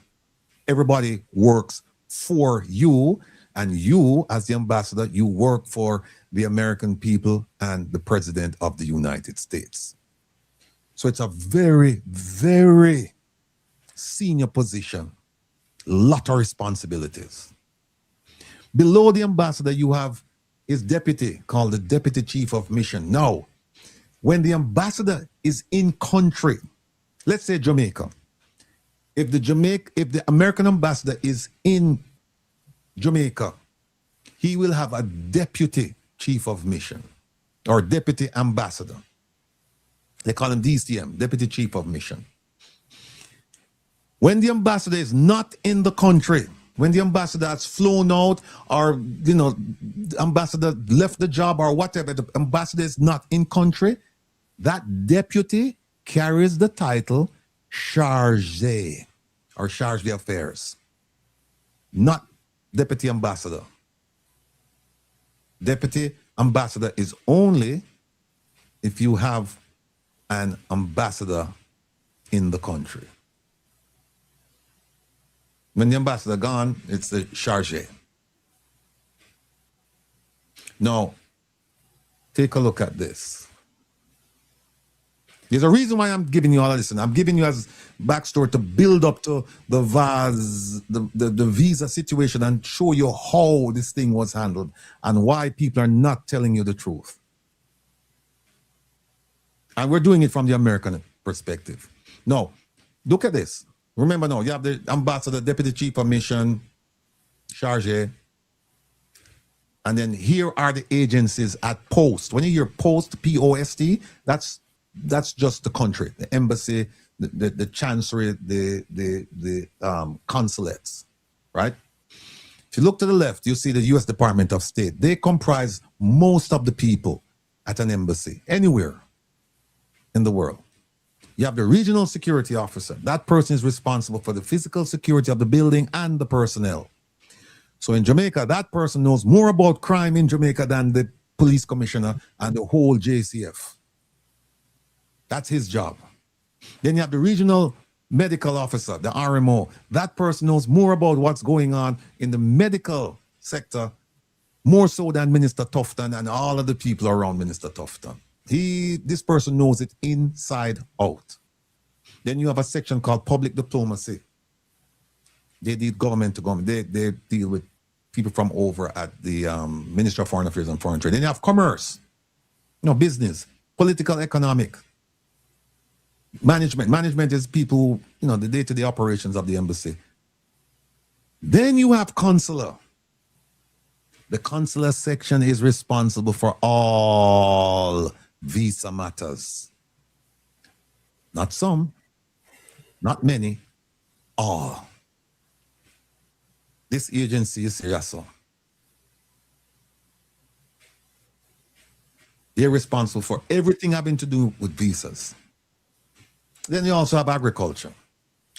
Everybody works for you, and you, as the ambassador, you work for the American people and the President of the United States. So it's a very, very senior position, lot of responsibilities. Below the ambassador, you have his deputy, called the deputy chief of mission. Now, when the ambassador is in country, let's say Jamaica, if the American ambassador is in Jamaica, he will have a deputy chief of mission or deputy ambassador. They call him DCM, deputy chief of mission. When the ambassador is not in the country, when the ambassador has flown out, or the ambassador left the job or whatever, the ambassador is not in country, that deputy carries the title chargé or charge d'affaires, not deputy ambassador. Deputy ambassador is only if you have an ambassador in the country. When the ambassador gone, it's the chargé. Now, take a look at this. There's a reason why I'm giving you all of this, and I'm giving you as backstory to build up to the visa situation and show you how this thing was handled and why people are not telling you the truth. And we're doing it from the American perspective. Now, look at this. Remember now, you have the ambassador, deputy chief of mission, chargé, and then here are the agencies at post. When you hear post, P-O-S-T, that's just the country, the embassy, the chancery, the consulates, right? If you look to the left, you see the U.S. Department of State. They comprise most of the people at an embassy, anywhere in the world. You have the regional security officer. That person is responsible for the physical security of the building and the personnel. So in Jamaica, that person knows more about crime in Jamaica than the police commissioner and the whole JCF. That's his job. Then you have the regional medical officer, the RMO. That person knows more about what's going on in the medical sector, more so than Minister Tufton and all of the people around Minister Tufton. This person knows it inside out. Then you have a section called public diplomacy. They deal government to government. They deal with people from over at the Ministry of Foreign Affairs and Foreign Trade. Then you have commerce, business, political, economic. Management. Management is people, the day-to-day operations of the embassy. Then you have consular. The consular section is responsible for all visa matters. Not some, not many, all. This agency is serious. They're responsible for everything having to do with visas. Then you also have agriculture.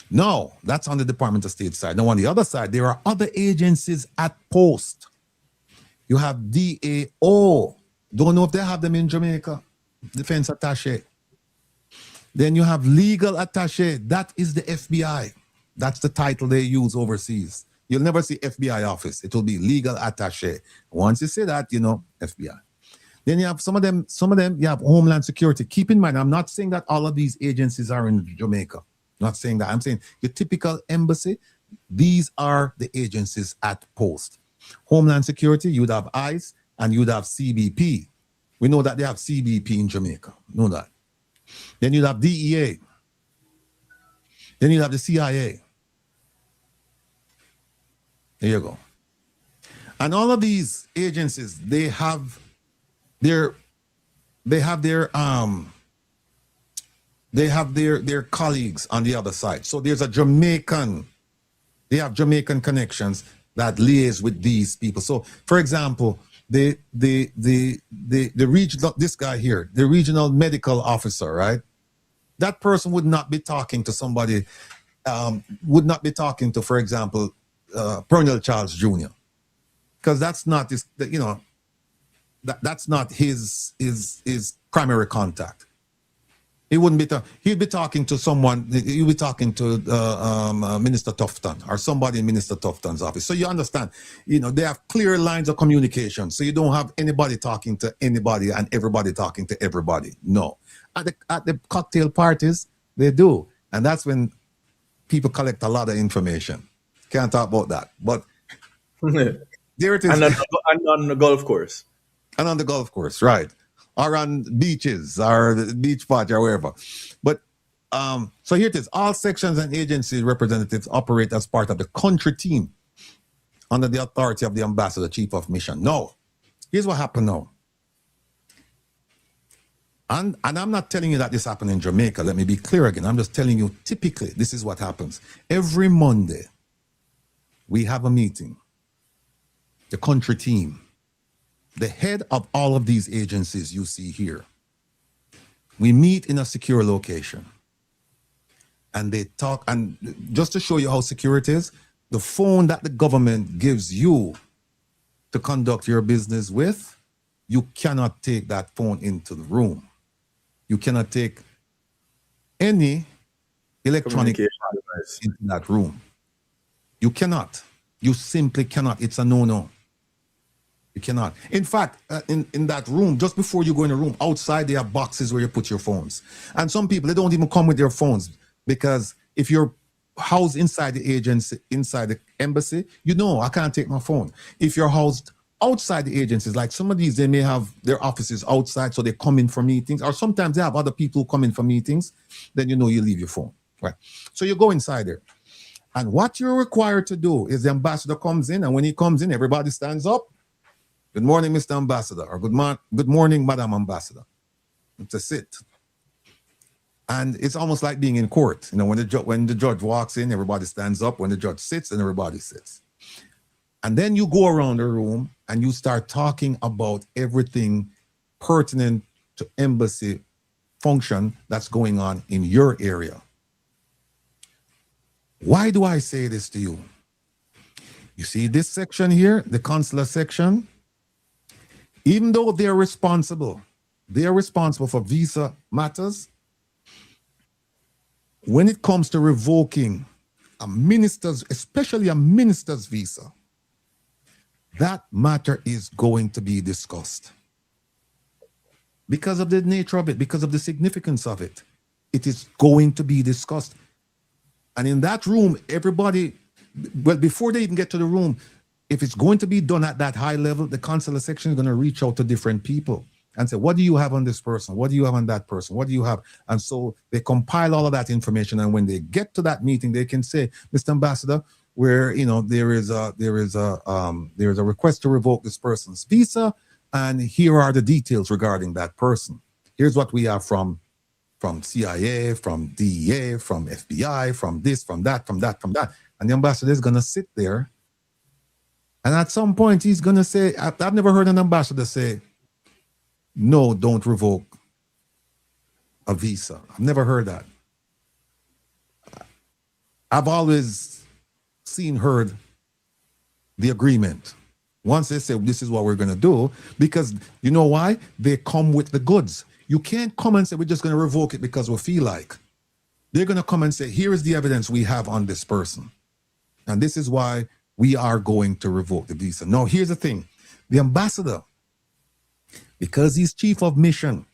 No, that's on the Department of State side. Now on the other side, there are other agencies at post. You have DAO. Don't know if they have them in Jamaica. Defense attaché. Then you have legal attaché. That is the FBI. That's the title they use overseas. You'll never see FBI office. It will be legal attaché. Once you say that, you know, FBI. Then you have some of them, you have Homeland Security. Keep in mind, I'm not saying that all of these agencies are in Jamaica. Not saying that. I'm saying your typical embassy, these are the agencies at post. Homeland Security, you'd have ICE and you'd have CBP. We know that they have CBP in Jamaica. Know that. Then you'd have DEA. Then you'd have the CIA. There you go. And all of these agencies, they have their colleagues on the other side. So there's a Jamaican, they have Jamaican connections that liaise with these people. So for example, the regional, this guy here, the regional medical officer, right? That person would not be talking to somebody, would not be talking to, for example, Colonel Charles Jr. Because that's not his, you know, that's not his primary contact. He wouldn't be. He'd be talking to someone. He'd be talking to Minister Tufton or somebody in Minister Tufton's office. So you understand, you know, they have clear lines of communication. So you don't have anybody talking to anybody and everybody talking to everybody. No, at the cocktail parties they do, and that's when people collect a lot of information. Can't talk about that, but there it is. And on the golf course. And on the golf course, right. Or on beaches or the beach party or wherever. But so here it is. All sections and agency representatives operate as part of the country team under the authority of the ambassador, chief of mission. Now, here's what happened now. And I'm not telling you that this happened in Jamaica. Let me be clear again. I'm just telling you, typically, this is what happens. Every Monday, we have a meeting. The country team. The head of all of these agencies you see here. We meet in a secure location. And they talk, and just to show you how secure it is, the phone that the government gives you to conduct your business with, you cannot take that phone into the room. You cannot take any electronic device into that room. You cannot. You simply cannot. It's a no-no. You cannot. In fact, in that room, just before you go in the room, outside they have boxes where you put your phones. And some people, they don't even come with their phones because if you're housed inside the agency, inside the embassy, you know, I can't take my phone. If you're housed outside the agencies, like some of these, they may have their offices outside, so they come in for meetings, or sometimes they have other people who come in for meetings, then you know you leave your phone, right? So you go inside there. And what you're required to do is the ambassador comes in, and when he comes in, everybody stands up. Good morning, Mr. Ambassador, or good morning, Madam Ambassador. It's a sit. And it's almost like being in court. You know, when the judge walks in, everybody stands up. When the judge sits, and everybody sits. And then you go around the room and you start talking about everything pertinent to embassy function that's going on in your area. Why do I say this to you? You see this section here, the consular section? Even though they're responsible for visa matters, when it comes to revoking a minister's, especially a minister's visa, that matter is going to be discussed. Because of the nature of it, because of the significance of it, it is going to be discussed. And in that room, everybody, well, before they even get to the room, if it's going to be done at that high level, the consular section is going to reach out to different people and say, what do you have on this person? What do you have on that person? What do you have? And so they compile all of that information. And when they get to that meeting, they can say, Mr. Ambassador, where, you know, there is a request to revoke this person's visa, and here are the details regarding that person. Here's what we have from CIA, from DEA, from FBI, from this, from that. And the ambassador is going to sit there, and at some point he's going to say, I've never heard an ambassador say, no, don't revoke a visa. I've never heard that. I've always heard the agreement. Once they say, this is what we're going to do, because you know why? They come with the goods. You can't come and say, we're just going to revoke it because we feel like. They're going to come and say, here is the evidence we have on this person. And this is why we are going to revoke the visa. Now, here's the thing. The ambassador, because he's chief of mission,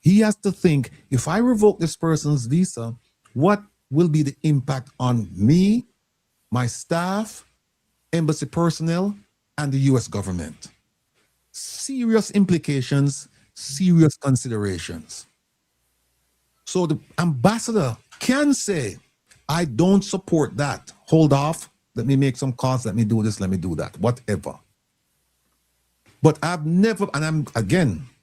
he has to think, if I revoke this person's visa, what will be the impact on me, my staff, embassy personnel, and the U.S. government? Serious implications, serious considerations. So the ambassador can say, I don't support that. Hold off. Let me make some calls. Let me do this. Let me do that. Whatever. But I've never, and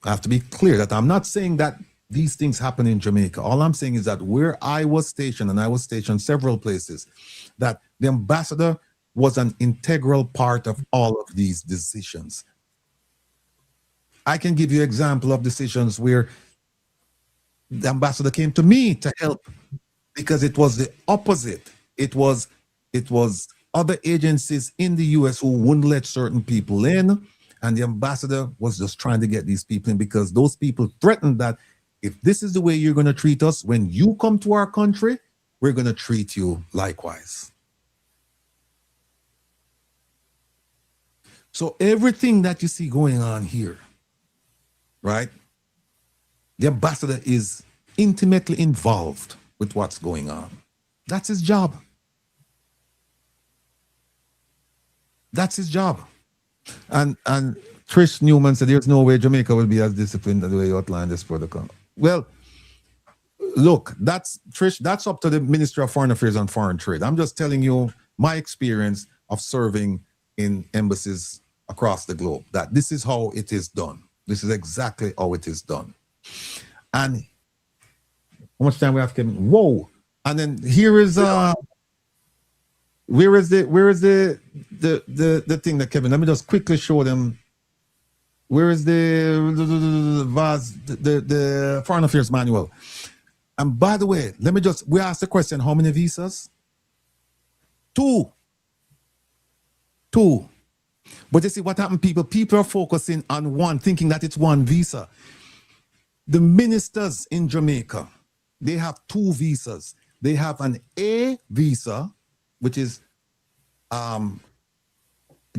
I have to be clear that I'm not saying that these things happen in Jamaica. All I'm saying is that where I was stationed, and I was stationed several places, that the ambassador was an integral part of all of these decisions. I can give you an example of decisions where the ambassador came to me to help because it was the opposite. It was other agencies in the US who wouldn't let certain people in, and the ambassador was just trying to get these people in because those people threatened that if this is the way you're going to treat us when you come to our country, we're going to treat you likewise. So everything that you see going on here, right? The ambassador is intimately involved with what's going on. That's his job. That's his job. And Trish Newman said there's no way Jamaica will be as disciplined as the way you outlined this protocol. Well, look, that's Trish, that's up to the Ministry of Foreign Affairs and Foreign Trade. I'm just telling you my experience of serving in embassies across the globe, that this is how it is done. This is exactly how it is done. And how much time we have, Kevin? Whoa. And then here is where is the thing that Kevin? Let me just quickly show them. Where is the Foreign Affairs Manual? And by the way, we asked the question, how many visas? Two. But you see what happened, people are focusing on one, thinking that it's one visa. The ministers in Jamaica, they have two visas. They have an A visa, which is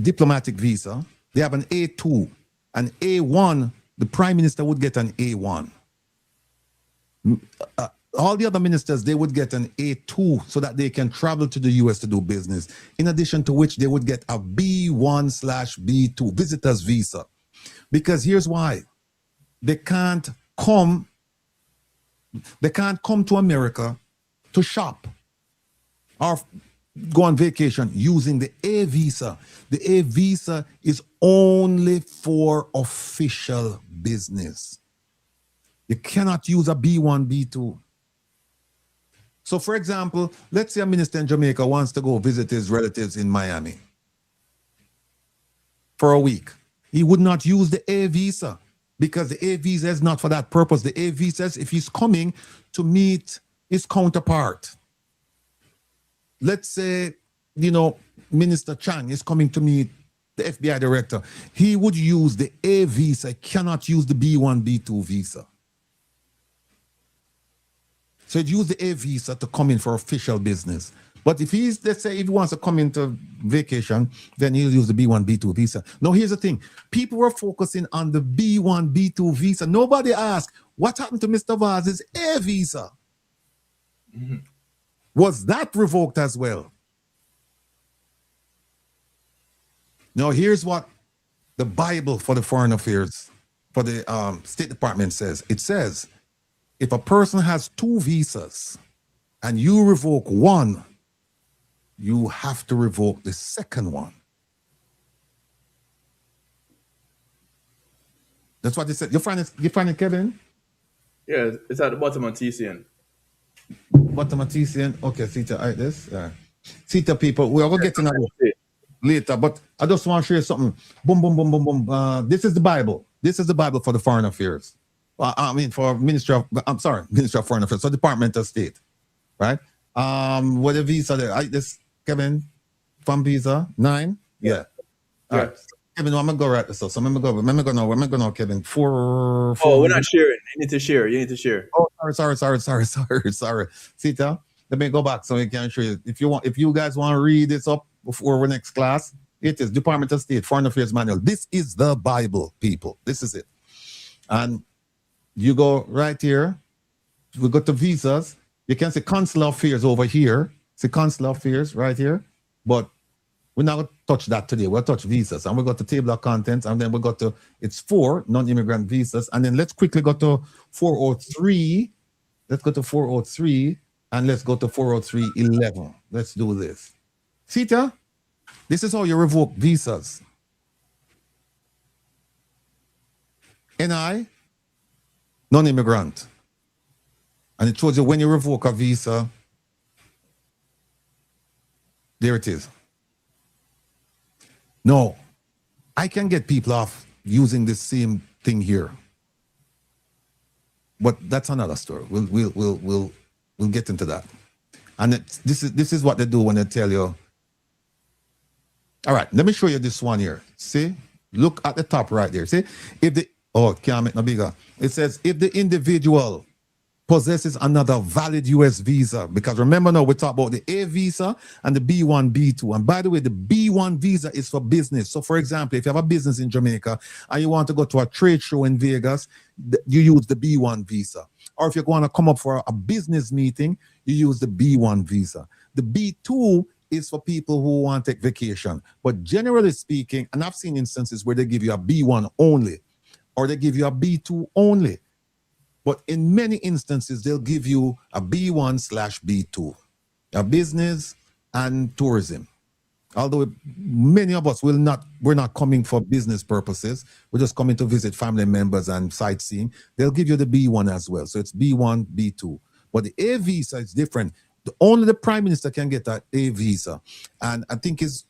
diplomatic visa. They have an A2. An A1, the prime minister would get an A1. All the other ministers, they would get an A2 so that they can travel to the US to do business. In addition to which they would get a B1/B2 visitor's visa. Because here's why. They can't come to America to shop or go on vacation using the A visa. The A visa is only for official business. You cannot use a B1, B2. So, for example, let's say a minister in Jamaica wants to go visit his relatives in Miami for a week. He would not use the A visa because the A visa is not for that purpose. The A visa is if he's coming to meet his counterpart. Let's say, Minister Chang is coming to meet the FBI director. He would use the A visa. He cannot use the B1, B2 visa. So he'd use the A visa to come in for official business. But if let's say if he wants to come into vacation, then he'll use the B1, B2 visa. Now, here's the thing. People were focusing on the B1, B2 visa. Nobody asked, what happened to Mr. Vaz's A visa? Mm-hmm. Was that revoked as well? Now, here's what the Bible for the Foreign Affairs, for the State Department says. It says, if a person has two visas and you revoke one, you have to revoke the second one. That's what they said. You find it, Kevin? Yeah, it's at the bottom of TCN. Bottom of TCN? Okay, Sita, all right, this. Sita people, we are going to get to that later, but I just want to share something. Boom, boom, boom, boom, boom. This is the Bible. This is the Bible for the Foreign Affairs. For Ministry of Foreign Affairs, so Department of State, right? What the visa there? This Kevin, from visa 9, yeah. All right, Kevin, I'm gonna go right this. So I'm gonna go now, Kevin. 4. Oh, we're not sharing. You need to share. Oh, sorry. Sita, let me go back so we can show you. If you guys want to read this up, before our next class. It is Department of State Foreign Affairs Manual. This is the Bible, people. This is it. And you go right here. We go to visas. You can see consular affairs over here. See consular affairs right here. But we're not going to touch that today. We'll touch visas. And we'll go to table of contents. And then we'll go to, it's 4 non-immigrant visas. And then let's quickly go to 403. Let's go to 403. And let's go to 403.11. Let's do this. Sita, this is how you revoke visas. NI, non-immigrant. And it shows you when you revoke a visa. There it is. No, I can get people off using the same thing here. But that's another story. We'll get into that. And this is what they do when they tell you. All right, let me show you this one here. See? Look at the top right there. See? If the can't make no bigger. It says if the individual possesses another valid US visa, because remember now we talk about the A visa and the B1, B2. And by the way, the B1 visa is for business. So for example, if you have a business in Jamaica and you want to go to a trade show in Vegas, you use the B1 visa. Or if you're going to come up for a business meeting, you use the B1 visa. The B2 is for people who want to take vacation. But generally speaking, and I've seen instances where they give you a B1 only, or they give you a B2 only. But in many instances, they'll give you a B1/B2, a business and tourism. Although many of us we're not coming for business purposes. We're just coming to visit family members and sightseeing. They'll give you the B1 as well. So it's B1, B2. But the A visa is different. Only the Prime Minister can get an A visa. And I think his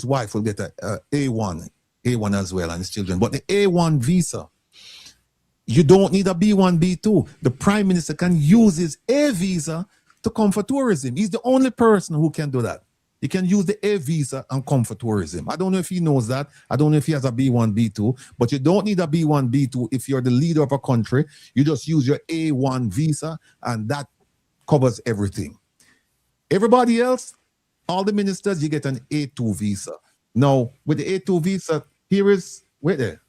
wife will get a A1 as well, and his children. But the A1 visa, you don't need a B1, B2. The Prime Minister can use his A visa to come for tourism. He's the only person who can do that. He can use the A visa and come for tourism. I don't know if he knows that. I don't know if he has a B1, B2, but you don't need a B1, B2 if you're the leader of a country. You just use your A1 visa, and that covers everything. Everybody else, all the ministers, you get an A2 visa. Now, with the A2 visa, here is, wait there.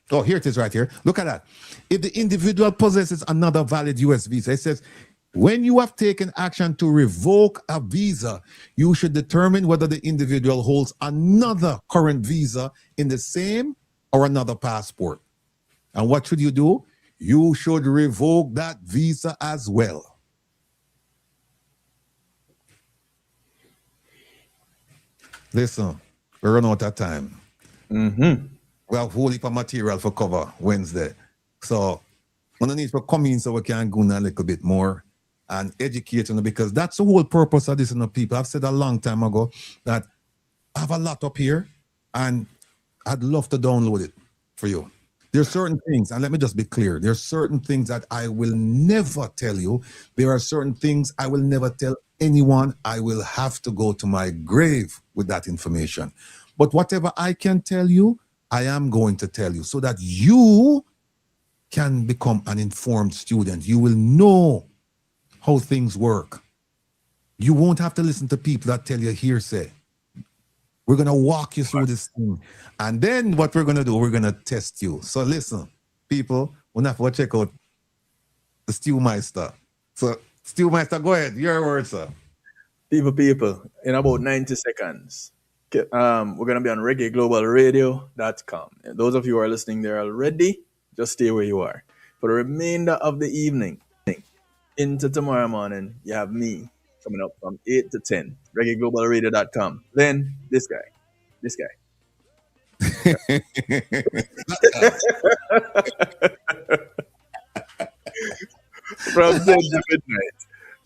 Here it is right here. Look at that. If the individual possesses another valid US visa, it says, when you have taken action to revoke a visa, you should determine whether the individual holds another current visa in the same or another passport. And what should you do? You should revoke that visa as well. Listen, we run out of time. We have a whole heap of material for cover Wednesday. So we need to come in so we can go in a little bit more and educate them, because that's the whole purpose of this, people. I've said a long time ago that I have a lot up here and I'd love to download it for you. There's certain things, and let me just be clear, there's certain things that I will never tell you. There are certain things I will never tell anyone. I will have to go to my grave with that information. But whatever I can tell you, I am going to tell you so that you can become an informed student. You will know how things work. You won't have to listen to people that tell you hearsay. We're going to walk you through this thing. And then what we're going to do, we're going to test you. So listen, people, we're not going to check out the Stewmeister. So Stewmeister, go ahead. Your word, sir. People, in about 90 seconds, we're going to be on REGGAEGlobalRadio.com. And those of you who are listening there already, just stay where you are. For the remainder of the evening, into tomorrow morning, you have me coming up from 8 to 10, REGGAEGlobalRadio.com. Then this guy. From 10 to midnight.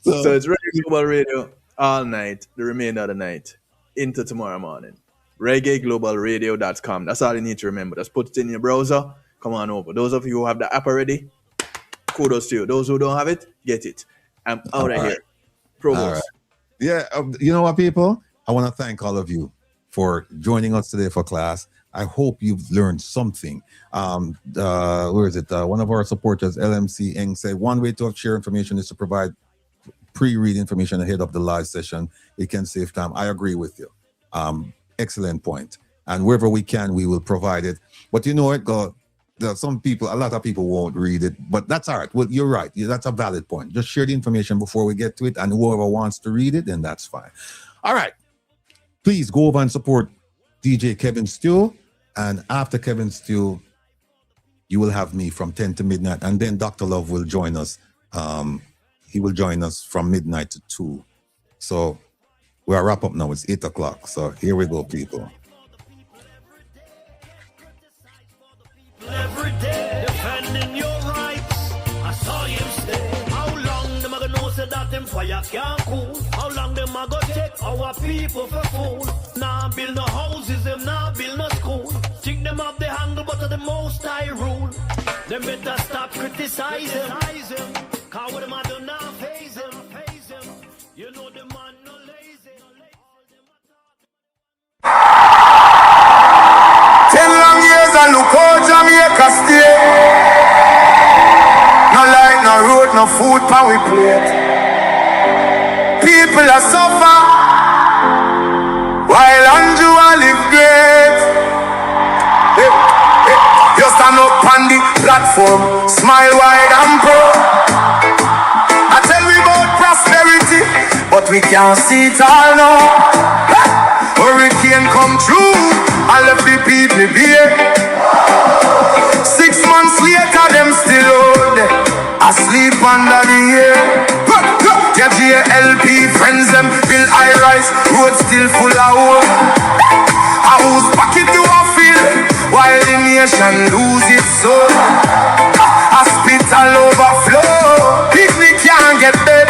So it's Reggae Global Radio all night, the remainder of the night, into tomorrow morning. REGGAEGlobalRadio.com. That's all you need to remember. Just put it in your browser. Come on over. Those of you who have the app already, kudos to you. Those who don't have it, get it. I'm out of here. Provost. Right. Yeah, you know what, people? I want to thank all of you for joining us today for class. I hope you've learned something. Where is it? One of our supporters, LMC Eng, said one way to share information is to provide pre-read information ahead of the live session. It can save time. I agree with you. Excellent point. And wherever we can, we will provide it. But you know what, God, there are some people, a lot of people won't read it, but that's all right. Well, you're right. That's a valid point. Just share the information before we get to it, and whoever wants to read it, then that's fine. All right. Please go over and support DJ Kevin Steele. And after Kevin Steele, you will have me from 10 to midnight. And then Dr. Love will join us. He will join us from midnight to 2. So we'll wrap up now. It's 8 o'clock. So here we go, people. Every day, defending your rights. I saw you stay. How long them a gonna know say that them fire can't cool? How long them a gonna take our people for fool? Nah build no houses, them nah build no school. Think them up the handle, but of the most I rule. Them better stop criticizing. Cause what them a do now phase them. You know the man no lazy. 10 long years and look how Jamaica stay. No light, no road, no food pan we plate. People are suffer while Andrew a live great. You stand up on the platform, smile wide and proud. I tell we about prosperity, but we can't see it all now. Hurricane come through, I left the people here. 6 months later, them still out there, asleep under the air. Their JLP friends them build high-rise, road still full of hope. A whose pocket do I feel, while the nation lose its soul. Hospital overflow, picnic can't get bed.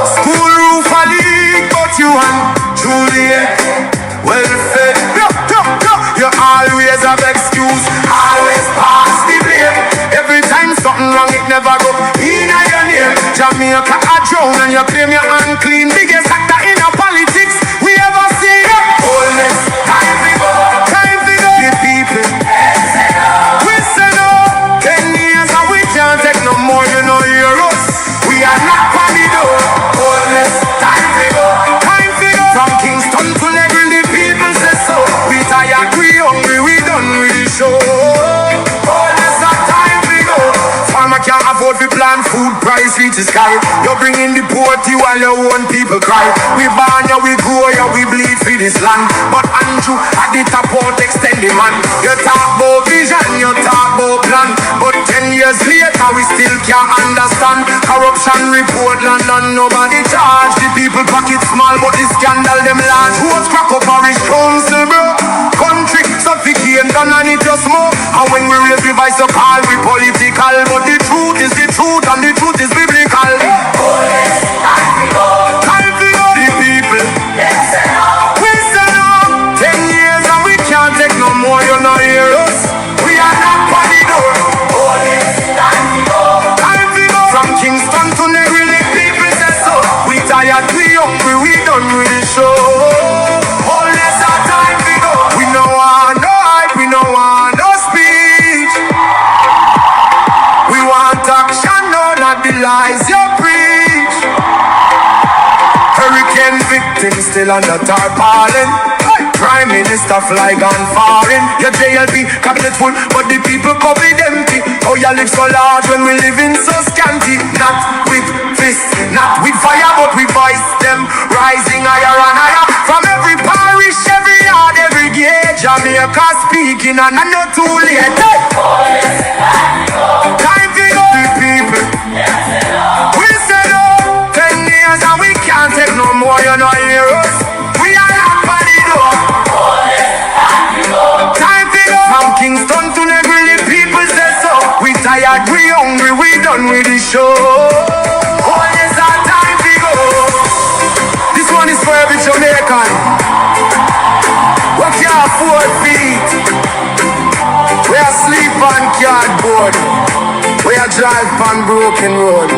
School roof a leak, but you and Juliet, well fed. You always have excuse, always pass the blame. Every time something wrong, it never go in your name. Jamaica a drown and you claim you're unclean. Biggest actor in a politics we ever see. Wholeness, time to go. The people, we say no. 10 years and we can't take no more. You know hear us. We are not on the door. Wholeness, time to go. From Kingston to Negril, the people say so. We tired, we hungry, we done with the show. Oh, that's not time we go. Farmer can't afford to plant food, price reach the sky. You bring in the poverty while your own people cry. We born ya, we grow ya, we bleed for this land. But Andrew at the top won't extend the man. You talk about vision, you talk about plan. But 10 years later, we still can't understand. Corruption report land and nobody charge. The people pocket small, but the scandal them large. Who's crack up parish council, bro? Country suffocate and it just more. And when we raise the voice, so call we political. But the truth is the truth and the truth is biblical. Time to go. The people, we say no. 10 years and we can't take no more. You know hear us. We are not on the door. Time to go. From Kingston to Negril, the people say so. We tired, we hungry, we done with the show. All this our time to go. We no want no hype, we no want no speech. We want action, no, not the lies you preach. Hurricane victims still under tarpaulin. Prime Minister fly gone foreign. Your JLP cabinet full, but the people cupboard empty. Oh, you live so large when we live in so scanty. Not with fists, not with fire, but we voice them rising higher and higher. From every parish, every yard, every gate, Jamaica speaking and I know too late. Time to go, the people. We say no, 10 years and we can't take no more, you know hear us. We are not on the door. Time to go. From Kingston to Negril, the people say so. We tired, we hungry, we done with the show. Oh, yes, our time to go. This one is for every Jamaican. We can't afford feet. We are sleep on cardboard. We are drive on broken road.